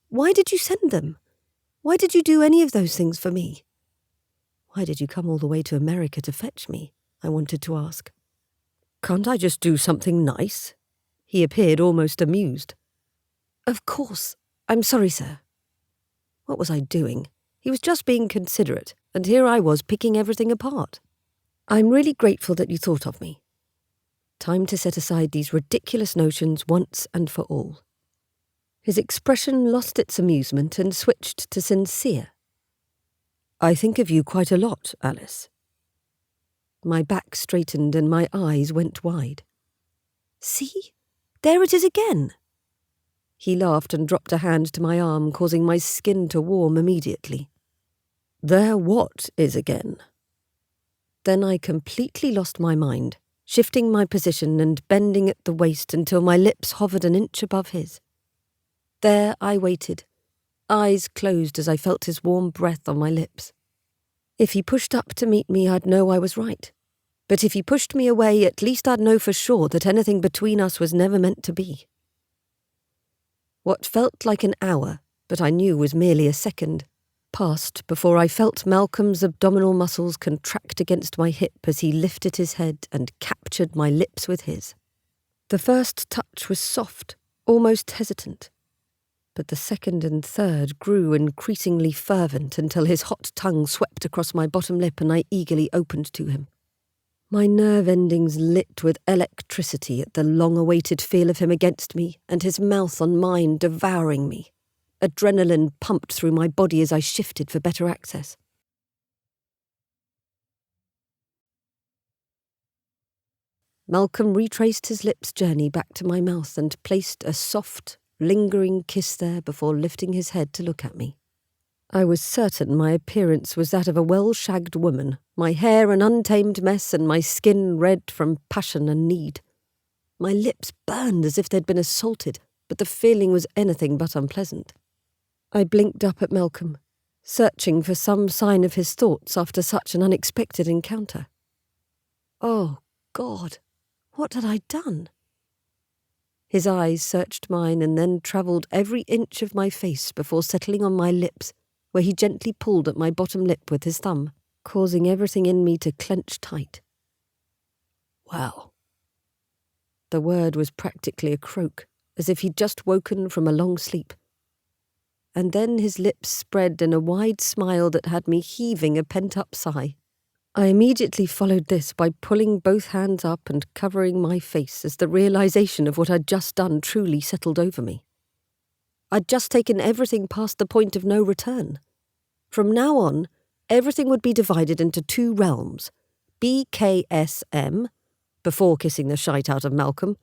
Why did you send them? Why did you do any of those things for me? Why did you come all the way to America to fetch me? I wanted to ask. Can't I just do something nice? He appeared almost amused. Of course. I'm sorry, sir. What was I doing? He was just being considerate, and here I was picking everything apart. I'm really grateful that you thought of me. Time to set aside these ridiculous notions once and for all. His expression lost its amusement and switched to sincere. I think of you quite a lot, Alice. My back straightened and my eyes went wide. See? There it is again. He laughed and dropped a hand to my arm, causing my skin to warm immediately. There what is again? Then I completely lost my mind, shifting my position and bending at the waist until my lips hovered an inch above his. There I waited, eyes closed as I felt his warm breath on my lips. If he pushed up to meet me, I'd know I was right. But if he pushed me away, at least I'd know for sure that anything between us was never meant to be. What felt like an hour, but I knew was merely a second, passed before I felt Malcolm's abdominal muscles contract against my hip as he lifted his head and captured my lips with his. The first touch was soft, almost hesitant. But the second and third grew increasingly fervent until his hot tongue swept across my bottom lip and I eagerly opened to him. My nerve endings lit with electricity at the long-awaited feel of him against me and his mouth on mine devouring me. Adrenaline pumped through my body as I shifted for better access. Malcolm retraced his lips' journey back to my mouth and placed a soft, lingering kiss there before lifting his head to look at me. I was certain my appearance was that of a well-shagged woman, my hair an untamed mess and my skin red from passion and need. My lips burned as if they'd been assaulted, but the feeling was anything but unpleasant. I blinked up at Malcolm, searching for some sign of his thoughts after such an unexpected encounter. Oh, God, what had I done? His eyes searched mine and then travelled every inch of my face before settling on my lips, where he gently pulled at my bottom lip with his thumb, causing everything in me to clench tight. Wow. The word was practically a croak, as if he'd just woken from a long sleep. And then his lips spread in a wide smile that had me heaving a pent-up sigh. I immediately followed this by pulling both hands up and covering my face as the realization of what I'd just done truly settled over me. I'd just taken everything past the point of no return. From now on, everything would be divided into two realms, BKSM, before kissing the shite out of Malcolm,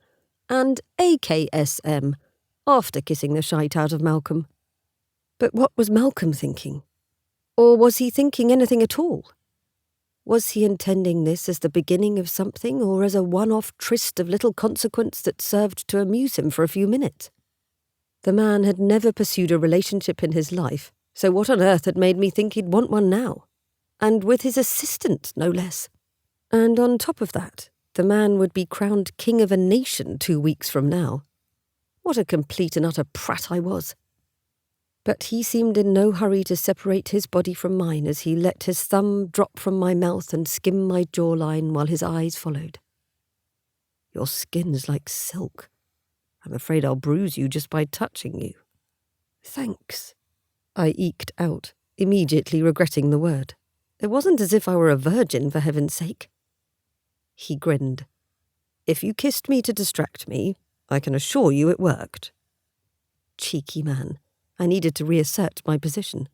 and AKSM, after kissing the shite out of Malcolm. But what was Malcolm thinking? Or was he thinking anything at all? Was he intending this as the beginning of something, or as a one-off tryst of little consequence that served to amuse him for a few minutes? The man had never pursued a relationship in his life, so what on earth had made me think he'd want one now? And with his assistant, no less. And on top of that, the man would be crowned king of a nation 2 weeks from now. What a complete and utter prat I was. But he seemed in no hurry to separate his body from mine as he let his thumb drop from my mouth and skim my jawline while his eyes followed. "Your skin's like silk. I'm afraid I'll bruise you just by touching you." "Thanks," I eked out, immediately regretting the word. It wasn't as if I were a virgin, for heaven's sake. He grinned. "If you kissed me to distract me, I can assure you it worked." Cheeky man. I needed to reassert my position.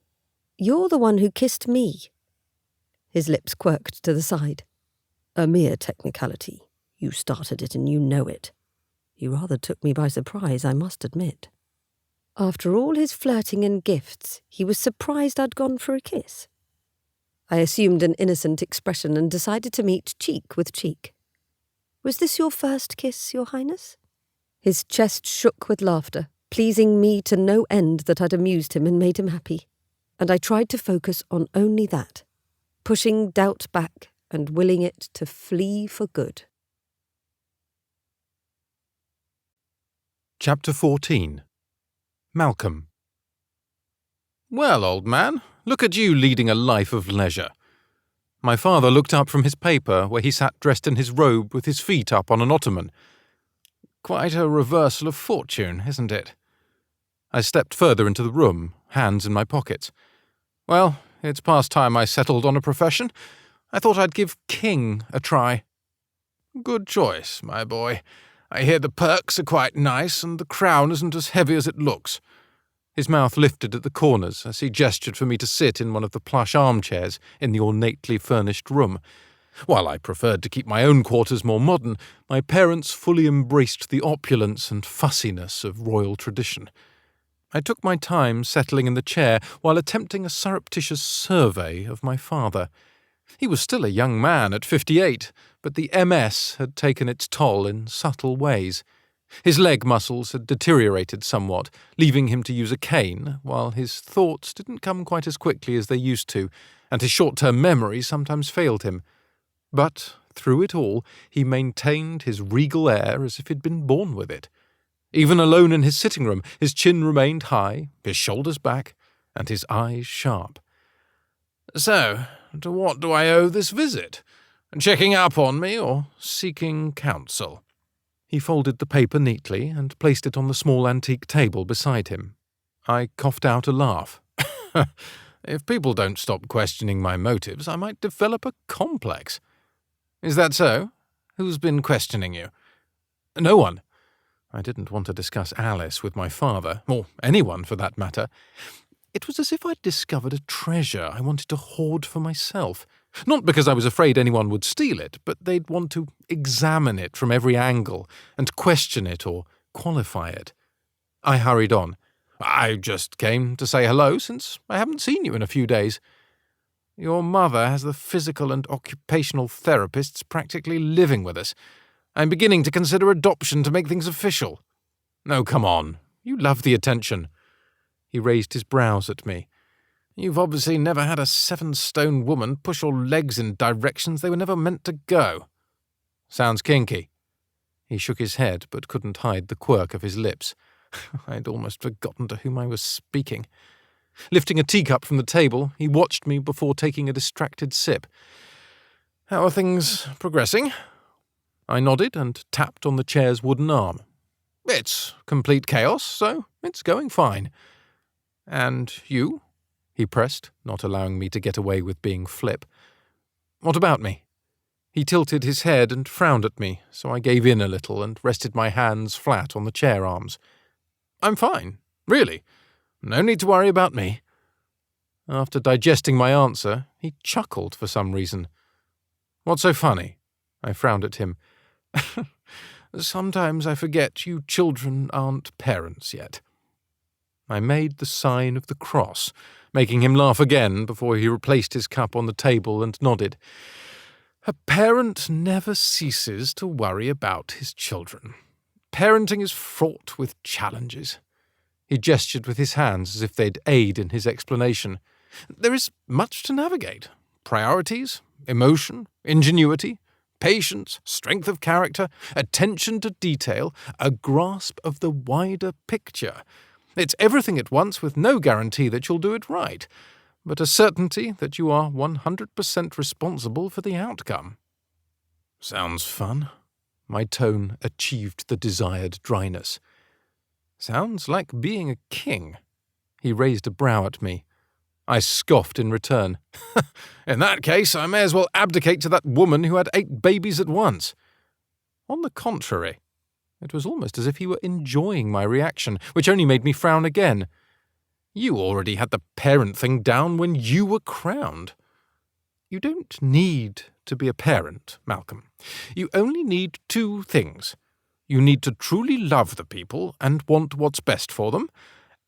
"You're the one who kissed me." His lips quirked to the side. "A mere technicality. You started it and you know it. He rather took me by surprise, I must admit." After all his flirting and gifts, he was surprised I'd gone for a kiss. I assumed an innocent expression and decided to meet cheek with cheek. "Was this your first kiss, Your Highness?" His chest shook with laughter, pleasing me to no end that I'd amused him and made him happy, and I tried to focus on only that, pushing doubt back and willing it to flee for good. Chapter 14. Malcolm. "Well, old man, look at you leading a life of leisure." My father looked up from his paper, where he sat dressed in his robe with his feet up on an ottoman. "Quite a reversal of fortune, isn't it?" I stepped further into the room, hands in my pockets. "Well, it's past time I settled on a profession. I thought I'd give king a try." "Good choice, my boy. I hear the perks are quite nice and the crown isn't as heavy as it looks." His mouth lifted at the corners as he gestured for me to sit in one of the plush armchairs in the ornately furnished room. While I preferred to keep my own quarters more modern, my parents fully embraced the opulence and fussiness of royal tradition. I took my time settling in the chair while attempting a surreptitious survey of my father. He was still a young man at 58, but the MS had taken its toll in subtle ways. His leg muscles had deteriorated somewhat, leaving him to use a cane, while his thoughts didn't come quite as quickly as they used to, and his short-term memory sometimes failed him. But through it all, he maintained his regal air as if he'd been born with it. Even alone in his sitting room, his chin remained high, his shoulders back, and his eyes sharp. "So, to what do I owe this visit? Checking up on me or seeking counsel?" He folded the paper neatly and placed it on the small antique table beside him. I coughed out a laugh. "If people don't stop questioning my motives, I might develop a complex." "Is that so? Who's been questioning you?" "No one." I didn't want to discuss Alice with my father, or anyone for that matter. It was as if I'd discovered a treasure I wanted to hoard for myself. Not because I was afraid anyone would steal it, but they'd want to examine it from every angle and question it or qualify it. I hurried on. "I just came to say hello since I haven't seen you in a few days. Your mother has the physical and occupational therapists practically living with us. I'm beginning to consider adoption to make things official." "No, come on. You love the attention." He raised his brows at me. "You've obviously never had a 7-stone woman push your legs in directions they were never meant to go." "Sounds kinky." He shook his head, but couldn't hide the quirk of his lips. I'd almost forgotten to whom I was speaking. Lifting a teacup from the table, he watched me before taking a distracted sip. "How are things progressing?" I nodded and tapped on the chair's wooden arm. "It's complete chaos, so it's going fine." "And you?" he pressed, not allowing me to get away with being flip. "What about me?" He tilted his head and frowned at me, so I gave in a little and rested my hands flat on the chair arms. "I'm fine, really. No need to worry about me." After digesting my answer, he chuckled for some reason. "What's so funny?" I frowned at him. "Sometimes I forget you children aren't parents yet." I made the sign of the cross, making him laugh again before he replaced his cup on the table and nodded. "A parent never ceases to worry about his children. Parenting is fraught with challenges." He gestured with his hands as if they'd aid in his explanation. "There is much to navigate. Priorities, emotion, ingenuity, patience, strength of character, attention to detail, a grasp of the wider picture. It's everything at once with no guarantee that you'll do it right, but a certainty that you are 100% responsible for the outcome. Sounds fun. My tone achieved the desired dryness. Sounds like being a king. He raised a brow at me. I scoffed in return. In that case, I may as well abdicate to that woman who had 8 babies at once. On the contrary, it was almost as if he were enjoying my reaction, which only made me frown again. You already had the parent thing down when you were crowned. You don't need to be a parent, Malcolm. You only need 2 things. You need to truly love the people and want what's best for them,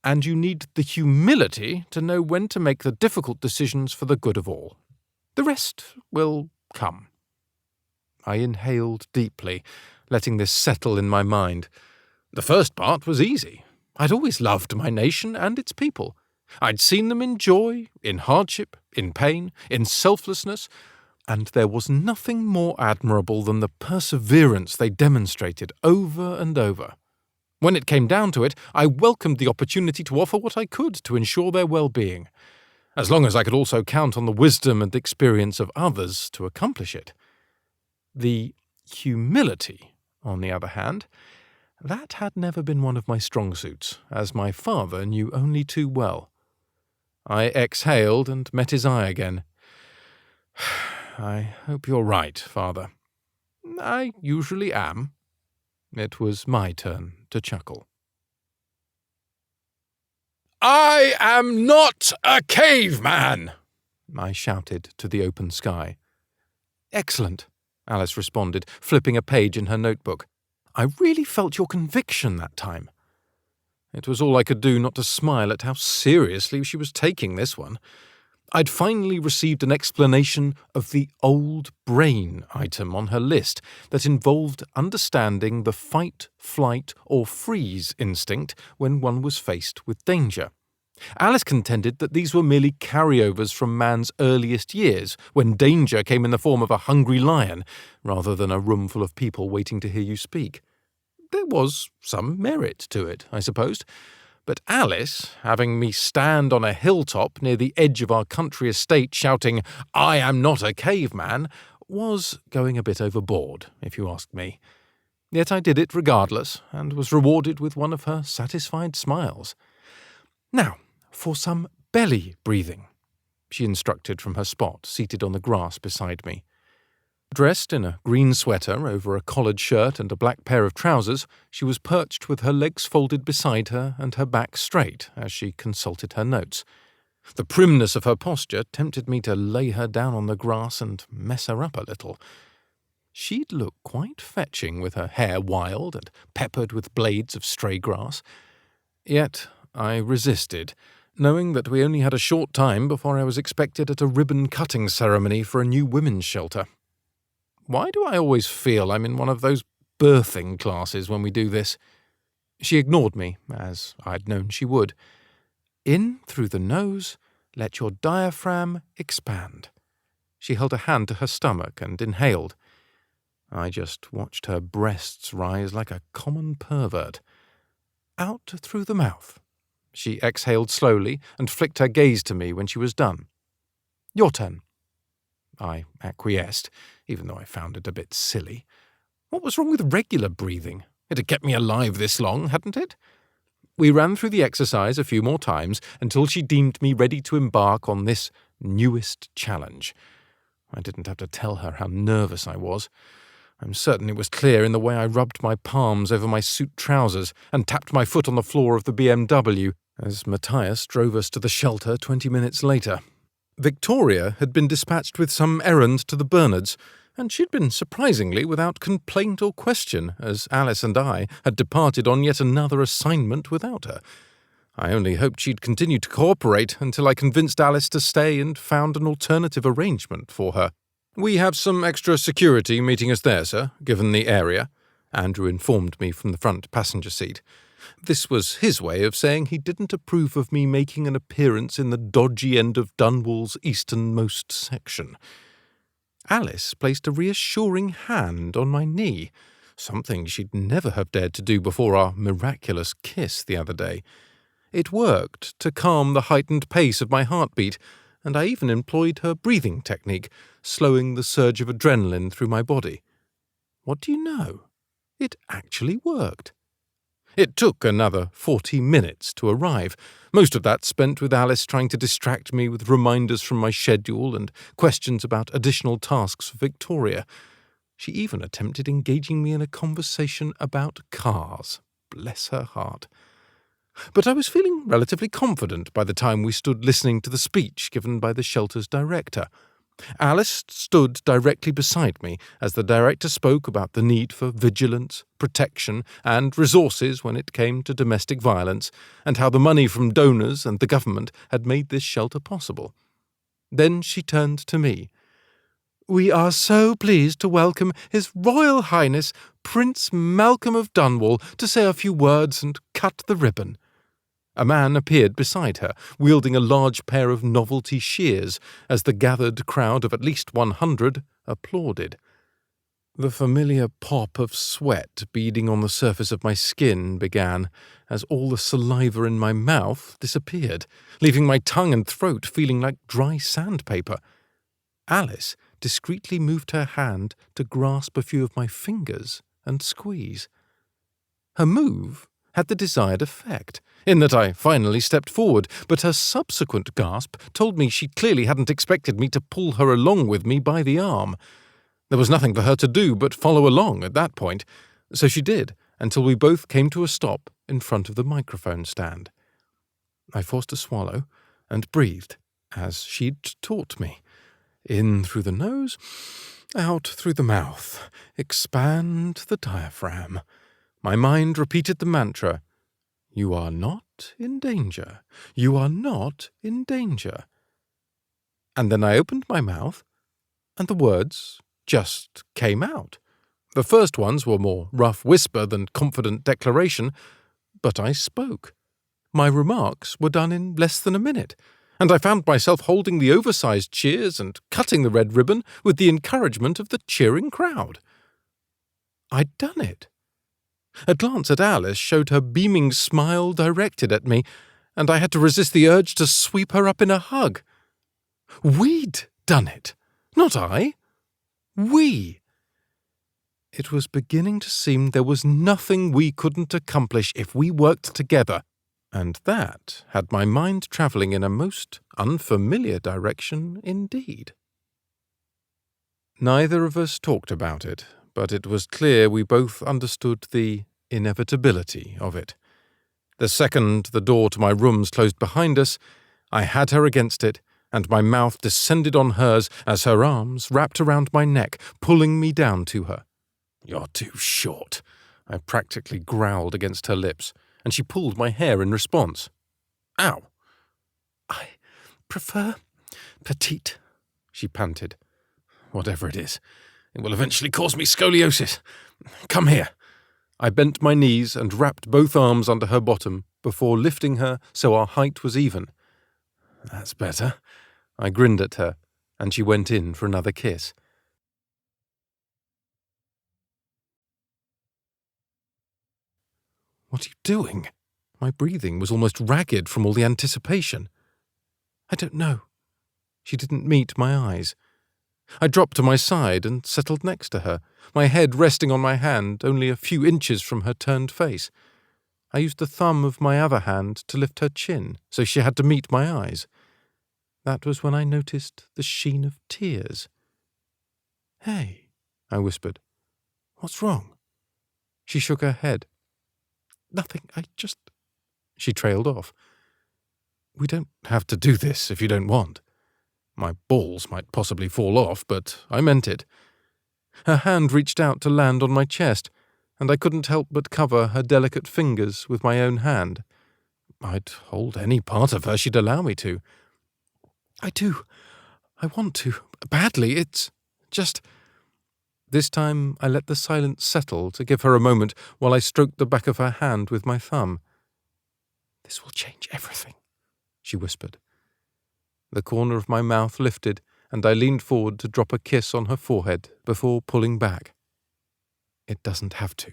and you need the humility to know when to make the difficult decisions for the good of all. The rest will come. I inhaled deeply, letting this settle in my mind. The first part was easy. I'd always loved my nation and its people. I'd seen them in joy, in hardship, in pain, in selflessness, and there was nothing more admirable than the perseverance they demonstrated over and over. When it came down to it, I welcomed the opportunity to offer what I could to ensure their well-being, as long as I could also count on the wisdom and experience of others to accomplish it. The humility, on the other hand, that had never been one of my strong suits, as my father knew only too well. I exhaled and met his eye again. I hope you're right, Father. I usually am. It was my turn to chuckle. I am not a caveman! I shouted to the open sky. Excellent, Alice responded, flipping a page in her notebook. I really felt your conviction that time. It was all I could do not to smile at how seriously she was taking this one. I'd finally received an explanation of the old brain item on her list that involved understanding the fight, flight, or freeze instinct when one was faced with danger. Alice contended that these were merely carryovers from man's earliest years, when danger came in the form of a hungry lion, rather than a room full of people waiting to hear you speak. There was some merit to it, I supposed. But Alice, having me stand on a hilltop near the edge of our country estate shouting, "I am not a caveman," was going a bit overboard, if you ask me. Yet I did it regardless, and was rewarded with one of her satisfied smiles. Now, for some belly breathing, she instructed from her spot, seated on the grass beside me. Dressed in a green sweater over a collared shirt and a black pair of trousers, she was perched with her legs folded beside her and her back straight as she consulted her notes. The primness of her posture tempted me to lay her down on the grass and mess her up a little. She'd look quite fetching with her hair wild and peppered with blades of stray grass. Yet I resisted, knowing that we only had a short time before I was expected at a ribbon-cutting ceremony for a new women's shelter. Why do I always feel I'm in one of those birthing classes when we do this? She ignored me, as I'd known she would. In through the nose, let your diaphragm expand. She held a hand to her stomach and inhaled. I just watched her breasts rise like a common pervert. Out through the mouth. She exhaled slowly and flicked her gaze to me when she was done. Your turn. I acquiesced, even though I found it a bit silly. What was wrong with regular breathing? It had kept me alive this long, hadn't it? We ran through the exercise a few more times until she deemed me ready to embark on this newest challenge. I didn't have to tell her how nervous I was. I'm certain it was clear in the way I rubbed my palms over my suit trousers and tapped my foot on the floor of the BMW as Matthias drove us to the shelter 20 minutes later. Victoria had been dispatched with some errand to the Bernards, and she'd been surprisingly without complaint or question, as Alice and I had departed on yet another assignment without her. I only hoped she'd continue to cooperate until I convinced Alice to stay and found an alternative arrangement for her. We have some extra security meeting us there, sir, given the area, Andrew informed me from the front passenger seat. This was his way of saying he didn't approve of me making an appearance in the dodgy end of Dunwall's easternmost section. Alice placed a reassuring hand on my knee, something she'd never have dared to do before our miraculous kiss the other day. It worked to calm the heightened pace of my heartbeat, and I even employed her breathing technique, slowing the surge of adrenaline through my body. What do you know? It actually worked. It took another 40 minutes to arrive, most of that spent with Alice trying to distract me with reminders from my schedule and questions about additional tasks for Victoria. She even attempted engaging me in a conversation about cars. Bless her heart. But I was feeling relatively confident by the time we stood listening to the speech given by the shelter's director. Alice stood directly beside me as the director spoke about the need for vigilance, protection, and resources when it came to domestic violence, and how the money from donors and the government had made this shelter possible. Then she turned to me. "We are so pleased to welcome His Royal Highness Prince Malcolm of Dunwall to say a few words and cut the ribbon." A man appeared beside her, wielding a large pair of novelty shears, as the gathered crowd of at least 100 applauded. The familiar pop of sweat beading on the surface of my skin began, as all the saliva in my mouth disappeared, leaving my tongue and throat feeling like dry sandpaper. Alice discreetly moved her hand to grasp a few of my fingers and squeeze. Her move had the desired effect, in that I finally stepped forward, but her subsequent gasp told me she clearly hadn't expected me to pull her along with me by the arm. There was nothing for her to do but follow along at that point, so she did, until we both came to a stop in front of the microphone stand. I forced a swallow and breathed, as she'd taught me. In through the nose, out through the mouth. Expand the diaphragm. My mind repeated the mantra, "You are not in danger. You are not in danger." And then I opened my mouth, and the words just came out. The first ones were more rough whisper than confident declaration, but I spoke. My remarks were done in less than a minute, and I found myself holding the oversized cheers and cutting the red ribbon with the encouragement of the cheering crowd. I'd done it. A glance at Alice showed her beaming smile directed at me, and I had to resist the urge to sweep her up in a hug. We'd done it, not I. We. It was beginning to seem there was nothing we couldn't accomplish if we worked together, and that had my mind travelling in a most unfamiliar direction indeed. Neither of us talked about it, but it was clear we both understood the inevitability of it. The second the door to my rooms closed behind us, I had her against it, and my mouth descended on hers as her arms wrapped around my neck, pulling me down to her. "You're too short," I practically growled against her lips, and she pulled my hair in response. "Ow!" "I prefer petite," she panted. "Whatever it is, it will eventually cause me scoliosis. Come here." I bent my knees and wrapped both arms under her bottom before lifting her so our height was even. "That's better." I grinned at her, and she went in for another kiss. "What are you doing?" My breathing was almost ragged from all the anticipation. "I don't know." She didn't meet my eyes. I dropped to my side and settled next to her, my head resting on my hand only a few inches from her turned face. I used the thumb of my other hand to lift her chin, so she had to meet my eyes. That was when I noticed the sheen of tears. "Hey," I whispered. "What's wrong?" She shook her head. "Nothing, She trailed off. "We don't have to do this if you don't want." My balls might possibly fall off, but I meant it. Her hand reached out to land on my chest, and I couldn't help but cover her delicate fingers with my own hand. I'd hold any part of her she'd allow me to. "I do. I want to. Badly. It's just—" This time I let the silence settle to give her a moment while I stroked the back of her hand with my thumb. "This will change everything," she whispered. The corner of my mouth lifted, and I leaned forward to drop a kiss on her forehead before pulling back. It doesn't have to.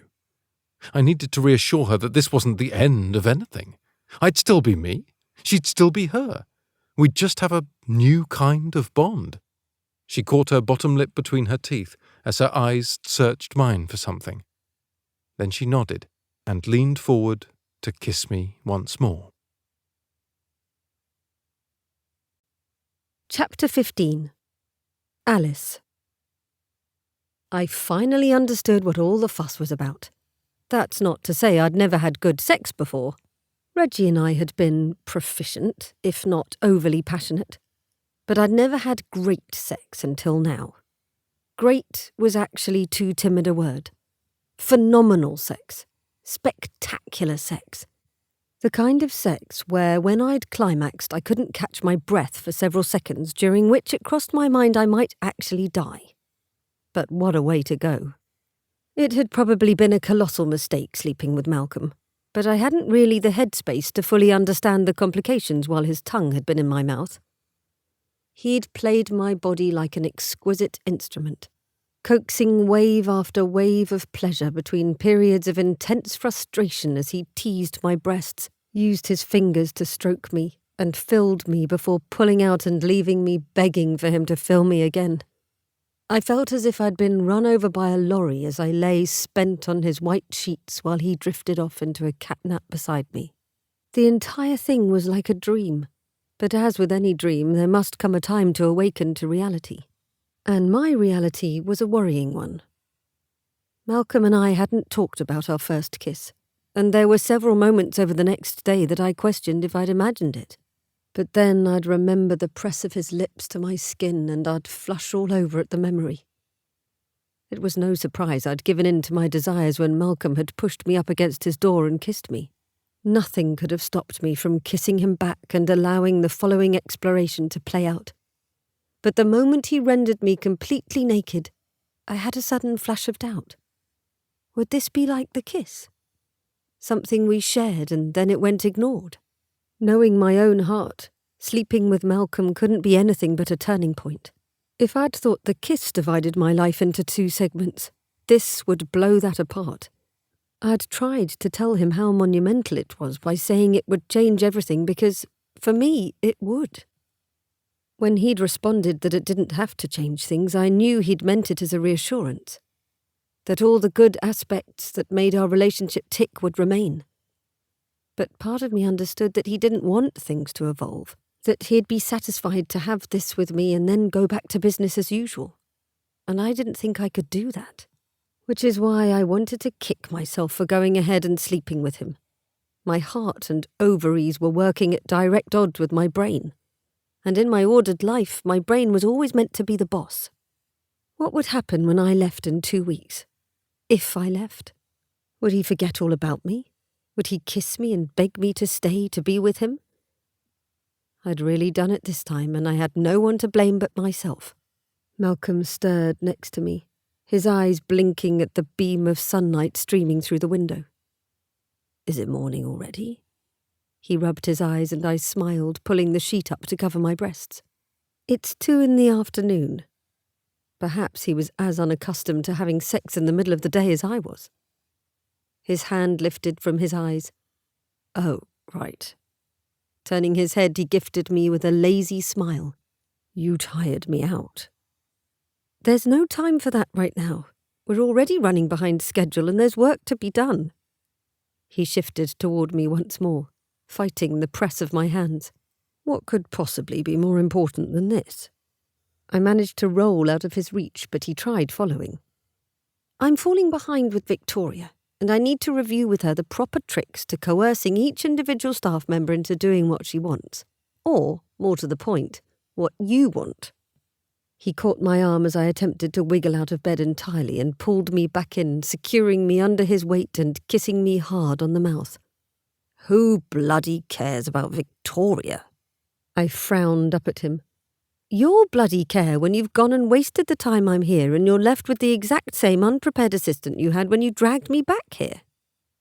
I needed to reassure her that this wasn't the end of anything. I'd still be me. She'd still be her. We'd just have a new kind of bond. She caught her bottom lip between her teeth as her eyes searched mine for something. Then she nodded and leaned forward to kiss me once more. Chapter 15. Alice. I finally understood what all the fuss was about. That's not to say I'd never had good sex before. Reggie and I had been proficient, if not overly passionate. But I'd never had great sex until now. Great was actually too timid a word. Phenomenal sex. Spectacular sex. The kind of sex where when I'd climaxed I couldn't catch my breath for several seconds, during which it crossed my mind I might actually die. But what a way to go. It had probably been a colossal mistake sleeping with Malcolm, but I hadn't really the headspace to fully understand the complications while his tongue had been in my mouth. He'd played my body like an exquisite instrument, coaxing wave after wave of pleasure between periods of intense frustration as he teased my breasts, used his fingers to stroke me, and filled me before pulling out and leaving me begging for him to fill me again. I felt as if I'd been run over by a lorry as I lay spent on his white sheets while he drifted off into a catnap beside me. The entire thing was like a dream, but as with any dream, there must come a time to awaken to reality. And my reality was a worrying one. Malcolm and I hadn't talked about our first kiss, and there were several moments over the next day that I questioned if I'd imagined it. But then I'd remember the press of his lips to my skin and I'd flush all over at the memory. It was no surprise I'd given in to my desires when Malcolm had pushed me up against his door and kissed me. Nothing could have stopped me from kissing him back and allowing the following exploration to play out. But the moment he rendered me completely naked, I had a sudden flash of doubt. Would this be like the kiss? Something we shared and then it went ignored? Knowing my own heart, sleeping with Malcolm couldn't be anything but a turning point. If I'd thought the kiss divided my life into two segments, this would blow that apart. I'd tried to tell him how monumental it was by saying it would change everything because, for me, it would. When he'd responded that it didn't have to change things, I knew he'd meant it as a reassurance. That all the good aspects that made our relationship tick would remain. But part of me understood that he didn't want things to evolve, that he'd be satisfied to have this with me and then go back to business as usual. And I didn't think I could do that. Which is why I wanted to kick myself for going ahead and sleeping with him. My heart and ovaries were working at direct odds with my brain. And in my ordered life, my brain was always meant to be the boss. What would happen when I left in 2 weeks? If I left? Would he forget all about me? Would he kiss me and beg me to stay to be with him? I'd really done it this time, and I had no one to blame but myself. Malcolm stirred next to me, his eyes blinking at the beam of sunlight streaming through the window. Is it morning already? He rubbed his eyes and I smiled, pulling the sheet up to cover my breasts. It's 2 in the afternoon. Perhaps he was as unaccustomed to having sex in the middle of the day as I was. His hand lifted from his eyes. Oh, right. Turning his head, he gifted me with a lazy smile. You tired me out. There's no time for that right now. We're already running behind schedule and there's work to be done. He shifted toward me once more, fighting the press of my hands. What could possibly be more important than this? I managed to roll out of his reach, but he tried following. I'm falling behind with Victoria, and I need to review with her the proper tricks to coercing each individual staff member into doing what she wants. Or, more to the point, what you want. He caught my arm as I attempted to wiggle out of bed entirely and pulled me back in, securing me under his weight and kissing me hard on the mouth. Who bloody cares about Victoria? I frowned up at him. You'll bloody care when you've gone and wasted the time I'm here and you're left with the exact same unprepared assistant you had when you dragged me back here.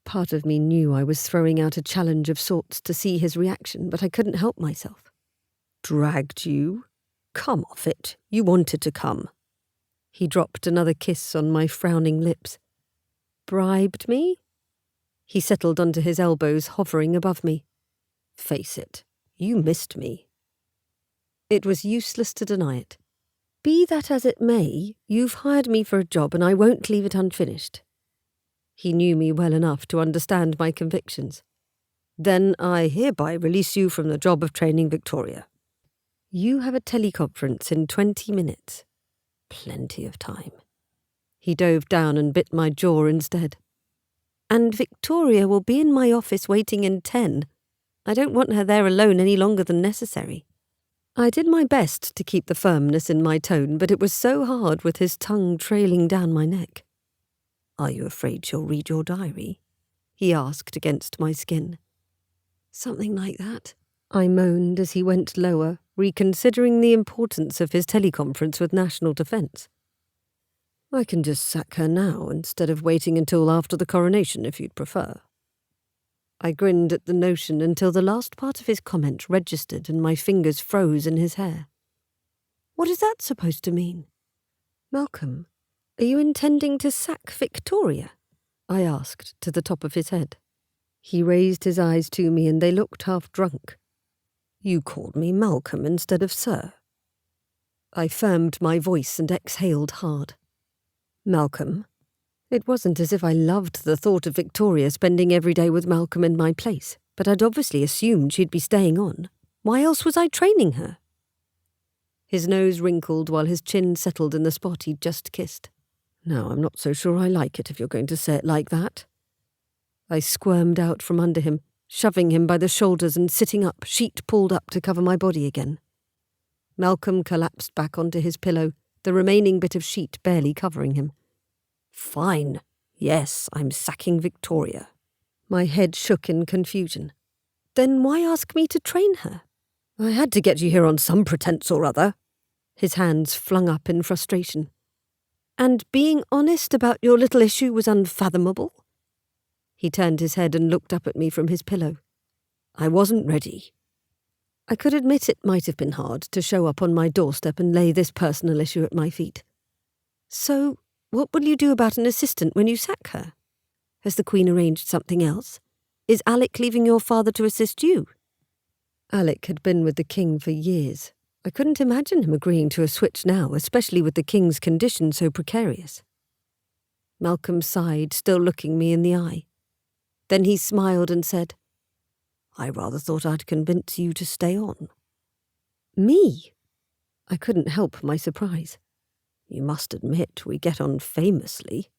Part of me knew I was throwing out a challenge of sorts to see his reaction, but I couldn't help myself. Dragged you? Come off it. You wanted to come. He dropped another kiss on my frowning lips. Bribed me? He settled onto his elbows, hovering above me. Face it, you missed me. It was useless to deny it. Be that as it may, you've hired me for a job and I won't leave it unfinished. He knew me well enough to understand my convictions. Then I hereby release you from the job of training Victoria. You have a teleconference in 20 minutes. Plenty of time. He dove down and bit my jaw instead. And Victoria will be in my office waiting in 10. I don't want her there alone any longer than necessary. I did my best to keep the firmness in my tone, but it was so hard with his tongue trailing down my neck. Are you afraid she'll read your diary? He asked against my skin. Something like that, I moaned as he went lower, reconsidering the importance of his teleconference with National Defence. I can just sack her now instead of waiting until after the coronation if you'd prefer. I grinned at the notion until the last part of his comment registered and my fingers froze in his hair. What is that supposed to mean? Malcolm, are you intending to sack Victoria? I asked to the top of his head. He raised his eyes to me and they looked half drunk. You called me Malcolm instead of Sir. I firmed my voice and exhaled hard. Malcolm. It wasn't as if I loved the thought of Victoria spending every day with Malcolm in my place, but I'd obviously assumed she'd be staying on. Why else was I training her? His nose wrinkled while his chin settled in the spot he'd just kissed. No, I'm not so sure I like it if you're going to say it like that. I squirmed out from under him, shoving him by the shoulders and sitting up, sheet pulled up to cover my body again. Malcolm collapsed back onto his pillow, the remaining bit of sheet barely covering him. Fine. Yes, I'm sacking Victoria. My head shook in confusion. Then why ask me to train her? I had to get you here on some pretence or other. His hands flung up in frustration. And being honest about your little issue was unfathomable? He turned his head and looked up at me from his pillow. I wasn't ready. I could admit it might have been hard to show up on my doorstep and lay this personal issue at my feet. So, what will you do about an assistant when you sack her? Has the Queen arranged something else? Is Alec leaving your father to assist you? Alec had been with the King for years. I couldn't imagine him agreeing to a switch now, especially with the King's condition so precarious. Malcolm sighed, still looking me in the eye. Then he smiled and said, I rather thought I'd convince you to stay on. Me? I couldn't help my surprise. You must admit we get on famously.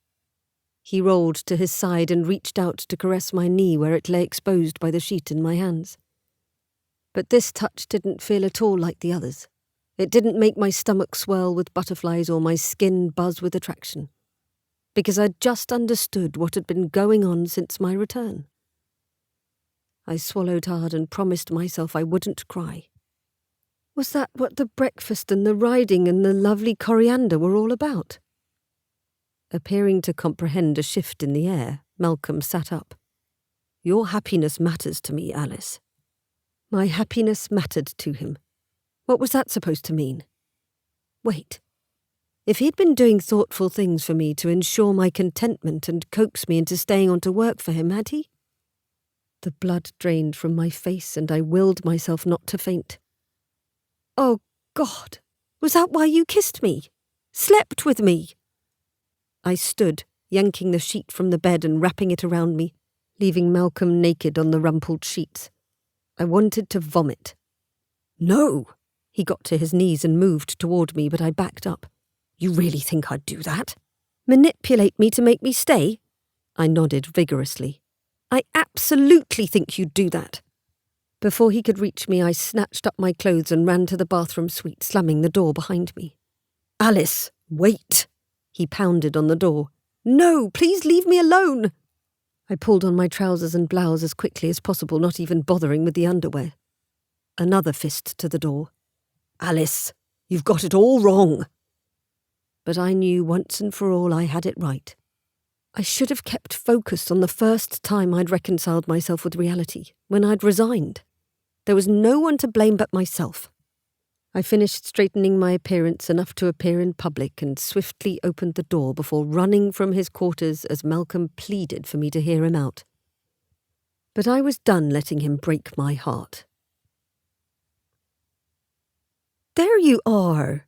He rolled to his side and reached out to caress my knee where it lay exposed by the sheet in my hands. But this touch didn't feel at all like the others. It didn't make my stomach swirl with butterflies or my skin buzz with attraction. Because I'd just understood what had been going on since my return. I swallowed hard and promised myself I wouldn't cry. Was that what the breakfast and the riding and the lovely coriander were all about? Appearing to comprehend a shift in the air, Malcolm sat up. Your happiness matters to me, Alice. My happiness mattered to him. What was that supposed to mean? Wait. If he'd been doing thoughtful things for me to ensure my contentment and coax me into staying on to work for him, had he? The blood drained from my face and I willed myself not to faint. Oh, God! Was that why you kissed me? Slept with me? I stood, yanking the sheet from the bed and wrapping it around me, leaving Malcolm naked on the rumpled sheets. I wanted to vomit. No! He got to his knees and moved toward me, but I backed up. You really think I'd do that? Manipulate me to make me stay? I nodded vigorously. I absolutely think you'd do that. Before he could reach me, I snatched up my clothes and ran to the bathroom suite, slamming the door behind me. Alice, wait! He pounded on the door. No, please leave me alone! I pulled on my trousers and blouse as quickly as possible, not even bothering with the underwear. Another fist to the door. Alice, you've got it all wrong. But I knew once and for all I had it right. I should have kept focused on the first time I'd reconciled myself with reality, when I'd resigned. There was no one to blame but myself. I finished straightening my appearance enough to appear in public and swiftly opened the door before running from his quarters as Malcolm pleaded for me to hear him out. But I was done letting him break my heart. "There you are!"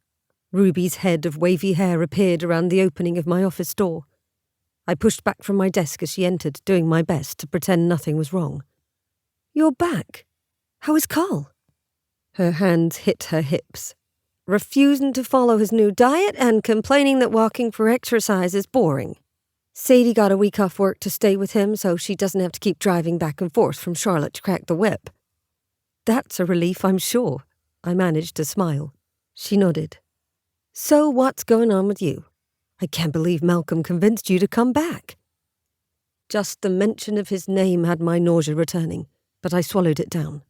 Ruby's head of wavy hair appeared around the opening of my office door. I pushed back from my desk as she entered, doing my best to pretend nothing was wrong. "You're back. How is Carl?" Her hands hit her hips. "Refusing to follow his new diet and complaining that walking for exercise is boring. Sadie got a week off work to stay with him so she doesn't have to keep driving back and forth from Charlotte to crack the whip." "That's a relief, I'm sure." I managed to smile. She nodded. "So what's going on with you? I can't believe Malcolm convinced you to come back." Just the mention of his name had my nausea returning, but I swallowed it down.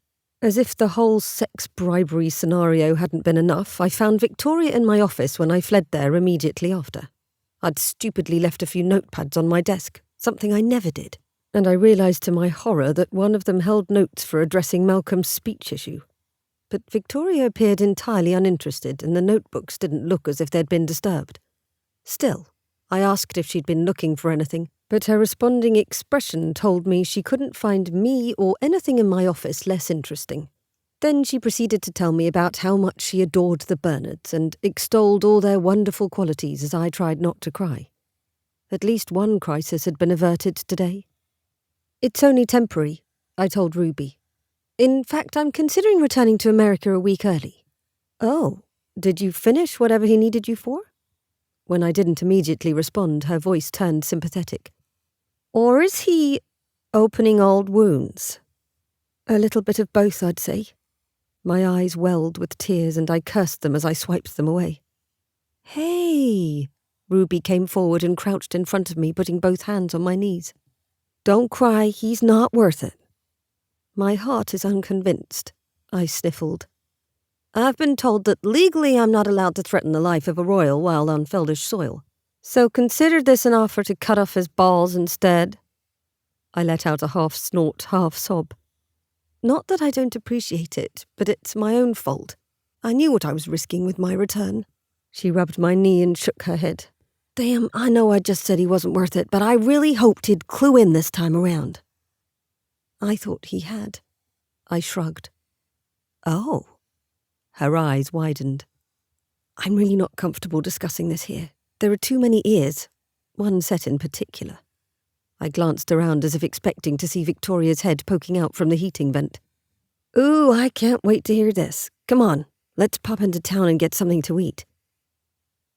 As if the whole sex bribery scenario hadn't been enough, I found Victoria in my office when I fled there immediately after. I'd stupidly left a few notepads on my desk, something I never did, and I realised to my horror that one of them held notes for addressing Malcolm's speech issue. But Victoria appeared entirely uninterested, and the notebooks didn't look as if they'd been disturbed. Still, I asked if she'd been looking for anything, but her responding expression told me she couldn't find me or anything in my office less interesting. Then she proceeded to tell me about how much she adored the Bernards and extolled all their wonderful qualities as I tried not to cry. At least one crisis had been averted today. "It's only temporary," I told Ruby. "In fact, I'm considering returning to America a week early." "Oh, did you finish whatever he needed you for?" When I didn't immediately respond, her voice turned sympathetic. "Or is he opening old wounds?" "A little bit of both, I'd say." My eyes welled with tears and I cursed them as I swiped them away. "Hey!" Ruby came forward and crouched in front of me, putting both hands on my knees. "Don't cry, he's not worth it." "My heart is unconvinced," I sniffled. "I've been told that legally I'm not allowed to threaten the life of a royal while on Feldish soil. So consider this an offer to cut off his balls instead." I let out a half snort, half sob. "Not that I don't appreciate it, but it's my own fault. I knew what I was risking with my return." She rubbed my knee and shook her head. "Damn, I know I just said he wasn't worth it, but I really hoped he'd clue in this time around." I thought he had. I shrugged. "Oh." Her eyes widened. "I'm really not comfortable discussing this here. There are too many ears, one set in particular." I glanced around as if expecting to see Victoria's head poking out from the heating vent. "Ooh, I can't wait to hear this. Come on, let's pop into town and get something to eat."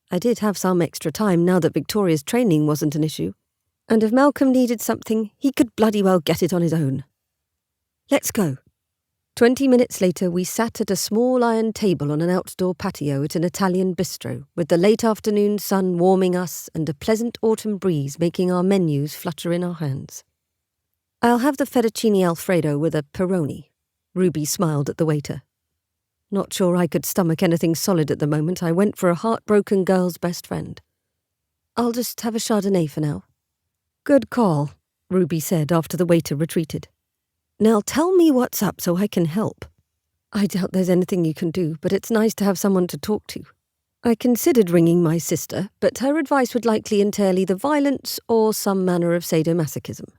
I did have some extra time now that Victoria's training wasn't an issue, and if Malcolm needed something, he could bloody well get it on his own. "Let's go." 20 minutes later, we sat at a small iron table on an outdoor patio at an Italian bistro, with the late afternoon sun warming us and a pleasant autumn breeze making our menus flutter in our hands. "I'll have the fettuccine Alfredo with a Peroni." Ruby smiled at the waiter. Not sure I could stomach anything solid at the moment, I went for a heartbroken girl's best friend. "I'll just have a Chardonnay for now." "Good call," Ruby said after the waiter retreated. "Now tell me what's up so I can help." "I doubt there's anything you can do, but it's nice to have someone to talk to." I considered ringing my sister, but her advice would likely entail either violence or some manner of sadomasochism.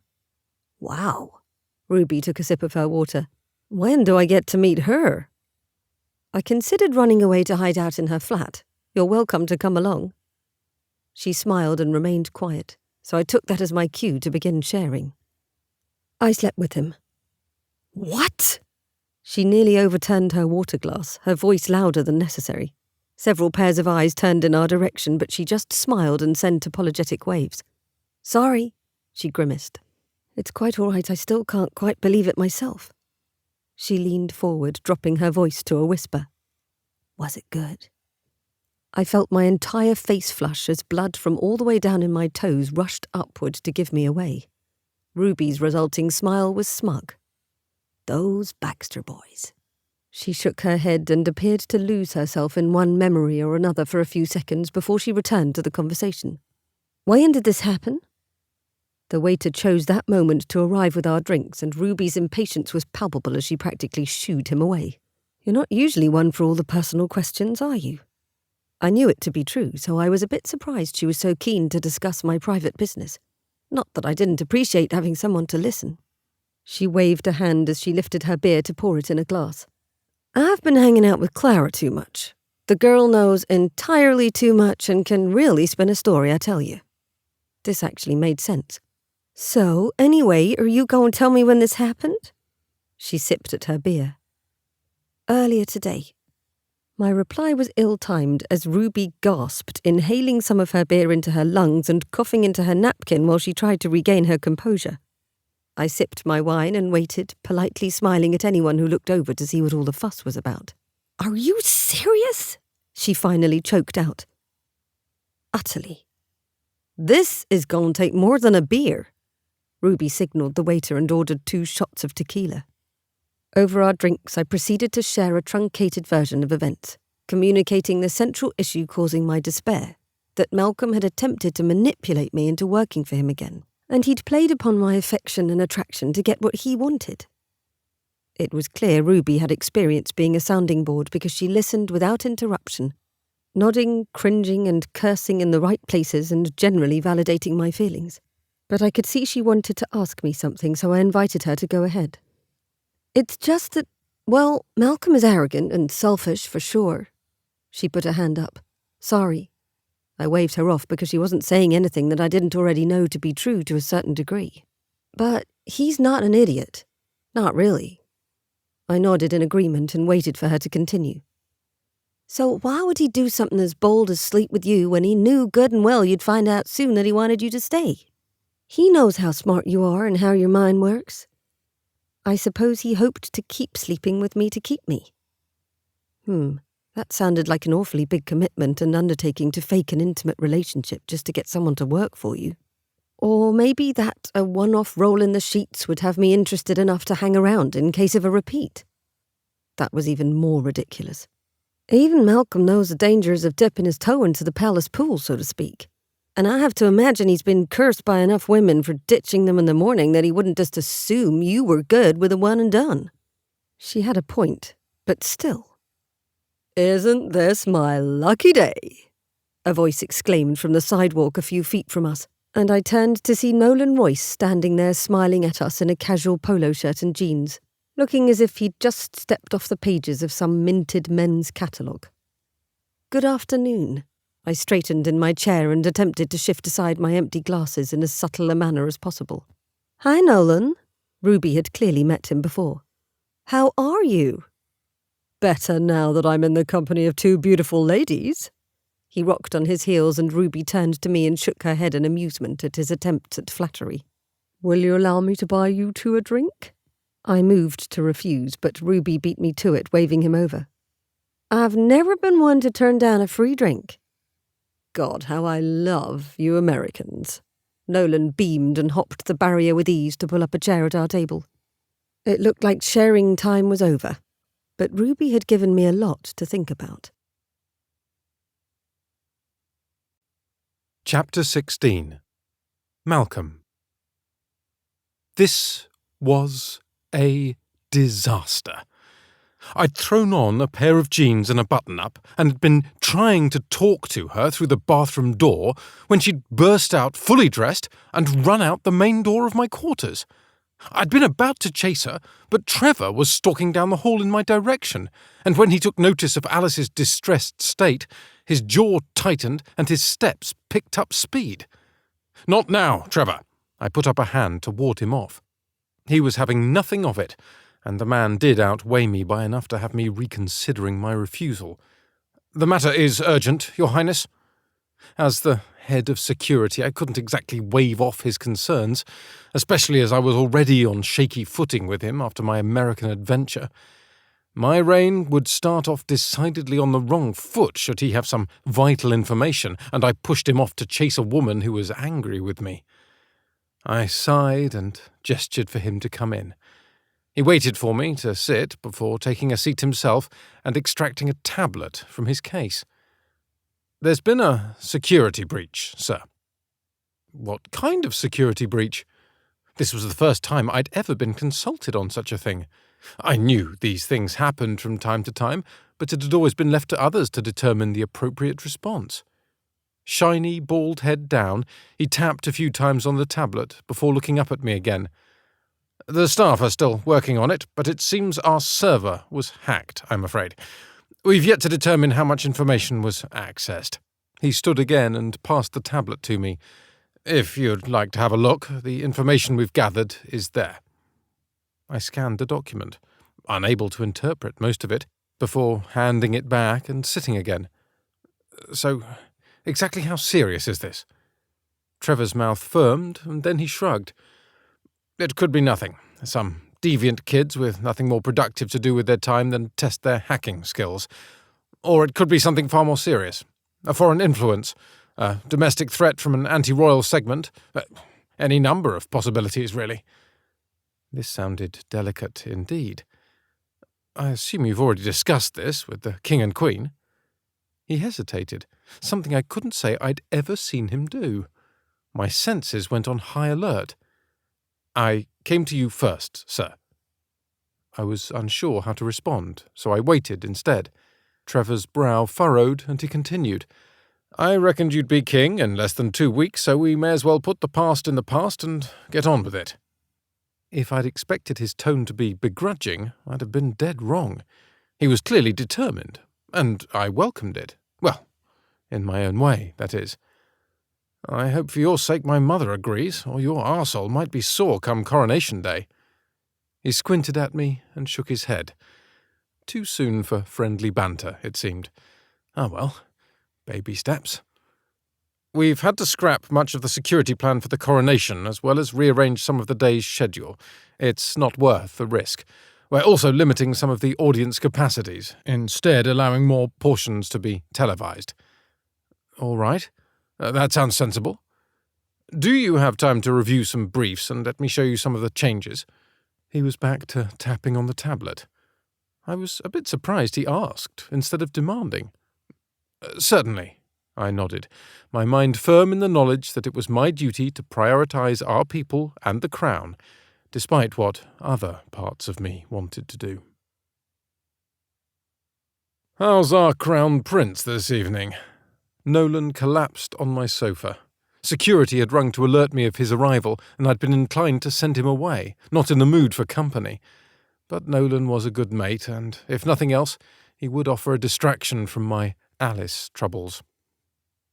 "Wow." Ruby took a sip of her water. "When do I get to meet her?" I considered running away to hide out in her flat. "You're welcome to come along." She smiled and remained quiet, so I took that as my cue to begin sharing. "I slept with him." "What?" She nearly overturned her water glass, her voice louder than necessary. Several pairs of eyes turned in our direction, but she just smiled and sent apologetic waves. "Sorry," she grimaced. "It's quite all right, I still can't quite believe it myself." She leaned forward, dropping her voice to a whisper. "Was it good?" I felt my entire face flush as blood from all the way down in my toes rushed upward to give me away. Ruby's resulting smile was smug. "Those Baxter boys." She shook her head and appeared to lose herself in one memory or another for a few seconds before she returned to the conversation. "When did this happen?" The waiter chose that moment to arrive with our drinks, and Ruby's impatience was palpable as she practically shooed him away. "You're not usually one for all the personal questions, are you?" I knew it to be true, so I was a bit surprised she was so keen to discuss my private business. Not that I didn't appreciate having someone to listen. She waved a hand as she lifted her beer to pour it in a glass. I've been hanging out with Clara too much. The girl knows entirely too much and can really spin a story, I tell you. This actually made sense. So, anyway, are you going to tell me when this happened? She sipped at her beer. Earlier today. My reply was ill-timed as Ruby gasped, inhaling some of her beer into her lungs and coughing into her napkin while she tried to regain her composure. I sipped my wine and waited, politely smiling at anyone who looked over to see what all the fuss was about. Are you serious? She finally choked out. Utterly. This is going to take more than a beer. Ruby signalled the waiter and ordered 2 shots of tequila. Over our drinks, I proceeded to share a truncated version of events, communicating the central issue causing my despair, that Malcolm had attempted to manipulate me into working for him again, and he'd played upon my affection and attraction to get what he wanted. It was clear Ruby had experience being a sounding board because she listened without interruption, nodding, cringing and cursing in the right places and generally validating my feelings. But I could see she wanted to ask me something, so I invited her to go ahead. It's just that, well, Malcolm is arrogant and selfish for sure. She put her hand up. Sorry. I waved her off because she wasn't saying anything that I didn't already know to be true to a certain degree. But he's not an idiot. Not really. I nodded in agreement and waited for her to continue. So why would he do something as bold as sleep with you when he knew good and well you'd find out soon that he wanted you to stay? He knows how smart you are and how your mind works. I suppose he hoped to keep sleeping with me to keep me. That sounded like an awfully big commitment and undertaking to fake an intimate relationship just to get someone to work for you. Or maybe that a one-off roll in the sheets would have me interested enough to hang around in case of a repeat. That was even more ridiculous. Even Malcolm knows the dangers of dipping his toe into the palace pool, so to speak. And I have to imagine he's been cursed by enough women for ditching them in the morning that he wouldn't just assume you were good with a one and done. She had a point, but still. Isn't this my lucky day? A voice exclaimed from the sidewalk a few feet from us, and I turned to see Nolan Royce standing there smiling at us in a casual polo shirt and jeans, looking as if he'd just stepped off the pages of some minted men's catalogue. Good afternoon. I straightened in my chair and attempted to shift aside my empty glasses in as subtle a manner as possible. Hi, Nolan. Ruby had clearly met him before. How are you? Better now that I'm in the company of 2 beautiful ladies. He rocked on his heels and Ruby turned to me and shook her head in amusement at his attempts at flattery. Will you allow me to buy you 2 a drink? I moved to refuse, but Ruby beat me to it, waving him over. I've never been one to turn down a free drink. God, how I love you Americans. Nolan beamed and hopped the barrier with ease to pull up a chair at our table. It looked like sharing time was over, but Ruby had given me a lot to think about. Chapter 16. Malcolm. This was a disaster. I'd thrown on a pair of jeans and a button-up and had been trying to talk to her through the bathroom door when she'd burst out fully dressed and run out the main door of my quarters. I'd been about to chase her, but Trevor was stalking down the hall in my direction, and when he took notice of Alice's distressed state, his jaw tightened and his steps picked up speed. Not now, Trevor. I put up a hand to ward him off. He was having nothing of it, and the man did outweigh me by enough to have me reconsidering my refusal. The matter is urgent, Your Highness. As the head of security, I couldn't exactly wave off his concerns, especially as I was already on shaky footing with him after my American adventure. My reign would start off decidedly on the wrong foot should he have some vital information, and I pushed him off to chase a woman who was angry with me. I sighed and gestured for him to come in. He waited for me to sit before taking a seat himself and extracting a tablet from his case. There's been a security breach, sir. What kind of security breach? This was the first time I'd ever been consulted on such a thing. I knew these things happened from time to time, but it had always been left to others to determine the appropriate response. Shiny, bald head down, he tapped a few times on the tablet before looking up at me again. The staff are still working on it, but it seems our server was hacked, I'm afraid. We've yet to determine how much information was accessed. He stood again and passed the tablet to me. If you'd like to have a look, the information we've gathered is there. I scanned the document, unable to interpret most of it, before handing it back and sitting again. So, exactly how serious is this? Trevor's mouth firmed, and then he shrugged. It could be nothing. Some deviant kids with nothing more productive to do with their time than test their hacking skills. Or it could be something far more serious. A foreign influence, a domestic threat from an anti-royal segment, any number of possibilities, really. This sounded delicate indeed. I assume you've already discussed this with the King and Queen. He hesitated, something I couldn't say I'd ever seen him do. My senses went on high alert. I came to you first, sir. I was unsure how to respond, so I waited instead. Trevor's brow furrowed, and he continued. I reckoned you'd be king in less than 2 weeks, so we may as well put the past in the past and get on with it. If I'd expected his tone to be begrudging, I'd have been dead wrong. He was clearly determined, and I welcomed it. Well, in my own way, that is. I hope for your sake my mother agrees, or your arsehole might be sore come Coronation Day. He squinted at me and shook his head. Too soon for friendly banter, it seemed. Ah well, baby steps. We've had to scrap much of the security plan for the coronation, as well as rearrange some of the day's schedule. It's not worth the risk. We're also limiting some of the audience capacities, instead allowing more portions to be televised. All right. That sounds sensible. Do you have time to review some briefs and let me show you some of the changes? He was back to tapping on the tablet. I was a bit surprised he asked instead of demanding. Certainly, I nodded, my mind firm in the knowledge that it was my duty to prioritise our people and the Crown, despite what other parts of me wanted to do. How's our Crown Prince this evening? Nolan collapsed on my sofa. Security had rung to alert me of his arrival, and I'd been inclined to send him away, not in the mood for company. But Nolan was a good mate, and, if nothing else, he would offer a distraction from my Alice troubles.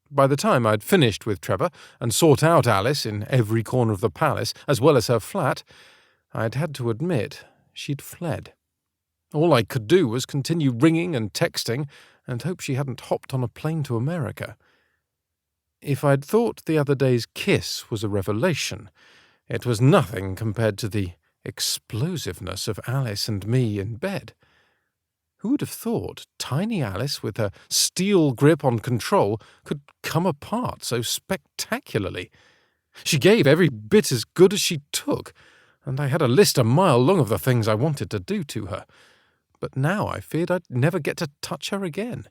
By the time I'd finished with Trevor and sought out Alice in every corner of the palace, as well as her flat, I'd had to admit she'd fled. All I could do was continue ringing and texting and hope she hadn't hopped on a plane to America. If I'd thought the other day's kiss was a revelation, it was nothing compared to the explosiveness of Alice and me in bed. Who would have thought tiny Alice, with her steel grip on control, could come apart so spectacularly? She gave every bit as good as she took, and I had a list a mile long of the things I wanted to do to her. But now I feared I'd never get to touch her again.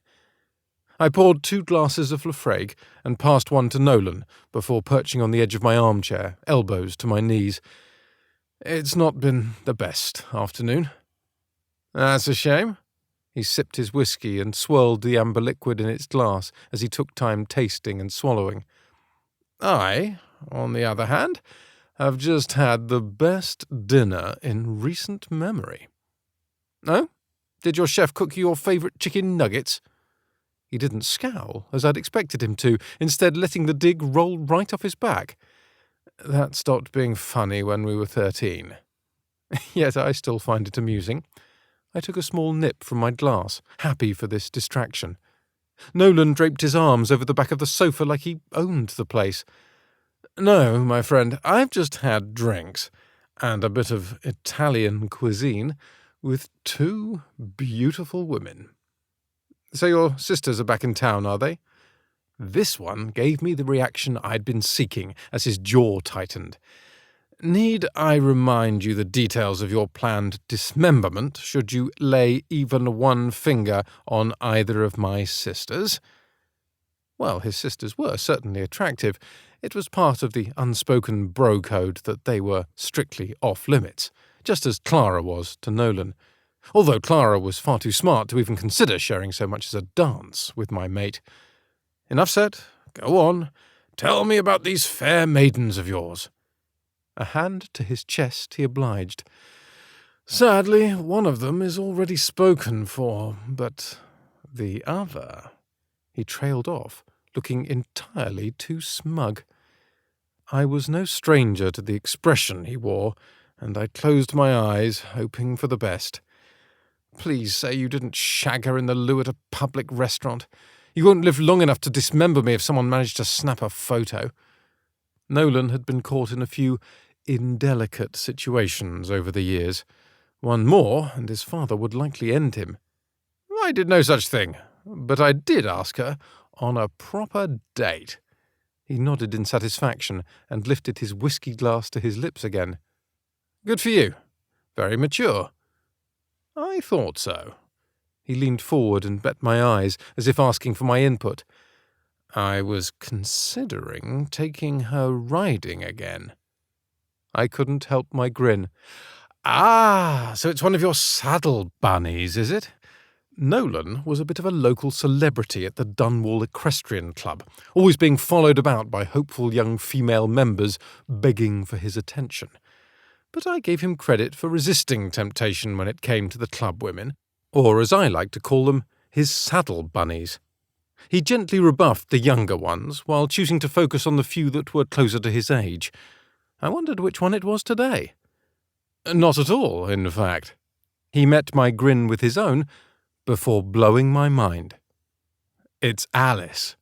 I poured 2 glasses of Lafrague and passed one to Nolan before perching on the edge of my armchair, elbows to my knees. It's not been the best afternoon. That's a shame. He sipped his whiskey and swirled the amber liquid in its glass as he took time tasting and swallowing. I, on the other hand, have just had the best dinner in recent memory. Oh? Did your chef cook you your favourite chicken nuggets? He didn't scowl, as I'd expected him to, instead letting the dig roll right off his back. That stopped being funny when we were 13. Yet I still find it amusing. I took a small nip from my glass, happy for this distraction. Nolan draped his arms over the back of the sofa like he owned the place. No, my friend, I've just had drinks, and a bit of Italian cuisine, with 2 beautiful women. So your sisters are back in town, are they? This one gave me the reaction I'd been seeking as his jaw tightened. Need I remind you the details of your planned dismemberment should you lay even one finger on either of my sisters? Well, his sisters were certainly attractive. It was part of the unspoken bro code that they were strictly off-limits, just as Clara was to Nolan, although Clara was far too smart to even consider sharing so much as a dance with my mate. Enough said. Go on. Tell me about these fair maidens of yours. A hand to his chest, he obliged. Sadly, one of them is already spoken for, but the other... He trailed off, looking entirely too smug. I was no stranger to the expression he wore, and I closed my eyes, hoping for the best. Please say you didn't shag her in the loo at a public restaurant. You won't live long enough to dismember me if someone managed to snap a photo. Nolan had been caught in a few indelicate situations over the years. One more, and his father would likely end him. I did no such thing, but I did ask her on a proper date. He nodded in satisfaction and lifted his whiskey glass to his lips again. Good for you. Very mature. I thought so. He leaned forward and met my eyes, as if asking for my input. I was considering taking her riding again. I couldn't help my grin. Ah, so it's one of your saddle bunnies, is it? Nolan was a bit of a local celebrity at the Dunwall Equestrian Club, always being followed about by hopeful young female members begging for his attention. But I gave him credit for resisting temptation when it came to the club women, or as I like to call them, his saddle bunnies. He gently rebuffed the younger ones, while choosing to focus on the few that were closer to his age. I wondered which one it was today. Not at all, in fact. He met my grin with his own, before blowing my mind. It's Alice.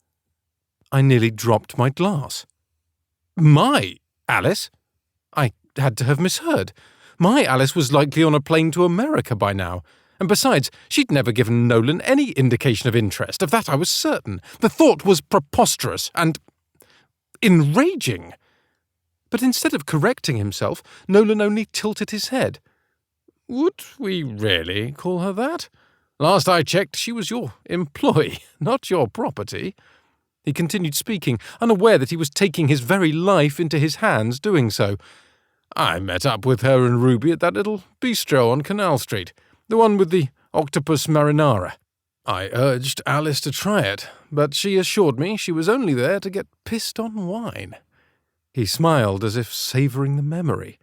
I nearly dropped my glass. My Alice? I had to have misheard. My Alice was likely on a plane to America by now. And besides, she'd never given Nolan any indication of interest. Of that I was certain. The thought was preposterous and enraging. But instead of correcting himself, Nolan only tilted his head. Would we really call her that? Last I checked, she was your employee, not your property. He continued speaking, unaware that he was taking his very life into his hands doing so. I met up with her and Ruby at that little bistro on Canal Street, the one with the octopus marinara. I urged Alice to try it, but she assured me she was only there to get pissed on wine. He smiled as if savouring the memory.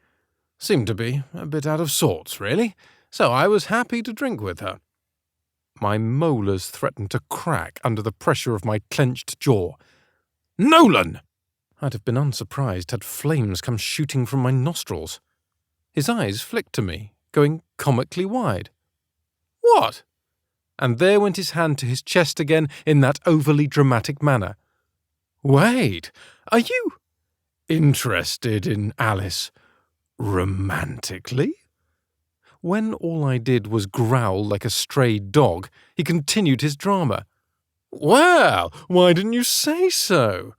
Seemed to be a bit out of sorts, really, so I was happy to drink with her. My molars threatened to crack under the pressure of my clenched jaw. Nolan! I'd have been unsurprised had flames come shooting from my nostrils. His eyes flicked to me, going comically wide. What? And there went his hand to his chest again in that overly dramatic manner. Wait, are you interested in Alice romantically? When all I did was growl like a stray dog, he continued his drama. Well, why didn't you say so?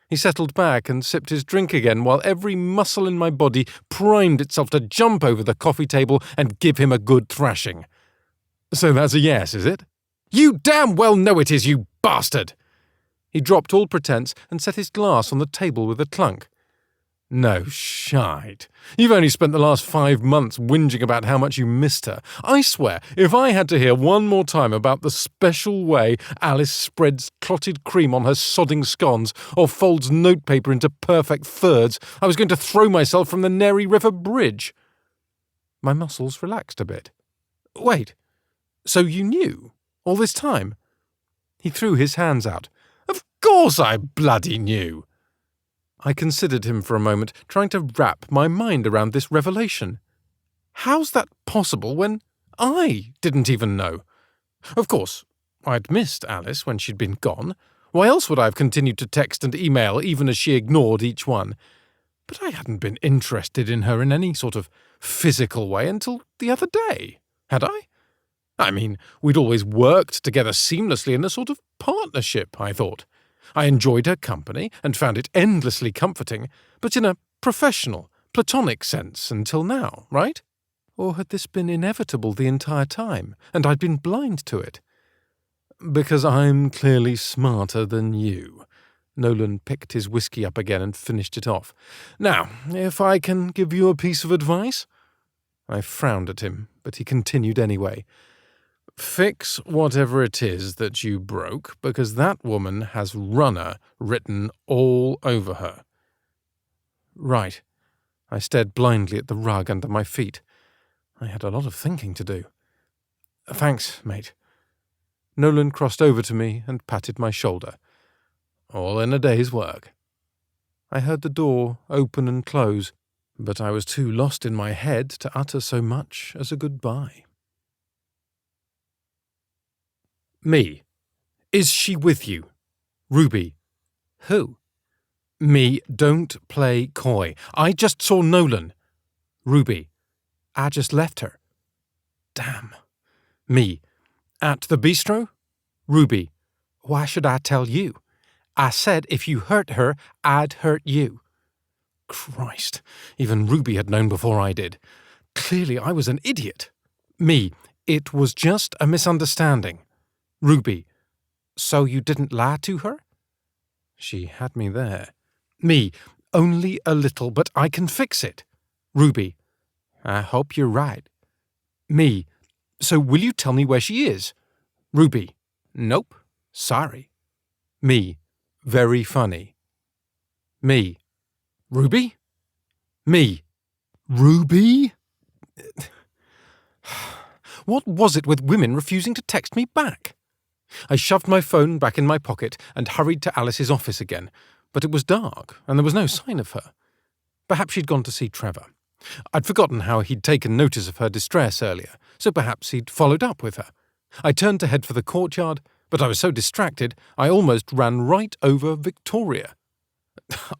He settled back and sipped his drink again while every muscle in my body primed itself to jump over the coffee table and give him a good thrashing. So that's a yes, is it? You damn well know it is, you bastard! He dropped all pretense and set his glass on the table with a clunk. No shite. You've only spent the last 5 months whinging about how much you missed her. I swear, if I had to hear one more time about the special way Alice spreads clotted cream on her sodding scones or folds notepaper into perfect thirds, I was going to throw myself from the Neri River Bridge. My muscles relaxed a bit. Wait, so you knew all this time? He threw his hands out. Of course I bloody knew. I considered him for a moment, trying to wrap my mind around this revelation. How's that possible when I didn't even know? Of course, I'd missed Alice when she'd been gone. Why else would I have continued to text and email even as she ignored each one? But I hadn't been interested in her in any sort of physical way until the other day, had I? I mean, we'd always worked together seamlessly in a sort of partnership, I thought. I enjoyed her company and found it endlessly comforting, but in a professional, platonic sense until now, right? Or had this been inevitable the entire time, and I'd been blind to it? Because I'm clearly smarter than you. Nolan picked his whiskey up again and finished it off. Now, if I can give you a piece of advice? I frowned at him, but he continued anyway. Fix whatever it is that you broke, because that woman has runner written all over her. Right. I stared blindly at the rug under my feet. I had a lot of thinking to do. "Thanks, mate." Nolan crossed over to me and patted my shoulder. "All in a day's work." I heard the door open and close, but I was too lost in my head to utter so much as a goodbye. Me. Is she with you? Ruby. Who? Me. Don't play coy. I just saw Nolan. Ruby. I just left her. Damn. Me. At the bistro? Ruby. Why should I tell you? I said if you hurt her, I'd hurt you. Christ, even Ruby had known before I did. Clearly I was an idiot. Me. It was just a misunderstanding. Ruby. So you didn't lie to her? She had me there. Me. Only a little, but I can fix it. Ruby. I hope you're right. Me. So will you tell me where she is? Ruby. Nope. Sorry. Me. Very funny. Me. Ruby? Me. Ruby? What was it with women refusing to text me back? I shoved my phone back in my pocket and hurried to Alice's office again, but it was dark and there was no sign of her. Perhaps she'd gone to see Trevor. I'd forgotten how he'd taken notice of her distress earlier, so perhaps he'd followed up with her. I turned to head for the courtyard, but I was so distracted I almost ran right over Victoria.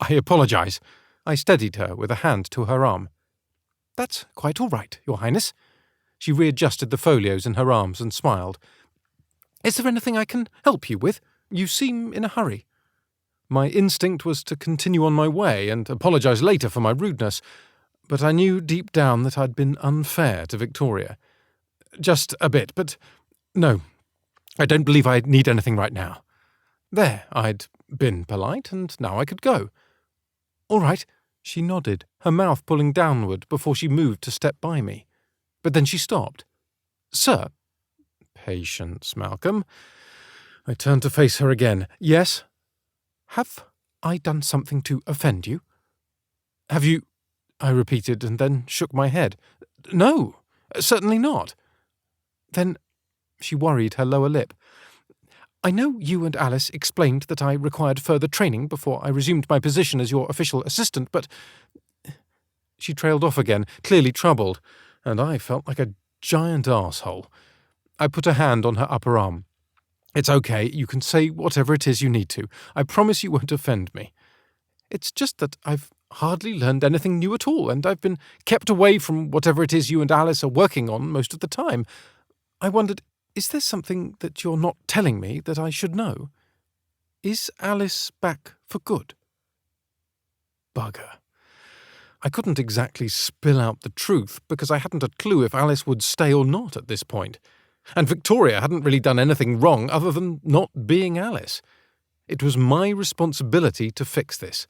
I apologise. I steadied her with a hand to her arm. That's quite all right, Your Highness. She readjusted the folios in her arms and smiled. Is there anything I can help you with? You seem in a hurry. My instinct was to continue on my way and apologise later for my rudeness, but I knew deep down that I'd been unfair to Victoria. Just a bit, but no, I don't believe I need anything right now. There, I'd been polite, and now I could go. All right, she nodded, her mouth pulling downward before she moved to step by me. But then she stopped. Sir? Patience, Malcolm. I turned to face her again. Yes? Have I done something to offend you? Have you? I repeated and then shook my head. No, certainly not. Then she worried her lower lip. I know you and Alice explained that I required further training before I resumed my position as your official assistant, but... She trailed off again, clearly troubled, and I felt like a giant arsehole. I put a hand on her upper arm. It's okay, you can say whatever it is you need to. I promise you won't offend me. It's just that I've hardly learned anything new at all, and I've been kept away from whatever it is you and Alice are working on most of the time. I wondered, is there something that you're not telling me that I should know? Is Alice back for good? Bugger. I couldn't exactly spill out the truth because I hadn't a clue if Alice would stay or not at this point. And Victoria hadn't really done anything wrong other than not being Alice. It was my responsibility to fix this.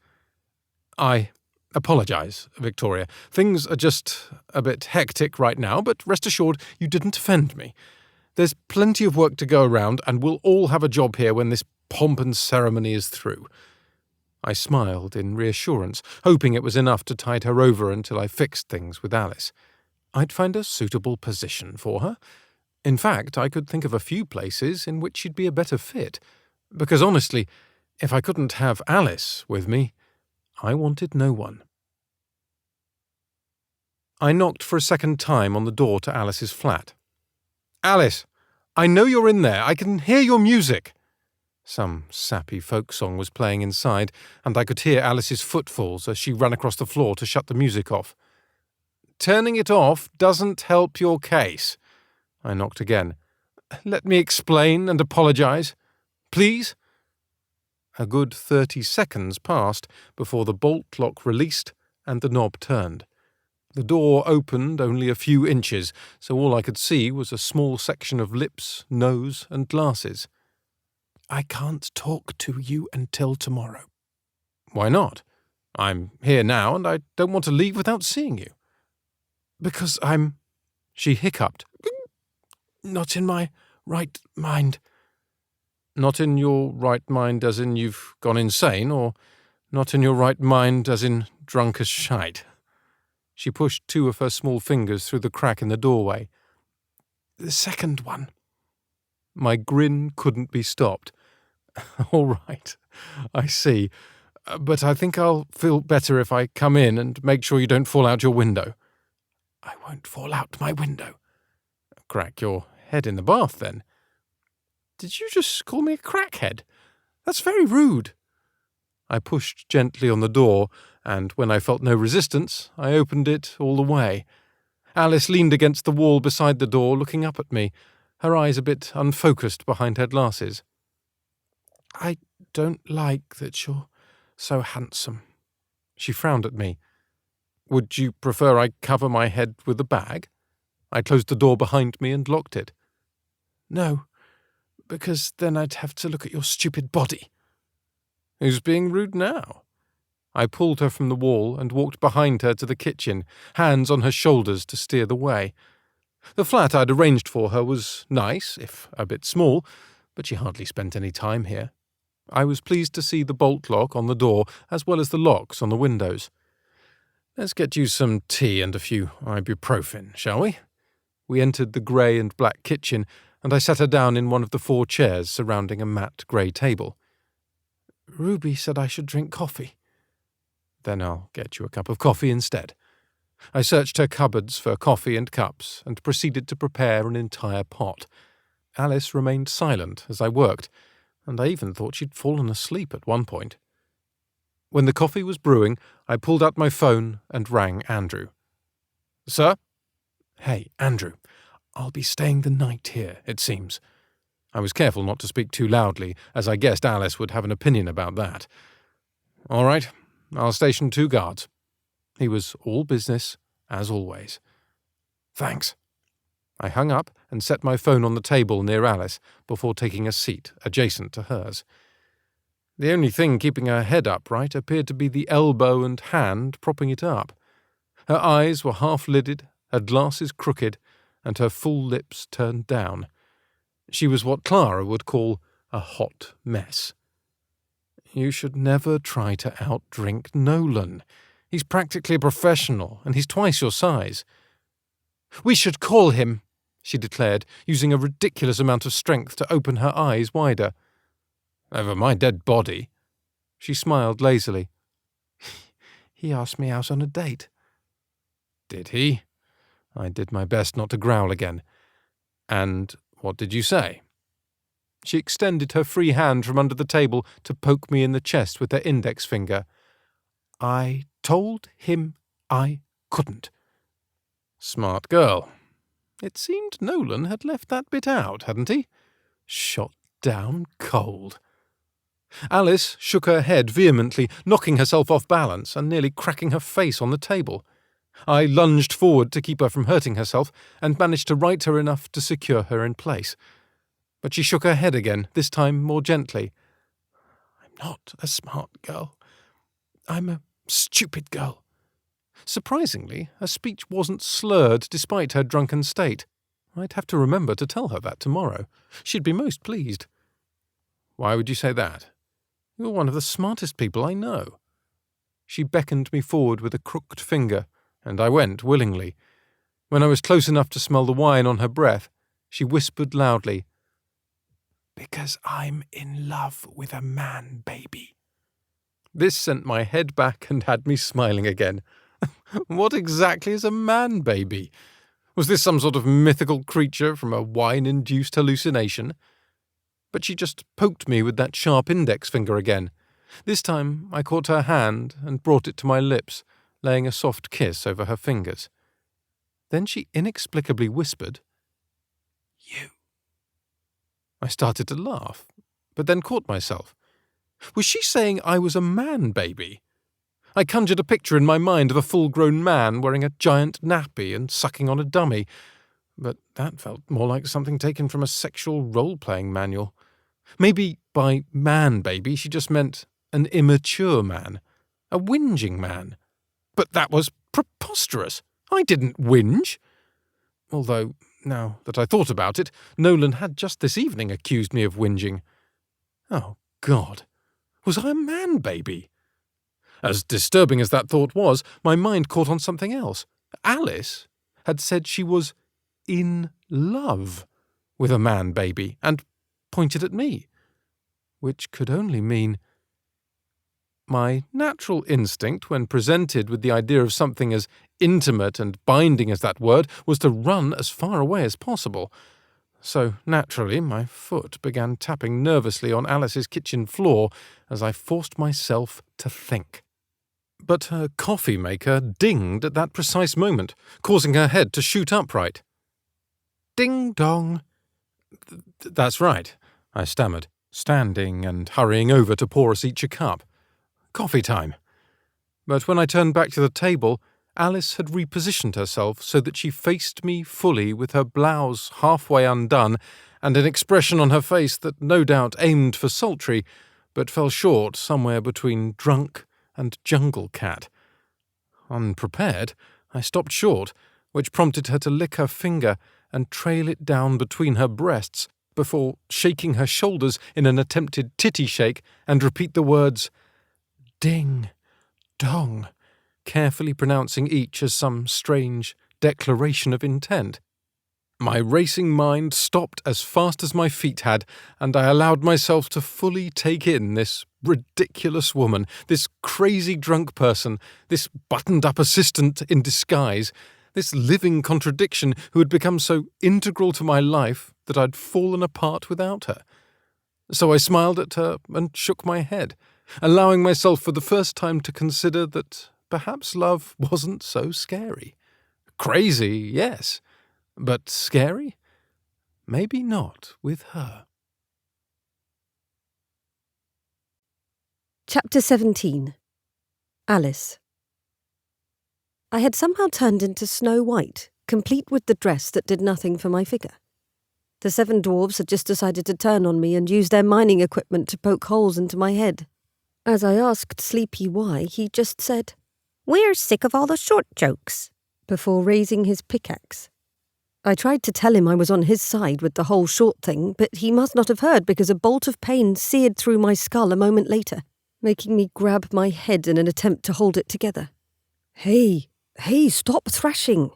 I apologise, Victoria. Things are just a bit hectic right now, but rest assured you didn't offend me. There's plenty of work to go around, and we'll all have a job here when this pomp and ceremony is through. I smiled in reassurance, hoping it was enough to tide her over until I fixed things with Alice. I'd find a suitable position for her. In fact, I could think of a few places in which she'd be a better fit, because honestly, if I couldn't have Alice with me, I wanted no one. I knocked for a second time on the door to Alice's flat. Alice, I know you're in there. I can hear your music. Some sappy folk song was playing inside, and I could hear Alice's footfalls as she ran across the floor to shut the music off. Turning it off doesn't help your case. I knocked again. Let me explain and apologise. Please? A good 30 seconds passed before the bolt lock released and the knob turned. The door opened only a few inches, so all I could see was a small section of lips, nose, and glasses. I can't talk to you until tomorrow. Why not? I'm here now, and I don't want to leave without seeing you. Because I'm... She hiccuped. Not in my right mind. Not in your right mind as in you've gone insane, or not in your right mind as in drunk as shite? She pushed 2 of her small fingers through the crack in the doorway. "The second one." My grin couldn't be stopped. "All right, I see. But I think I'll feel better if I come in and make sure you don't fall out your window." "I won't fall out my window." "Crack your head in the bath, then." "Did you just call me a crackhead? That's very rude." I pushed gently on the door, and when I felt no resistance, I opened it all the way. Alice leaned against the wall beside the door, looking up at me, her eyes a bit unfocused behind her glasses. "I don't like that you're so handsome." She frowned at me. "Would you prefer I cover my head with a bag?" I closed the door behind me and locked it. "No, because then I'd have to look at your stupid body." "Who's being rude now?" I pulled her from the wall and walked behind her to the kitchen, hands on her shoulders to steer the way. The flat I'd arranged for her was nice, if a bit small, but she hardly spent any time here. I was pleased to see the bolt lock on the door as well as the locks on the windows. "Let's get you some tea and a few ibuprofen, shall we?" We entered the grey and black kitchen, and I sat her down in one of the 4 chairs surrounding a matte grey table. "Ruby said I should drink coffee." "Then I'll get you a cup of coffee instead." I searched her cupboards for coffee and cups and proceeded to prepare an entire pot. Alice remained silent as I worked, and I even thought she'd fallen asleep at one point. When the coffee was brewing, I pulled out my phone and rang Andrew. "Sir?" "Hey, Andrew. I'll be staying the night here, it seems." I was careful not to speak too loudly, as I guessed Alice would have an opinion about that. "All right, I'll station 2 guards." He was all business, as always. "Thanks." I hung up and set my phone on the table near Alice before taking a seat adjacent to hers. The only thing keeping her head upright appeared to be the elbow and hand propping it up. Her eyes were half-lidded, her glasses crooked, and her full lips turned down. She was what Clara would call a hot mess. You should never try to outdrink Nolan. He's practically a professional, and he's twice your size. "We should call him," she declared, using a ridiculous amount of strength to open her eyes wider. "Over my dead body?" She smiled lazily. "He asked me out on a date." "Did he?" I did my best not to growl again. "And what did you say?" She extended her free hand from under the table to poke me in the chest with her index finger. "I told him I couldn't." "Smart girl." It seemed Nolan had left that bit out, hadn't he? Shot down cold. Alice shook her head vehemently, knocking herself off balance and nearly cracking her face on the table. I lunged forward to keep her from hurting herself and managed to right her enough to secure her in place. But she shook her head again, this time more gently. "I'm not a smart girl. I'm a stupid girl." Surprisingly, her speech wasn't slurred despite her drunken state. I'd have to remember to tell her that tomorrow. She'd be most pleased. "Why would you say that? You're one of the smartest people I know." She beckoned me forward with a crooked finger, and I went willingly. When I was close enough to smell the wine on her breath, she whispered loudly, "Because I'm in love with a man, baby." This sent my head back and had me smiling again. What exactly is a man baby? Was this some sort of mythical creature from a wine-induced hallucination? But she just poked me with that sharp index finger again. This time I caught her hand and brought it to my lips, laying a soft kiss over her fingers. Then she inexplicably whispered, "You." I started to laugh, but then caught myself. Was she saying I was a man baby? I conjured a picture in my mind of a full-grown man wearing a giant nappy and sucking on a dummy, but that felt more like something taken from a sexual role-playing manual. Maybe by man baby she just meant an immature man, a whinging man. But that was preposterous. I didn't whinge. Although, now that I thought about it, Nolan had just this evening accused me of whinging. Oh, God. Was I a man baby? As disturbing as that thought was, my mind caught on something else. Alice had said she was in love with a man-baby and pointed at me, which could only mean... My natural instinct, when presented with the idea of something as intimate and binding as that word, was to run as far away as possible. So, naturally, my foot began tapping nervously on Alice's kitchen floor as I forced myself to think. But her coffee maker dinged at that precise moment, causing her head to shoot upright. Ding dong. That's right, I stammered, standing and hurrying over to pour us each a cup. Coffee time. But when I turned back to the table, Alice had repositioned herself so that she faced me fully with her blouse halfway undone and an expression on her face that no doubt aimed for sultry, but fell short somewhere between drunk and jungle cat. Unprepared, I stopped short, which prompted her to lick her finger and trail it down between her breasts before shaking her shoulders in an attempted titty shake and repeat the words, ding, dong, carefully pronouncing each as some strange declaration of intent. My racing mind stopped as fast as my feet had, and I allowed myself to fully take in this ridiculous woman, this crazy drunk person, this buttoned-up assistant in disguise, this living contradiction who had become so integral to my life that I'd fallen apart without her. So I smiled at her and shook my head, allowing myself for the first time to consider that perhaps love wasn't so scary. Crazy, yes, but scary? Maybe not with her. Chapter 17. Alice. I had somehow turned into Snow White, complete with the dress that did nothing for my figure. The 7 dwarves had just decided to turn on me and use their mining equipment to poke holes into my head. As I asked Sleepy why, he just said, "We're sick of all the short jokes," before raising his pickaxe. I tried to tell him I was on his side with the whole short thing, but he must not have heard because a bolt of pain seared through my skull a moment later, making me grab my head in an attempt to hold it together. Hey, stop thrashing.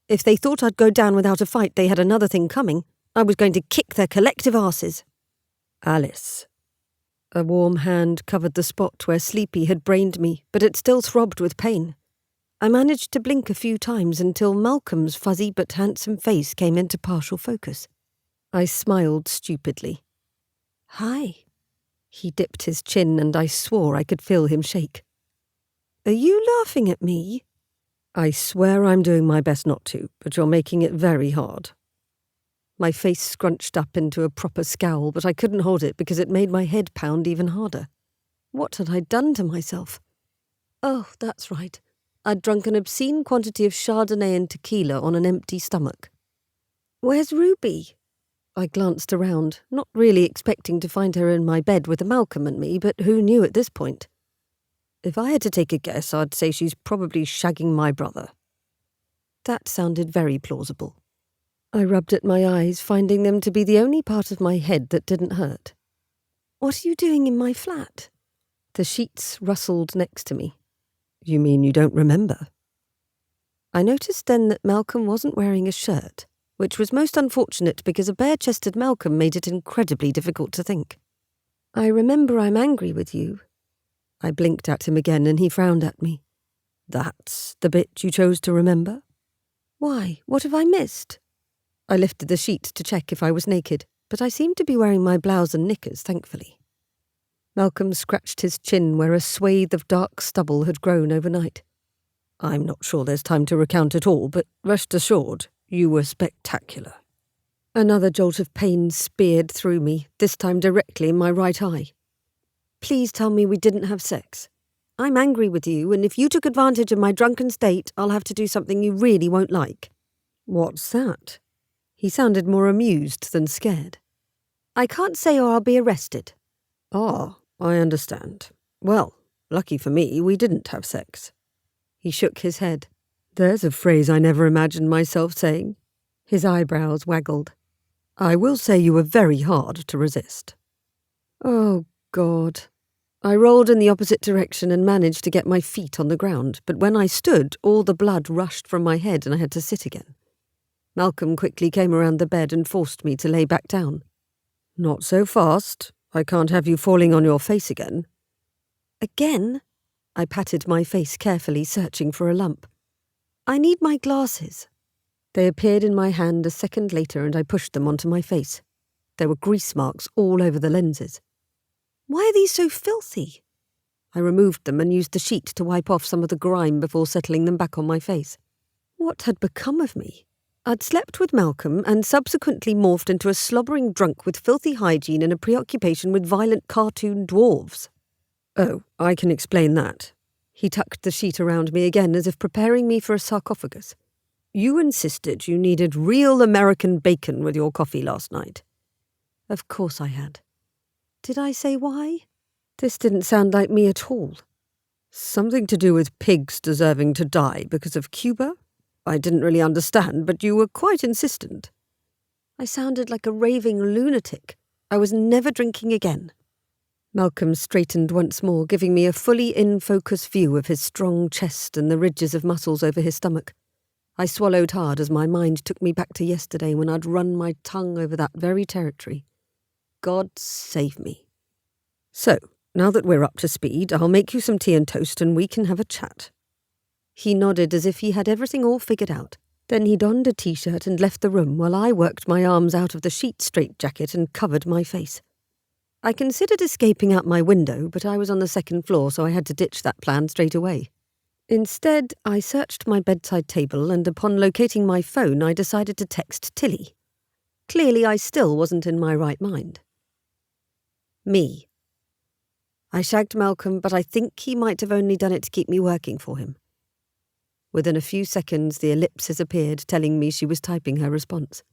If they thought I'd go down without a fight, they had another thing coming. I was going to kick their collective arses. Alice. A warm hand covered the spot where Sleepy had brained me, but it still throbbed with pain. I managed to blink a few times until Malcolm's fuzzy but handsome face came into partial focus. I smiled stupidly. Hi. He dipped his chin and I swore I could feel him shake. Are you laughing at me? I swear I'm doing my best not to, but you're making it very hard. My face scrunched up into a proper scowl, but I couldn't hold it because it made my head pound even harder. What had I done to myself? Oh, that's right. I'd drunk an obscene quantity of Chardonnay and tequila on an empty stomach. Where's Ruby? I glanced around, not really expecting to find her in my bed with Malcolm and me, but who knew at this point? If I had to take a guess, I'd say she's probably shagging my brother. That sounded very plausible. I rubbed at my eyes, finding them to be the only part of my head that didn't hurt. What are you doing in my flat? The sheets rustled next to me. You mean you don't remember? I noticed then that Malcolm wasn't wearing a shirt, which was most unfortunate because a bare-chested Malcolm made it incredibly difficult to think. I remember I'm angry with you. I blinked at him again and he frowned at me. That's the bit you chose to remember? Why, what have I missed? I lifted the sheet to check if I was naked, but I seemed to be wearing my blouse and knickers, thankfully. Malcolm scratched his chin where a swathe of dark stubble had grown overnight. I'm not sure there's time to recount it all, but rest assured, you were spectacular. Another jolt of pain speared through me, this time directly in my right eye. Please tell me we didn't have sex. I'm angry with you, and if you took advantage of my drunken state, I'll have to do something you really won't like. What's that? He sounded more amused than scared. I can't say or I'll be arrested. Ah, I understand. Well, lucky for me, we didn't have sex. He shook his head. There's a phrase I never imagined myself saying. His eyebrows waggled. I will say you were very hard to resist. Oh, God. I rolled in the opposite direction and managed to get my feet on the ground, but when I stood, all the blood rushed from my head and I had to sit again. Malcolm quickly came around the bed and forced me to lay back down. "Not so fast. I can't have you falling on your face again." "Again?" I patted my face carefully, searching for a lump. "I need my glasses." They appeared in my hand a second later and I pushed them onto my face. There were grease marks all over the lenses. "Why are these so filthy?" I removed them and used the sheet to wipe off some of the grime before settling them back on my face. What had become of me? I'd slept with Malcolm and subsequently morphed into a slobbering drunk with filthy hygiene and a preoccupation with violent cartoon dwarves. "Oh, I can explain that." He tucked the sheet around me again as if preparing me for a sarcophagus. "You insisted you needed real American bacon with your coffee last night." Of course I had. Did I say why? This didn't sound like me at all. "Something to do with pigs deserving to die because of Cuba? I didn't really understand, but you were quite insistent." I sounded like a raving lunatic. I was never drinking again. Malcolm straightened once more, giving me a fully in-focus view of his strong chest and the ridges of muscles over his stomach. I swallowed hard as my mind took me back to yesterday when I'd run my tongue over that very territory. God save me. "So, now that we're up to speed, I'll make you some tea and toast and we can have a chat." He nodded as if he had everything all figured out. Then he donned a t-shirt and left the room while I worked my arms out of the sheet straitjacket and covered my face. I considered escaping out my window, but I was on the second floor, so I had to ditch that plan straight away. Instead, I searched my bedside table and upon locating my phone, I decided to text Tilly. Clearly, I still wasn't in my right mind. Me. I shagged Malcolm, but I think he might have only done it to keep me working for him. Within a few seconds, the ellipses appeared, telling me she was typing her response.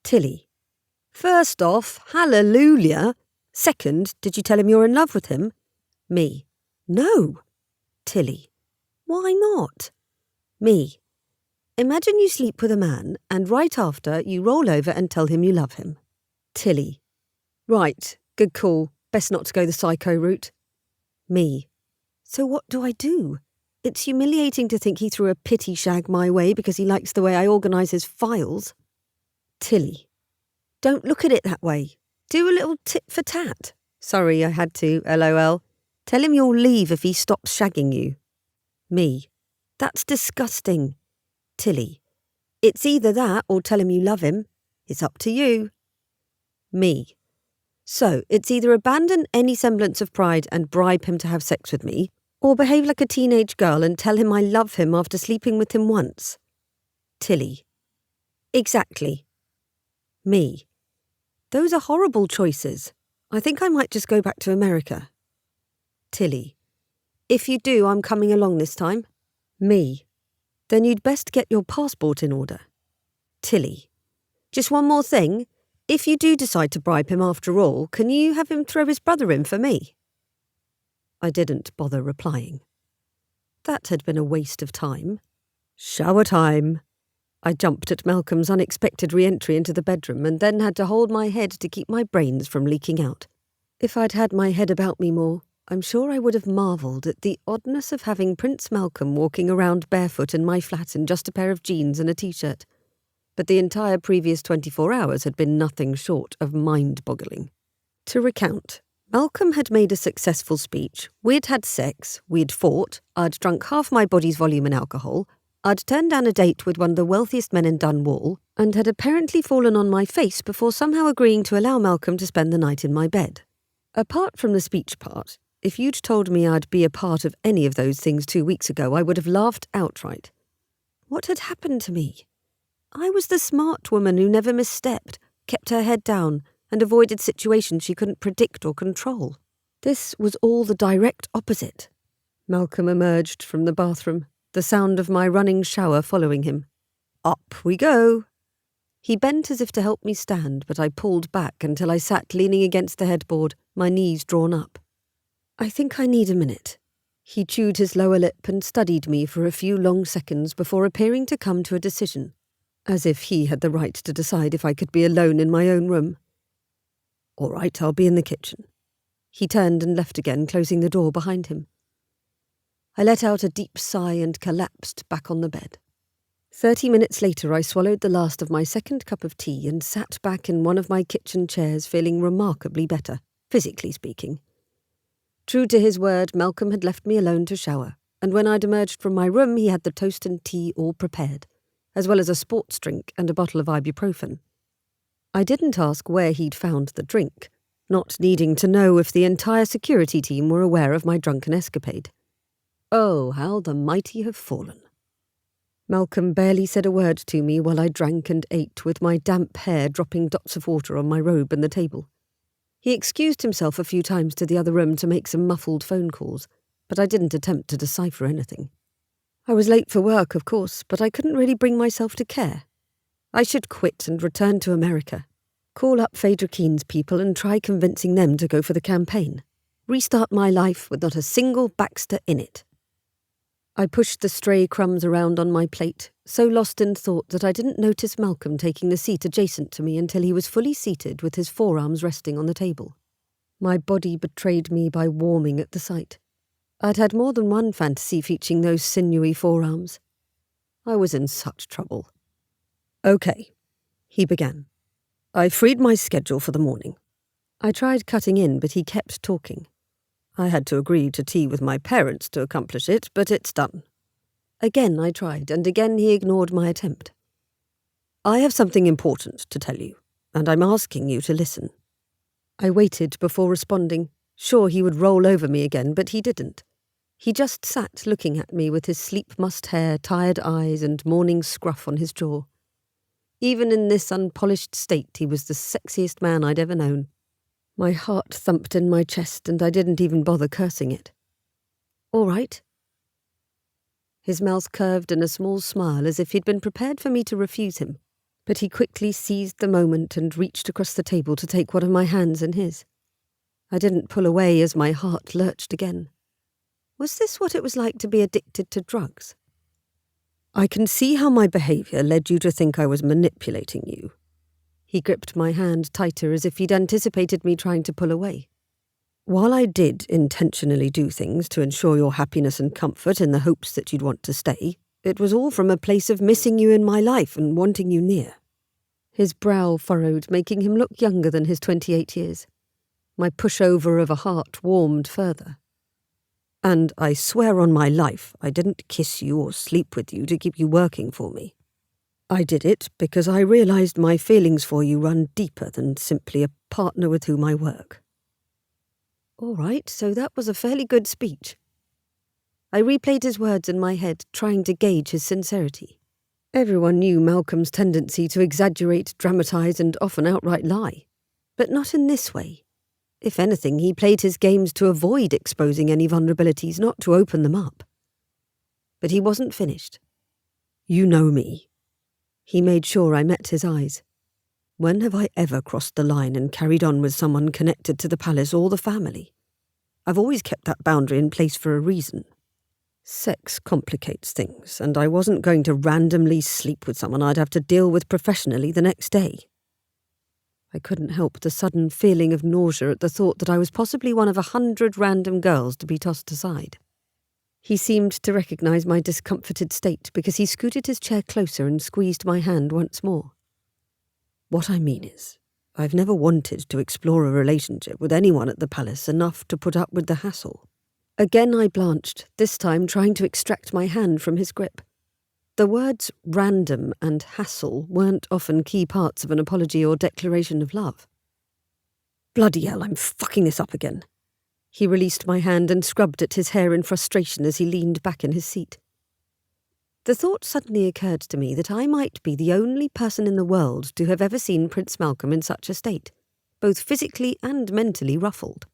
Tilly. "First off, hallelujah. Second, did you tell him you're in love with him?" Me. "No." Tilly. "Why not?" Me. "Imagine you sleep with a man, and right after, you roll over and tell him you love him." Tilly. "Right, good call. Best not to go the psycho route." Me. "So what do I do? It's humiliating to think he threw a pity shag my way because he likes the way I organise his files." Tilly. "Don't look at it that way. Do a little tit for tat." "Sorry, I had to, LOL. Tell him you'll leave if he stops shagging you." Me. "That's disgusting." Tilly. "It's either that or tell him you love him. It's up to you." Me. "So, it's either abandon any semblance of pride and bribe him to have sex with me, or behave like a teenage girl and tell him I love him after sleeping with him once." Tilly. "Exactly." Me. "Those are horrible choices. I think I might just go back to America." Tilly. "If you do, I'm coming along this time." Me. "Then you'd best get your passport in order." Tilly. "Just one more thing. If you do decide to bribe him after all, can you have him throw his brother in for me?" I didn't bother replying. That had been a waste of time. Shower time. I jumped at Malcolm's unexpected re-entry into the bedroom and then had to hold my head to keep my brains from leaking out. If I'd had my head about me more, I'm sure I would have marvelled at the oddness of having Prince Malcolm walking around barefoot in my flat in just a pair of jeans and a t-shirt. But the entire previous 24 hours had been nothing short of mind-boggling. To recount, Malcolm had made a successful speech, we'd had sex, we'd fought, I'd drunk half my body's volume in alcohol, I'd turned down a date with one of the wealthiest men in Dunwall, and had apparently fallen on my face before somehow agreeing to allow Malcolm to spend the night in my bed. Apart from the speech part, if you'd told me I'd be a part of any of those things 2 weeks ago, I would have laughed outright. What had happened to me? I was the smart woman who never misstepped, kept her head down, and avoided situations she couldn't predict or control. This was all the direct opposite. Malcolm emerged from the bathroom, the sound of my running shower following him. Up we go. He bent as if to help me stand, but I pulled back until I sat leaning against the headboard, my knees drawn up. "I think I need a minute." He chewed his lower lip and studied me for a few long seconds before appearing to come to a decision, as if he had the right to decide if I could be alone in my own room. "All right, I'll be in the kitchen." He turned and left again, closing the door behind him. I let out a deep sigh and collapsed back on the bed. 30 minutes later, I swallowed the last of my second cup of tea and sat back in one of my kitchen chairs, feeling remarkably better, physically speaking. True to his word, Malcolm had left me alone to shower, and when I'd emerged from my room, he had the toast and tea all prepared, as well as a sports drink and a bottle of ibuprofen. I didn't ask where he'd found the drink, not needing to know if the entire security team were aware of my drunken escapade. Oh, how the mighty have fallen. Malcolm barely said a word to me while I drank and ate, with my damp hair dropping dots of water on my robe and the table. He excused himself a few times to the other room to make some muffled phone calls, but I didn't attempt to decipher anything. I was late for work, of course, but I couldn't really bring myself to care. I should quit and return to America, call up Phaedra Keen's people and try convincing them to go for the campaign. Restart my life with not a single Baxter in it. I pushed the stray crumbs around on my plate, so lost in thought that I didn't notice Malcolm taking the seat adjacent to me until he was fully seated with his forearms resting on the table. My body betrayed me by warming at the sight. I'd had more than one fantasy featuring those sinewy forearms. I was in such trouble. "Okay," he began. "I freed my schedule for the morning." I tried cutting in, but he kept talking. I had to agree to tea with my parents to accomplish it, but it's done. Again I tried, and again he ignored my attempt. "I have something important to tell you, and I'm asking you to listen." I waited before responding, sure he would roll over me again, but he didn't. He just sat looking at me with his sleep-mussed hair, tired eyes, and morning scruff on his jaw. Even in this unpolished state, he was the sexiest man I'd ever known. My heart thumped in my chest, and I didn't even bother cursing it. "All right." His mouth curved in a small smile, as if he'd been prepared for me to refuse him, but he quickly seized the moment and reached across the table to take one of my hands in his. I didn't pull away as my heart lurched again. Was this what it was like to be addicted to drugs? "I can see how my behaviour led you to think I was manipulating you." He gripped my hand tighter, as if he'd anticipated me trying to pull away. "While I did intentionally do things to ensure your happiness and comfort in the hopes that you'd want to stay, it was all from a place of missing you in my life and wanting you near." His brow furrowed, making him look younger than his 28 years. My pushover of a heart warmed further. "And I swear on my life I didn't kiss you or sleep with you to keep you working for me. I did it because I realised my feelings for you run deeper than simply a partner with whom I work." All right, so that was a fairly good speech. I replayed his words in my head, trying to gauge his sincerity. Everyone knew Malcolm's tendency to exaggerate, dramatise, and often outright lie. But not in this way. If anything, he played his games to avoid exposing any vulnerabilities, not to open them up. But he wasn't finished. "You know me." He made sure I met his eyes. "When have I ever crossed the line and carried on with someone connected to the palace or the family? I've always kept that boundary in place for a reason. Sex complicates things, and I wasn't going to randomly sleep with someone I'd have to deal with professionally the next day." I couldn't help the sudden feeling of nausea at the thought that I was possibly one of 100 random girls to be tossed aside. He seemed to recognise my discomforted state because he scooted his chair closer and squeezed my hand once more. "What I mean is, I've never wanted to explore a relationship with anyone at the palace enough to put up with the hassle." Again I blanched, this time trying to extract my hand from his grip. The words random and hassle weren't often key parts of an apology or declaration of love. "Bloody hell, I'm fucking this up again." He released my hand and scrubbed at his hair in frustration as he leaned back in his seat. The thought suddenly occurred to me that I might be the only person in the world to have ever seen Prince Malcolm in such a state, both physically and mentally ruffled.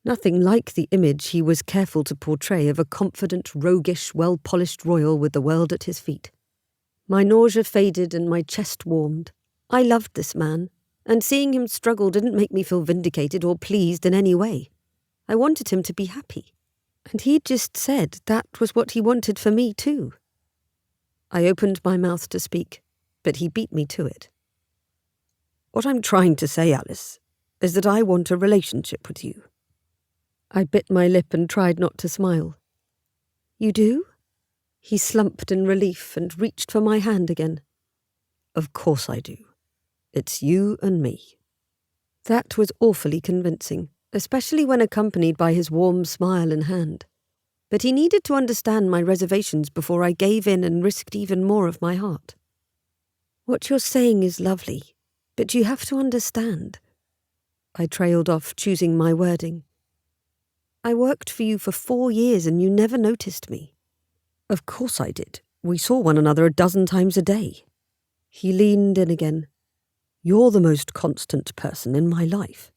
Nothing like the image he was careful to portray of a confident, roguish, well-polished royal with the world at his feet. My nausea faded and my chest warmed. I loved this man, and seeing him struggle didn't make me feel vindicated or pleased in any way. I wanted him to be happy. And he'd just said that was what he wanted for me too. I opened my mouth to speak, but he beat me to it. "What I'm trying to say, Alice, is that I want a relationship with you. I bit my lip and tried not to smile. You do? He slumped in relief and reached for my hand again. Of course I do. It's you and me. That was awfully convincing, especially when accompanied by his warm smile and hand. But he needed to understand my reservations before I gave in and risked even more of my heart. What you're saying is lovely, but you have to understand. I trailed off, choosing my wording. I worked for you for 4 years and you never noticed me. Of course I did. We saw one another a dozen times a day. He leaned in again. You're the most constant person in my life.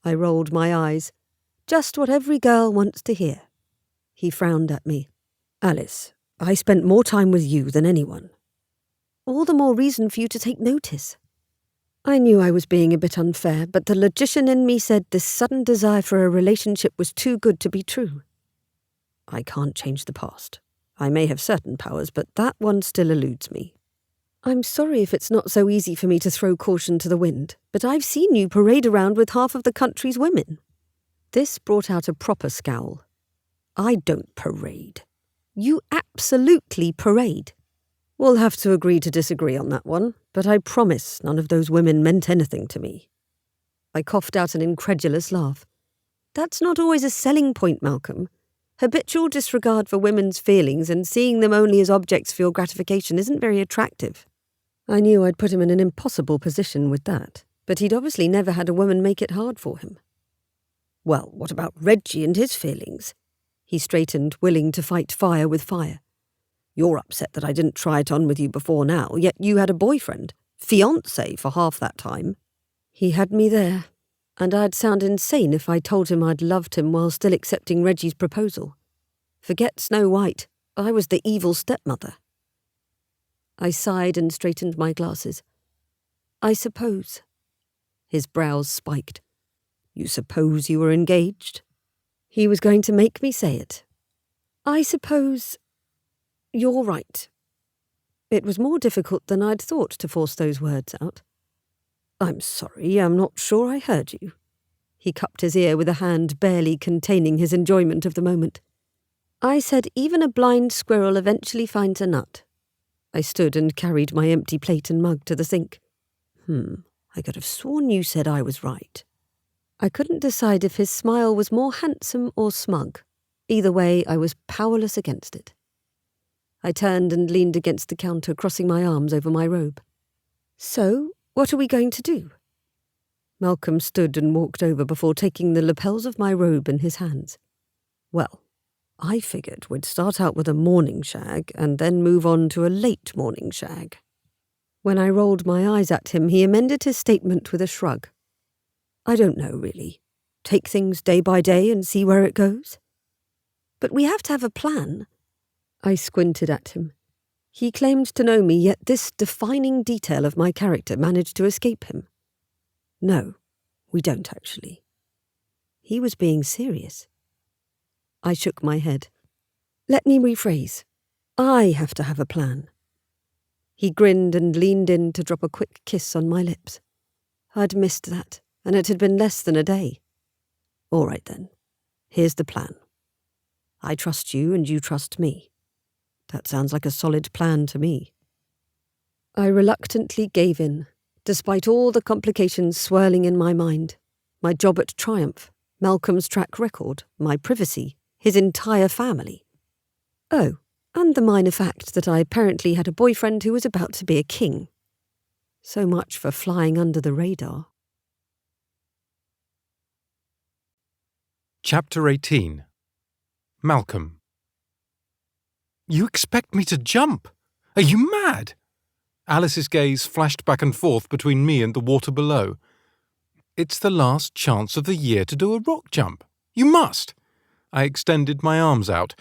I rolled my eyes. Just what every girl wants to hear. He frowned at me. Alice, I spent more time with you than anyone. All the more reason for you to take notice. I knew I was being a bit unfair, but the logician in me said this sudden desire for a relationship was too good to be true. I can't change the past. I may have certain powers, but that one still eludes me. I'm sorry if it's not so easy for me to throw caution to the wind, but I've seen you parade around with half of the country's women. This brought out a proper scowl. I don't parade. You absolutely parade. We'll have to agree to disagree on that one, but I promise none of those women meant anything to me. I coughed out an incredulous laugh. That's not always a selling point, Malcolm. Habitual disregard for women's feelings and seeing them only as objects for your gratification isn't very attractive. I knew I'd put him in an impossible position with that, but he'd obviously never had a woman make it hard for him. Well, what about Reggie and his feelings? He straightened, willing to fight fire with fire. You're upset that I didn't try it on with you before now, yet you had a boyfriend, fiancé for half that time. He had me there, and I'd sound insane if I told him I'd loved him while still accepting Reggie's proposal. Forget Snow White, I was the evil stepmother. I sighed and straightened my glasses. I suppose. His brows spiked. You suppose you were engaged? He was going to make me say it. I suppose... You're right. It was more difficult than I'd thought to force those words out. I'm sorry, I'm not sure I heard you. He cupped his ear with a hand barely containing his enjoyment of the moment. I said even a blind squirrel eventually finds a nut. I stood and carried my empty plate and mug to the sink. I could have sworn you said I was right. I couldn't decide if his smile was more handsome or smug. Either way, I was powerless against it. I turned and leaned against the counter, crossing my arms over my robe. So, what are we going to do? Malcolm stood and walked over before taking the lapels of my robe in his hands. Well, I figured we'd start out with a morning shag and then move on to a late morning shag. When I rolled my eyes at him, he amended his statement with a shrug. I don't know, really. Take things day by day and see where it goes. But we have to have a plan. I squinted at him. He claimed to know me, yet this defining detail of my character managed to escape him. No, we don't actually. He was being serious. I shook my head. Let me rephrase. I have to have a plan. He grinned and leaned in to drop a quick kiss on my lips. I'd missed that, and it had been less than a day. All right then, here's the plan. I trust you and you trust me. That sounds like a solid plan to me. I reluctantly gave in, despite all the complications swirling in my mind. My job at Triumph, Malcolm's track record, my privacy, his entire family. Oh, and the minor fact that I apparently had a boyfriend who was about to be a king. So much for flying under the radar. Chapter 18. Malcolm. You expect me to jump? Are you mad? Alice's gaze flashed back and forth between me and the water below. It's the last chance of the year to do a rock jump. You must. I extended my arms out,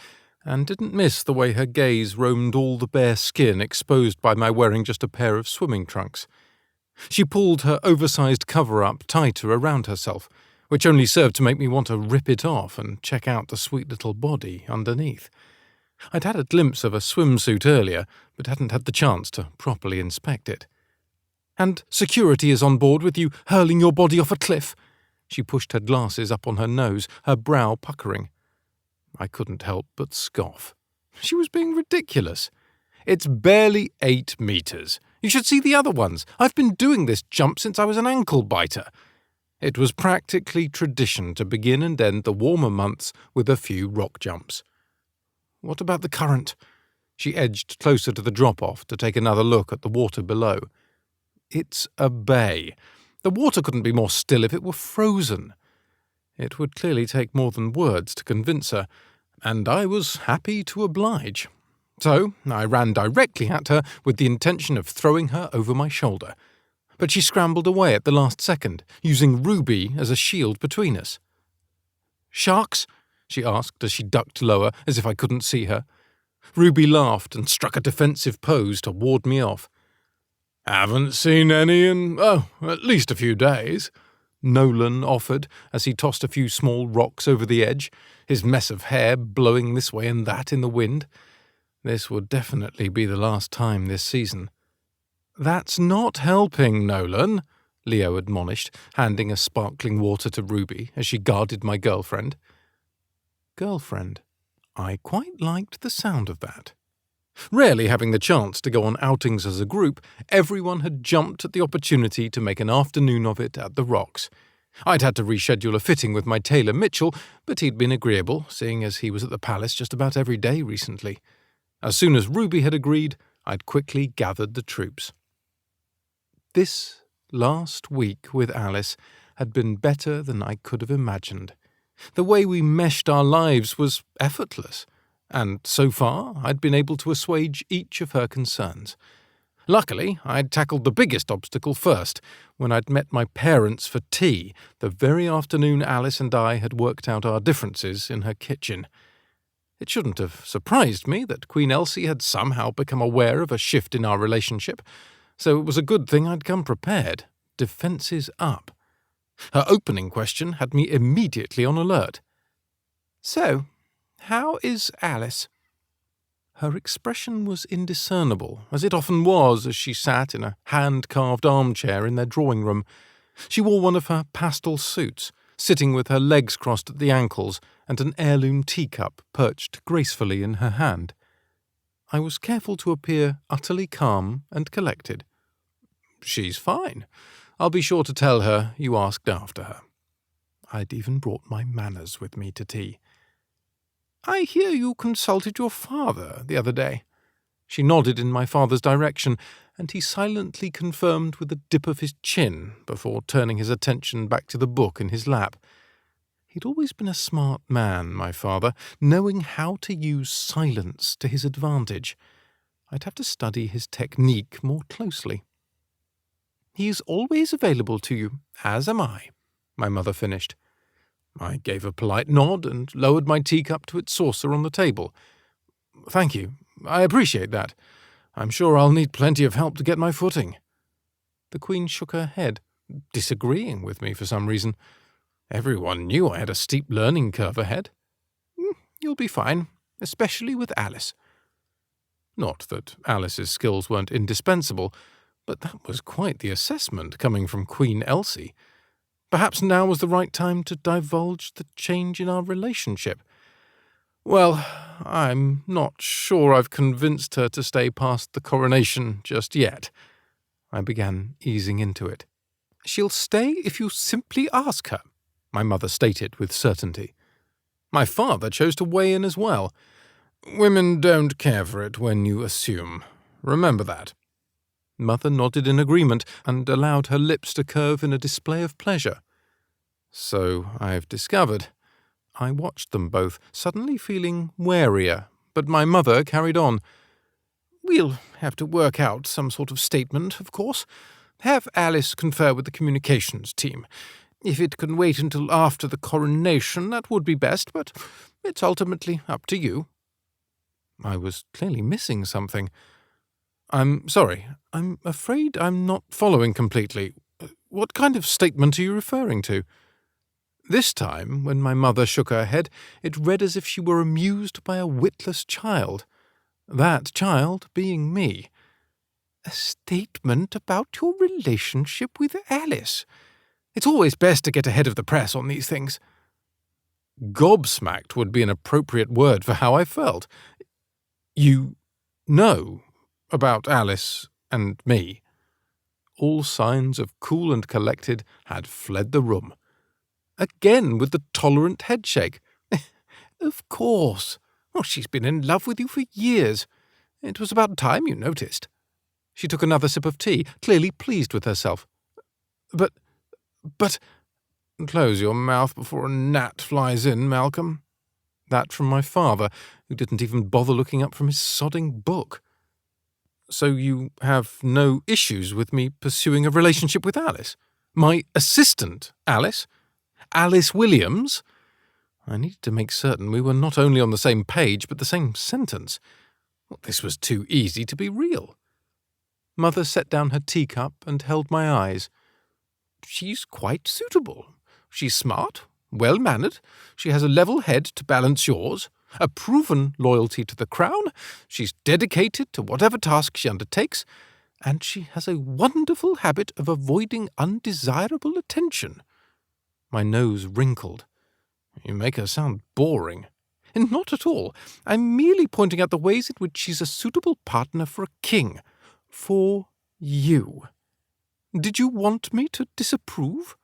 and didn't miss the way her gaze roamed all the bare skin exposed by my wearing just a pair of swimming trunks. She pulled her oversized cover-up tighter around herself, which only served to make me want to rip it off and check out the sweet little body underneath. I'd had a glimpse of a swimsuit earlier, but hadn't had the chance to properly inspect it. And security is on board with you hurling your body off a cliff? She pushed her glasses up on her nose, her brow puckering. I couldn't help but scoff. She was being ridiculous. It's barely 8 meters. You should see the other ones. I've been doing this jump since I was an ankle biter. It was practically tradition to begin and end the warmer months with a few rock jumps. What about the current? She edged closer to the drop-off to take another look at the water below. It's a bay. The water couldn't be more still if it were frozen. It would clearly take more than words to convince her, and I was happy to oblige. So I ran directly at her with the intention of throwing her over my shoulder. But she scrambled away at the last second, using Ruby as a shield between us. "Sharks?" she asked as she ducked lower, as if I couldn't see her. Ruby laughed and struck a defensive pose to ward me off. "Haven't seen any in, at least a few days," Nolan offered as he tossed a few small rocks over the edge, his mess of hair blowing this way and that in the wind. This would definitely be the last time this season. "That's not helping, Nolan," Leo admonished, handing a sparkling water to Ruby as she guarded my girlfriend. Girlfriend. I quite liked the sound of that. Rarely having the chance to go on outings as a group, everyone had jumped at the opportunity to make an afternoon of it at the Rocks. I'd had to reschedule a fitting with my tailor Mitchell, but he'd been agreeable, seeing as he was at the palace just about every day recently. As soon as Ruby had agreed, I'd quickly gathered the troops. This last week with Alice had been better than I could have imagined. The way we meshed our lives was effortless, and so far I'd been able to assuage each of her concerns. Luckily, I'd tackled the biggest obstacle first, when I'd met my parents for tea the very afternoon Alice and I had worked out our differences in her kitchen. It shouldn't have surprised me that Queen Elsie had somehow become aware of a shift in our relationship, so it was a good thing I'd come prepared, defences up. Her opening question had me immediately on alert. "So, how is Alice?" Her expression was indiscernible, as it often was as she sat in a hand-carved armchair in their drawing-room. She wore one of her pastel suits, sitting with her legs crossed at the ankles and an heirloom teacup perched gracefully in her hand. I was careful to appear utterly calm and collected. "She's fine. I'll be sure to tell her you asked after her." I'd even brought my manners with me to tea. "I hear you consulted your father the other day." She nodded in my father's direction, and he silently confirmed with a dip of his chin before turning his attention back to the book in his lap. He'd always been a smart man, my father, knowing how to use silence to his advantage. I'd have to study his technique more closely. "He's always available to you, as am I," my mother finished. I gave a polite nod and lowered my teacup to its saucer on the table. "Thank you. I appreciate that. I'm sure I'll need plenty of help to get my footing." The Queen shook her head, disagreeing with me for some reason. Everyone knew I had a steep learning curve ahead. "You'll be fine, especially with Alice." Not that Alice's skills weren't indispensable, but that was quite the assessment coming from Queen Elsie. Perhaps now was the right time to divulge the change in our relationship. "Well, I'm not sure I've convinced her to stay past the coronation just yet." I began easing into it. "She'll stay if you simply ask her," my mother stated with certainty. My father chose to weigh in as well. "Women don't care for it when you assume. Remember that." Mother nodded in agreement and allowed her lips to curve in a display of pleasure. "So I've discovered." I watched them both, suddenly feeling warier, but my mother carried on. "We'll have to work out some sort of statement, of course. Have Alice confer with the communications team. If it can wait until after the coronation, that would be best, but it's ultimately up to you." I was clearly missing something. "I'm sorry. I'm afraid I'm not following completely. What kind of statement are you referring to?" This time, when my mother shook her head, it read as if she were amused by a witless child. That child being me. "A statement about your relationship with Alice. It's always best to get ahead of the press on these things. Gobsmacked would be an appropriate word for how I felt. You know about Alice and me. All signs of cool and collected had fled the room. Again with the tolerant headshake. Of course. Oh, she's been in love with you for years. It was about time you noticed. She took another sip of tea, clearly pleased with herself. But... Close your mouth before a gnat flies in, Malcolm. That from my father, who didn't even bother looking up from his sodding book. So you have no issues with me pursuing a relationship with Alice? My assistant, Alice? Alice Williams? I needed to make certain we were not only on the same page, but the same sentence. Well, this was too easy to be real. Mother set down her teacup and held my eyes. She's quite suitable. She's smart, well-mannered, she has a level head to balance yours, a proven loyalty to the crown, she's dedicated to whatever task she undertakes, and she has a wonderful habit of avoiding undesirable attention. My nose wrinkled. You make her sound boring. And not at all. I'm merely pointing out the ways in which she's a suitable partner for a king. For you. Did you want me to disapprove?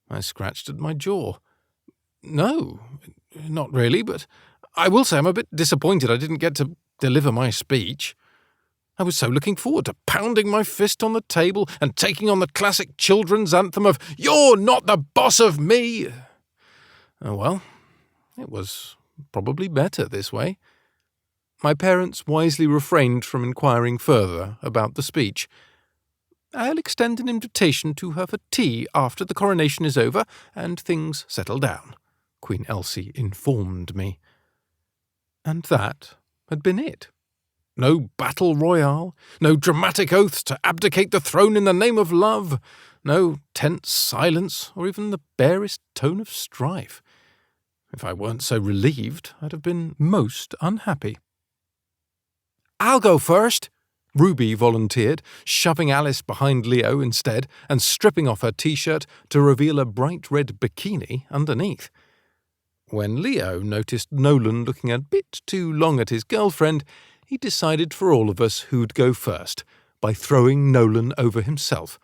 I scratched at my jaw. No, not really, but I will say I'm a bit disappointed I didn't get to deliver my speech. I was so looking forward to pounding my fist on the table and taking on the classic children's anthem of "You're not the boss of me!" Oh well, it was probably better this way. My parents wisely refrained from inquiring further about the speech. I'll extend an invitation to her for tea after the coronation is over and things settle down, Queen Elsie informed me. And that had been it. No battle royale, no dramatic oaths to abdicate the throne in the name of love, no tense silence or even the barest tone of strife. If I weren't so relieved, I'd have been most unhappy. I'll go first, Ruby volunteered, shoving Alice behind Leo instead and stripping off her t-shirt to reveal a bright red bikini underneath. When Leo noticed Nolan looking a bit too long at his girlfriend, he decided for all of us who'd go first, by throwing Nolan over himself,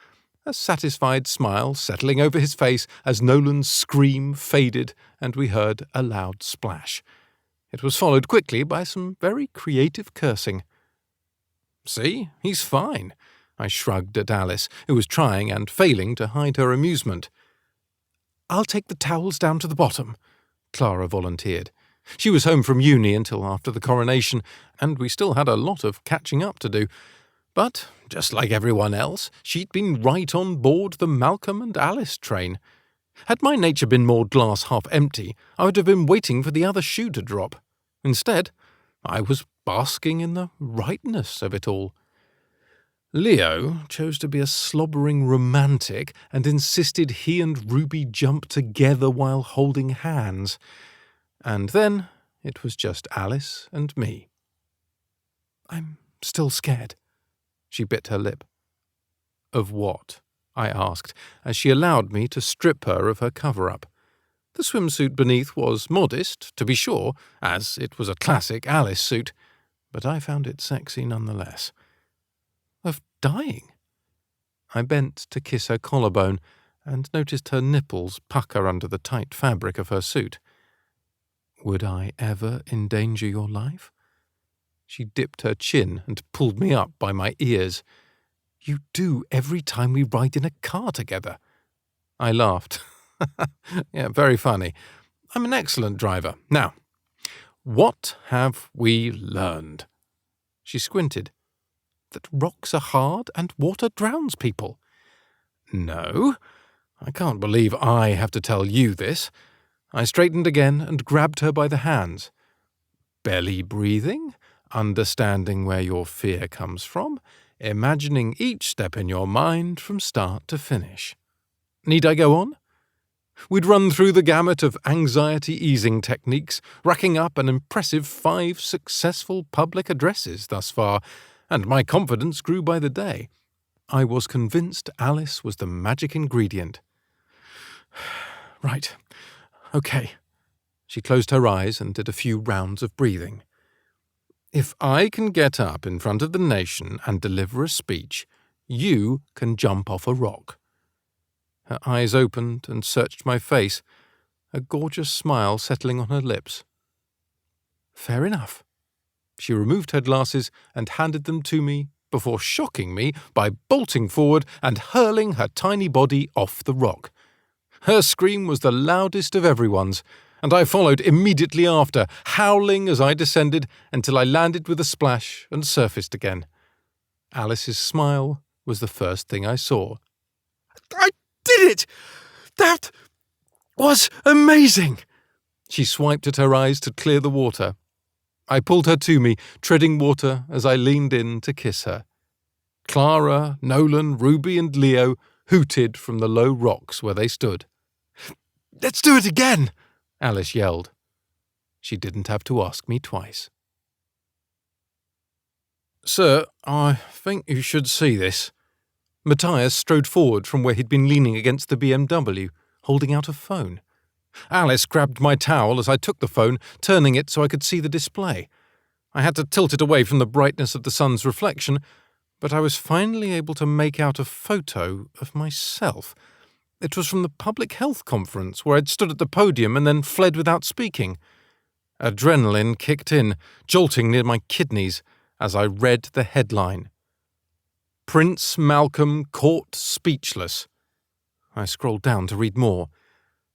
a satisfied smile settling over his face as Nolan's scream faded and we heard a loud splash. It was followed quickly by some very creative cursing. See, he's fine, I shrugged at Alice, who was trying and failing to hide her amusement. I'll take the towels down to the bottom, Clara volunteered. She was home from uni until after the coronation, and we still had a lot of catching up to do. But, just like everyone else, she'd been right on board the Malcolm and Alice train. Had my nature been more glass half empty, I would have been waiting for the other shoe to drop. Instead, I was basking in the rightness of it all. Leo chose to be a slobbering romantic and insisted he and Ruby jump together while holding hands. And then it was just Alice and me. I'm still scared. She bit her lip. Of what? I asked, as she allowed me to strip her of her cover-up. The swimsuit beneath was modest, to be sure, as it was a classic Alice suit, but I found it sexy nonetheless. Of dying? I bent to kiss her collarbone and noticed her nipples pucker under the tight fabric of her suit. Would I ever endanger your life? She dipped her chin and pulled me up by my ears. You do every time we ride in a car together. I laughed. Yeah, very funny. I'm an excellent driver. Now, what have we learned? She squinted. That rocks are hard and water drowns people. No, I can't believe I have to tell you this. I straightened again and grabbed her by the hands. Belly breathing, understanding where your fear comes from, imagining each step in your mind from start to finish. Need I go on? We'd run through the gamut of anxiety-easing techniques, racking up an impressive 5 successful public addresses thus far, and my confidence grew by the day. I was convinced Alice was the magic ingredient. Right. Okay. She closed her eyes and did a few rounds of breathing. If I can get up in front of the nation and deliver a speech, you can jump off a rock. Her eyes opened and searched my face, a gorgeous smile settling on her lips. Fair enough. She removed her glasses and handed them to me before shocking me by bolting forward and hurling her tiny body off the rock. Her scream was the loudest of everyone's, and I followed immediately after, howling as I descended until I landed with a splash and surfaced again. Alice's smile was the first thing I saw. I did it! That was amazing! She swiped at her eyes to clear the water. I pulled her to me, treading water as I leaned in to kiss her. Clara, Nolan, Ruby and Leo hooted from the low rocks where they stood. Let's do it again! Alice yelled. She didn't have to ask me twice. Sir, I think you should see this. Matthias strode forward from where he'd been leaning against the BMW, holding out a phone. Alice grabbed my towel as I took the phone, turning it so I could see the display. I had to tilt it away from the brightness of the sun's reflection, but I was finally able to make out a photo of myself. It was from the public health conference where I'd stood at the podium and then fled without speaking. Adrenaline kicked in, jolting near my kidneys, as I read the headline. Prince Malcolm caught speechless. I scrolled down to read more.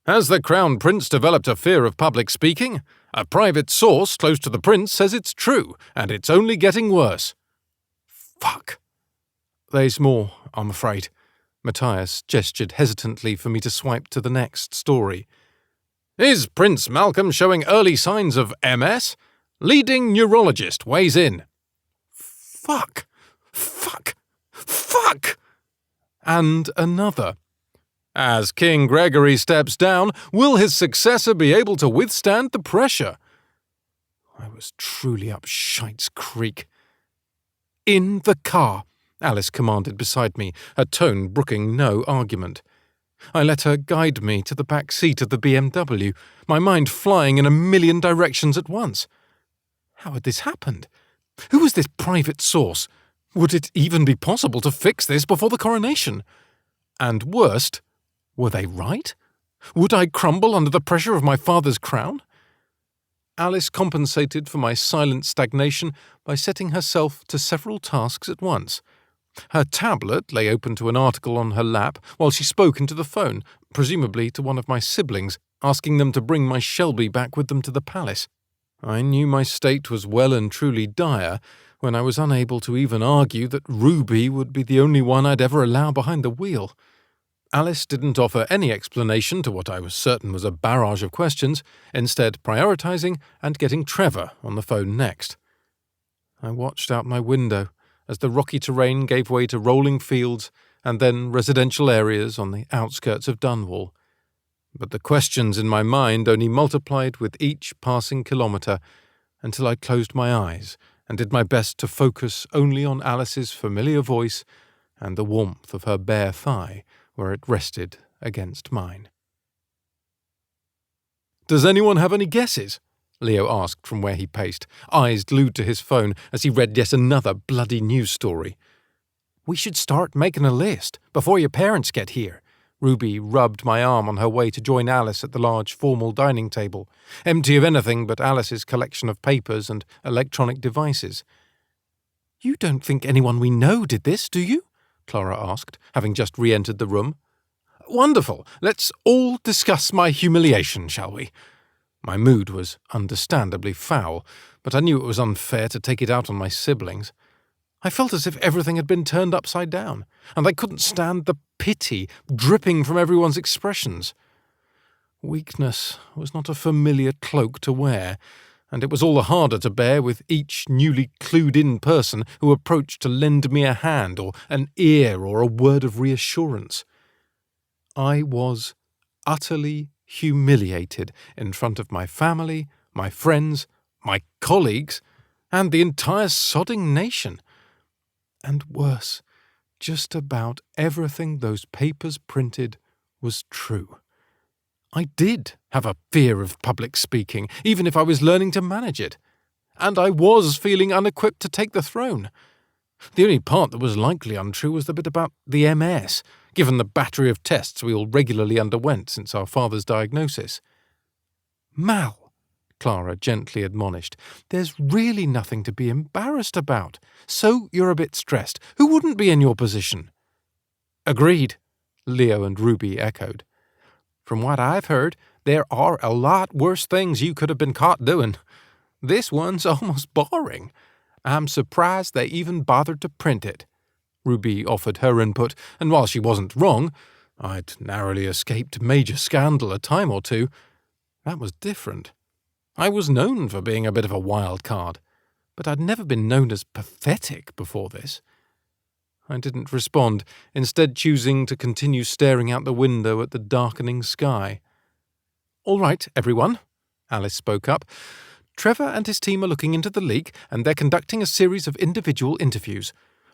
Has the Crown Prince developed a fear of public speaking? A private source close to the Prince says it's true, and it's only getting worse. Fuck. There's more, I'm afraid. Matthias gestured hesitantly for me to swipe to the next story. Is Prince Malcolm showing early signs of MS? Leading neurologist weighs in. Fuck. Fuck. Fuck! And another. As King Gregory steps down, will his successor be able to withstand the pressure? I was truly up shite's creek. In the car, Alice commanded beside me, her tone brooking no argument. I let her guide me to the back seat of the BMW, my mind flying in a million directions at once. How had this happened? Who was this private source? Would it even be possible to fix this before the coronation? And worst, were they right? Would I crumble under the pressure of my father's crown? Alice compensated for my silent stagnation by setting herself to several tasks at once. Her tablet lay open to an article on her lap while she spoke into the phone, presumably to one of my siblings, asking them to bring my Shelby back with them to the palace. I knew my state was well and truly dire when I was unable to even argue that Ruby would be the only one I'd ever allow behind the wheel. Alice didn't offer any explanation to what I was certain was a barrage of questions, instead prioritising and getting Trevor on the phone next. I watched out my window as the rocky terrain gave way to rolling fields and then residential areas on the outskirts of Dunwall. But the questions in my mind only multiplied with each passing kilometre until I closed my eyes and did my best to focus only on Alice's familiar voice and the warmth of her bare thigh where it rested against mine. Does anyone have any guesses? Leo asked from where he paced, eyes glued to his phone as he read yet another bloody news story. We should start making a list before your parents get here. Ruby rubbed my arm on her way to join Alice at the large formal dining table, empty of anything but Alice's collection of papers and electronic devices. You don't think anyone we know did this, do you? Clara asked, having just re-entered the room. Wonderful. Let's all discuss my humiliation, shall we? My mood was understandably foul, but I knew it was unfair to take it out on my siblings. I felt as if everything had been turned upside down, and I couldn't stand the pity dripping from everyone's expressions. Weakness was not a familiar cloak to wear, and it was all the harder to bear with each newly clued-in person who approached to lend me a hand or an ear or a word of reassurance. I was utterly humiliated in front of my family, my friends, my colleagues, and the entire sodding nation. And worse, just about everything those papers printed was true. I did have a fear of public speaking, even if I was learning to manage it. And I was feeling unequipped to take the throne. The only part that was likely untrue was the bit about the MS, given the battery of tests we all regularly underwent since our father's diagnosis. Mal, Clara gently admonished, there's really nothing to be embarrassed about. So you're a bit stressed. Who wouldn't be in your position? Agreed, Leo and Ruby echoed. From what I've heard, there are a lot worse things you could have been caught doing. This one's almost boring. I'm surprised they even bothered to print it. Ruby offered her input, and while she wasn't wrong, I'd narrowly escaped major scandal a time or two. That was different. I was known for being a bit of a wild card, but I'd never been known as pathetic before this. I didn't respond, instead choosing to continue staring out the window at the darkening sky. All right, everyone, Alice spoke up. Trevor and his team are looking into the leak, and they're conducting a series of individual interviews.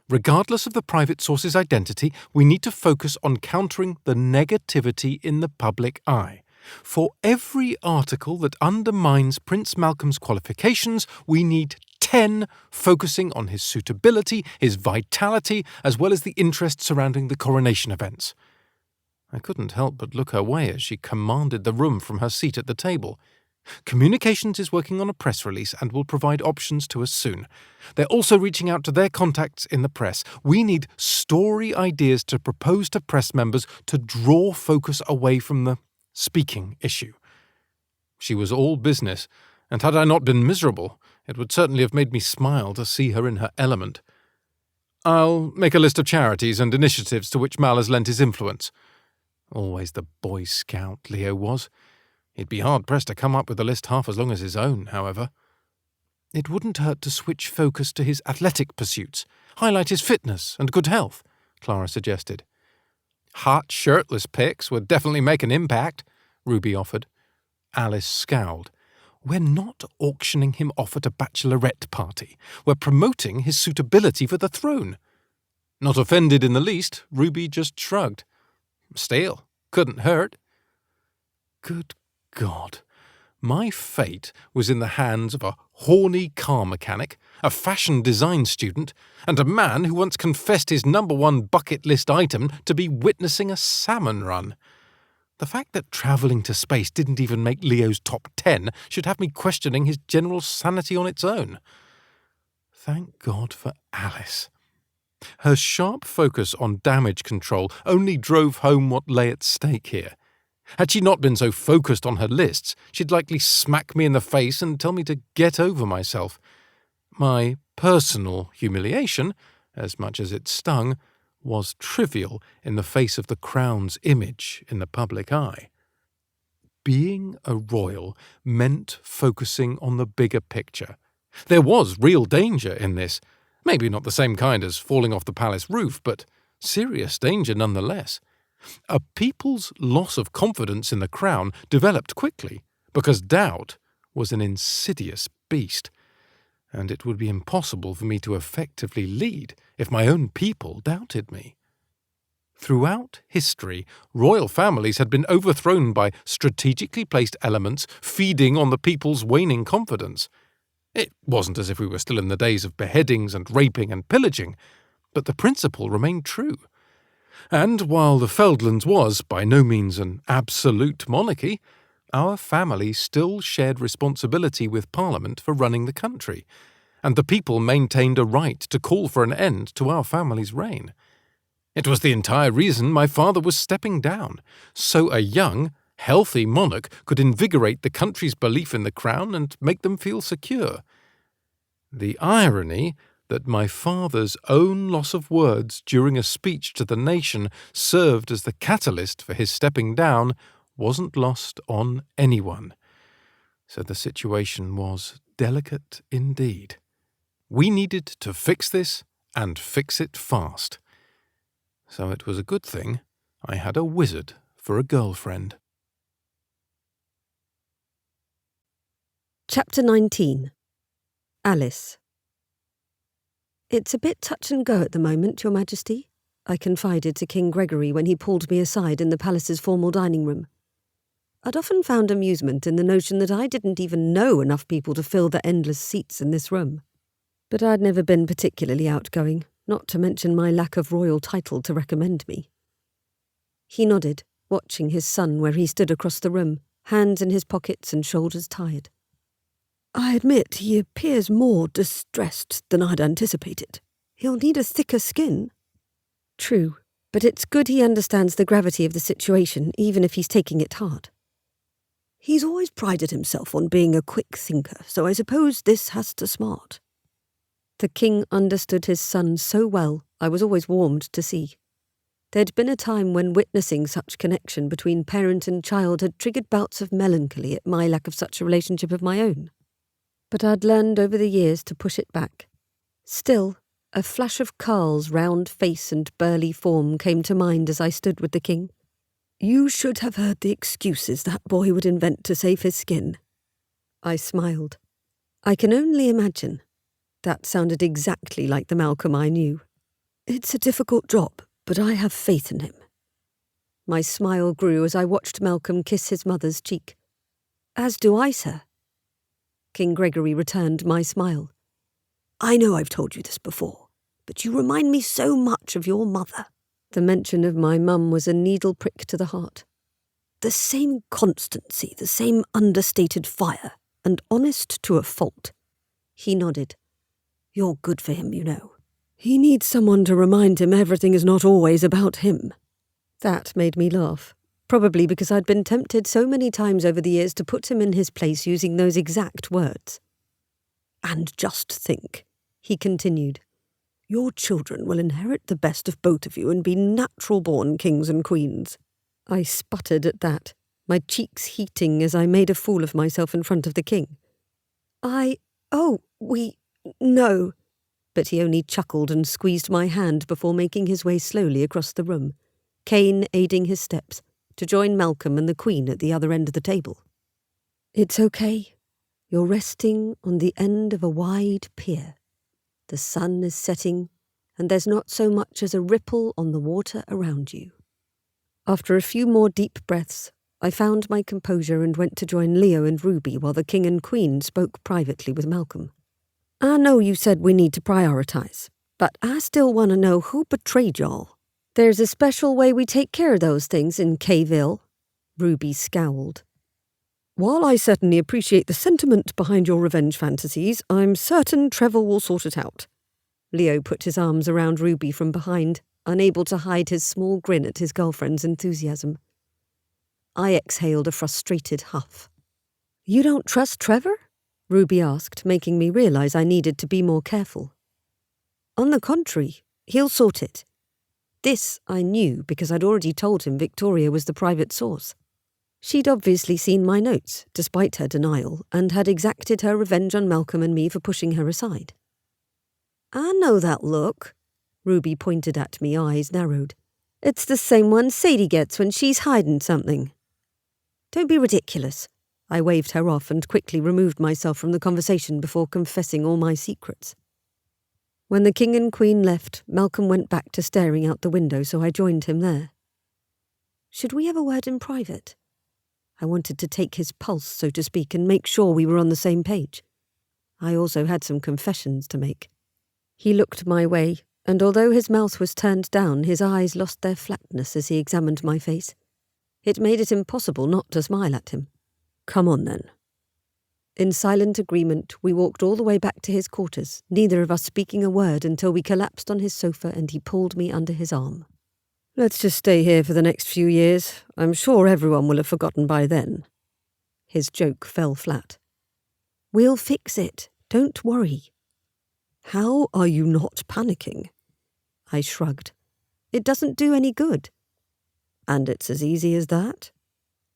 Regardless of the private source's identity, we need to focus on countering the negativity in the public eye. For every article that undermines Prince Malcolm's qualifications, we need 10 focusing on his suitability, his vitality, as well as the interest surrounding the coronation events. I couldn't help but look her way as she commanded the room from her seat at the table. Communications is working on a press release and will provide options to us soon. They're also reaching out to their contacts in the press. We need story ideas to propose to press members to draw focus away from the speaking issue. She was all business, and had I not been miserable, it would certainly have made me smile to see her in her element. I'll make a list of charities and initiatives to which Mal has lent his influence. Always the Boy Scout, Leo was. He'd be hard-pressed to come up with a list half as long as his own, however. It wouldn't hurt to switch focus to his athletic pursuits, highlight his fitness and good health, Clara suggested. Hot, shirtless pics would definitely make an impact, Ruby offered. Alice scowled. We're not auctioning him off at a bachelorette party. We're promoting his suitability for the throne. Not offended in the least, Ruby just shrugged. Still, couldn't hurt. Good God. My fate was in the hands of a horny car mechanic, a fashion design student, and a man who once confessed his #1 bucket list item to be witnessing a salmon run. The fact that travelling to space didn't even make Leo's top 10 should have me questioning his general sanity on its own. Thank God for Alice. Her sharp focus on damage control only drove home what lay at stake here. Had she not been so focused on her lists, she'd likely smack me in the face and tell me to get over myself. My personal humiliation, as much as it stung, was trivial in the face of the Crown's image in the public eye. Being a royal meant focusing on the bigger picture. There was real danger in this. Maybe not the same kind as falling off the palace roof, but serious danger nonetheless. A people's loss of confidence in the Crown developed quickly, because doubt was an insidious beast, and it would be impossible for me to effectively lead if my own people doubted me. Throughout history, royal families had been overthrown by strategically placed elements feeding on the people's waning confidence. It wasn't as if we were still in the days of beheadings and raping and pillaging, but the principle remained true. And while the Feldlands was by no means an absolute monarchy, our family still shared responsibility with Parliament for running the country, and the people maintained a right to call for an end to our family's reign. It was the entire reason my father was stepping down, so a young, healthy monarch could invigorate the country's belief in the Crown and make them feel secure. The irony that my father's own loss of words during a speech to the nation served as the catalyst for his stepping down wasn't lost on anyone. So the situation was delicate indeed. We needed to fix this, and fix it fast. So it was a good thing I had a wizard for a girlfriend. Chapter 19. Alice. It's a bit touch and go at the moment, Your Majesty, I confided to King Gregory when he pulled me aside in the palace's formal dining room. I'd often found amusement in the notion that I didn't even know enough people to fill the endless seats in this room. But I'd never been particularly outgoing, not to mention my lack of royal title to recommend me. He nodded, watching his son where he stood across the room, hands in his pockets and shoulders tired. I admit he appears more distressed than I'd anticipated. He'll need a thicker skin. True, but it's good he understands the gravity of the situation, even if he's taking it hard. He's always prided himself on being a quick thinker, so I suppose this has to smart. The king understood his son so well, I was always warmed to see. There'd been a time when witnessing such connection between parent and child had triggered bouts of melancholy at my lack of such a relationship of my own. But I'd learned over the years to push it back. Still, a flash of Carl's round face and burly form came to mind as I stood with the king. You should have heard the excuses that boy would invent to save his skin. I smiled. I can only imagine. That sounded exactly like the Malcolm I knew. It's a difficult job, but I have faith in him. My smile grew as I watched Malcolm kiss his mother's cheek. As do I, sir. King Gregory returned my smile. I know I've told you this before, but you remind me so much of your mother. The mention of my mum was a needle prick to the heart. The same constancy, the same understated fire, and honest to a fault. He nodded. You're good for him, you know. He needs someone to remind him everything is not always about him. That made me laugh, probably because I'd been tempted so many times over the years to put him in his place using those exact words. And just think, he continued, your children will inherit the best of both of you and be natural-born kings and queens. I sputtered at that, my cheeks heating as I made a fool of myself in front of the king. No. But he only chuckled and squeezed my hand before making his way slowly across the room, Cain aiding his steps, to join Malcolm and the Queen at the other end of the table. It's okay. You're resting on the end of a wide pier. The sun is setting, and there's not so much as a ripple on the water around you. After a few more deep breaths, I found my composure and went to join Leo and Ruby while the King and Queen spoke privately with Malcolm. I know you said we need to prioritise, but I still want to know who betrayed y'all. There's a special way we take care of those things in K-ville. Ruby scowled. While I certainly appreciate the sentiment behind your revenge fantasies, I'm certain Trevor will sort it out. Leo put his arms around Ruby from behind, unable to hide his small grin at his girlfriend's enthusiasm. I exhaled a frustrated huff. You don't trust Trevor? Ruby asked, making me realise I needed to be more careful. On the contrary, he'll sort it. This I knew because I'd already told him Victoria was the private source. She'd obviously seen my notes, despite her denial, and had exacted her revenge on Malcolm and me for pushing her aside. I know that look. Ruby pointed at me, eyes narrowed. It's the same one Sadie gets when she's hiding something. Don't be ridiculous. I waved her off and quickly removed myself from the conversation before confessing all my secrets. When the King and Queen left, Malcolm went back to staring out the window, so I joined him there. Should we have a word in private? I wanted to take his pulse, so to speak, and make sure we were on the same page. I also had some confessions to make. He looked my way, and although his mouth was turned down, his eyes lost their flatness as he examined my face. It made it impossible not to smile at him. Come on, then. In silent agreement, we walked all the way back to his quarters, neither of us speaking a word until we collapsed on his sofa and he pulled me under his arm. Let's just stay here for the next few years. I'm sure everyone will have forgotten by then. His joke fell flat. We'll fix it. Don't worry. How are you not panicking? I shrugged. It doesn't do any good. And it's as easy as that?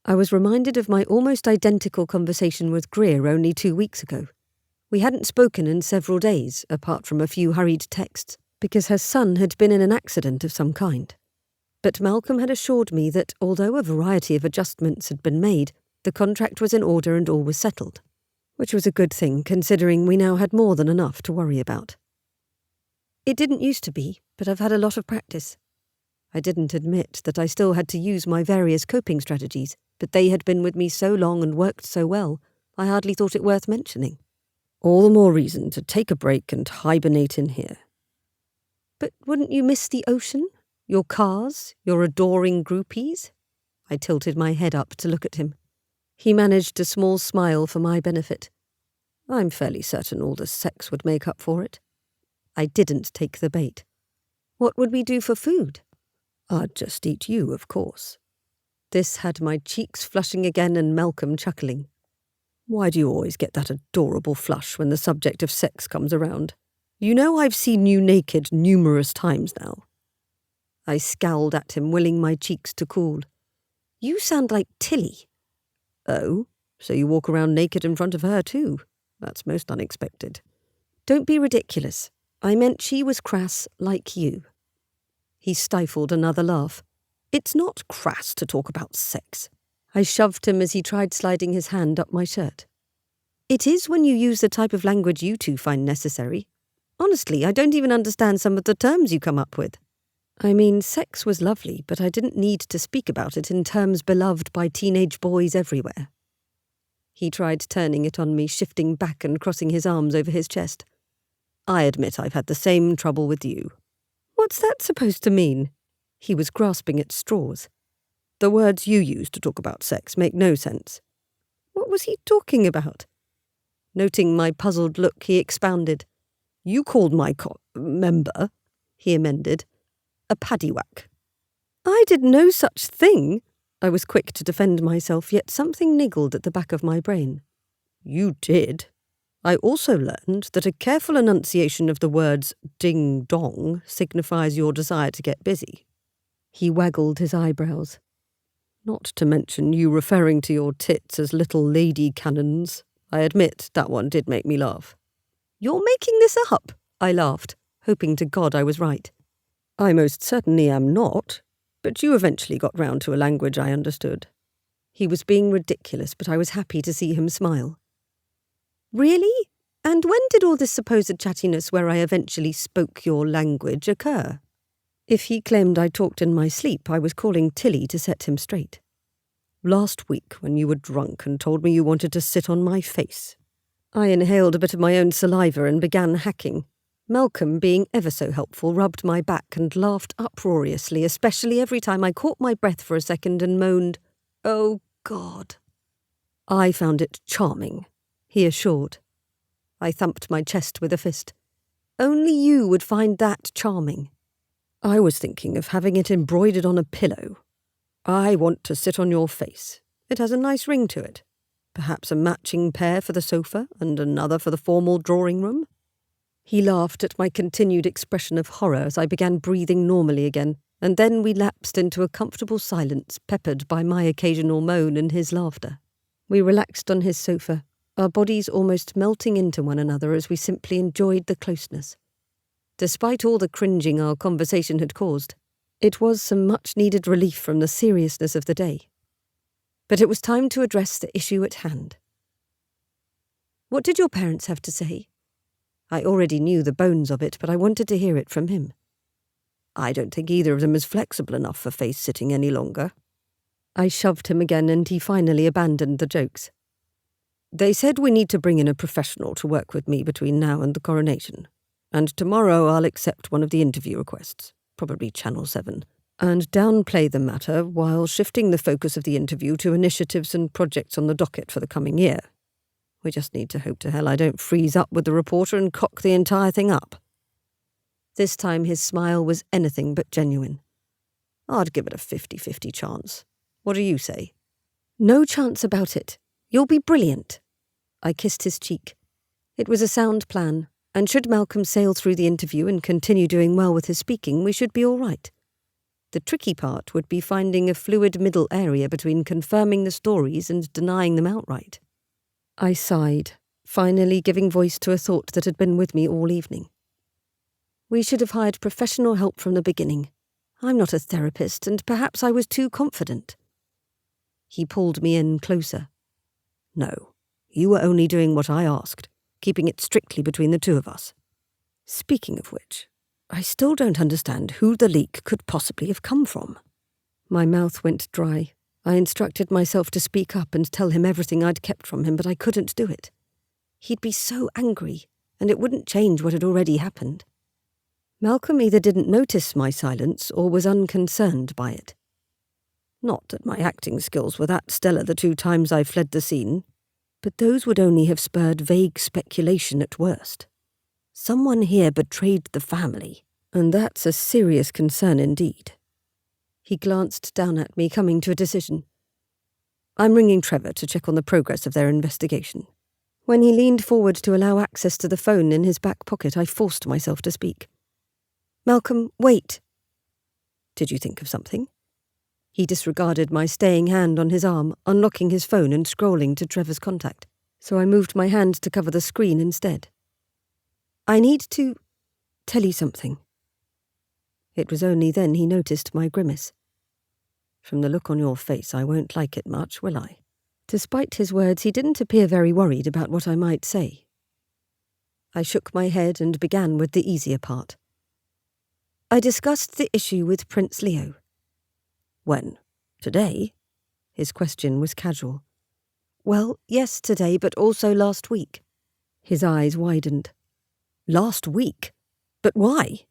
I was reminded of my almost identical conversation with Greer only 2 weeks ago. We hadn't spoken in several days, apart from a few hurried texts, because her son had been in an accident of some kind. But Malcolm had assured me that, although a variety of adjustments had been made, the contract was in order and all was settled, which was a good thing considering we now had more than enough to worry about. It didn't used to be, but I've had a lot of practice. I didn't admit that I still had to use my various coping strategies, but they had been with me so long and worked so well, I hardly thought it worth mentioning. All the more reason to take a break and hibernate in here. But wouldn't you miss the ocean? Your cars? Your adoring groupies? I tilted my head up to look at him. He managed a small smile for my benefit. I'm fairly certain all the sex would make up for it. I didn't take the bait. What would we do for food? I'd just eat you, of course. This had my cheeks flushing again and Malcolm chuckling. Why do you always get that adorable flush when the subject of sex comes around? You know I've seen you naked numerous times now. I scowled at him, willing my cheeks to cool. You sound like Tilly. Oh, so you walk around naked in front of her too? That's most unexpected. Don't be ridiculous. I meant she was crass like you. He stifled another laugh. It's not crass to talk about sex. I shoved him as he tried sliding his hand up my shirt. It is when you use the type of language you two find necessary. Honestly, I don't even understand some of the terms you come up with. I mean, sex was lovely, but I didn't need to speak about it in terms beloved by teenage boys everywhere. He tried turning it on me, shifting back and crossing his arms over his chest. I admit I've had the same trouble with you. What's that supposed to mean? He was grasping at straws. The words you use to talk about sex make no sense. What was he talking about? Noting my puzzled look, he expounded. You called my member, he amended, a paddywhack. I did no such thing. I was quick to defend myself, yet something niggled at the back of my brain. You did. I also learned that a careful enunciation of the words ding-dong signifies your desire to get busy. He waggled his eyebrows. Not to mention you referring to your tits as little lady cannons. I admit that one did make me laugh. You're making this up, I laughed, hoping to God I was right. I most certainly am not, but you eventually got round to a language I understood. He was being ridiculous, but I was happy to see him smile. Really? And when did all this supposed chattiness where I eventually spoke your language occur? If he claimed I talked in my sleep, I was calling Tilly to set him straight. Last week, when you were drunk and told me you wanted to sit on my face. I inhaled a bit of my own saliva and began hacking. Malcolm, being ever so helpful, rubbed my back and laughed uproariously, especially every time I caught my breath for a second and moaned, "Oh, God." I found it charming, he assured. I thumped my chest with a fist. Only you would find that charming. I was thinking of having it embroidered on a pillow. I want to sit on your face. It has a nice ring to it. Perhaps a matching pair for the sofa and another for the formal drawing room. He laughed at my continued expression of horror as I began breathing normally again, and then we lapsed into a comfortable silence peppered by my occasional moan and his laughter. We relaxed on his sofa, our bodies almost melting into one another as we simply enjoyed the closeness. Despite all the cringing our conversation had caused, it was some much-needed relief from the seriousness of the day. But it was time to address the issue at hand. What did your parents have to say? I already knew the bones of it, but I wanted to hear it from him. I don't think either of them is flexible enough for face-sitting any longer. I shoved him again and he finally abandoned the jokes. They said we need to bring in a professional to work with me between now and the coronation. And tomorrow I'll accept one of the interview requests, probably Channel 7, and downplay the matter while shifting the focus of the interview to initiatives and projects on the docket for the coming year. We just need to hope to hell I don't freeze up with the reporter and cock the entire thing up. This time his smile was anything but genuine. I'd give it a 50-50 chance. What do you say? No chance about it. You'll be brilliant. I kissed his cheek. It was a sound plan, and should Malcolm sail through the interview and continue doing well with his speaking, we should be all right. The tricky part would be finding a fluid middle area between confirming the stories and denying them outright. I sighed, finally giving voice to a thought that had been with me all evening. We should have hired professional help from the beginning. I'm not a therapist, and perhaps I was too confident. He pulled me in closer. No, you were only doing what I asked, keeping it strictly between the two of us. Speaking of which, I still don't understand who the leak could possibly have come from. My mouth went dry. I instructed myself to speak up and tell him everything I'd kept from him, but I couldn't do it. He'd be so angry, and it wouldn't change what had already happened. Malcolm either didn't notice my silence or was unconcerned by it. Not that my acting skills were that stellar the 2 times I fled the scene, but those would only have spurred vague speculation at worst. Someone here betrayed the family, and that's a serious concern indeed. He glanced down at me, coming to a decision. I'm ringing Trevor to check on the progress of their investigation. When he leaned forward to allow access to the phone in his back pocket, I forced myself to speak. Malcolm, wait. Did you think of something? He disregarded my staying hand on his arm, unlocking his phone and scrolling to Trevor's contact, so I moved my hand to cover the screen instead. I need to tell you something. It was only then he noticed my grimace. From the look on your face, I won't like it much, will I? Despite his words, he didn't appear very worried about what I might say. I shook my head and began with the easier part. I discussed the issue with Prince Leo. When? Today? His question was casual. Well, yes, today, but also last week. His eyes widened. Last week? But why?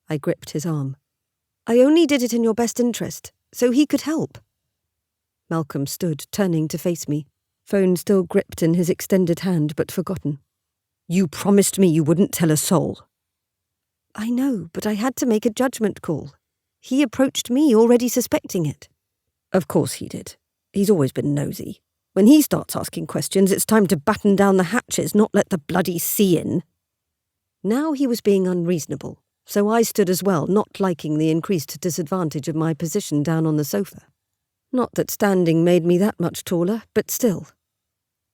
I gripped his arm. I only did it in your best interest, so he could help. Malcolm stood, turning to face me, phone still gripped in his extended hand but forgotten. You promised me you wouldn't tell a soul. I know, but I had to make a judgment call. He approached me already suspecting it. Of course he did. He's always been nosy. When he starts asking questions, it's time to batten down the hatches, not let the bloody sea in. Now he was being unreasonable, so I stood as well, not liking the increased disadvantage of my position down on the sofa. Not that standing made me that much taller, but still.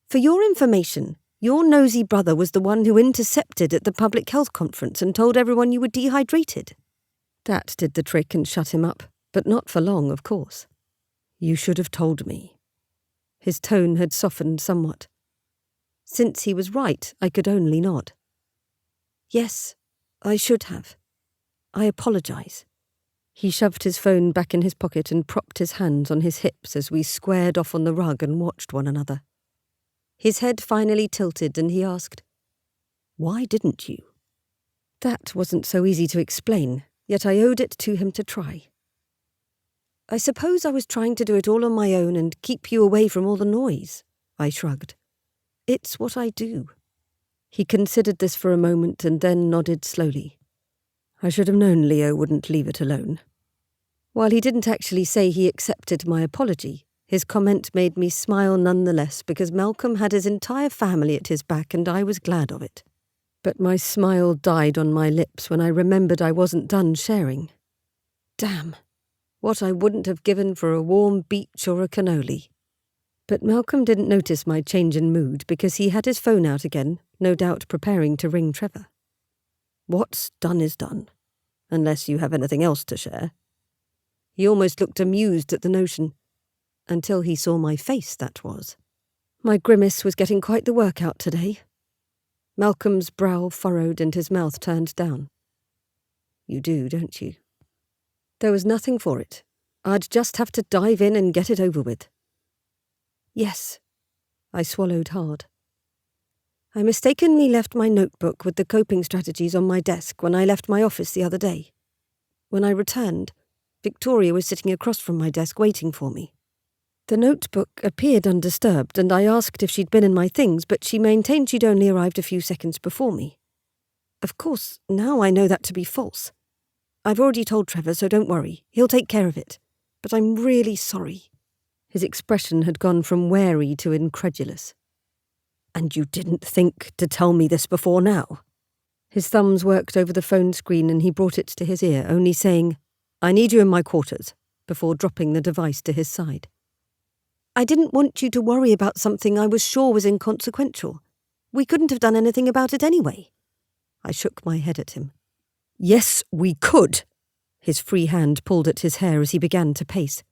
For your information, your nosy brother was the one who intercepted at the public health conference and told everyone you were dehydrated. That did the trick and shut him up, but not for long, of course. You should have told me. His tone had softened somewhat. Since he was right, I could only nod. Yes, I should have. I apologise. He shoved his phone back in his pocket and propped his hands on his hips as we squared off on the rug and watched one another. His head finally tilted and he asked, Why didn't you? That wasn't so easy to explain, yet I owed it to him to try. I suppose I was trying to do it all on my own and keep you away from all the noise, I shrugged. It's what I do. He considered this for a moment and then nodded slowly. I should have known Leo wouldn't leave it alone. While he didn't actually say he accepted my apology, his comment made me smile nonetheless because Malcolm had his entire family at his back and I was glad of it. But my smile died on my lips when I remembered I wasn't done sharing. Damn, what I wouldn't have given for a warm beach or a cannoli. But Malcolm didn't notice my change in mood because he had his phone out again, no doubt preparing to ring Trevor. What's done is done, unless you have anything else to share. He almost looked amused at the notion. Until he saw my face, that was. My grimace was getting quite the workout today. Malcolm's brow furrowed and his mouth turned down. You do, don't you? There was nothing for it. I'd just have to dive in and get it over with. Yes. I swallowed hard. I mistakenly left my notebook with the coping strategies on my desk when I left my office the other day. When I returned, Victoria was sitting across from my desk waiting for me. The notebook appeared undisturbed, and I asked if she'd been in my things, but she maintained she'd only arrived a few seconds before me. Of course, now I know that to be false. I've already told Trevor, so don't worry. He'll take care of it. But I'm really sorry. His expression had gone from wary to incredulous. And you didn't think to tell me this before now? His thumbs worked over the phone screen and he brought it to his ear, only saying, I need you in my quarters, before dropping the device to his side. I didn't want you to worry about something I was sure was inconsequential. We couldn't have done anything about it anyway. I shook my head at him. Yes, we could. His free hand pulled at his hair as he began to pace.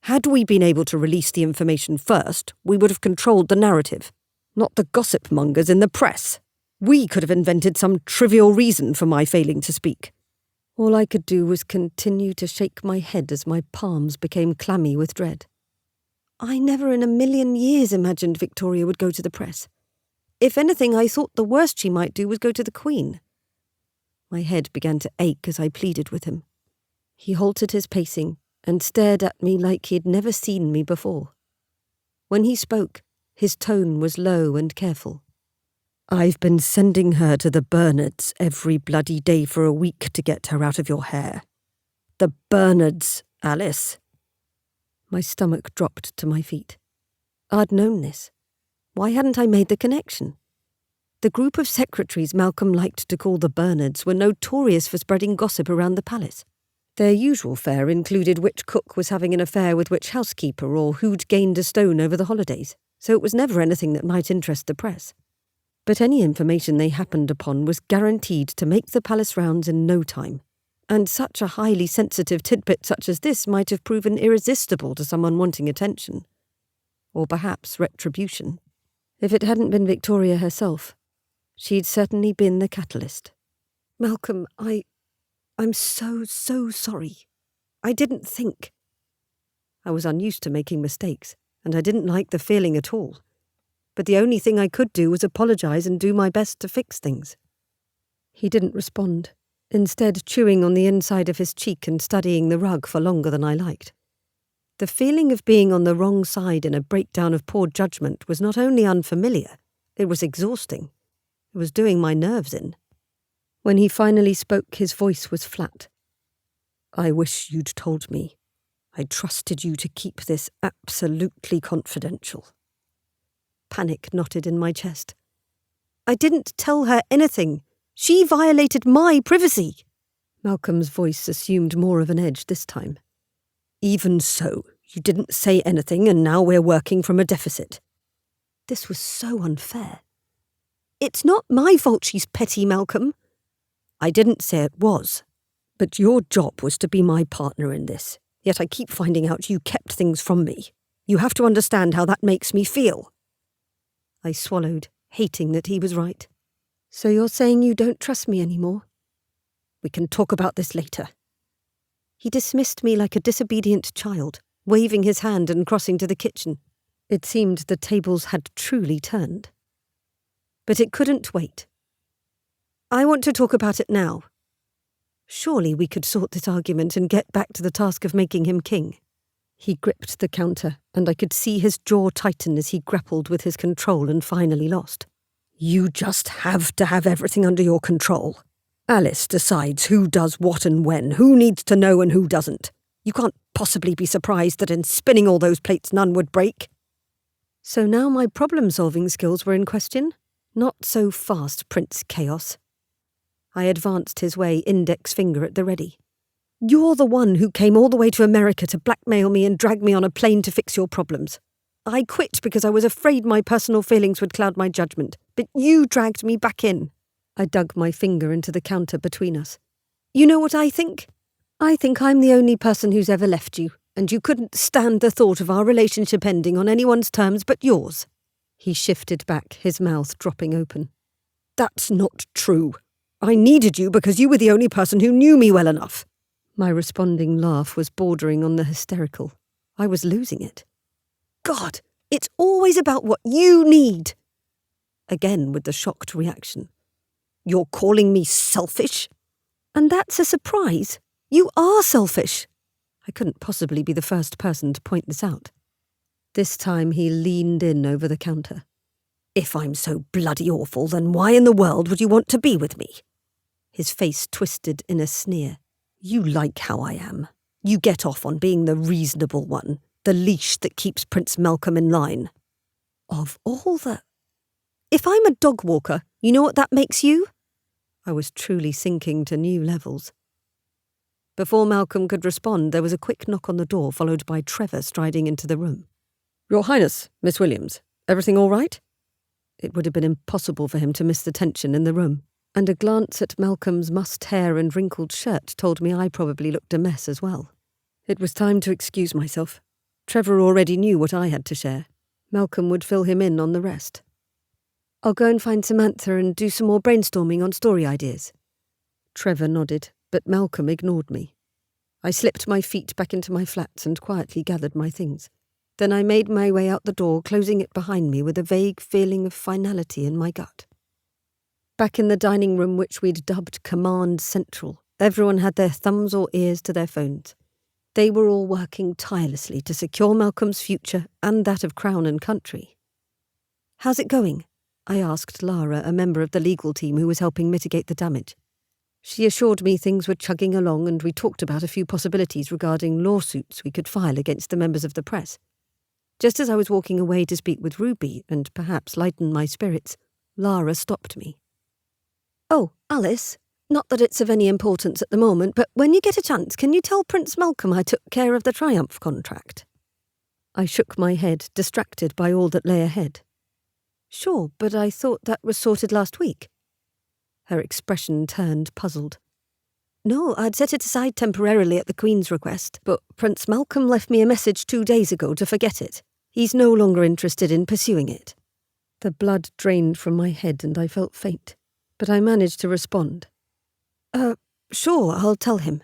Had we been able to release the information first, we would have controlled the narrative. Not the gossip mongers in the press. We could have invented some trivial reason for my failing to speak. All I could do was continue to shake my head as my palms became clammy with dread. I never in a million years imagined Victoria would go to the press. If anything, I thought the worst she might do was go to the Queen. My head began to ache as I pleaded with him. He halted his pacing and stared at me like he'd never seen me before. When he spoke, his tone was low and careful. I've been sending her to the Bernards every bloody day for a week to get her out of your hair. The Bernards, Alice. My stomach dropped to my feet. I'd known this. Why hadn't I made the connection? The group of secretaries Malcolm liked to call the Bernards were notorious for spreading gossip around the palace. Their usual fare included which cook was having an affair with which housekeeper or who'd gained a stone over the holidays, so it was never anything that might interest the press. But any information they happened upon was guaranteed to make the palace rounds in no time, and such a highly sensitive tidbit such as this might have proven irresistible to someone wanting attention. Or perhaps retribution. If it hadn't been Victoria herself, she'd certainly been the catalyst. Malcolm, I'm so sorry. I didn't think. I was unused to making mistakes, and I didn't like the feeling at all. But the only thing I could do was apologise and do my best to fix things. He didn't respond, instead chewing on the inside of his cheek and studying the rug for longer than I liked. The feeling of being on the wrong side in a breakdown of poor judgment was not only unfamiliar, it was exhausting. It was doing my nerves in. When he finally spoke, his voice was flat. I wish you'd told me. I trusted you to keep this absolutely confidential. Panic knotted in my chest. I didn't tell her anything. She violated my privacy. Malcolm's voice assumed more of an edge this time. Even so, you didn't say anything and now we're working from a deficit. This was so unfair. It's not my fault she's petty, Malcolm. I didn't say it was. But your job was to be my partner in this. Yet I keep finding out you kept things from me. You have to understand how that makes me feel. I swallowed, hating that he was right. So you're saying you don't trust me anymore? We can talk about this later. He dismissed me like a disobedient child, waving his hand and crossing to the kitchen. It seemed the tables had truly turned. But it couldn't wait. I want to talk about it now. Surely we could sort this argument and get back to the task of making him king. He gripped the counter, and I could see his jaw tighten as he grappled with his control and finally lost. You just have to have everything under your control. Alice decides who does what and when, who needs to know and who doesn't. You can't possibly be surprised that in spinning all those plates none would break. So now my problem-solving skills were in question? Not so fast, Prince Chaos. I advanced his way, index finger at the ready. You're the one who came all the way to America to blackmail me and drag me on a plane to fix your problems. I quit because I was afraid my personal feelings would cloud my judgment, but you dragged me back in. I dug my finger into the counter between us. You know what I think? I think I'm the only person who's ever left you, and you couldn't stand the thought of our relationship ending on anyone's terms but yours. He shifted back, his mouth dropping open. That's not true. I needed you because you were the only person who knew me well enough. My responding laugh was bordering on the hysterical. I was losing it. God, it's always about what you need. Again with the shocked reaction. You're calling me selfish? And that's a surprise. You are selfish. I couldn't possibly be the first person to point this out. This time he leaned in over the counter. If I'm so bloody awful, then why in the world would you want to be with me? His face twisted in a sneer. You like how I am. You get off on being the reasonable one, the leash that keeps Prince Malcolm in line. Of all the... If I'm a dog walker, you know what that makes you? I was truly sinking to new levels. Before Malcolm could respond, there was a quick knock on the door, followed by Trevor striding into the room. Your Highness, Miss Williams, everything all right? It would have been impossible for him to miss the tension in the room, and a glance at Malcolm's mussed hair and wrinkled shirt told me I probably looked a mess as well. It was time to excuse myself. Trevor already knew what I had to share. Malcolm would fill him in on the rest. I'll go and find Samantha and do some more brainstorming on story ideas. Trevor nodded, but Malcolm ignored me. I slipped my feet back into my flats and quietly gathered my things. Then I made my way out the door, closing it behind me with a vague feeling of finality in my gut. Back in the dining room, which we'd dubbed Command Central, everyone had their thumbs or ears to their phones. They were all working tirelessly to secure Malcolm's future and that of Crown and Country. "How's it going?" I asked Lara, a member of the legal team who was helping mitigate the damage. She assured me things were chugging along, and we talked about a few possibilities regarding lawsuits we could file against the members of the press. Just as I was walking away to speak with Ruby and perhaps lighten my spirits, Lara stopped me. "Oh, Alice, not that it's of any importance at the moment, but when you get a chance, can you tell Prince Malcolm I took care of the Triumph contract?" I shook my head, distracted by all that lay ahead. "Sure, but I thought that was sorted last week." Her expression turned puzzled. "No, I'd set it aside temporarily at the Queen's request, but Prince Malcolm left me a message 2 days ago to forget it. He's no longer interested in pursuing it." The blood drained from my head and I felt faint, but I managed to respond. Sure, I'll tell him."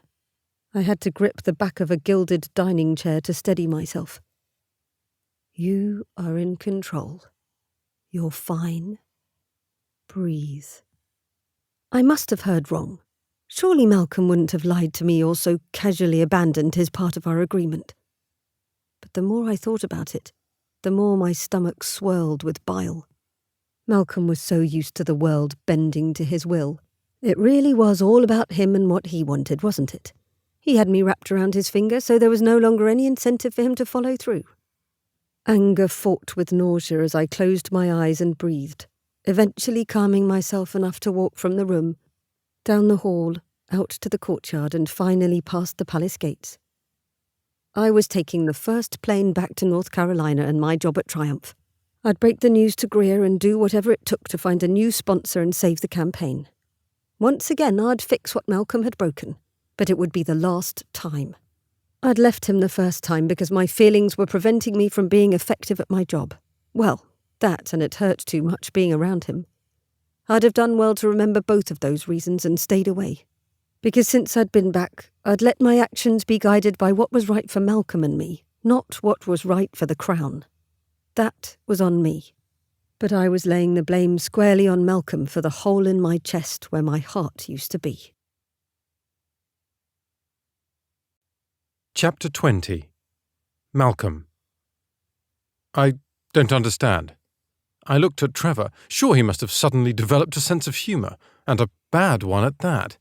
I had to grip the back of a gilded dining chair to steady myself. "You are in control. You're fine. Breathe." I must have heard wrong. Surely Malcolm wouldn't have lied to me or so casually abandoned his part of our agreement. But the more I thought about it, the more my stomach swirled with bile. Malcolm was so used to the world bending to his will. It really was all about him and what he wanted, wasn't it? He had me wrapped around his finger, so there was no longer any incentive for him to follow through. Anger fought with nausea as I closed my eyes and breathed, eventually calming myself enough to walk from the room, down the hall, out to the courtyard, and finally past the palace gates. I was taking the first plane back to North Carolina and my job at Triumph. I'd break the news to Greer and do whatever it took to find a new sponsor and save the campaign. Once again, I'd fix what Malcolm had broken, but it would be the last time. I'd left him the first time because my feelings were preventing me from being effective at my job. Well, that, and it hurt too much being around him. I'd have done well to remember both of those reasons and stayed away. Because since I'd been back, I'd let my actions be guided by what was right for Malcolm and me, not what was right for the Crown. That was on me. But I was laying the blame squarely on Malcolm for the hole in my chest where my heart used to be. Chapter 20. Malcolm. I don't understand. I looked at Trevor. Sure, he must have suddenly developed a sense of humour, and a bad one at that.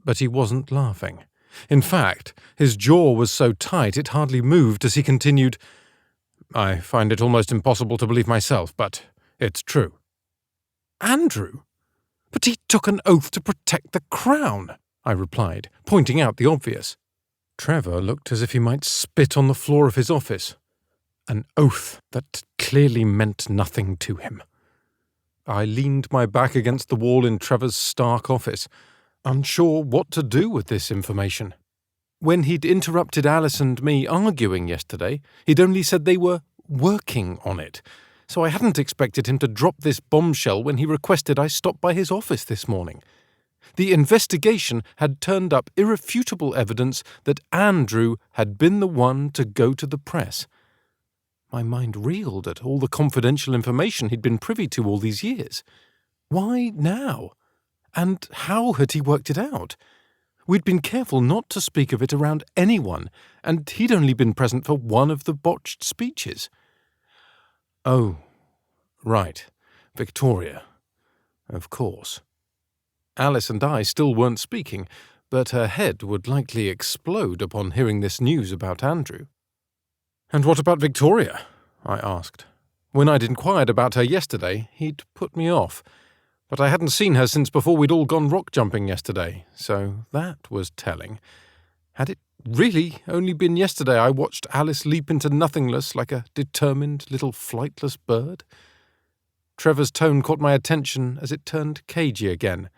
But he wasn't laughing. In fact, his jaw was so tight it hardly moved as he continued, "I find it almost impossible to believe myself, but it's true." "Andrew? But he took an oath to protect the Crown," I replied, pointing out the obvious. Trevor looked as if he might spit on the floor of his office. An oath that clearly meant nothing to him. I leaned my back against the wall in Trevor's stark office, unsure what to do with this information. When he'd interrupted Alice and me arguing yesterday, he'd only said they were working on it, so I hadn't expected him to drop this bombshell when he requested I stop by his office this morning. The investigation had turned up irrefutable evidence that Andrew had been the one to go to the press. My mind reeled at all the confidential information he'd been privy to all these years. Why now? And how had he worked it out? We'd been careful not to speak of it around anyone, and he'd only been present for one of the botched speeches. Oh, right, Victoria. Of course. Alice and I still weren't speaking, but her head would likely explode upon hearing this news about Andrew. "And what about Victoria?" I asked. When I'd inquired about her yesterday, he'd put me off. But I hadn't seen her since before we'd all gone rock jumping yesterday, so that was telling. Had it really only been yesterday I watched Alice leap into nothingness like a determined little flightless bird? Trevor's tone caught my attention as it turned cagey again.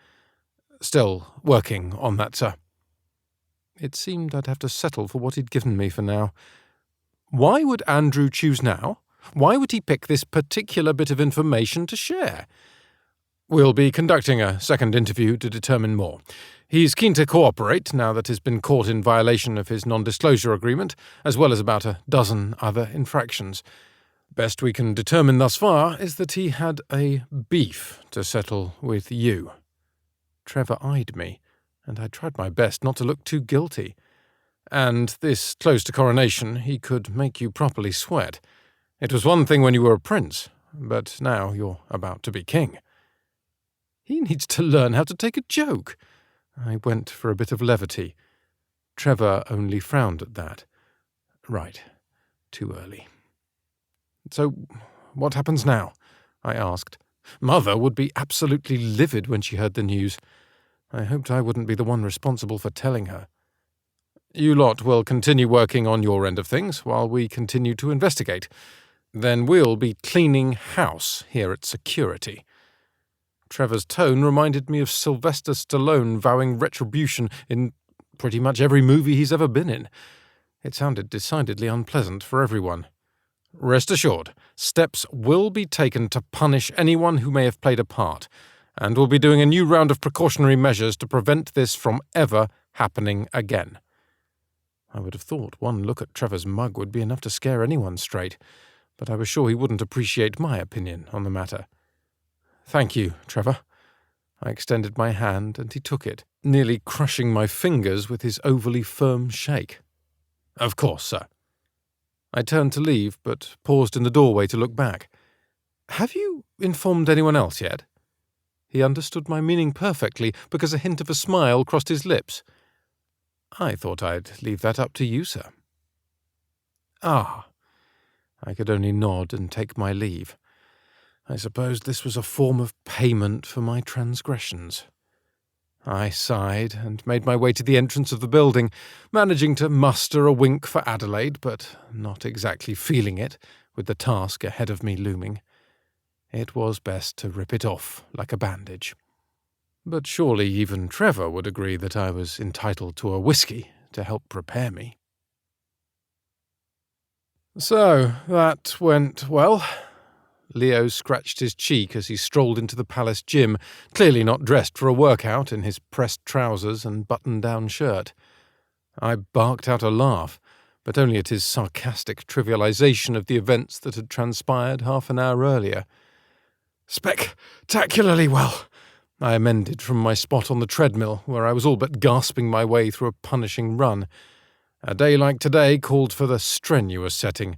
"Still working on that, sir." It seemed I'd have to settle for what he'd given me for now. Why would Andrew choose now? Why would he pick this particular bit of information to share? "We'll be conducting a second interview to determine more. He's keen to cooperate now that he's been caught in violation of his non-disclosure agreement, as well as about a dozen other infractions. Best we can determine thus far is that he had a beef to settle with you." Trevor eyed me, and I tried my best not to look too guilty. "And this close to coronation, he could make you properly sweat. It was one thing when you were a prince, but now you're about to be king." He needs to learn how to take a joke. I went for a bit of levity. Trevor only frowned at that. Right. Too early. "So, what happens now?" I asked. Mother would be absolutely livid when she heard the news. I hoped I wouldn't be the one responsible for telling her. "You lot will continue working on your end of things while we continue to investigate. Then we'll be cleaning house here at security." Trevor's tone reminded me of Sylvester Stallone vowing retribution in pretty much every movie he's ever been in. It sounded decidedly unpleasant for everyone. "Rest assured, steps will be taken to punish anyone who may have played a part, and we'll be doing a new round of precautionary measures to prevent this from ever happening again." I would have thought one look at Trevor's mug would be enough to scare anyone straight, but I was sure he wouldn't appreciate my opinion on the matter. "Thank you, Trevor." I extended my hand, and he took it, nearly crushing my fingers with his overly firm shake. "Of course, sir." I turned to leave, but paused in the doorway to look back. "Have you informed anyone else yet?" He understood my meaning perfectly, because a hint of a smile crossed his lips. "I thought I'd leave that up to you, sir." "Ah." I could only nod and take my leave. I suppose this was a form of payment for my transgressions. I sighed and made my way to the entrance of the building, managing to muster a wink for Adelaide, but not exactly feeling it, with the task ahead of me looming. It was best to rip it off like a bandage. But surely even Trevor would agree that I was entitled to a whiskey to help prepare me. "So, that went well." Leo scratched his cheek as he strolled into the palace gym, clearly not dressed for a workout in his pressed trousers and button-down shirt. I barked out a laugh, but only at his sarcastic trivialization of the events that had transpired half an hour earlier. "Spectacularly well," I amended from my spot on the treadmill, where I was all but gasping my way through a punishing run. A day like today called for the strenuous setting,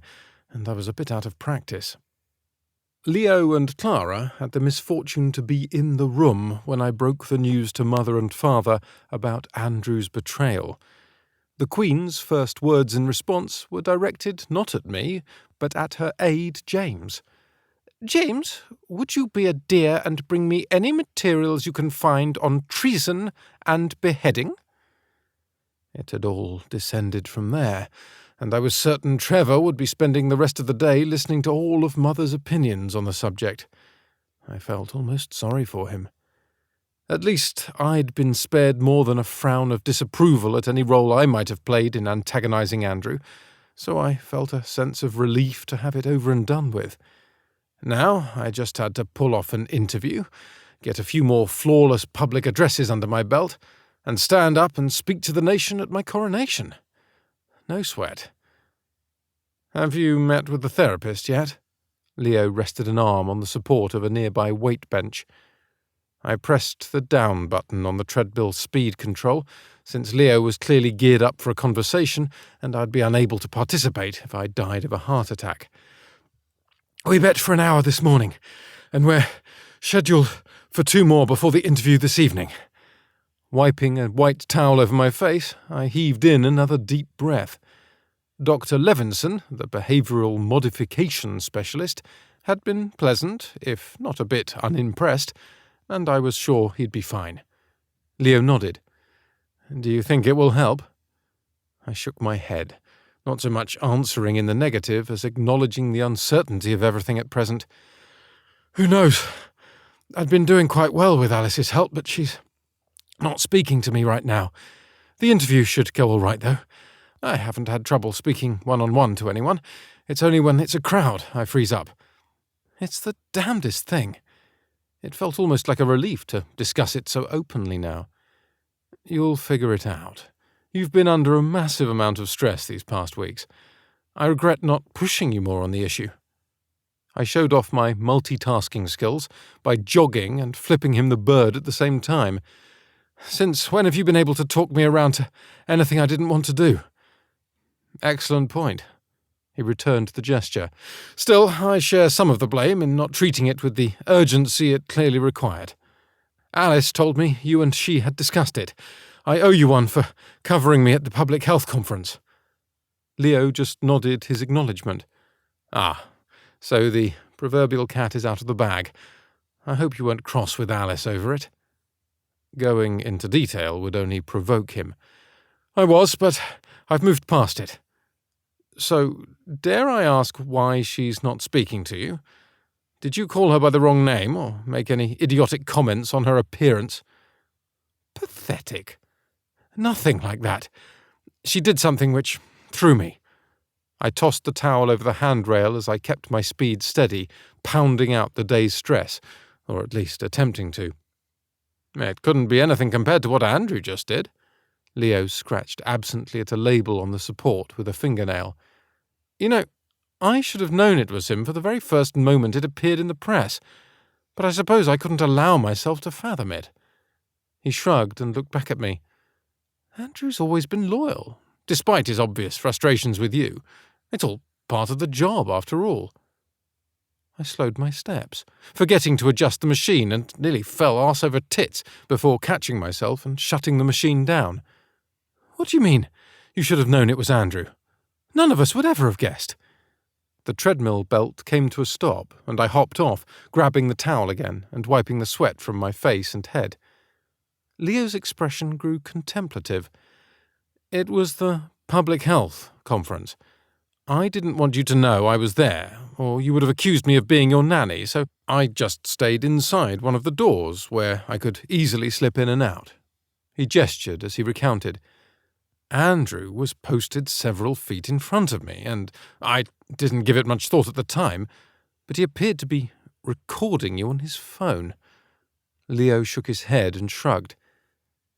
and I was a bit out of practice. Leo and Clara had the misfortune to be in the room when I broke the news to Mother and Father about Andrew's betrayal. The Queen's first words in response were directed not at me, but at her aide, James. "James, would you be a dear and bring me any materials you can find on treason and beheading?" It had all descended from there, and I was certain Trevor would be spending the rest of the day listening to all of Mother's opinions on the subject. I felt almost sorry for him. At least I'd been spared more than a frown of disapproval at any role I might have played in antagonizing Andrew, so I felt a sense of relief to have it over and done with. Now I just had to pull off an interview, get a few more flawless public addresses under my belt, and stand up and speak to the nation at my coronation. No sweat. "Have you met with the therapist yet?" Leo rested an arm on the support of a nearby weight bench. I pressed the down button on the treadmill speed control, since Leo was clearly geared up for a conversation, and I'd be unable to participate if I died of a heart attack. "We met for an hour this morning, and we're scheduled for 2 more before the interview this evening." Wiping a white towel over my face, I heaved in another deep breath. Dr. Levinson, the behavioural modification specialist, had been pleasant, if not a bit unimpressed, and I was sure he'd be fine. Leo nodded. "Do you think it will help?" I shook my head, not so much answering in the negative as acknowledging the uncertainty of everything at present. "Who knows? I'd been doing quite well with Alice's help, but she's not speaking to me right now. The interview should go all right, though. I haven't had trouble speaking one-on-one to anyone. It's only when it's a crowd I freeze up. It's the damnedest thing. It felt almost like a relief to discuss it so openly now. You'll figure it out. You've been under a massive amount of stress these past weeks. I regret not pushing you more on the issue. I showed off my multitasking skills by jogging and flipping him the bird at the same time. Since when have you been able to talk me around to anything I didn't want to do? Excellent point. He returned the gesture. Still, I share some of the blame in not treating it with the urgency it clearly required. Alice told me you and she had discussed it. I owe you one for covering me at the public health conference. Leo just nodded his acknowledgement. Ah, so the proverbial cat is out of the bag. I hope you weren't cross with Alice over it. Going into detail would only provoke him. I was, but I've moved past it. So, dare I ask why she's not speaking to you? Did you call her by the wrong name, or make any idiotic comments on her appearance? Pathetic. Nothing like that. She did something which threw me. I tossed the towel over the handrail as I kept my speed steady, pounding out the day's stress, or at least attempting to. It couldn't be anything compared to what Andrew just did. Leo scratched absently at a label on the support with a fingernail. You know, I should have known it was him for the very first moment it appeared in the press, but I suppose I couldn't allow myself to fathom it. He shrugged and looked back at me. Andrew's always been loyal, despite his obvious frustrations with you. It's all part of the job, after all. I slowed my steps, forgetting to adjust the machine, and nearly fell arse over tits before catching myself and shutting the machine down. What do you mean? You should have known it was Andrew. None of us would ever have guessed. The treadmill belt came to a stop, and I hopped off, grabbing the towel again and wiping the sweat from my face and head. Leo's expression grew contemplative. It was the public health conference. I didn't want you to know I was there, or you would have accused me of being your nanny, so I just stayed inside one of the doors where I could easily slip in and out. He gestured as he recounted. Andrew was posted several feet in front of me, and I didn't give it much thought at the time, but he appeared to be recording you on his phone. Leo shook his head and shrugged.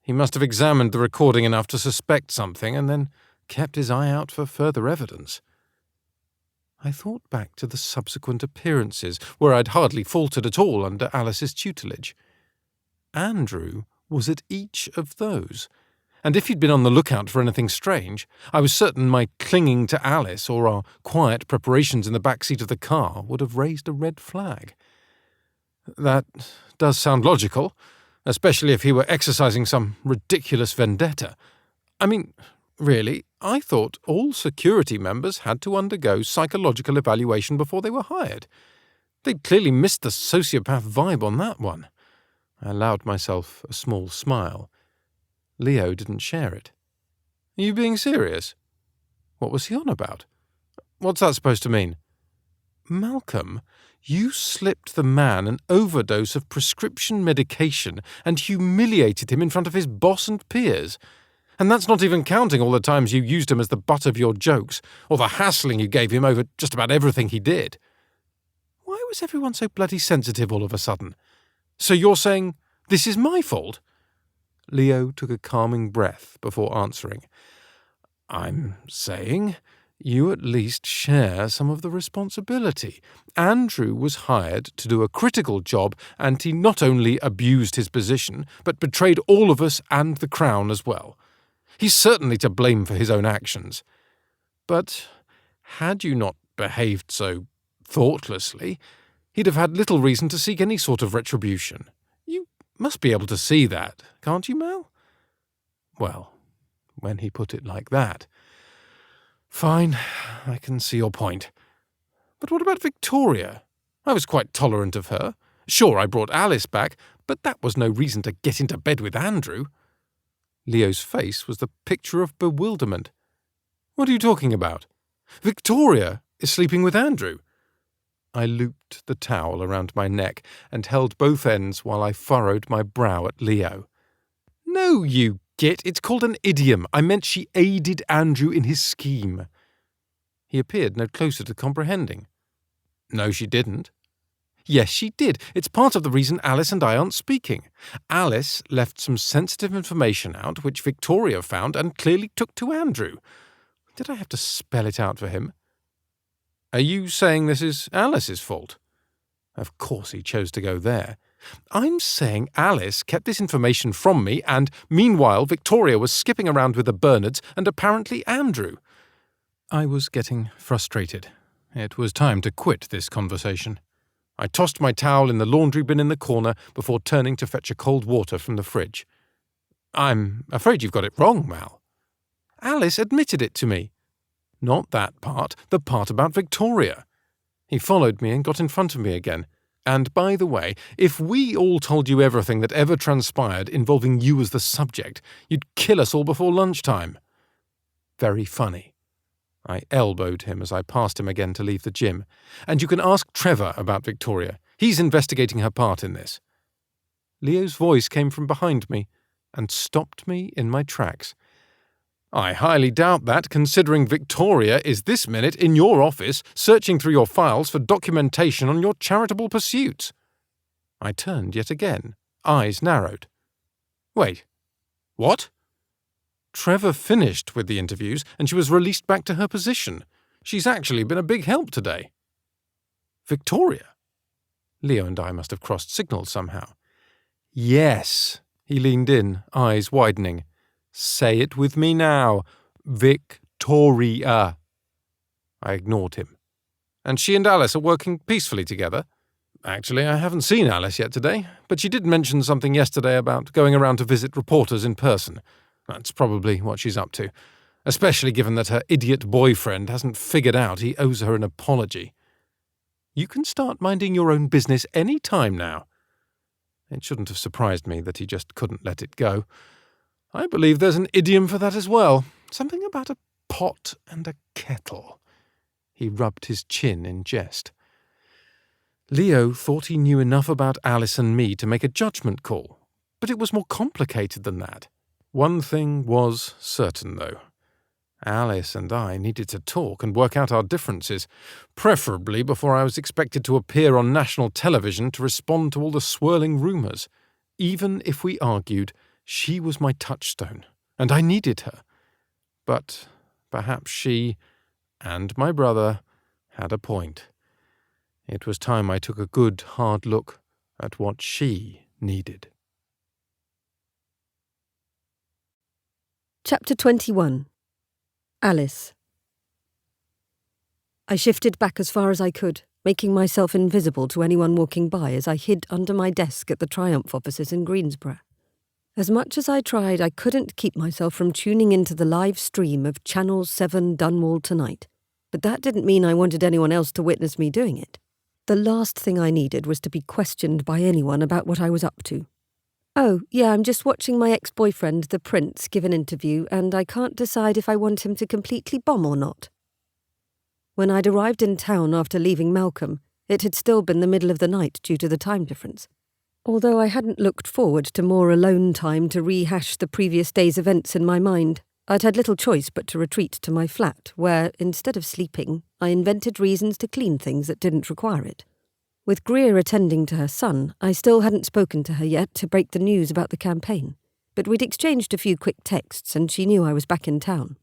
He must have examined the recording enough to suspect something, and then kept his eye out for further evidence. I thought back to the subsequent appearances, where I'd hardly faltered at all under Alice's tutelage. Andrew was at each of those, and if he'd been on the lookout for anything strange, I was certain my clinging to Alice or our quiet preparations in the back seat of the car would have raised a red flag. That does sound logical, especially if he were exercising some ridiculous vendetta. I mean, really, I thought all security members had to undergo psychological evaluation before they were hired. They'd clearly missed the sociopath vibe on that one. I allowed myself a small smile. Leo didn't share it. Are you being serious? What was he on about? What's that supposed to mean? Malcolm, you slipped the man an overdose of prescription medication and humiliated him in front of his boss and peers. And that's not even counting all the times you used him as the butt of your jokes, or the hassling you gave him over just about everything he did. Why was everyone so bloody sensitive all of a sudden? So you're saying this is my fault? Leo took a calming breath before answering. I'm saying you at least share some of the responsibility. Andrew was hired to do a critical job, and he not only abused his position, but betrayed all of us and the Crown as well. He's certainly to blame for his own actions. But had you not behaved so thoughtlessly, he'd have had little reason to seek any sort of retribution. You must be able to see that, can't you, Mel? Well, when he put it like that. Fine, I can see your point. But what about Victoria? I was quite tolerant of her. Sure, I brought Alice back, but that was no reason to get into bed with Andrew. Leo's face was the picture of bewilderment. What are you talking about? Victoria is sleeping with Andrew. I looped the towel around my neck and held both ends while I furrowed my brow at Leo. No, you git, it's called an idiom. I meant she aided Andrew in his scheme. He appeared no closer to comprehending. No, she didn't. Yes, she did. It's part of the reason Alice and I aren't speaking. Alice left some sensitive information out, which Victoria found and clearly took to Andrew. Did I have to spell it out for him? Are you saying this is Alice's fault? Of course he chose to go there. I'm saying Alice kept this information from me, and meanwhile Victoria was skipping around with the Bernards and apparently Andrew. I was getting frustrated. It was time to quit this conversation. I tossed my towel in the laundry bin in the corner before turning to fetch a cold water from the fridge. I'm afraid you've got it wrong, Mal. Alice admitted it to me. Not that part, the part about Victoria. He followed me and got in front of me again. And by the way, if we all told you everything that ever transpired involving you as the subject, you'd kill us all before lunchtime. Very funny. I elbowed him as I passed him again to leave the gym. And you can ask Trevor about Victoria. He's investigating her part in this. Leo's voice came from behind me and stopped me in my tracks. I highly doubt that, considering Victoria is this minute in your office searching through your files for documentation on your charitable pursuits. I turned yet again, eyes narrowed. Wait, what? Trevor finished with the interviews and she was released back to her position. She's actually been a big help today. Victoria? Leo and I must have crossed signals somehow. Yes, he leaned in, eyes widening. Say it with me now. Victoria. I ignored him. And she and Alice are working peacefully together? Actually, I haven't seen Alice yet today, but she did mention something yesterday about going around to visit reporters in person. That's probably what she's up to, especially given that her idiot boyfriend hasn't figured out he owes her an apology. You can start minding your own business any time now. It shouldn't have surprised me that he just couldn't let it go. I believe there's an idiom for that as well. Something about a pot and a kettle. He rubbed his chin in jest. Leo thought he knew enough about Alice and me to make a judgment call, but it was more complicated than that. One thing was certain, though. Alice and I needed to talk and work out our differences, preferably before I was expected to appear on national television to respond to all the swirling rumours. Even if we argued, she was my touchstone, and I needed her. But perhaps she, and my brother, had a point. It was time I took a good, hard look at what she needed. Chapter 21. Alice. I shifted back as far as I could, making myself invisible to anyone walking by as I hid under my desk at the Triumph offices in Greensboro. As much as I tried, I couldn't keep myself from tuning into the live stream of Channel 7 Dunwall tonight, but that didn't mean I wanted anyone else to witness me doing it. The last thing I needed was to be questioned by anyone about what I was up to. Oh, yeah, I'm just watching my ex-boyfriend, the Prince, give an interview, and I can't decide if I want him to completely bomb or not. When I'd arrived in town after leaving Malcolm, it had still been the middle of the night due to the time difference. Although I hadn't looked forward to more alone time to rehash the previous day's events in my mind, I'd had little choice but to retreat to my flat, where, instead of sleeping, I invented reasons to clean things that didn't require it. With Greer attending to her son, I still hadn't spoken to her yet to break the news about the campaign, but we'd exchanged a few quick texts and she knew I was back in town.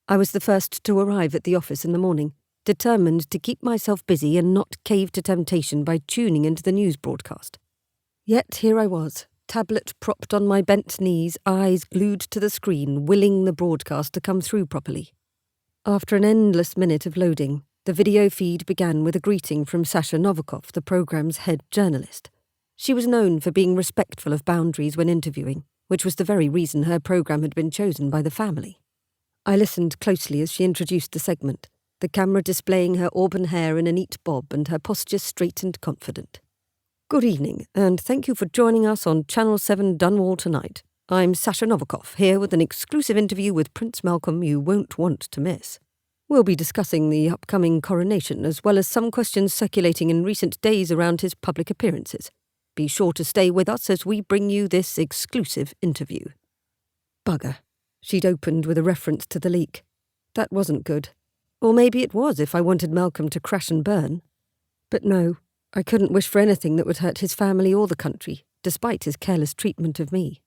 I was the first to arrive at the office in the morning, determined to keep myself busy and not cave to temptation by tuning into the news broadcast. Yet here I was, tablet propped on my bent knees, eyes glued to the screen, willing the broadcast to come through properly. After an endless minute of loading, the video feed began with a greeting from Sasha Novikov, the programme's head journalist. She was known for being respectful of boundaries when interviewing, which was the very reason her programme had been chosen by the family. I listened closely as she introduced the segment, the camera displaying her auburn hair in a neat bob and her posture straight and confident. Good evening, and thank you for joining us on Channel 7 Dunwall tonight. I'm Sasha Novikov, here with an exclusive interview with Prince Malcolm you won't want to miss. We'll be discussing the upcoming coronation, as well as some questions circulating in recent days around his public appearances. Be sure to stay with us as we bring you this exclusive interview. Bugger. She'd opened with a reference to the leak. That wasn't good. Or maybe it was if I wanted Malcolm to crash and burn. But no, I couldn't wish for anything that would hurt his family or the country, despite his careless treatment of me.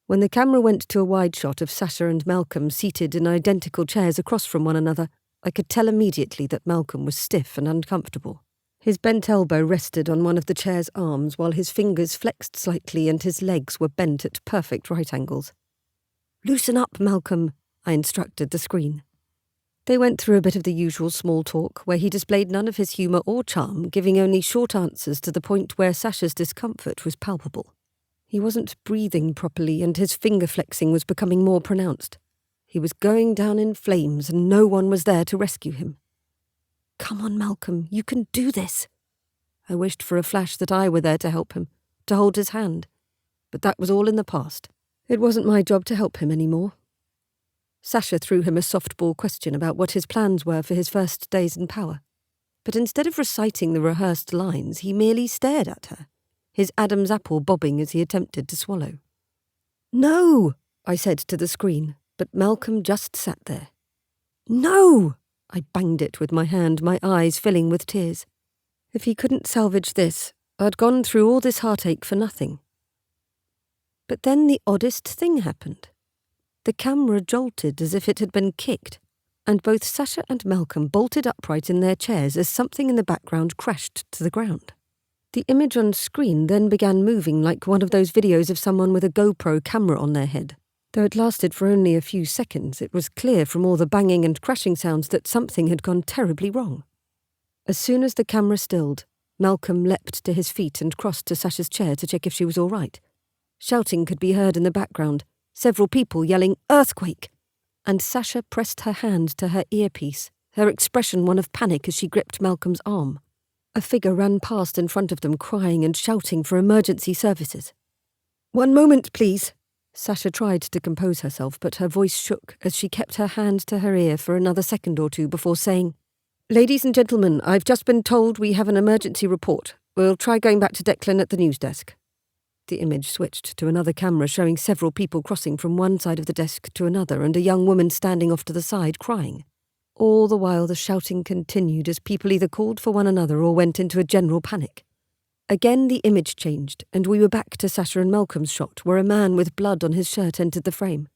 When the camera went to a wide shot of Sasha and Malcolm seated in identical chairs across from one another, I could tell immediately that Malcolm was stiff and uncomfortable. His bent elbow rested on one of the chair's arms while his fingers flexed slightly and his legs were bent at perfect right angles. "Loosen up, Malcolm," I instructed the screen. They went through a bit of the usual small talk, where he displayed none of his humour or charm, giving only short answers to the point where Sasha's discomfort was palpable. He wasn't breathing properly and his finger flexing was becoming more pronounced. He was going down in flames and no one was there to rescue him. "Come on, Malcolm, you can do this." I wished for a flash that I were there to help him, to hold his hand. But that was all in the past. It wasn't my job to help him anymore. Sasha threw him a softball question about what his plans were for his first days in power. But instead of reciting the rehearsed lines, he merely stared at her, his Adam's apple bobbing as he attempted to swallow. "No," I said to the screen, but Malcolm just sat there. "No!" I banged it with my hand, my eyes filling with tears. If he couldn't salvage this, I'd gone through all this heartache for nothing. But then the oddest thing happened. The camera jolted as if it had been kicked, and both Sasha and Malcolm bolted upright in their chairs as something in the background crashed to the ground. The image on screen then began moving like one of those videos of someone with a GoPro camera on their head. Though it lasted for only a few seconds, it was clear from all the banging and crashing sounds that something had gone terribly wrong. As soon as the camera stilled, Malcolm leapt to his feet and crossed to Sasha's chair to check if she was all right. Shouting could be heard in the background, several people yelling, "Earthquake!" And Sasha pressed her hand to her earpiece, her expression one of panic as she gripped Malcolm's arm. A figure ran past in front of them, crying and shouting for emergency services. "One moment, please." Sasha tried to compose herself, but her voice shook as she kept her hand to her ear for another second or two before saying, "Ladies and gentlemen, I've just been told we have an emergency report. We'll try going back to Declan at the news desk." The image switched to another camera showing several people crossing from one side of the desk to another and a young woman standing off to the side crying. All the while the shouting continued as people either called for one another or went into a general panic. Again the image changed and we were back to Sasha and Malcolm's shot where a man with blood on his shirt entered the frame.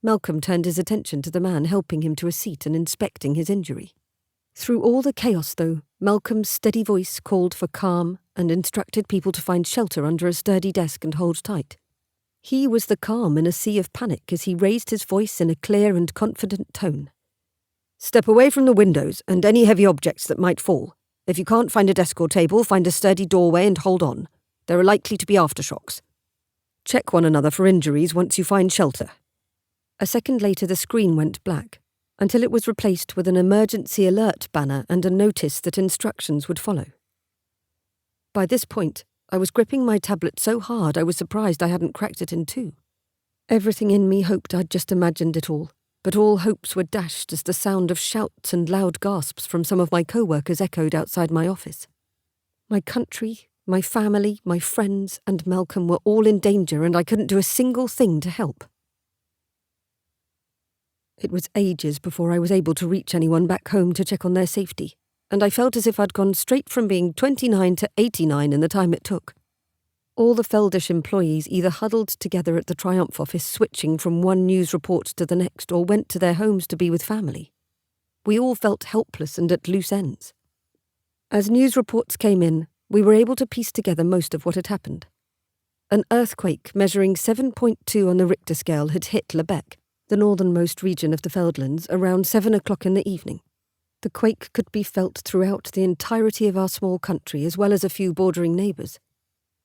Malcolm turned his attention to the man helping him to a seat and inspecting his injury. Through all the chaos, though, Malcolm's steady voice called for calm and instructed people to find shelter under a sturdy desk and hold tight. He was the calm in a sea of panic as he raised his voice in a clear and confident tone. "Step away from the windows and any heavy objects that might fall. If you can't find a desk or table, find a sturdy doorway and hold on. There are likely to be aftershocks. Check one another for injuries once you find shelter." A second later the screen went black, until it was replaced with an emergency alert banner and a notice that instructions would follow. By this point, I was gripping my tablet so hard I was surprised I hadn't cracked it in two. Everything in me hoped I'd just imagined it all, but all hopes were dashed as the sound of shouts and loud gasps from some of my co-workers echoed outside my office. My country, my family, my friends, and Malcolm were all in danger and I couldn't do a single thing to help. It was ages before I was able to reach anyone back home to check on their safety, and I felt as if I'd gone straight from being 29 to 89 in the time it took. All the Feldish employees either huddled together at the Triumph office switching from one news report to the next or went to their homes to be with family. We all felt helpless and at loose ends. As news reports came in, we were able to piece together most of what had happened. An earthquake measuring 7.2 on the Richter scale had hit Lebec, the northernmost region of the Feldlands, around 7 o'clock in the evening. The quake could be felt throughout the entirety of our small country as well as a few bordering neighbours.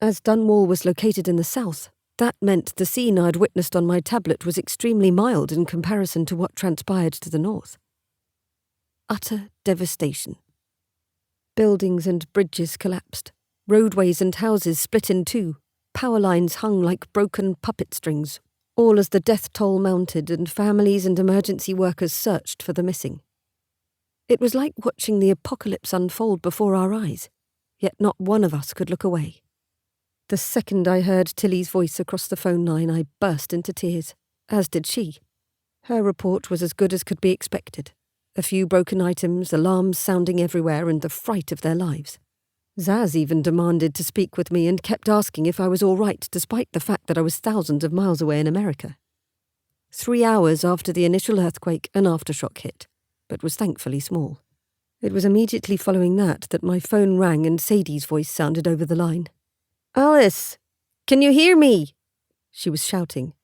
As Dunwall was located in the south, that meant the scene I'd witnessed on my tablet was extremely mild in comparison to what transpired to the north. Utter devastation. Buildings and bridges collapsed, roadways and houses split in two, power lines hung like broken puppet strings, all as the death toll mounted and families and emergency workers searched for the missing. It was like watching the apocalypse unfold before our eyes, yet not one of us could look away. The second I heard Tilly's voice across the phone line, I burst into tears, as did she. Her report was as good as could be expected. A few broken items, alarms sounding everywhere, and the fright of their lives. Zaz even demanded to speak with me and kept asking if I was all right, despite the fact that I was thousands of miles away in America. 3 hours after the initial earthquake, an aftershock hit, but was thankfully small. It was immediately following that my phone rang and Sadie's voice sounded over the line. "Alice, can you hear me?" she was shouting.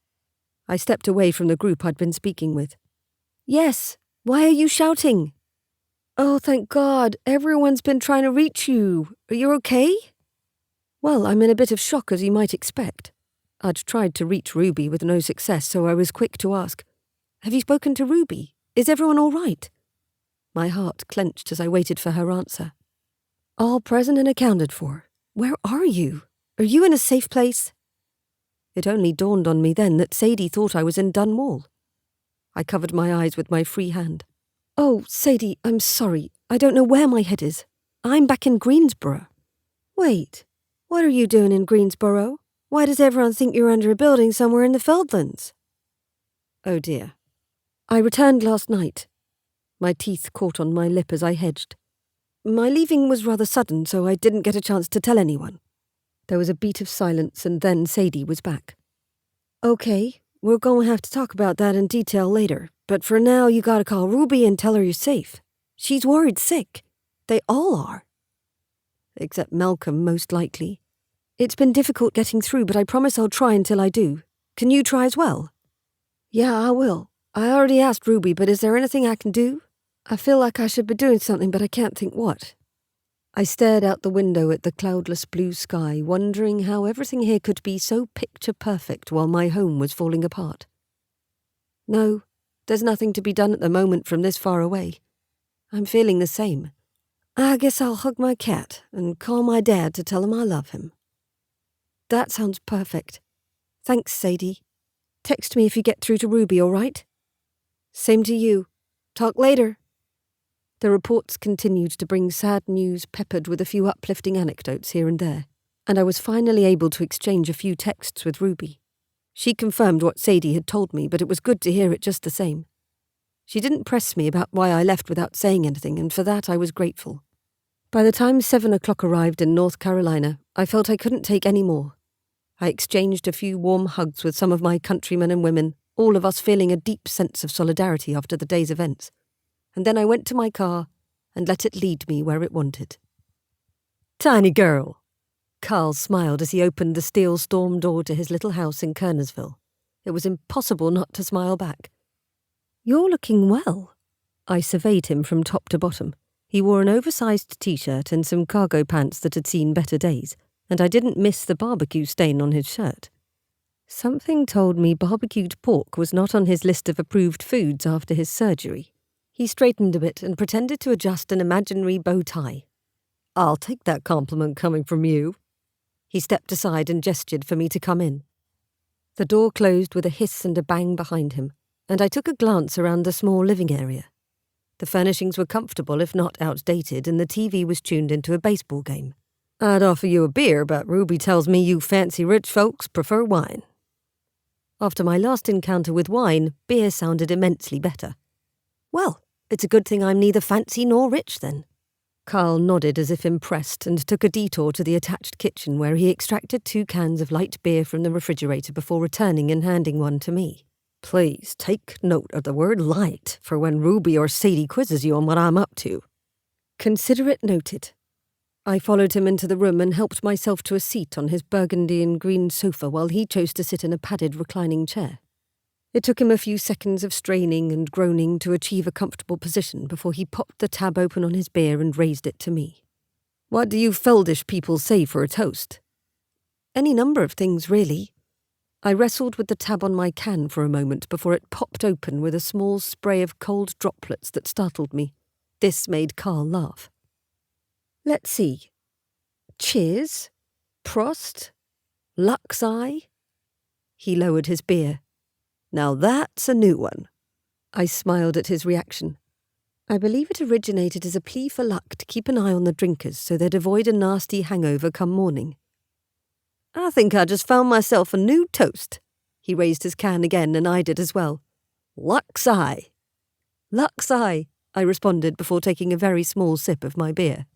I stepped away from the group I'd been speaking with. "Yes, why are you shouting?" "Oh, thank God, everyone's been trying to reach you. Are you okay?" "Well, I'm in a bit of shock, as you might expect. I'd tried to reach Ruby with no success, so I was quick to ask, 'Have you spoken to Ruby? Is everyone all right?' My heart clenched as I waited for her answer. "All present and accounted for. Where are you? Are you in a safe place?" It only dawned on me then that Sadie thought I was in Dunwall. I covered my eyes with my free hand. "Oh, Sadie, I'm sorry. I don't know where my head is. I'm back in Greensboro." "Wait, what are you doing in Greensboro? Why does everyone think you're under a building somewhere in the Feldlands?" "Oh dear. I returned last night." My teeth caught on my lip as I hedged. "My leaving was rather sudden, so I didn't get a chance to tell anyone." There was a beat of silence, and then Sadie was back. "Okay, we're going to have to talk about that in detail later, but for now you gotta call Ruby and tell her you're safe. She's worried sick. They all are. Except Malcolm, most likely. It's been difficult getting through, but I promise I'll try until I do. Can you try as well?" "Yeah, I will. I already asked Ruby, but is there anything I can do? I feel like I should be doing something, but I can't think what." I stared out the window at the cloudless blue sky, wondering how everything here could be so picture-perfect while my home was falling apart. "No, there's nothing to be done at the moment from this far away. I'm feeling the same. I guess I'll hug my cat and call my dad to tell him I love him." "That sounds perfect. Thanks, Sadie. Text me if you get through to Ruby, all right?" "Same to you. Talk later." The reports continued to bring sad news peppered with a few uplifting anecdotes here and there, and I was finally able to exchange a few texts with Ruby. She confirmed what Sadie had told me, but it was good to hear it just the same. She didn't press me about why I left without saying anything, and for that I was grateful. By the time 7 o'clock arrived in North Carolina, I felt I couldn't take any more. I exchanged a few warm hugs with some of my countrymen and women, all of us feeling a deep sense of solidarity after the day's events. And then I went to my car and let it lead me where it wanted. "Tiny girl." Carl smiled as he opened the steel storm door to his little house in Kernersville. It was impossible not to smile back. "You're looking well." I surveyed him from top to bottom. He wore an oversized t-shirt and some cargo pants that had seen better days, and I didn't miss the barbecue stain on his shirt. Something told me barbecued pork was not on his list of approved foods after his surgery. He straightened a bit and pretended to adjust an imaginary bow tie. "I'll take that compliment coming from you." He stepped aside and gestured for me to come in. The door closed with a hiss and a bang behind him, and I took a glance around the small living area. The furnishings were comfortable if not outdated, and the TV was tuned into a baseball game. "I'd offer you a beer, but Ruby tells me you fancy rich folks prefer wine." After my last encounter with wine, beer sounded immensely better. "Well, it's a good thing I'm neither fancy nor rich, then." Carl nodded as if impressed and took a detour to the attached kitchen where he extracted 2 cans of light beer from the refrigerator before returning and handing one to me. "Please take note of the word light for when Ruby or Sadie quizzes you on what I'm up to." "Consider it noted." I followed him into the room and helped myself to a seat on his burgundy and green sofa while he chose to sit in a padded reclining chair. It took him a few seconds of straining and groaning to achieve a comfortable position before he popped the tab open on his beer and raised it to me. "What do you Feldish people say for a toast?" "Any number of things, really." I wrestled with the tab on my can for a moment before it popped open with a small spray of cold droplets that startled me. This made Carl laugh. "Let's see. Cheers? Prost? Luxi?" He lowered his beer. "Now that's a new one." I smiled at his reaction. I believe it originated as a plea for luck to keep an eye on the drinkers so they'd avoid a nasty hangover come morning. "I think I just found myself a new toast." He raised his can again and I did as well. "Luxi." "Luxi," I responded before taking a very small sip of my beer.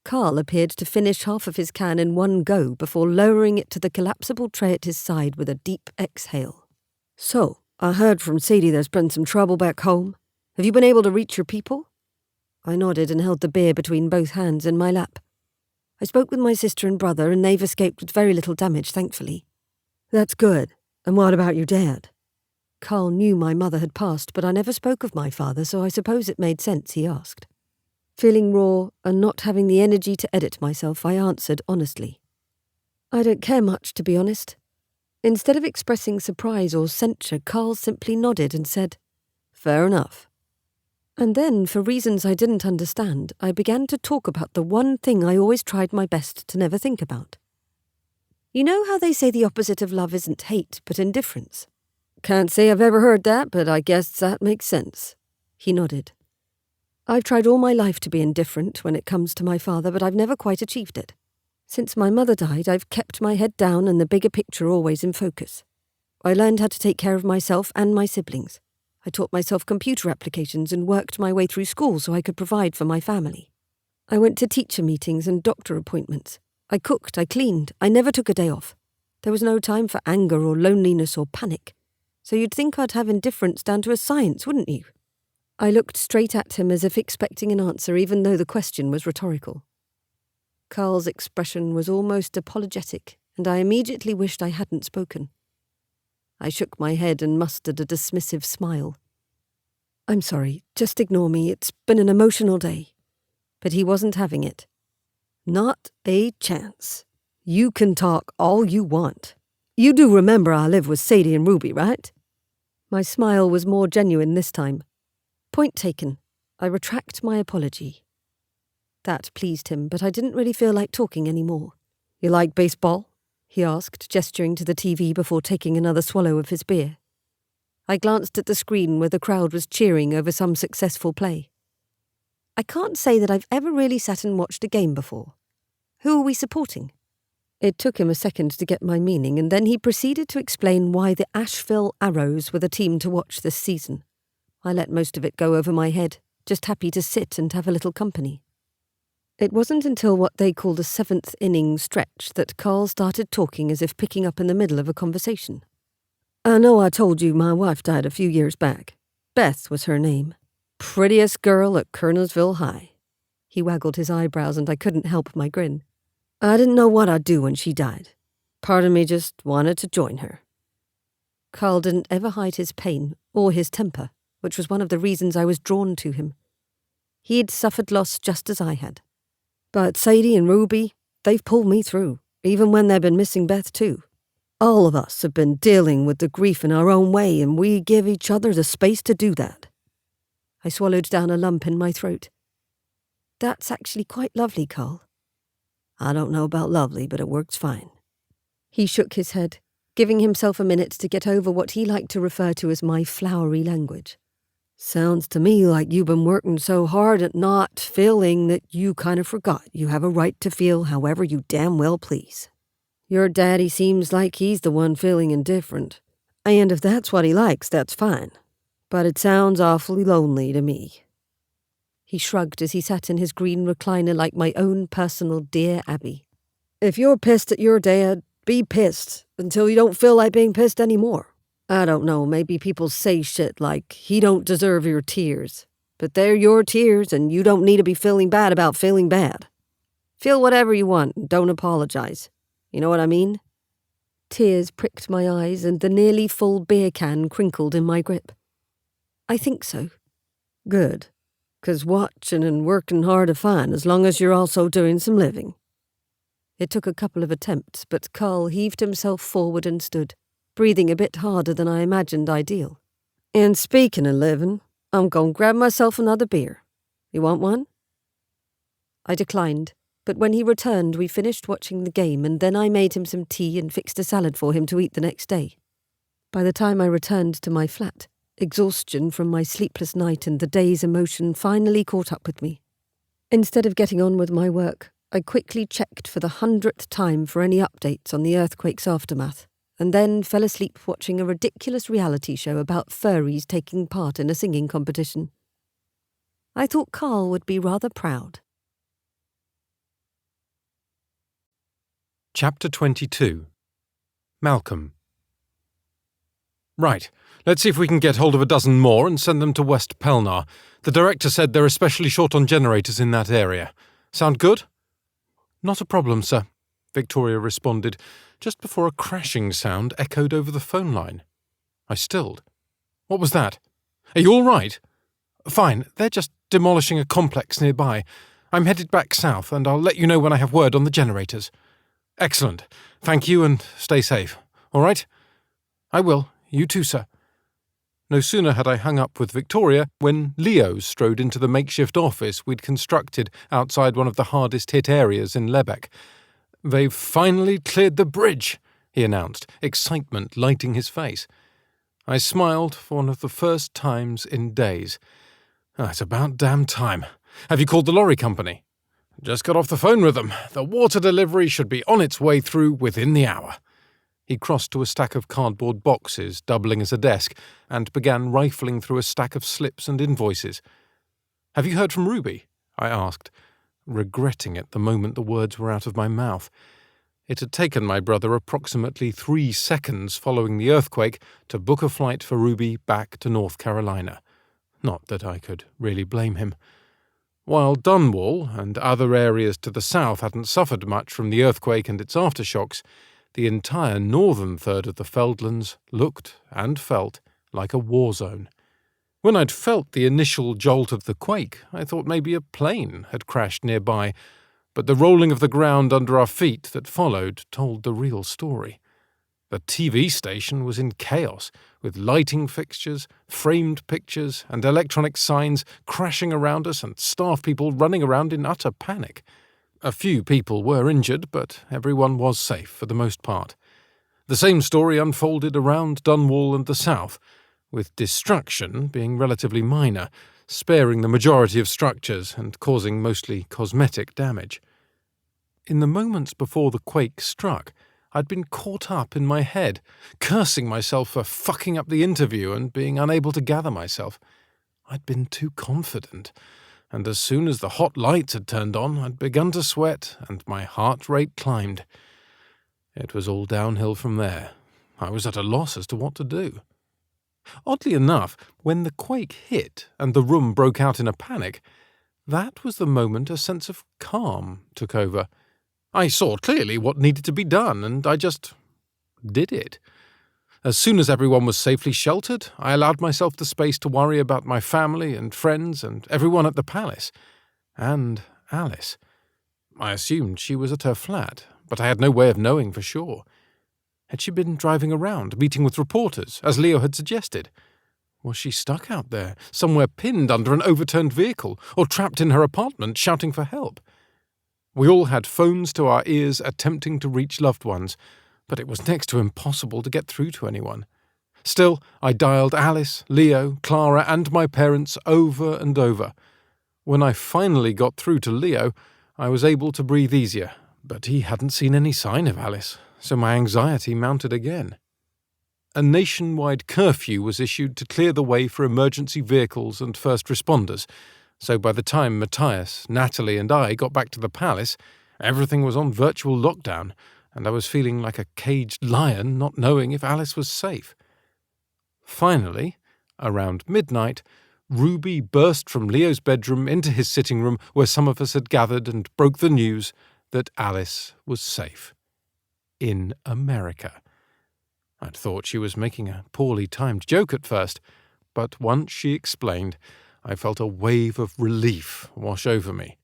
Carl appeared to finish half of his can in one go before lowering it to the collapsible tray at his side with a deep exhale. "So, I heard from Sadie there's been some trouble back home. Have you been able to reach your people?" I nodded and held the beer between both hands in my lap. "I spoke with my sister and brother, and they've escaped with very little damage, thankfully." "That's good. And what about your dad?" Carl knew my mother had passed, but I never spoke of my father, so I suppose it made sense he asked. Feeling raw and not having the energy to edit myself, I answered honestly. "I don't care much, to be honest." Instead of expressing surprise or censure, Carl simply nodded and said, "Fair enough." And then, for reasons I didn't understand, I began to talk about the one thing I always tried my best to never think about. "You know how they say the opposite of love isn't hate, but indifference?" "Can't say I've ever heard that, but I guess that makes sense." He nodded. "I've tried all my life to be indifferent when it comes to my father, but I've never quite achieved it. Since my mother died, I've kept my head down and the bigger picture always in focus. I learned how to take care of myself and my siblings. I taught myself computer applications and worked my way through school so I could provide for my family. I went to teacher meetings and doctor appointments. I cooked, I cleaned, I never took a day off. There was no time for anger or loneliness or panic. So you'd think I'd have indifference down to a science, wouldn't you?" I looked straight at him as if expecting an answer, even though the question was rhetorical. Carl's expression was almost apologetic, and I immediately wished I hadn't spoken. I shook my head and mustered a dismissive smile. "I'm sorry, just ignore me, it's been an emotional day." But he wasn't having it. "Not a chance. You can talk all you want. You do remember I live with Sadie and Ruby, right?" My smile was more genuine this time. "Point taken. I retract my apology." That pleased him, but I didn't really feel like talking anymore. "You like baseball?" he asked, gesturing to the TV before taking another swallow of his beer. I glanced at the screen where the crowd was cheering over some successful play. "I can't say that I've ever really sat and watched a game before. Who are we supporting?" It took him a second to get my meaning, and then he proceeded to explain why the Asheville Arrows were the team to watch this season. I let most of it go over my head, just happy to sit and have a little company. It wasn't until what they called a seventh inning stretch that Carl started talking as if picking up in the middle of a conversation. "I know I told you my wife died a few years back. Beth was her name. Prettiest girl at Kernersville High." He waggled his eyebrows and I couldn't help my grin. "I didn't know what I'd do when she died. Part of me just wanted to join her." Carl didn't ever hide his pain or his temper, which was one of the reasons I was drawn to him. He'd suffered loss just as I had. But Sadie and Ruby, they've pulled me through, even when they've been missing Beth too. All of us have been dealing with the grief in our own way, and we give each other the space to do that. I swallowed down a lump in my throat. "That's actually quite lovely, Carl." "I don't know about lovely, but it works fine." He shook his head, giving himself a minute to get over what he liked to refer to as my flowery language. "Sounds to me like you've been working so hard at not feeling that you kind of forgot you have a right to feel however you damn well please. Your daddy seems like he's the one feeling indifferent, and if that's what he likes, that's fine. But it sounds awfully lonely to me." He shrugged as he sat in his green recliner like my own personal Dear Abby. "If you're pissed at your dad, be pissed until you don't feel like being pissed anymore. I don't know, maybe people say shit like, he don't deserve your tears. But they're your tears, and you don't need to be feeling bad about feeling bad. Feel whatever you want, and don't apologize. You know what I mean?" Tears pricked my eyes, and the nearly full beer can crinkled in my grip. "I think so." "Good. 'Cause watching and working hard are fine, as long as you're also doing some living." It took a couple of attempts, but Carl heaved himself forward and stood, breathing a bit harder than I imagined ideal. "And speaking of living, I'm gonna grab myself another beer. You want one?" I declined, but when he returned we finished watching the game, and then I made him some tea and fixed a salad for him to eat the next day. By the time I returned to my flat, exhaustion from my sleepless night and the day's emotion finally caught up with me. Instead of getting on with my work, I quickly checked for the 100th time for any updates on the earthquake's aftermath, and then fell asleep watching a ridiculous reality show about furries taking part in a singing competition. I thought Carl would be rather proud. Chapter 22. Malcolm. Right, let's see if we can get hold of a dozen more and send them to West Pelnar. The director said they're especially short on generators in that area. Sound good? Not a problem, sir, Victoria responded, just before a crashing sound echoed over the phone line. I stilled. What was that? Are you all right? Fine, they're just demolishing a complex nearby. I'm headed back south, and I'll let you know when I have word on the generators. Excellent. Thank you, and stay safe. All right? I will. You too, sir. No sooner had I hung up with Victoria when Leo strode into the makeshift office we'd constructed outside one of the hardest-hit areas in Lebec. They've finally cleared the bridge, he announced, excitement lighting his face. I smiled for one of the first times in days. It's about damn time. Have you called the lorry company? Just got off the phone with them. The water delivery should be on its way through within the hour. He crossed to a stack of cardboard boxes, doubling as a desk, and began rifling through a stack of slips and invoices. Have you heard from Ruby? I asked, regretting it the moment the words were out of my mouth. It had taken my brother approximately 3 seconds following the earthquake to book a flight for Ruby back to North Carolina. Not that I could really blame him. While Dunwall and other areas to the south hadn't suffered much from the earthquake and its aftershocks, the entire northern third of the Feldlands looked and felt like a war zone. When I'd felt the initial jolt of the quake, I thought maybe a plane had crashed nearby, but the rolling of the ground under our feet that followed told the real story. The TV station was in chaos, with lighting fixtures, framed pictures, and electronic signs crashing around us and staff people running around in utter panic. A few people were injured, but everyone was safe for the most part. The same story unfolded around Dunwall and the south, with destruction being relatively minor, sparing the majority of structures and causing mostly cosmetic damage. In the moments before the quake struck, I'd been caught up in my head, cursing myself for fucking up the interview and being unable to gather myself. I'd been too confident, and as soon as the hot lights had turned on, I'd begun to sweat and my heart rate climbed. It was all downhill from there. I was at a loss as to what to do. Oddly enough, when the quake hit and the room broke out in a panic, that was the moment a sense of calm took over. I saw clearly what needed to be done, and I just did it. As soon as everyone was safely sheltered, I allowed myself the space to worry about my family and friends and everyone at the palace. And Alice. I assumed she was at her flat, but I had no way of knowing for sure. Had she been driving around, meeting with reporters, as Leo had suggested? Was she stuck out there, somewhere pinned under an overturned vehicle, or trapped in her apartment shouting for help? We all had phones to our ears attempting to reach loved ones, but it was next to impossible to get through to anyone. Still, I dialed Alice, Leo, Clara, and my parents over and over. When I finally got through to Leo, I was able to breathe easier, but he hadn't seen any sign of Alice, so my anxiety mounted again. A nationwide curfew was issued to clear the way for emergency vehicles and first responders, so by the time Matthias, Natalie, and I got back to the palace, everything was on virtual lockdown, and I was feeling like a caged lion not knowing if Alice was safe. Finally, around midnight, Ruby burst from Leo's bedroom into his sitting room where some of us had gathered and broke the news that Alice was safe. In America. I'd thought she was making a poorly timed joke at first, but once she explained, I felt a wave of relief wash over me.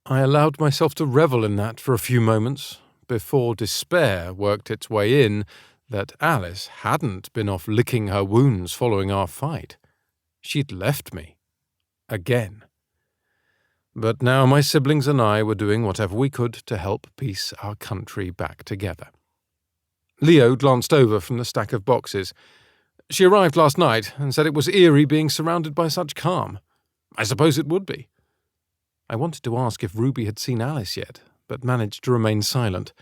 I allowed myself to revel in that for a few moments, before despair worked its way in that Alice hadn't been off licking her wounds following our fight. She'd left me. Again. But now my siblings and I were doing whatever we could to help piece our country back together. Leo glanced over from the stack of boxes. She arrived last night and said it was eerie being surrounded by such calm. I suppose it would be. I wanted to ask if Ruby had seen Alice yet, but managed to remain silent.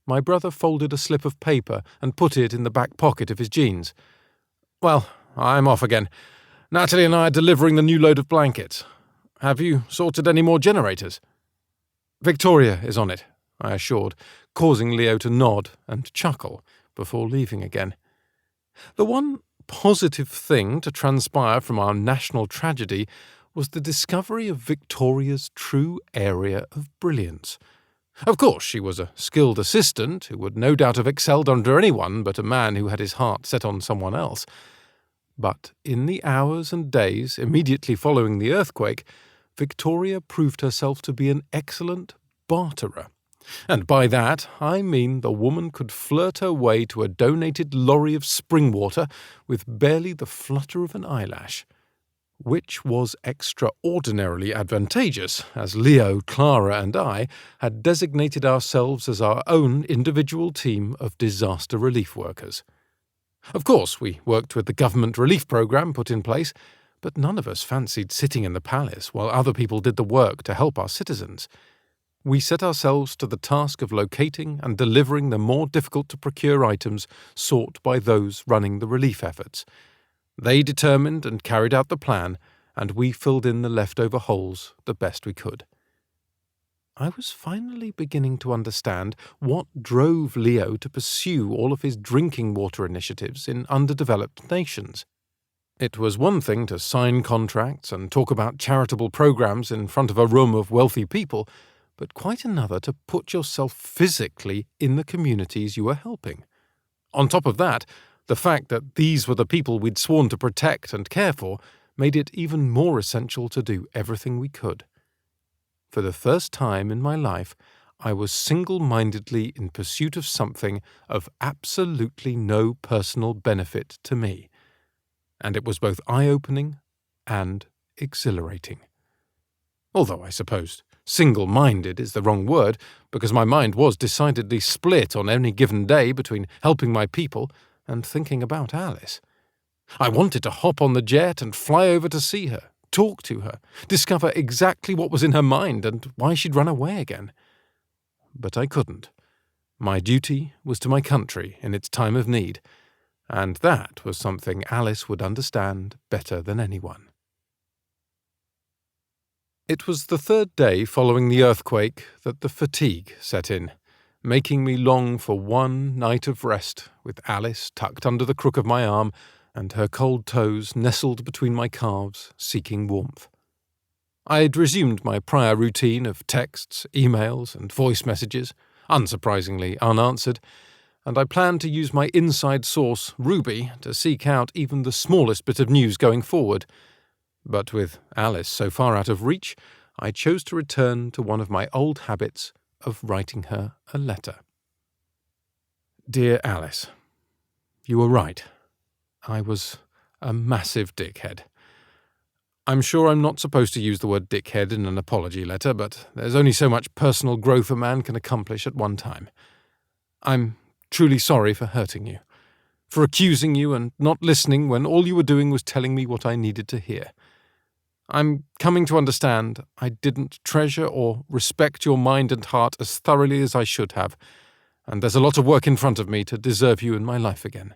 My brother folded a slip of paper and put it in the back pocket of his jeans. Well, I'm off again. Natalie and I are delivering the new load of blankets. Have you sorted any more generators? Victoria is on it, I assured, causing Leo to nod and chuckle before leaving again. The one positive thing to transpire from our national tragedy was the discovery of Victoria's true area of brilliance. Of course, she was a skilled assistant who would no doubt have excelled under anyone but a man who had his heart set on someone else. But in the hours and days immediately following the earthquake, Victoria proved herself to be an excellent barterer. And by that, I mean the woman could flirt her way to a donated lorry of spring water with barely the flutter of an eyelash. Which was extraordinarily advantageous, as Leo, Clara and I had designated ourselves as our own individual team of disaster relief workers. Of course, we worked with the government relief programme put in place, but none of us fancied sitting in the palace while other people did the work to help our citizens. We set ourselves to the task of locating and delivering the more difficult-to-procure items sought by those running the relief efforts. They determined and carried out the plan, and we filled in the leftover holes the best we could. I was finally beginning to understand what drove Leo to pursue all of his drinking water initiatives in underdeveloped nations. It was one thing to sign contracts and talk about charitable programs in front of a room of wealthy people, but quite another to put yourself physically in the communities you were helping. On top of that, the fact that these were the people we'd sworn to protect and care for made it even more essential to do everything we could. For the first time in my life, I was single-mindedly in pursuit of something of absolutely no personal benefit to me, and it was both eye-opening and exhilarating. Although I suppose single-minded is the wrong word, because my mind was decidedly split on any given day between helping my people and thinking about Alice. I wanted to hop on the jet and fly over to see her, talk to her, discover exactly what was in her mind and why she'd run away again. But I couldn't. My duty was to my country in its time of need, and that was something Alice would understand better than anyone. It was the third day following the earthquake that the fatigue set in, making me long for one night of rest with Alice tucked under the crook of my arm and her cold toes nestled between my calves, seeking warmth. I had resumed my prior routine of texts, emails, and voice messages, unsurprisingly unanswered, and I planned to use my inside source, Ruby, to seek out even the smallest bit of news going forward. But with Alice so far out of reach, I chose to return to one of my old habits of writing her a letter. Dear Alice, you were right. I was a massive dickhead. I'm sure I'm not supposed to use the word dickhead in an apology letter, but there's only so much personal growth a man can accomplish at one time. I'm truly sorry for hurting you, for accusing you and not listening when all you were doing was telling me what I needed to hear. I'm coming to understand I didn't treasure or respect your mind and heart as thoroughly as I should have, and there's a lot of work in front of me to deserve you in my life again.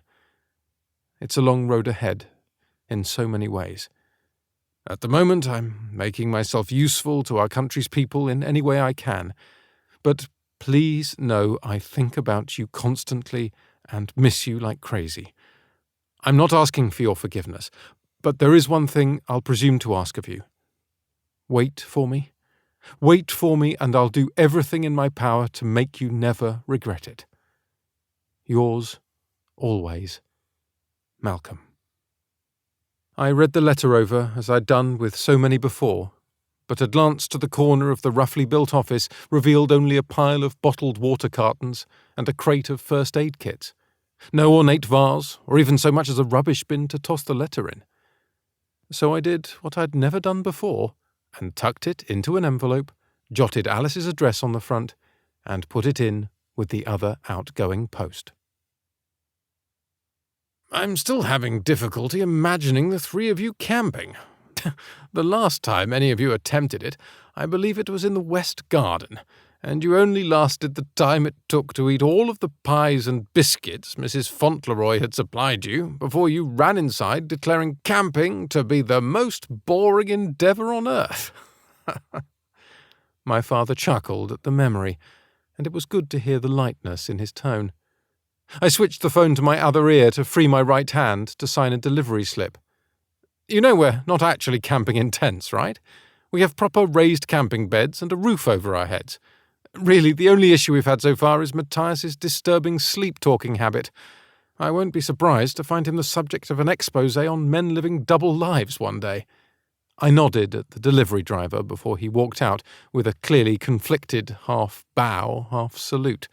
It's a long road ahead, in so many ways. At the moment, I'm making myself useful to our country's people in any way I can, but please know I think about you constantly and miss you like crazy. I'm not asking for your forgiveness, but there is one thing I'll presume to ask of you. Wait for me. Wait for me, and I'll do everything in my power to make you never regret it. Yours, always, Malcolm. I read the letter over, as I'd done with so many before, but a glance to the corner of the roughly built office revealed only a pile of bottled water cartons and a crate of first aid kits. No ornate vase, or even so much as a rubbish bin to toss the letter in. So I did what I'd never done before, and tucked it into an envelope, jotted Alice's address on the front, and put it in with the other outgoing post. I'm still having difficulty imagining the three of you camping. The last time any of you attempted it, I believe it was in the West Garden, and you only lasted the time it took to eat all of the pies and biscuits Mrs. Fauntleroy had supplied you before you ran inside declaring camping to be the most boring endeavour on earth. My father chuckled at the memory, and it was good to hear the lightness in his tone. I switched the phone to my other ear to free my right hand to sign a delivery slip. You know we're not actually camping in tents, right? We have proper raised camping beds and a roof over our heads. Really, the only issue we've had so far is Matthias's disturbing sleep-talking habit. I won't be surprised to find him the subject of an exposé on men living double lives one day. I nodded at the delivery driver before he walked out with a clearly conflicted half-bow, half-salute.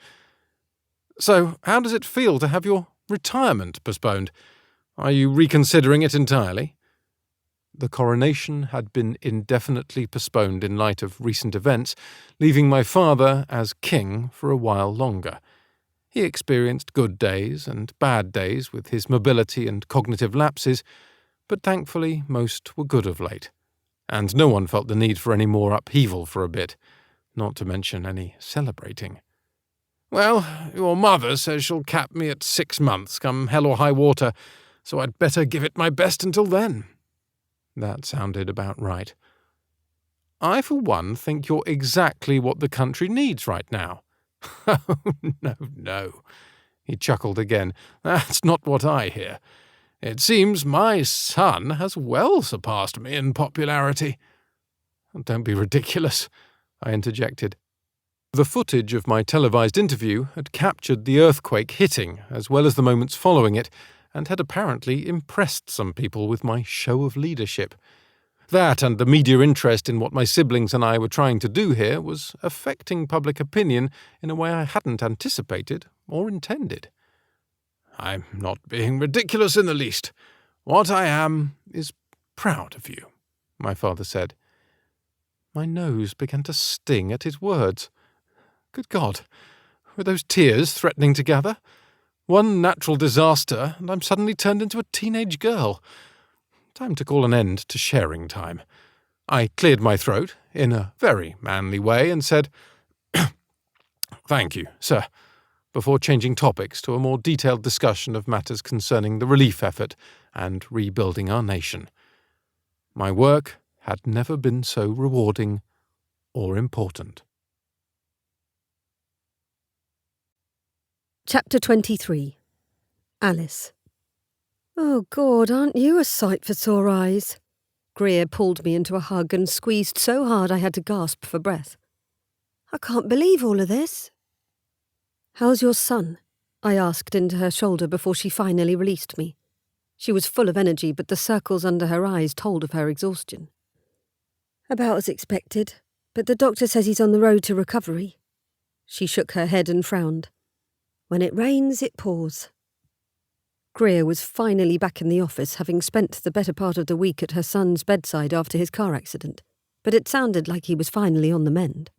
So, how does it feel to have your retirement postponed? Are you reconsidering it entirely? The coronation had been indefinitely postponed in light of recent events, leaving my father as king for a while longer. He experienced good days and bad days with his mobility and cognitive lapses, but thankfully most were good of late, and no one felt the need for any more upheaval for a bit, not to mention any celebrating. Well, your mother says she'll cap me at 6 months, come hell or high water, so I'd better give it my best until then. That sounded about right. I, for one, think you're exactly what the country needs right now. Oh, no. He chuckled again. That's not what I hear. It seems my son has well surpassed me in popularity. Don't be ridiculous, I interjected. The footage of my televised interview had captured the earthquake hitting, as well as the moments following it, and had apparently impressed some people with my show of leadership. That and the media interest in what my siblings and I were trying to do here was affecting public opinion in a way I hadn't anticipated or intended. I'm not being ridiculous in the least. What I am is proud of you, my father said. My nose began to sting at his words. Good God, were those tears threatening to gather? One natural disaster, and I'm suddenly turned into a teenage girl. Time to call an end to sharing time. I cleared my throat, in a very manly way, and said, Thank you, sir, before changing topics to a more detailed discussion of matters concerning the relief effort and rebuilding our nation. My work had never been so rewarding or important. Chapter 23. Alice. Oh, God, aren't you a sight for sore eyes? Greer pulled me into a hug and squeezed so hard I had to gasp for breath. I can't believe all of this. How's your son? I asked into her shoulder before she finally released me. She was full of energy, but the circles under her eyes told of her exhaustion. About as expected, but the doctor says he's on the road to recovery. She shook her head and frowned. When it rains, it pours. Greer was finally back in the office, having spent the better part of the week at her son's bedside after his car accident, but it sounded like he was finally on the mend.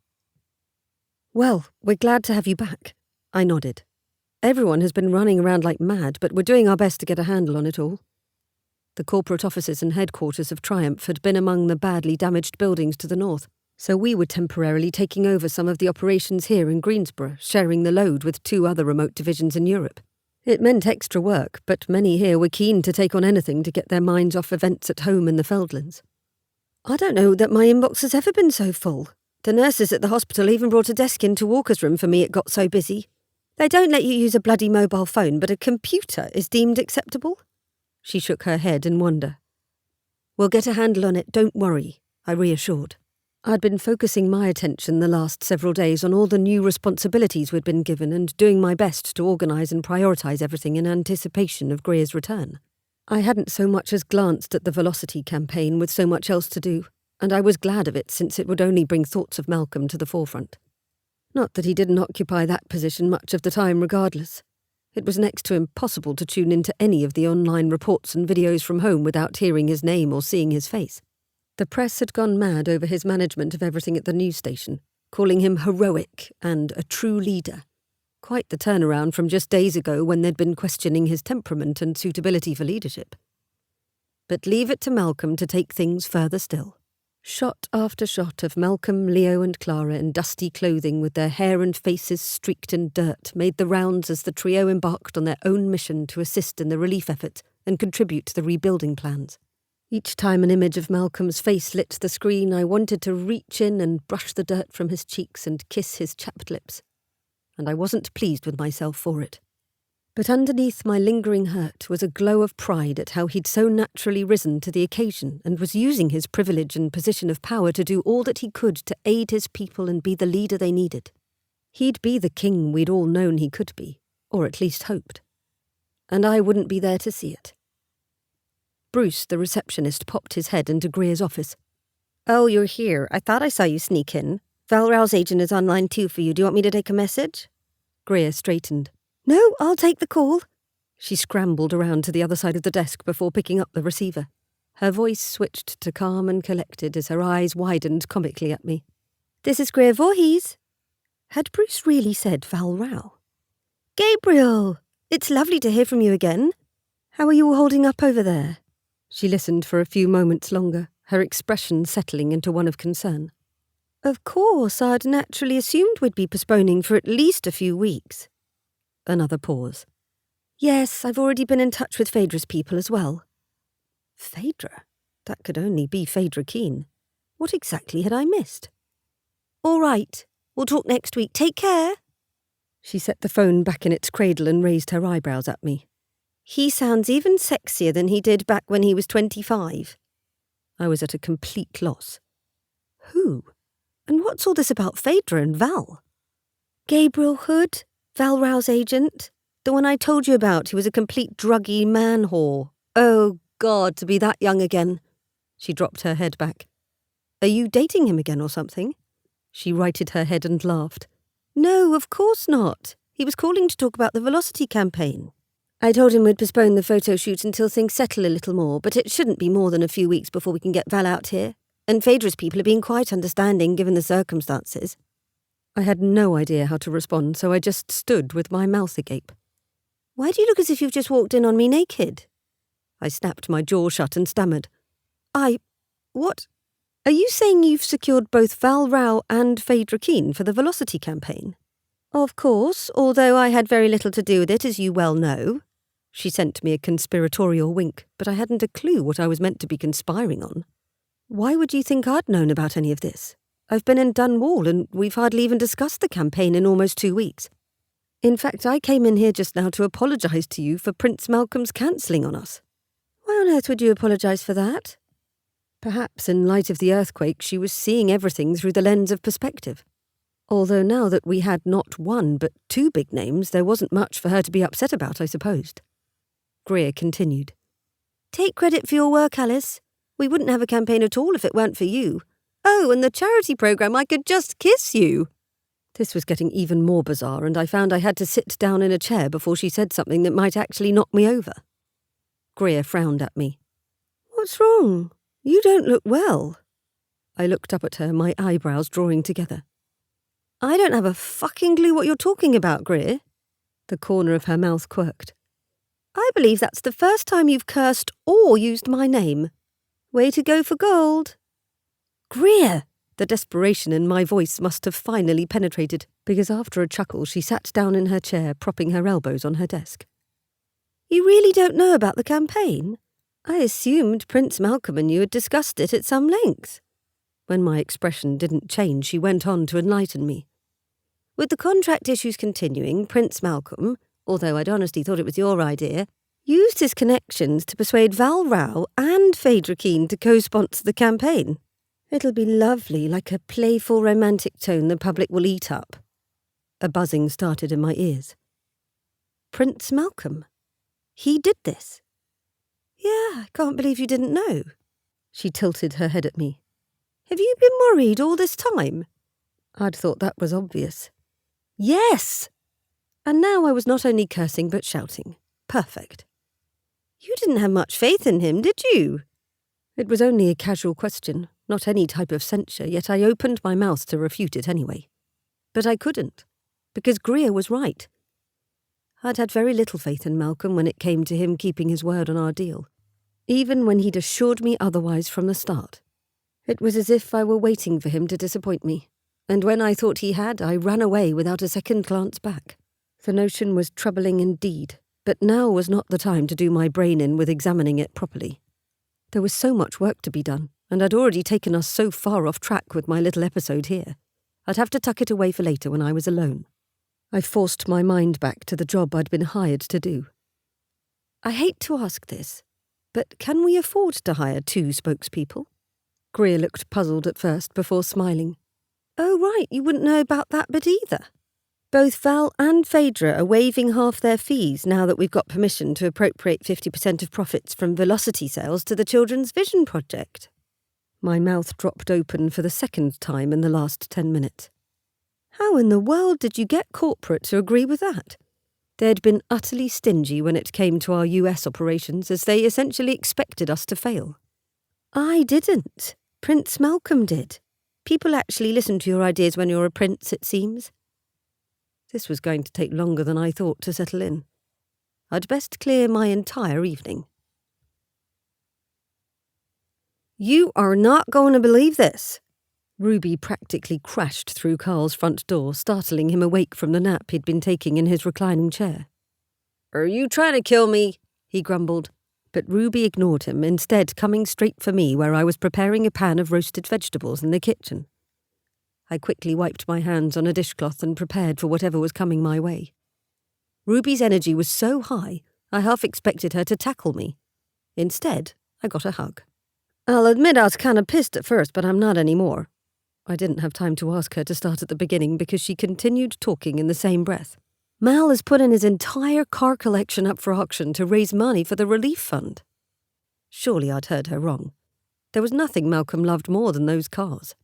Well, we're glad to have you back, I nodded. Everyone has been running around like mad, but we're doing our best to get a handle on it all. The corporate offices and headquarters of Triumph had been among the badly damaged buildings to the north, so we were temporarily taking over some of the operations here in Greensboro, sharing the load with 2 other remote divisions in Europe. It meant extra work, but many here were keen to take on anything to get their minds off events at home in the Feldlands. I don't know that my inbox has ever been so full. The nurses at the hospital even brought a desk into Walker's room for me, it got so busy. They don't let you use a bloody mobile phone, but a computer is deemed acceptable? She shook her head in wonder. We'll get a handle on it, don't worry, I reassured. I'd been focusing my attention the last several days on all the new responsibilities we'd been given and doing my best to organise and prioritise everything in anticipation of Greer's return. I hadn't so much as glanced at the Velocity campaign with so much else to do, and I was glad of it since it would only bring thoughts of Malcolm to the forefront. Not that he didn't occupy that position much of the time regardless. It was next to impossible to tune into any of the online reports and videos from home without hearing his name or seeing his face. The press had gone mad over his management of everything at the news station, calling him heroic and a true leader. Quite the turnaround from just days ago when they'd been questioning his temperament and suitability for leadership. But leave it to Malcolm to take things further still. Shot after shot of Malcolm, Leo and Clara in dusty clothing with their hair and faces streaked in dirt made the rounds as the trio embarked on their own mission to assist in the relief effort and contribute to the rebuilding plans. Each time an image of Malcolm's face lit the screen, I wanted to reach in and brush the dirt from his cheeks and kiss his chapped lips. and I wasn't pleased with myself for it. But underneath my lingering hurt was a glow of pride at how he'd so naturally risen to the occasion and was using his privilege and position of power to do all that he could to aid his people and be the leader they needed. He'd be the king we'd all known he could be, or at least hoped. And I wouldn't be there to see it. Bruce, the receptionist, popped his head into Greer's office. "Oh, you're here. I thought I saw you sneak in. Val Rao's agent is online too for you. Do you want me to take a message?" Greer straightened. "No, I'll take the call." She scrambled around to the other side of the desk before picking up the receiver. Her voice switched to calm and collected as her eyes widened comically at me. "This is Greer Voorhees." Had Bruce really said Val Rao? "Gabriel! It's lovely to hear from you again. How are you all holding up over there?" She listened for a few moments longer, her expression settling into one of concern. "Of course, I'd naturally assumed we'd be postponing for at least a few weeks." Another pause. "Yes, I've already been in touch with Phaedra's people as well." Phaedra? That could only be Phaedra Keane. What exactly had I missed? "All right, we'll talk next week. Take care." She set the phone back in its cradle and raised her eyebrows at me. "He sounds even sexier than he did back when he was 25. I was at a complete loss. Who? And what's all this about Phaedra and Val? Gabriel Hood, Val Rao's agent. The one I told you about, who was a complete druggy man whore. Oh, God, to be that young again." She dropped her head back. "Are you dating him again or something?" She righted her head and laughed. "No, of course not. He was calling to talk about the Velocity campaign. I told him we'd postpone the photo shoot until things settle a little more, but it shouldn't be more than a few weeks before we can get Val out here. And Phaedra's people are being quite understanding given the circumstances." I had no idea how to respond, so I just stood with my mouth agape. "Why do you look as if you've just walked in on me naked?" I snapped my jaw shut and stammered. What? Are you saying you've secured both Val Rao and Phaedra Keane for the Velocity campaign?" "Of course, although I had very little to do with it, as you well know." She sent me a conspiratorial wink, but I hadn't a clue what I was meant to be conspiring on. "Why would you think I'd known about any of this? I've been in Dunwall and we've hardly even discussed the campaign in almost 2 weeks. In fact, I came in here just now to apologise to you for Prince Malcolm's cancelling on us." "Why on earth would you apologise for that?" Perhaps in light of the earthquake, she was seeing everything through the lens of perspective. Although now that we had not one but 2 big names, there wasn't much for her to be upset about, I supposed. Greer continued. "Take credit for your work, Alice. We wouldn't have a campaign at all if it weren't for you. Oh, and the charity programme, I could just kiss you." This was getting even more bizarre, and I found I had to sit down in a chair before she said something that might actually knock me over. Greer frowned at me. "What's wrong? You don't look well." I looked up at her, my eyebrows drawing together. "I don't have a fucking clue what you're talking about, Greer." The corner of her mouth quirked. "I believe that's the first time you've cursed or used my name. Way to go for gold." "Greer!" The desperation in my voice must have finally penetrated, because after a chuckle she sat down in her chair, propping her elbows on her desk. "You really don't know about the campaign? I assumed Prince Malcolm and you had discussed it at some length." When my expression didn't change, she went on to enlighten me. "With the contract issues continuing, Prince Malcolm, although I'd honestly thought it was your idea, used his connections to persuade Val Rao and Phaedra Keane to co-sponsor the campaign. It'll be lovely, like a playful romantic tone the public will eat up." A buzzing started in my ears. "Prince Malcolm? He did this?" "Yeah, I can't believe you didn't know." She tilted her head at me. "Have you been worried all this time?" I'd thought that was obvious. "Yes!" And now I was not only cursing but shouting. Perfect. "You didn't have much faith in him, did you?" It was only a casual question, not any type of censure, yet I opened my mouth to refute it anyway. But I couldn't, because Greer was right. I'd had very little faith in Malcolm when it came to him keeping his word on our deal, even when he'd assured me otherwise from the start. It was as if I were waiting for him to disappoint me, and when I thought he had, I ran away without a second glance back. The notion was troubling indeed, but now was not the time to do my brain in with examining it properly. There was so much work to be done, and I'd already taken us so far off track with my little episode here. I'd have to tuck it away for later when I was alone. I forced my mind back to the job I'd been hired to do. I hate to ask this, but can we afford to hire 2 spokespeople? Greer looked puzzled at first before smiling. Oh, right, you wouldn't know about that bit either. Both Val and Phaedra are waiving half their fees now that we've got permission to appropriate 50% of profits from Velocity sales to the Children's Vision Project. My mouth dropped open for the second time in the last 10 minutes. How in the world did you get corporate to agree with that? They'd been utterly stingy when it came to our US operations, as they essentially expected us to fail. I didn't. Prince Malcolm did. People actually listen to your ideas when you're a prince, it seems. This was going to take longer than I thought to settle in. I'd best clear my entire evening. You are not going to believe this. Ruby practically crashed through Carl's front door, startling him awake from the nap he'd been taking in his reclining chair. Are you trying to kill me? He grumbled. But Ruby ignored him, instead coming straight for me where I was preparing a pan of roasted vegetables in the kitchen. I quickly wiped my hands on a dishcloth and prepared for whatever was coming my way. Ruby's energy was so high, I half expected her to tackle me. Instead, I got a hug. I'll admit I was kind of pissed at first, but I'm not anymore. I didn't have time to ask her to start at the beginning because she continued talking in the same breath. Mal has put in his entire car collection up for auction to raise money for the relief fund. Surely I'd heard her wrong. There was nothing Malcolm loved more than those cars.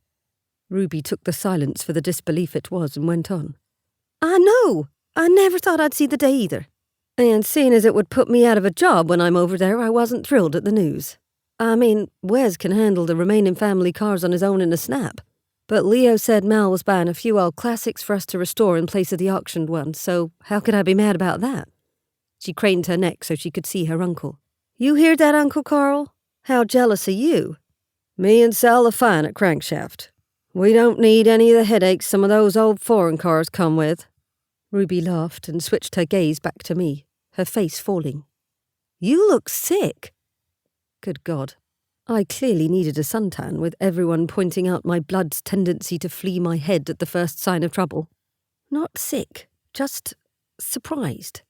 Ruby took the silence for the disbelief it was and went on. I know. I never thought I'd see the day either. And seeing as it would put me out of a job when I'm over there, I wasn't thrilled at the news. I mean, Wes can handle the remaining family cars on his own in a snap. But Leo said Mal was buying a few old classics for us to restore in place of the auctioned ones, so how could I be mad about that? She craned her neck so she could see her uncle. You hear that, Uncle Carl? How jealous are you? Me and Sal are fine at Crankshaft. We don't need any of the headaches some of those old foreign cars come with. Ruby laughed and switched her gaze back to me, her face falling. You look sick. Good God. I clearly needed a suntan, with everyone pointing out my blood's tendency to flee my head at the first sign of trouble. Not sick, just surprised.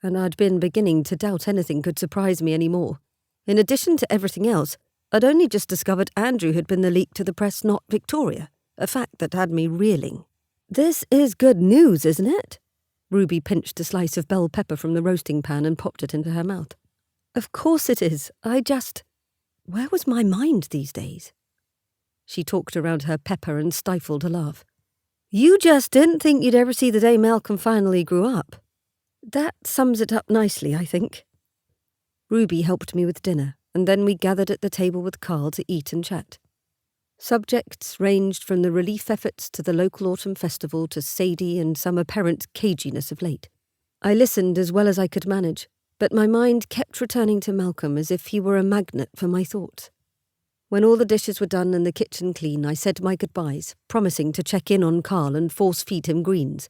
And I'd been beginning to doubt anything could surprise me anymore. In addition to everything else, I'd only just discovered Andrew had been the leak to the press, not Victoria, a fact that had me reeling. This is good news, isn't it? Ruby pinched a slice of bell pepper from the roasting pan and popped it into her mouth. Of course it is. Where was my mind these days? She talked around her pepper and stifled a laugh. You just didn't think you'd ever see the day Malcolm finally grew up. That sums it up nicely, I think. Ruby helped me with dinner, and then we gathered at the table with Carl to eat and chat. Subjects ranged from the relief efforts to the local autumn festival to Sadie and some apparent caginess of late. I listened as well as I could manage, but my mind kept returning to Malcolm as if he were a magnet for my thoughts. When all the dishes were done and the kitchen clean, I said my goodbyes, promising to check in on Carl and force-feed him greens.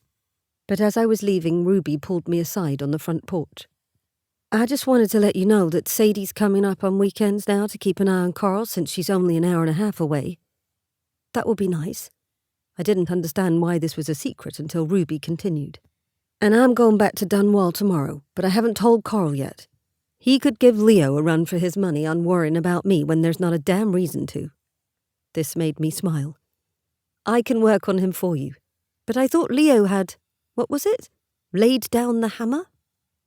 But as I was leaving, Ruby pulled me aside on the front porch. I just wanted to let you know that Sadie's coming up on weekends now to keep an eye on Carl since she's only an hour and a half away. That would be nice. I didn't understand why this was a secret until Ruby continued. And I'm going back to Dunwall tomorrow, but I haven't told Carl yet. He could give Leo a run for his money on worrying about me when there's not a damn reason to. This made me smile. I can work on him for you. But I thought Leo had, what was it? Laid down the hammer?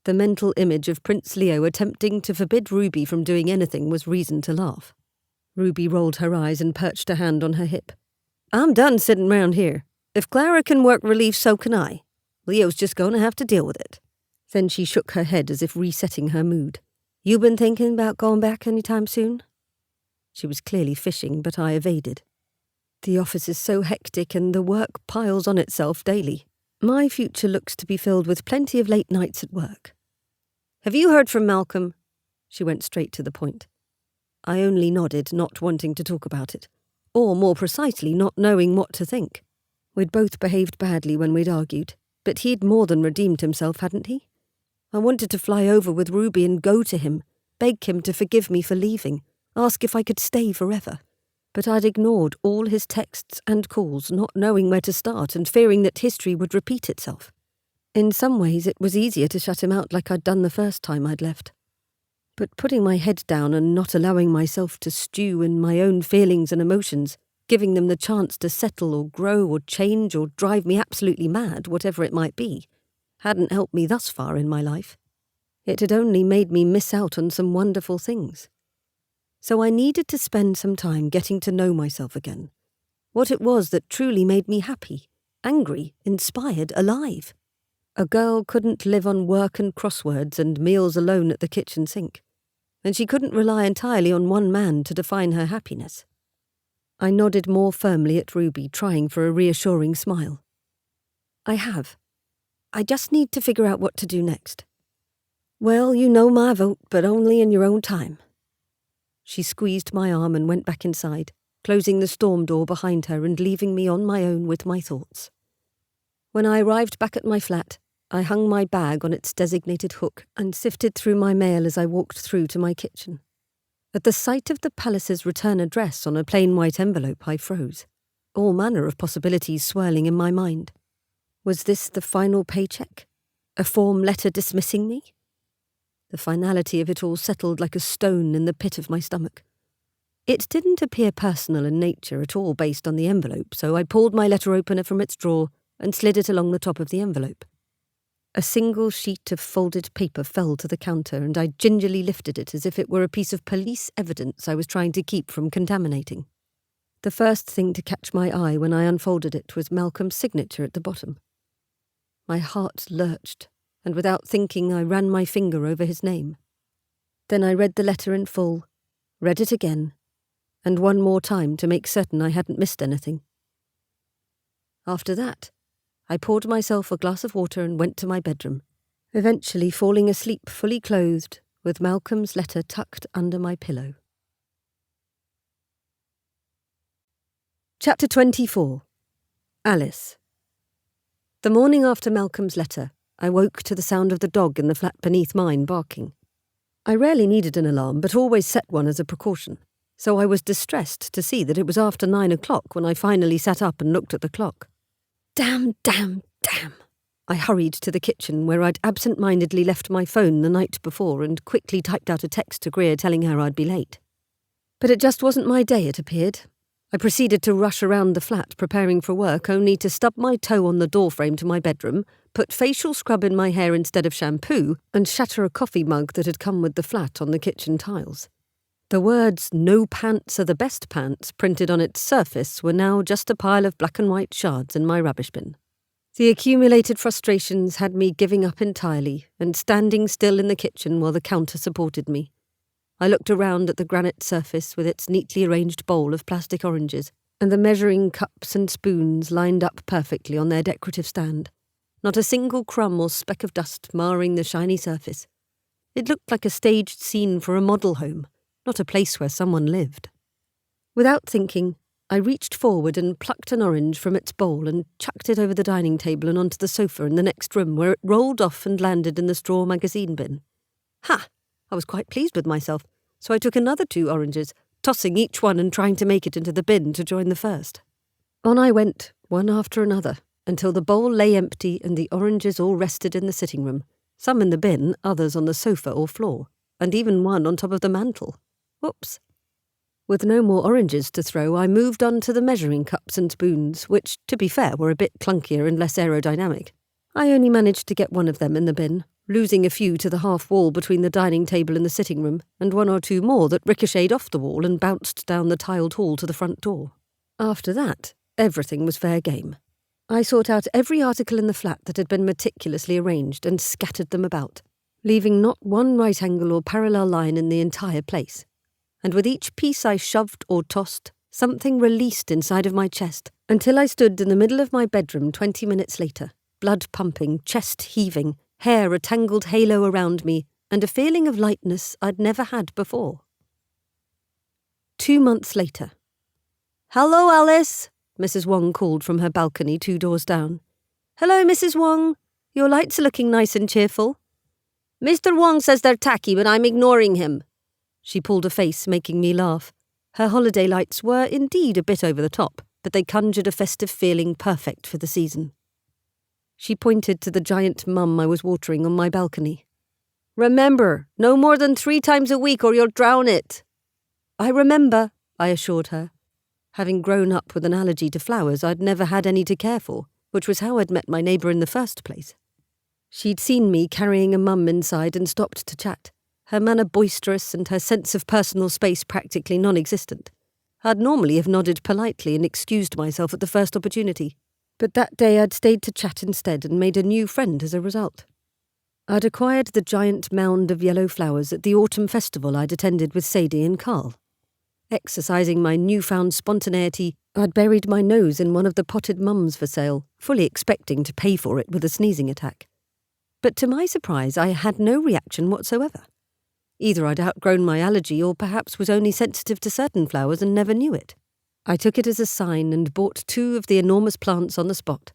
The mental image of Prince Leo attempting to forbid Ruby from doing anything was reason to laugh. Ruby rolled her eyes and perched a hand on her hip. I'm done sitting round here. If Clara can work relief, so can I. Leo's just going to have to deal with it. Then she shook her head as if resetting her mood. You been thinking about going back any time soon? She was clearly fishing, but I evaded. The office is so hectic and the work piles on itself daily. My future looks to be filled with plenty of late nights at work. Have you heard from Malcolm? She went straight to the point. I only nodded, not wanting to talk about it. Or more precisely, not knowing what to think. We'd both behaved badly when we'd argued, but he'd more than redeemed himself, hadn't he? I wanted to fly over with Ruby and go to him, beg him to forgive me for leaving, ask if I could stay forever. But I'd ignored all his texts and calls, not knowing where to start and fearing that history would repeat itself. In some ways, it was easier to shut him out like I'd done the first time I'd left. But putting my head down and not allowing myself to stew in my own feelings and emotions, giving them the chance to settle or grow or change or drive me absolutely mad, whatever it might be, hadn't helped me thus far in my life. It had only made me miss out on some wonderful things. So I needed to spend some time getting to know myself again. What it was that truly made me happy, angry, inspired, alive. A girl couldn't live on work and crosswords and meals alone at the kitchen sink. And she couldn't rely entirely on one man to define her happiness. I nodded more firmly at Ruby, trying for a reassuring smile. I have. I just need to figure out what to do next. Well, you know my vote, but only in your own time. She squeezed my arm and went back inside, closing the storm door behind her and leaving me on my own with my thoughts. When I arrived back at my flat, I hung my bag on its designated hook and sifted through my mail as I walked through to my kitchen. At the sight of the palace's return address on a plain white envelope, I froze, all manner of possibilities swirling in my mind. Was this the final paycheck? A form letter dismissing me? The finality of it all settled like a stone in the pit of my stomach. It didn't appear personal in nature at all based on the envelope, so I pulled my letter opener from its drawer and slid it along the top of the envelope. A single sheet of folded paper fell to the counter, and I gingerly lifted it as if it were a piece of police evidence I was trying to keep from contaminating. The first thing to catch my eye when I unfolded it was Malcolm's signature at the bottom. My heart lurched, and without thinking I ran my finger over his name. Then I read the letter in full, read it again, and one more time to make certain I hadn't missed anything. After that, I poured myself a glass of water and went to my bedroom, eventually falling asleep fully clothed, with Malcolm's letter tucked under my pillow. Chapter 24. Alice. The morning after Malcolm's letter, I woke to the sound of the dog in the flat beneath mine barking. I rarely needed an alarm, but always set one as a precaution, so I was distressed to see that it was after 9 o'clock when I finally sat up and looked at the clock. Damn. I hurried to the kitchen where I'd absent-mindedly left my phone the night before and quickly typed out a text to Greer telling her I'd be late. But it just wasn't my day, it appeared. I proceeded to rush around the flat preparing for work, only to stub my toe on the doorframe to my bedroom, put facial scrub in my hair instead of shampoo, and shatter a coffee mug that had come with the flat on the kitchen tiles. The words "No pants are the best pants" printed on its surface were now just a pile of black and white shards in my rubbish bin. The accumulated frustrations had me giving up entirely and standing still in the kitchen while the counter supported me. I looked around at the granite surface with its neatly arranged bowl of plastic oranges and the measuring cups and spoons lined up perfectly on their decorative stand. Not a single crumb or speck of dust marring the shiny surface. It looked like a staged scene for a model home, not a place where someone lived. Without thinking, I reached forward and plucked an orange from its bowl and chucked it over the dining table and onto the sofa in the next room, where it rolled off and landed in the straw magazine bin. Ha! I was quite pleased with myself, so I took another 2 oranges, tossing each one and trying to make it into the bin to join the first. On I went, one after another, until the bowl lay empty and the oranges all rested in the sitting room, some in the bin, others on the sofa or floor, and even one on top of the mantel. Whoops. With no more oranges to throw, I moved on to the measuring cups and spoons, which, to be fair, were a bit clunkier and less aerodynamic. I only managed to get one of them in the bin, losing a few to the half wall between the dining table and the sitting room, and 1 or 2 more that ricocheted off the wall and bounced down the tiled hall to the front door. After that, everything was fair game. I sought out every article in the flat that had been meticulously arranged and scattered them about, leaving not one right angle or parallel line in the entire place. And with each piece I shoved or tossed, something released inside of my chest, until I stood in the middle of my bedroom 20 minutes later, blood pumping, chest heaving, hair a tangled halo around me, and a feeling of lightness I'd never had before. 2 months later. "Hello, Alice," Mrs. Wong called from her balcony 2 doors down. "Hello, Mrs. Wong. Your lights are looking nice and cheerful." "Mr. Wong says they're tacky, but I'm ignoring him." She pulled a face, making me laugh. Her holiday lights were indeed a bit over the top, but they conjured a festive feeling perfect for the season. She pointed to the giant mum I was watering on my balcony. "Remember, no more than 3 times a week or you'll drown it." "I remember," I assured her. Having grown up with an allergy to flowers, I'd never had any to care for, which was how I'd met my neighbour in the first place. She'd seen me carrying a mum inside and stopped to chat, her manner boisterous and her sense of personal space practically non-existent. I'd normally have nodded politely and excused myself at the first opportunity, but that day I'd stayed to chat instead and made a new friend as a result. I'd acquired the giant mound of yellow flowers at the autumn festival I'd attended with Sadie and Carl. Exercising my newfound spontaneity, I'd buried my nose in one of the potted mums for sale, fully expecting to pay for it with a sneezing attack. But to my surprise, I had no reaction whatsoever. Either I'd outgrown my allergy or perhaps was only sensitive to certain flowers and never knew it. I took it as a sign and bought 2 of the enormous plants on the spot.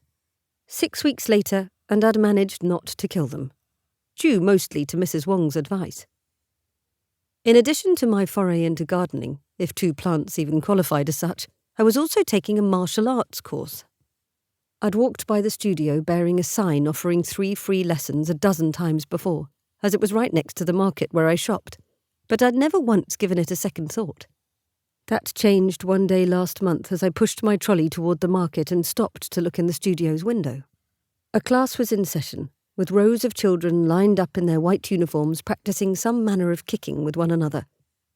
6 weeks later, and I'd managed not to kill them, due mostly to Mrs. Wong's advice. In addition to my foray into gardening, if 2 plants even qualified as such, I was also taking a martial arts course. I'd walked by the studio bearing a sign offering 3 free lessons a dozen times before, as it was right next to the market where I shopped, but I'd never once given it a second thought. That changed one day last month as I pushed my trolley toward the market and stopped to look in the studio's window. A class was in session, with rows of children lined up in their white uniforms practicing some manner of kicking with one another.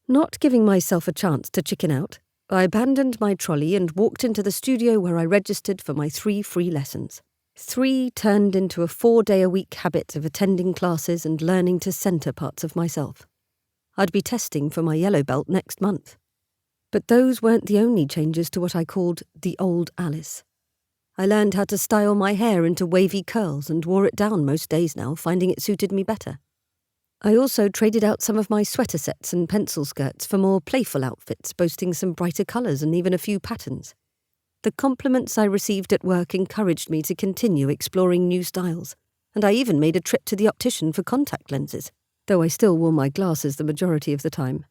Not giving myself a chance to chicken out, I abandoned my trolley and walked into the studio where I registered for my 3 free lessons. 3 turned into a 4-day-a-week habit of attending classes and learning to centre parts of myself. I'd be testing for my yellow belt next month. But those weren't the only changes to what I called the old Alice. I learned how to style my hair into wavy curls and wore it down most days now, finding it suited me better. I also traded out some of my sweater sets and pencil skirts for more playful outfits, boasting some brighter colours and even a few patterns. The compliments I received at work encouraged me to continue exploring new styles, and I even made a trip to the optician for contact lenses, though I still wore my glasses the majority of the time.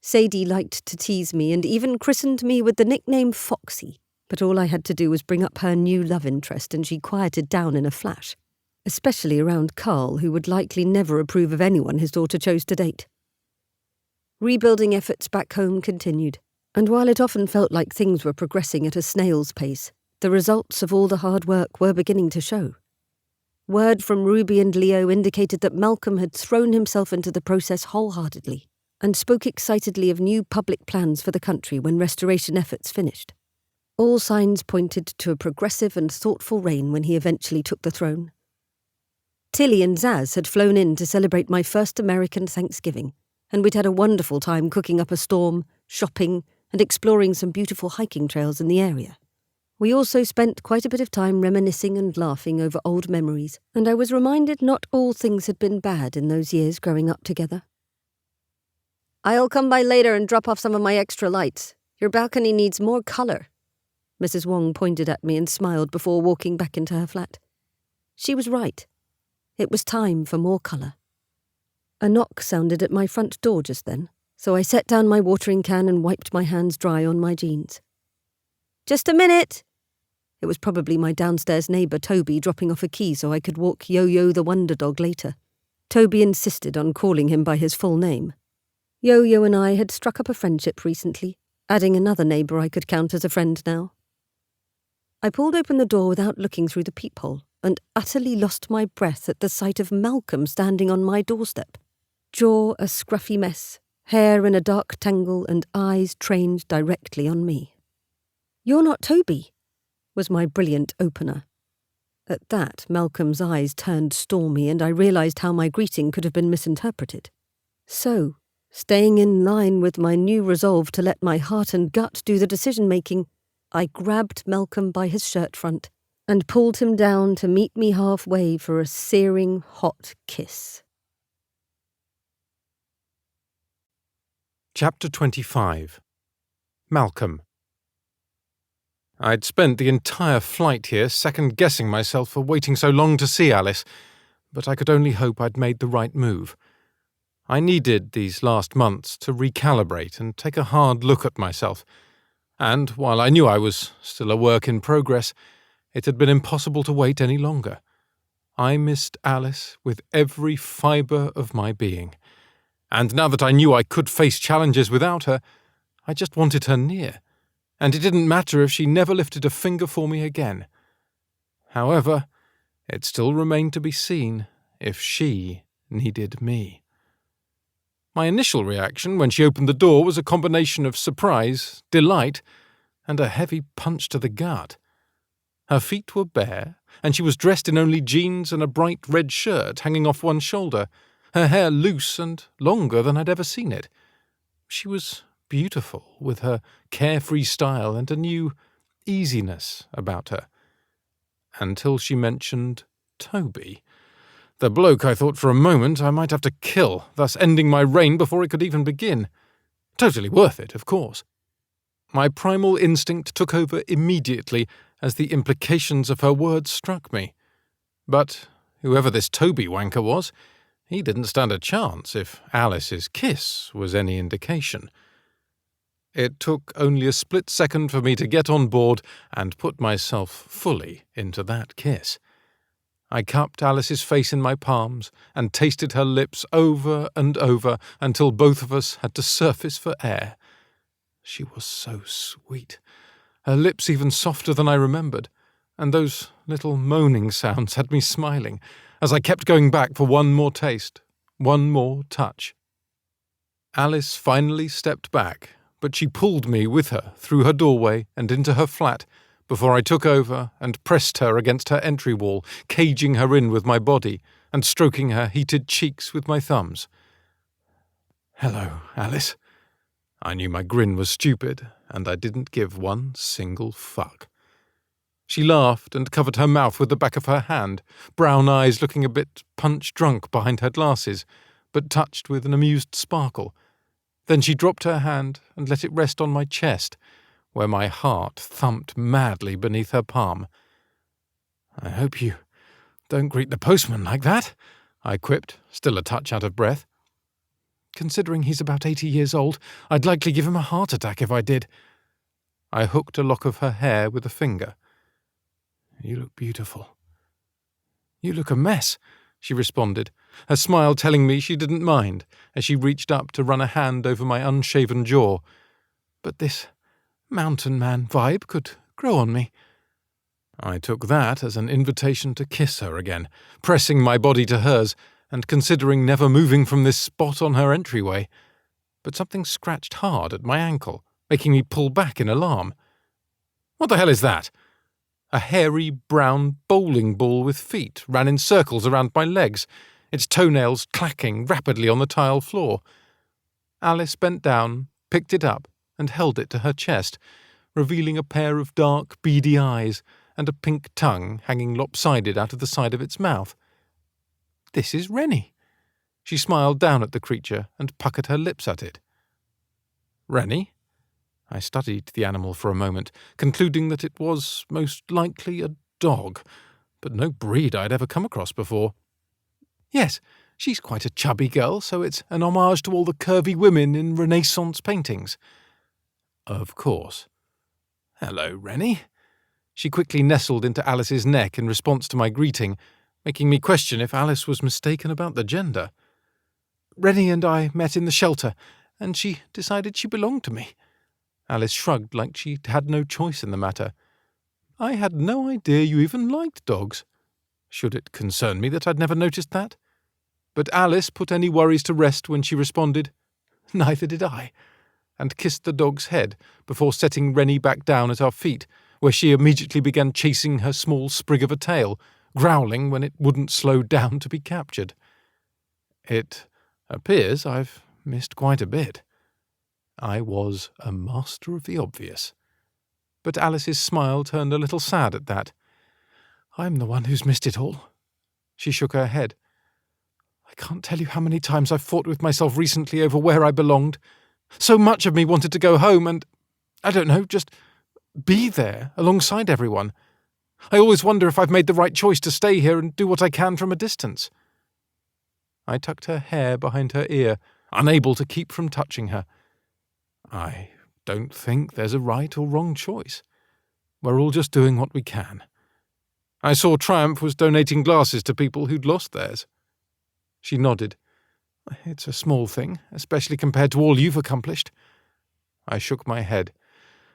Sadie liked to tease me and even christened me with the nickname Foxy, but all I had to do was bring up her new love interest and she quieted down in a flash, especially around Carl, who would likely never approve of anyone his daughter chose to date. Rebuilding efforts back home continued, and while it often felt like things were progressing at a snail's pace, the results of all the hard work were beginning to show. Word from Ruby and Leo indicated that Malcolm had thrown himself into the process wholeheartedly and spoke excitedly of new public plans for the country when restoration efforts finished. All signs pointed to a progressive and thoughtful reign when he eventually took the throne. Tilly and Zaz had flown in to celebrate my first American Thanksgiving, and we'd had a wonderful time cooking up a storm, shopping, and exploring some beautiful hiking trails in the area. We also spent quite a bit of time reminiscing and laughing over old memories, and I was reminded not all things had been bad in those years growing up together. "I'll come by later and drop off some of my extra lights. Your balcony needs more colour." Mrs. Wong pointed at me and smiled before walking back into her flat. She was right. It was time for more colour. A knock sounded at my front door just then, so I set down my watering can and wiped my hands dry on my jeans. "Just a minute!" It was probably my downstairs neighbour Toby dropping off a key so I could walk Yo-Yo the Wonder Dog later. Toby insisted on calling him by his full name. Yo-Yo and I had struck up a friendship recently, adding another neighbour I could count as a friend now. I pulled open the door without looking through the peephole and utterly lost my breath at the sight of Malcolm standing on my doorstep. Jaw a scruffy mess, hair in a dark tangle and eyes trained directly on me. "You're not Toby," was my brilliant opener. At that, Malcolm's eyes turned stormy and I realised how my greeting could have been misinterpreted. So, staying in line with my new resolve to let my heart and gut do the decision-making, I grabbed Malcolm by his shirt front and pulled him down to meet me halfway for a searing, hot kiss. Chapter 25. Malcolm. I'd spent the entire flight here second-guessing myself for waiting so long to see Alice, but I could only hope I'd made the right move. I needed these last months to recalibrate and take a hard look at myself, and while I knew I was still a work in progress, it had been impossible to wait any longer. I missed Alice with every fibre of my being, and now that I knew I could face challenges without her, I just wanted her near, and it didn't matter if she never lifted a finger for me again. However, it still remained to be seen if she needed me. My initial reaction when she opened the door was a combination of surprise, delight, and a heavy punch to the gut. Her feet were bare, and she was dressed in only jeans and a bright red shirt hanging off one shoulder, her hair loose and longer than I'd ever seen it. She was beautiful, with her carefree style and a new easiness about her. Until she mentioned Toby. The bloke I thought for a moment I might have to kill, thus ending my reign before it could even begin. Totally worth it, of course. My primal instinct took over immediately as the implications of her words struck me. But whoever this Toby wanker was, he didn't stand a chance if Alice's kiss was any indication. It took only a split second for me to get on board and put myself fully into that kiss. I cupped Alice's face in my palms and tasted her lips over and over until both of us had to surface for air. She was so sweet, her lips even softer than I remembered, and those little moaning sounds had me smiling as I kept going back for one more taste, one more touch. Alice finally stepped back, but she pulled me with her through her doorway and into her flat before I took over and pressed her against her entry wall, caging her in with my body and stroking her heated cheeks with my thumbs. "Hello, Alice." I knew my grin was stupid, and I didn't give one single fuck. She laughed and covered her mouth with the back of her hand, brown eyes looking a bit punch-drunk behind her glasses, but touched with an amused sparkle. Then she dropped her hand and let it rest on my chest, where my heart thumped madly beneath her palm. "I hope you don't greet the postman like that," I quipped, still a touch out of breath. "Considering he's about 80 years old, I'd likely give him a heart attack if I did." I hooked a lock of her hair with a finger. "You look beautiful." "You look a mess," she responded, her smile telling me she didn't mind as she reached up to run a hand over my unshaven jaw. "But this mountain man vibe could grow on me." I took that as an invitation to kiss her again, pressing my body to hers and considering never moving from this spot on her entryway. But something scratched hard at my ankle, making me pull back in alarm. "What the hell is that?" A hairy, brown bowling ball with feet ran in circles around my legs, its toenails clacking rapidly on the tile floor. Alice bent down, picked it up, and held it to her chest, revealing a pair of dark, beady eyes and a pink tongue hanging lopsided out of the side of its mouth. "This is Rennie." She smiled down at the creature and puckered her lips at it. "Rennie?" I studied the animal for a moment, concluding that it was most likely a dog, but no breed I'd ever come across before. "Yes, she's quite a chubby girl, so it's an homage to all the curvy women in Renaissance paintings." "Of course." "Hello, Rennie." She quickly nestled into Alice's neck in response to my greeting, making me question if Alice was mistaken about the gender. "Rennie and I met in the shelter, and she decided she belonged to me." Alice shrugged like she had no choice in the matter. "I had no idea you even liked dogs." Should it concern me that I'd never noticed that? But Alice put any worries to rest when she responded, "Neither did I," and kissed the dog's head before setting Rennie back down at our feet, where she immediately began chasing her small sprig of a tail, growling when it wouldn't slow down to be captured. It appears I've missed quite a bit. I was a master of the obvious. But Alice's smile turned a little sad at that. "I'm the one who's missed it all." She shook her head. "I can't tell you how many times I've fought with myself recently over where I belonged. So much of me wanted to go home and, I don't know, just be there alongside everyone. I always wonder if I've made the right choice to stay here and do what I can from a distance." I tucked her hair behind her ear, unable to keep from touching her. I don't think there's a right or wrong choice. We're all just doing what we can. I saw Triumph was donating glasses to people who'd lost theirs. She nodded. It's a small thing, especially compared to all you've accomplished. I shook my head.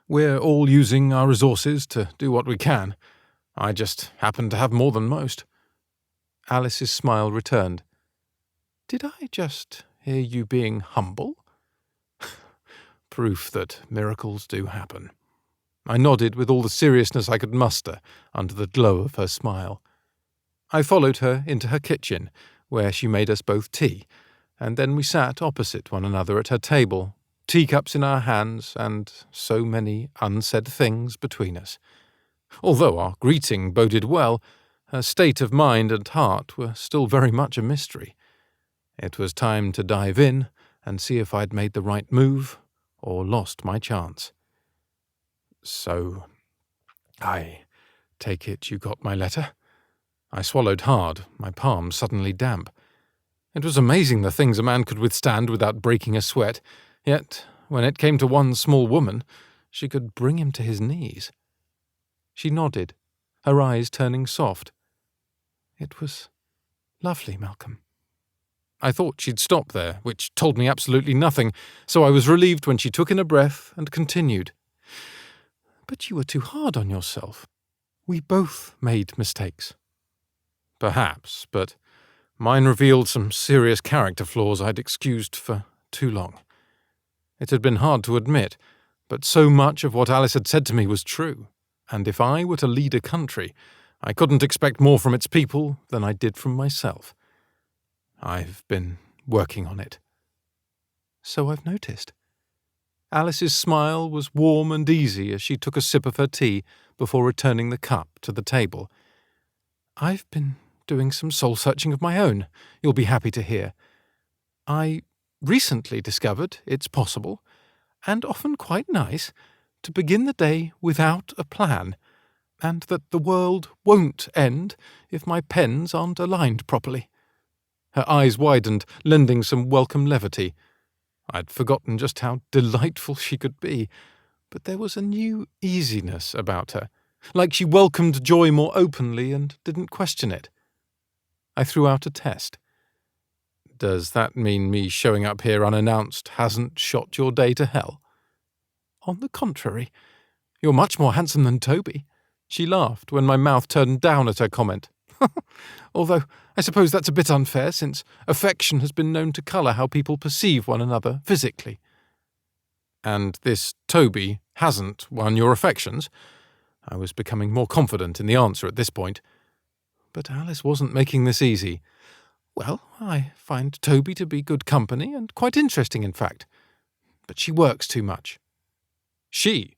We're all using our resources to do what we can. I just happen to have more than most. Alice's smile returned. Did I just hear you being humble? Proof that miracles do happen. I nodded with all the seriousness I could muster under the glow of her smile. I followed her into her kitchen, where she made us both tea, and then we sat opposite one another at her table, teacups in our hands, and so many unsaid things between us. Although our greeting boded well, her state of mind and heart were still very much a mystery. It was time to dive in and see if I'd made the right move or lost my chance. So, I take it you got my letter? I swallowed hard, my palms suddenly damp. It was amazing the things a man could withstand without breaking a sweat, yet, when it came to one small woman, she could bring him to his knees. She nodded, her eyes turning soft. It was lovely, Malcolm. I thought she'd stop there, which told me absolutely nothing, so I was relieved when she took in a breath and continued. But you were too hard on yourself. We both made mistakes. Perhaps, but mine revealed some serious character flaws I'd excused for too long. It had been hard to admit, but so much of what Alice had said to me was true, and if I were to lead a country, I couldn't expect more from its people than I did from myself. I've been working on it. So I've noticed. Alice's smile was warm and easy as she took a sip of her tea before returning the cup to the table. I've been doing some soul-searching of my own, you'll be happy to hear. I recently discovered it's possible, and often quite nice, to begin the day without a plan, and that the world won't end if my pens aren't aligned properly. Her eyes widened, lending some welcome levity. I'd forgotten just how delightful she could be, but there was a new easiness about her, like she welcomed joy more openly and didn't question it. I threw out a test. Does that mean me showing up here unannounced hasn't shot your day to hell? On the contrary, you're much more handsome than Toby. She laughed when my mouth turned down at her comment. Although I suppose that's a bit unfair, since affection has been known to colour how people perceive one another physically. And this Toby hasn't won your affections? I was becoming more confident in the answer at this point. But Alice wasn't making this easy. Well, I find Toby to be good company, and quite interesting, in fact. But she works too much. She?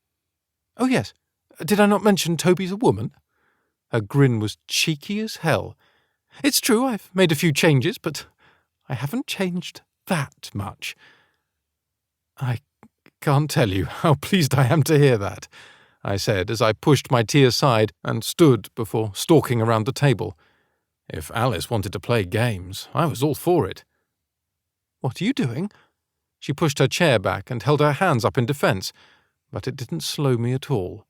Oh, yes. Did I not mention Toby's a woman? Her grin was cheeky as hell. It's true, I've made a few changes, but I haven't changed that much. I can't tell you how pleased I am to hear that, I said as I pushed my tea aside and stood before stalking around the table. If Alice wanted to play games, I was all for it. What are you doing? She pushed her chair back and held her hands up in defence, but it didn't slow me at all.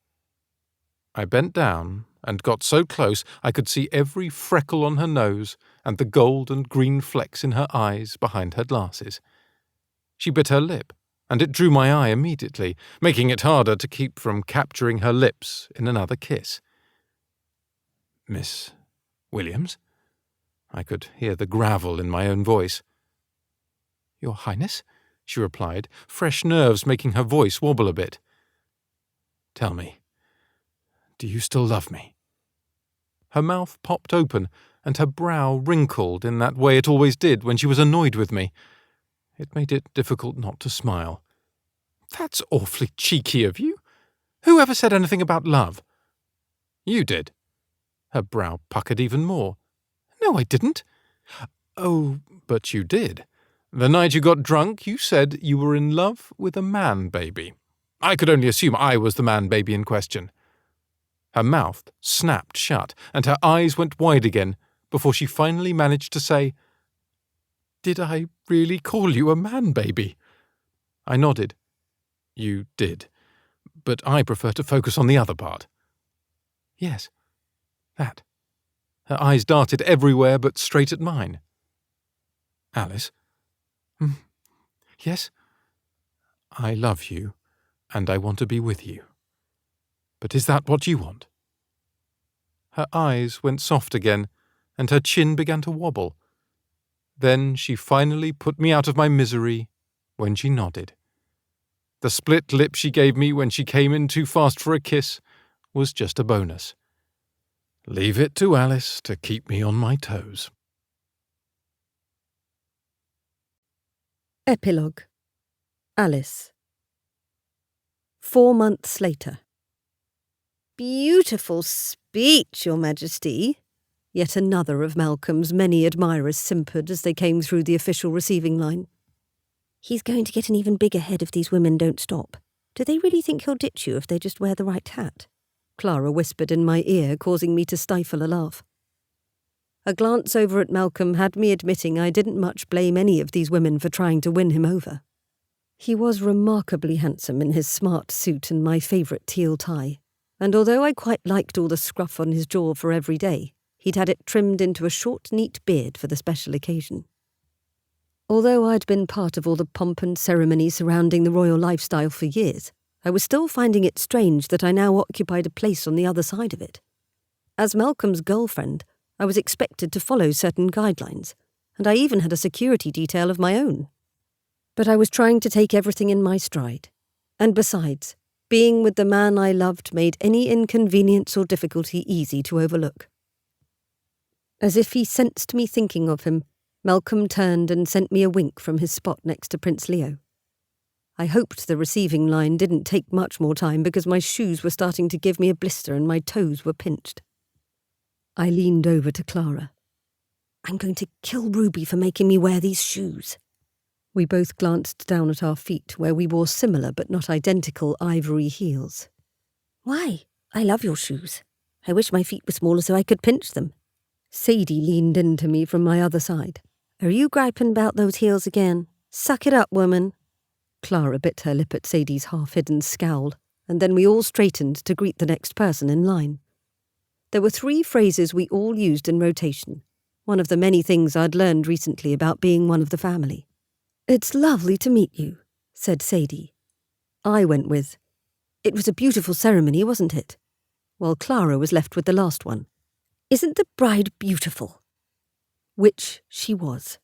I bent down and got so close I could see every freckle on her nose and the gold and green flecks in her eyes behind her glasses. She bit her lip, and it drew my eye immediately, making it harder to keep from capturing her lips in another kiss. Miss Williams? I could hear the gravel in my own voice. Your Highness? She replied, fresh nerves making her voice wobble a bit. Tell me, do you still love me? Her mouth popped open, and her brow wrinkled in that way it always did when she was annoyed with me. It made it difficult not to smile. That's awfully cheeky of you. Who ever said anything about love? You did. Her brow puckered even more. No, I didn't. Oh, but you did. The night you got drunk, you said you were in love with a man-baby. I could only assume I was the man-baby in question. Her mouth snapped shut, and her eyes went wide again, before she finally managed to say, Did I really call you a man-baby? I nodded. You did, but I prefer to focus on the other part. Yes, that. Her eyes darted everywhere but straight at mine. Alice? Yes? I love you, and I want to be with you. But is that what you want? Her eyes went soft again, and her chin began to wobble. Then she finally put me out of my misery when she nodded. The split lip she gave me when she came in too fast for a kiss was just a bonus. Leave it to Alice to keep me on my toes. Epilogue. Alice. 4 months later. Beautiful speech, Your Majesty. Yet another of Malcolm's many admirers simpered as they came through the official receiving line. He's going to get an even bigger head if these women don't stop. Do they really think he'll ditch you if they just wear the right hat? Clara whispered in my ear, causing me to stifle a laugh. A glance over at Malcolm had me admitting I didn't much blame any of these women for trying to win him over. He was remarkably handsome in his smart suit and my favourite teal tie, and although I quite liked all the scruff on his jaw for every day, he'd had it trimmed into a short, neat beard for the special occasion. Although I'd been part of all the pomp and ceremony surrounding the royal lifestyle for years, I was still finding it strange that I now occupied a place on the other side of it. As Malcolm's girlfriend, I was expected to follow certain guidelines, and I even had a security detail of my own. But I was trying to take everything in my stride, and besides, being with the man I loved made any inconvenience or difficulty easy to overlook. As if he sensed me thinking of him, Malcolm turned and sent me a wink from his spot next to Prince Leo. I hoped the receiving line didn't take much more time because my shoes were starting to give me a blister and my toes were pinched. I leaned over to Clara. I'm going to kill Ruby for making me wear these shoes. We both glanced down at our feet, where we wore similar but not identical ivory heels. Why? I love your shoes. I wish my feet were smaller so I could pinch them. Sadie leaned into me from my other side. Are you griping about those heels again? Suck it up, woman. Clara bit her lip at Sadie's half-hidden scowl, and then we all straightened to greet the next person in line. There were 3 phrases we all used in rotation, one of the many things I'd learned recently about being one of the family. It's lovely to meet you, said Sadie. I went with, it was a beautiful ceremony, wasn't it? While Clara was left with the last one. Isn't the bride beautiful? Which she was.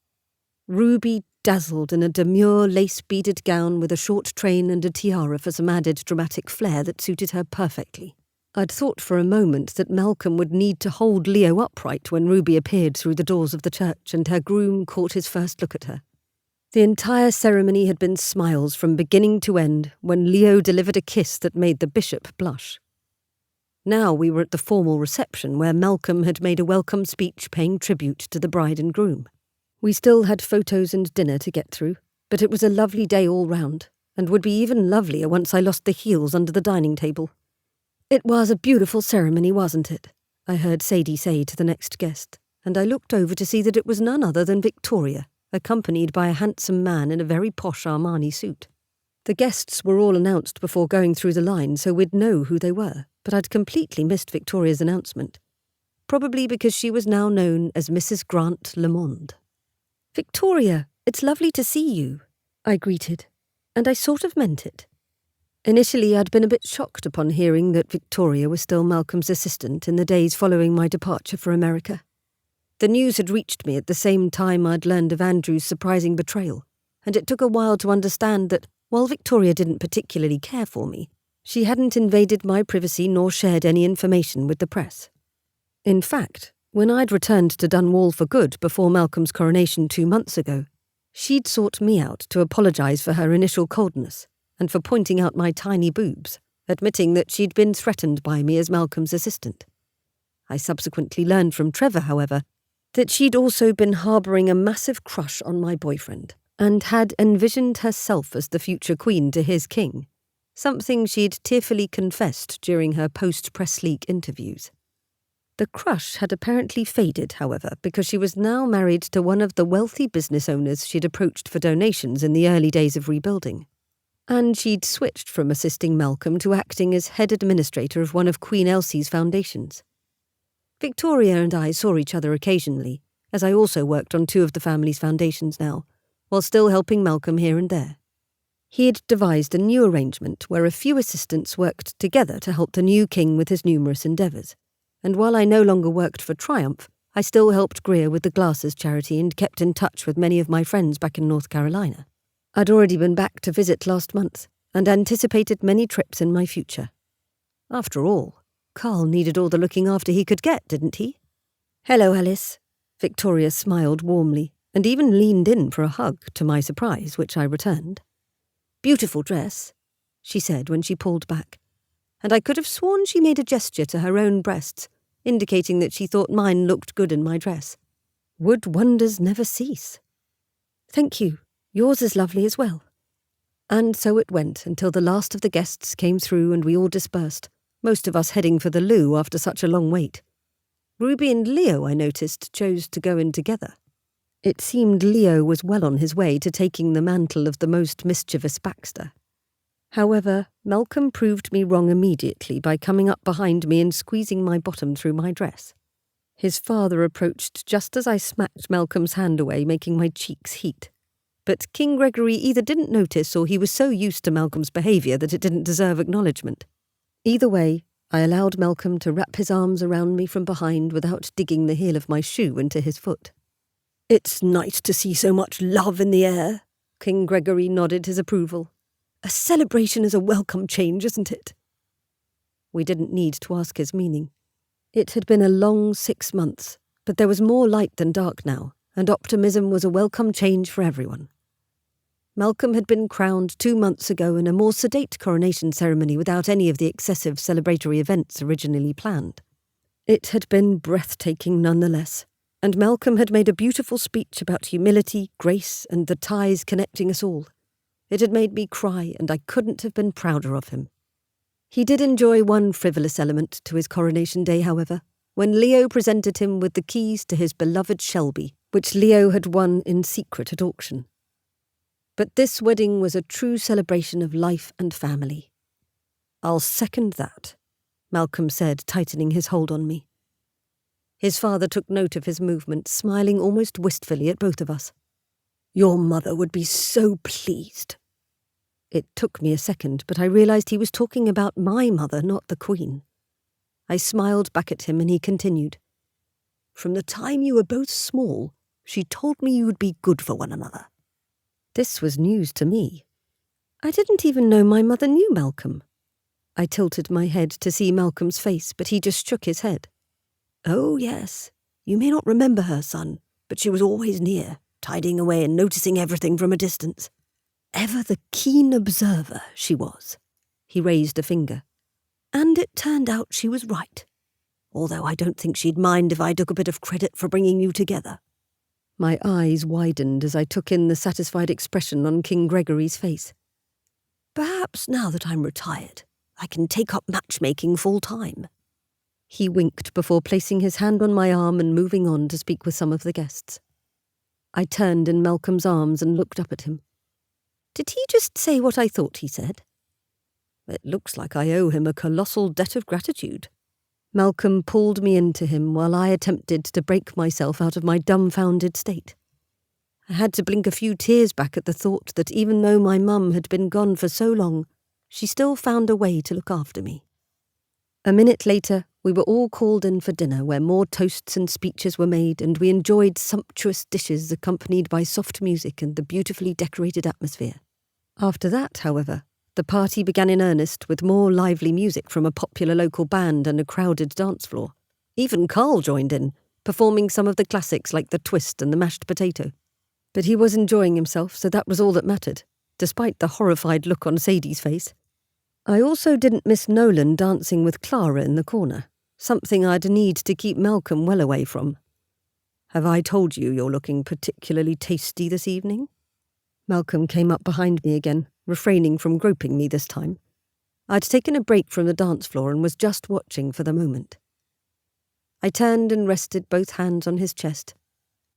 Ruby dazzled in a demure lace-beaded gown with a short train and a tiara for some added dramatic flair that suited her perfectly. I'd thought for a moment that Malcolm would need to hold Leo upright when Ruby appeared through the doors of the church and her groom caught his first look at her. The entire ceremony had been smiles from beginning to end when Leo delivered a kiss that made the bishop blush. Now we were at the formal reception where Malcolm had made a welcome speech paying tribute to the bride and groom. We still had photos and dinner to get through, but it was a lovely day all round, and would be even lovelier once I lost the heels under the dining table. It was a beautiful ceremony, wasn't it? I heard Sadie say to the next guest, and I looked over to see that it was none other than Victoria, accompanied by a handsome man in a very posh Armani suit. The guests were all announced before going through the line, so we'd know who they were, but I'd completely missed Victoria's announcement. Probably because she was now known as Mrs. Grant Lamond. Victoria, it's lovely to see you, I greeted, and I sort of meant it. Initially, I'd been a bit shocked upon hearing that Victoria was still Malcolm's assistant in the days following my departure for America. The news had reached me at the same time I'd learned of Andrew's surprising betrayal, and it took a while to understand that, while Victoria didn't particularly care for me, she hadn't invaded my privacy nor shared any information with the press. In fact, when I'd returned to Dunwall for good before Malcolm's coronation 2 months ago, she'd sought me out to apologise for her initial coldness and for pointing out my tiny boobs, admitting that she'd been threatened by me as Malcolm's assistant. I subsequently learned from Trevor, however, that she'd also been harbouring a massive crush on my boyfriend and had envisioned herself as the future queen to his king, something she'd tearfully confessed during her post-press leak interviews. The crush had apparently faded, however, because she was now married to one of the wealthy business owners she'd approached for donations in the early days of rebuilding. And she'd switched from assisting Malcolm to acting as head administrator of one of Queen Elsie's foundations. Victoria and I saw each other occasionally, as I also worked on 2 of the family's foundations now, while still helping Malcolm here and there. He had devised a new arrangement where a few assistants worked together to help the new king with his numerous endeavours. And while I no longer worked for Triumph, I still helped Greer with the Glasses charity and kept in touch with many of my friends back in North Carolina. I'd already been back to visit last month, and anticipated many trips in my future. After all, Carl needed all the looking after he could get, didn't he? "Hello, Alice." Victoria smiled warmly, and even leaned in for a hug, to my surprise, which I returned. "Beautiful dress," she said when she pulled back, and I could have sworn she made a gesture to her own breasts, indicating that she thought mine looked good in my dress. Would wonders never cease? "Thank you. Yours is lovely as well." And so it went until the last of the guests came through and we all dispersed, most of us heading for the loo after such a long wait. Ruby and Leo, I noticed, chose to go in together. It seemed Leo was well on his way to taking the mantle of the most mischievous Baxter. However, Malcolm proved me wrong immediately by coming up behind me and squeezing my bottom through my dress. His father approached just as I smacked Malcolm's hand away, making my cheeks heat. But King Gregory either didn't notice or he was so used to Malcolm's behaviour that it didn't deserve acknowledgement. Either way, I allowed Malcolm to wrap his arms around me from behind without digging the heel of my shoe into his foot. "It's nice to see so much love in the air," King Gregory nodded his approval. "A celebration is a welcome change, isn't it?" We didn't need to ask his meaning. It had been a long 6 months, but there was more light than dark now, and optimism was a welcome change for everyone. Malcolm had been crowned 2 months ago in a more sedate coronation ceremony without any of the excessive celebratory events originally planned. It had been breathtaking nonetheless, and Malcolm had made a beautiful speech about humility, grace, and the ties connecting us all. It had made me cry, and I couldn't have been prouder of him. He did enjoy one frivolous element to his coronation day, however, when Leo presented him with the keys to his beloved Shelby, which Leo had won in secret at auction. But this wedding was a true celebration of life and family. "I'll second that," Malcolm said, tightening his hold on me. His father took note of his movement, smiling almost wistfully at both of us. "Your mother would be so pleased." It took me a second, but I realised he was talking about my mother, not the Queen. I smiled back at him and he continued. "From the time you were both small, she told me you would be good for one another." This was news to me. I didn't even know my mother knew Malcolm. I tilted my head to see Malcolm's face, but he just shook his head. "Oh, yes. You may not remember her, son, but she was always near, tidying away and noticing everything from a distance. Ever the keen observer she was." He raised a finger. "And it turned out she was right. Although I don't think she'd mind if I took a bit of credit for bringing you together." My eyes widened as I took in the satisfied expression on King Gregory's face. "Perhaps now that I'm retired, I can take up matchmaking full-time." He winked before placing his hand on my arm and moving on to speak with some of the guests. I turned in Malcolm's arms and looked up at him. Did he just say what I thought he said? It looks like I owe him a colossal debt of gratitude. Malcolm pulled me into him while I attempted to break myself out of my dumbfounded state. I had to blink a few tears back at the thought that even though my mum had been gone for so long, she still found a way to look after me. A minute later, we were all called in for dinner where more toasts and speeches were made, and we enjoyed sumptuous dishes accompanied by soft music and the beautifully decorated atmosphere. After that, however, the party began in earnest with more lively music from a popular local band and a crowded dance floor. Even Carl joined in, performing some of the classics like the twist and the mashed potato. But he was enjoying himself, so that was all that mattered, despite the horrified look on Sadie's face. I also didn't miss Nolan dancing with Clara in the corner, something I'd need to keep Malcolm well away from. "Have I told you you're looking particularly tasty this evening?" Malcolm came up behind me again, refraining from groping me this time. I'd taken a break from the dance floor and was just watching for the moment. I turned and rested both hands on his chest,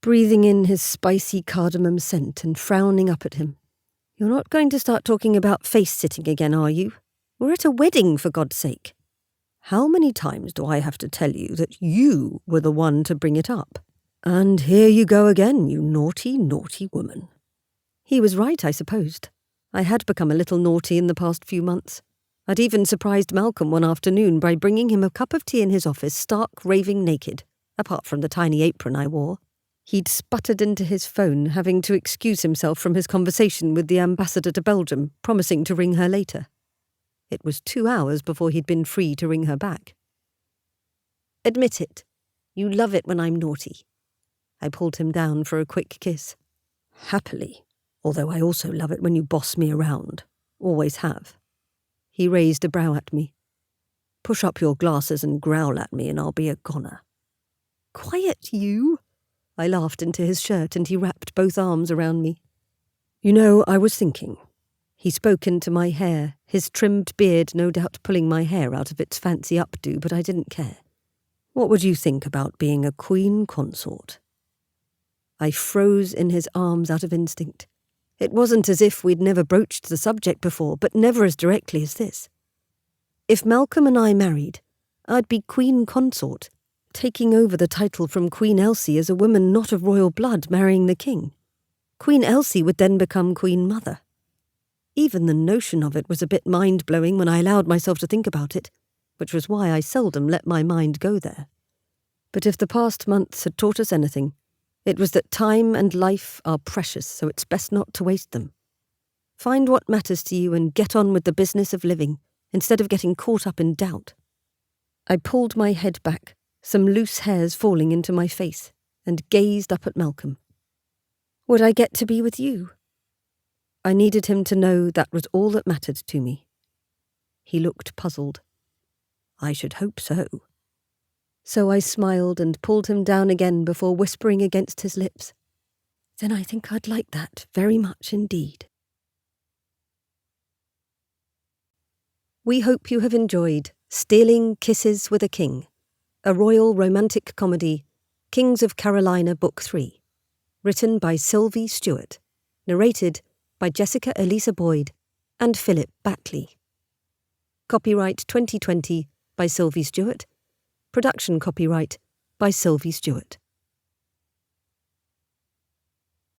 breathing in his spicy cardamom scent and frowning up at him. "You're not going to start talking about face-sitting again, are you? We're at a wedding, for God's sake. How many times do I have to tell you that you were the one to bring it up? And here you go again, you naughty, naughty woman." He was right, I supposed. I had become a little naughty in the past few months. I'd even surprised Malcolm one afternoon by bringing him a cup of tea in his office, stark raving naked, apart from the tiny apron I wore. He'd sputtered into his phone, having to excuse himself from his conversation with the ambassador to Belgium, promising to ring her later. It was 2 hours before he'd been free to ring her back. "Admit it. You love it when I'm naughty." I pulled him down for a quick kiss. "Happily, although I also love it when you boss me around. Always have." He raised a brow at me. "Push up your glasses and growl at me and I'll be a goner." "Quiet, you!" I laughed into his shirt and he wrapped both arms around me. "You know, I was thinking." He spoke into my hair, his trimmed beard no doubt pulling my hair out of its fancy updo, but I didn't care. "What would you think about being a queen consort?" I froze in his arms out of instinct. It wasn't as if we'd never broached the subject before, but never as directly as this. If Malcolm and I married, I'd be queen consort, taking over the title from Queen Elsie as a woman not of royal blood marrying the king. Queen Elsie would then become Queen Mother. Even the notion of it was a bit mind-blowing when I allowed myself to think about it, which was why I seldom let my mind go there. But if the past months had taught us anything, it was that time and life are precious, so it's best not to waste them. Find what matters to you and get on with the business of living, instead of getting caught up in doubt. I pulled my head back, some loose hairs falling into my face, and gazed up at Malcolm. Would I get to be with you? I needed him to know that was all that mattered to me. He looked puzzled. I should hope so. So I smiled and pulled him down again before whispering against his lips. Then I think I'd like that very much indeed. We hope you have enjoyed Stealing Kisses with a King, a royal romantic comedy, Kings of Carolina Book 3, written by Sylvie Stewart, narrated by Jessica Elisa Boyd and Philip Batley. Copyright 2020 by Sylvie Stewart. Production copyright by Sylvie Stewart.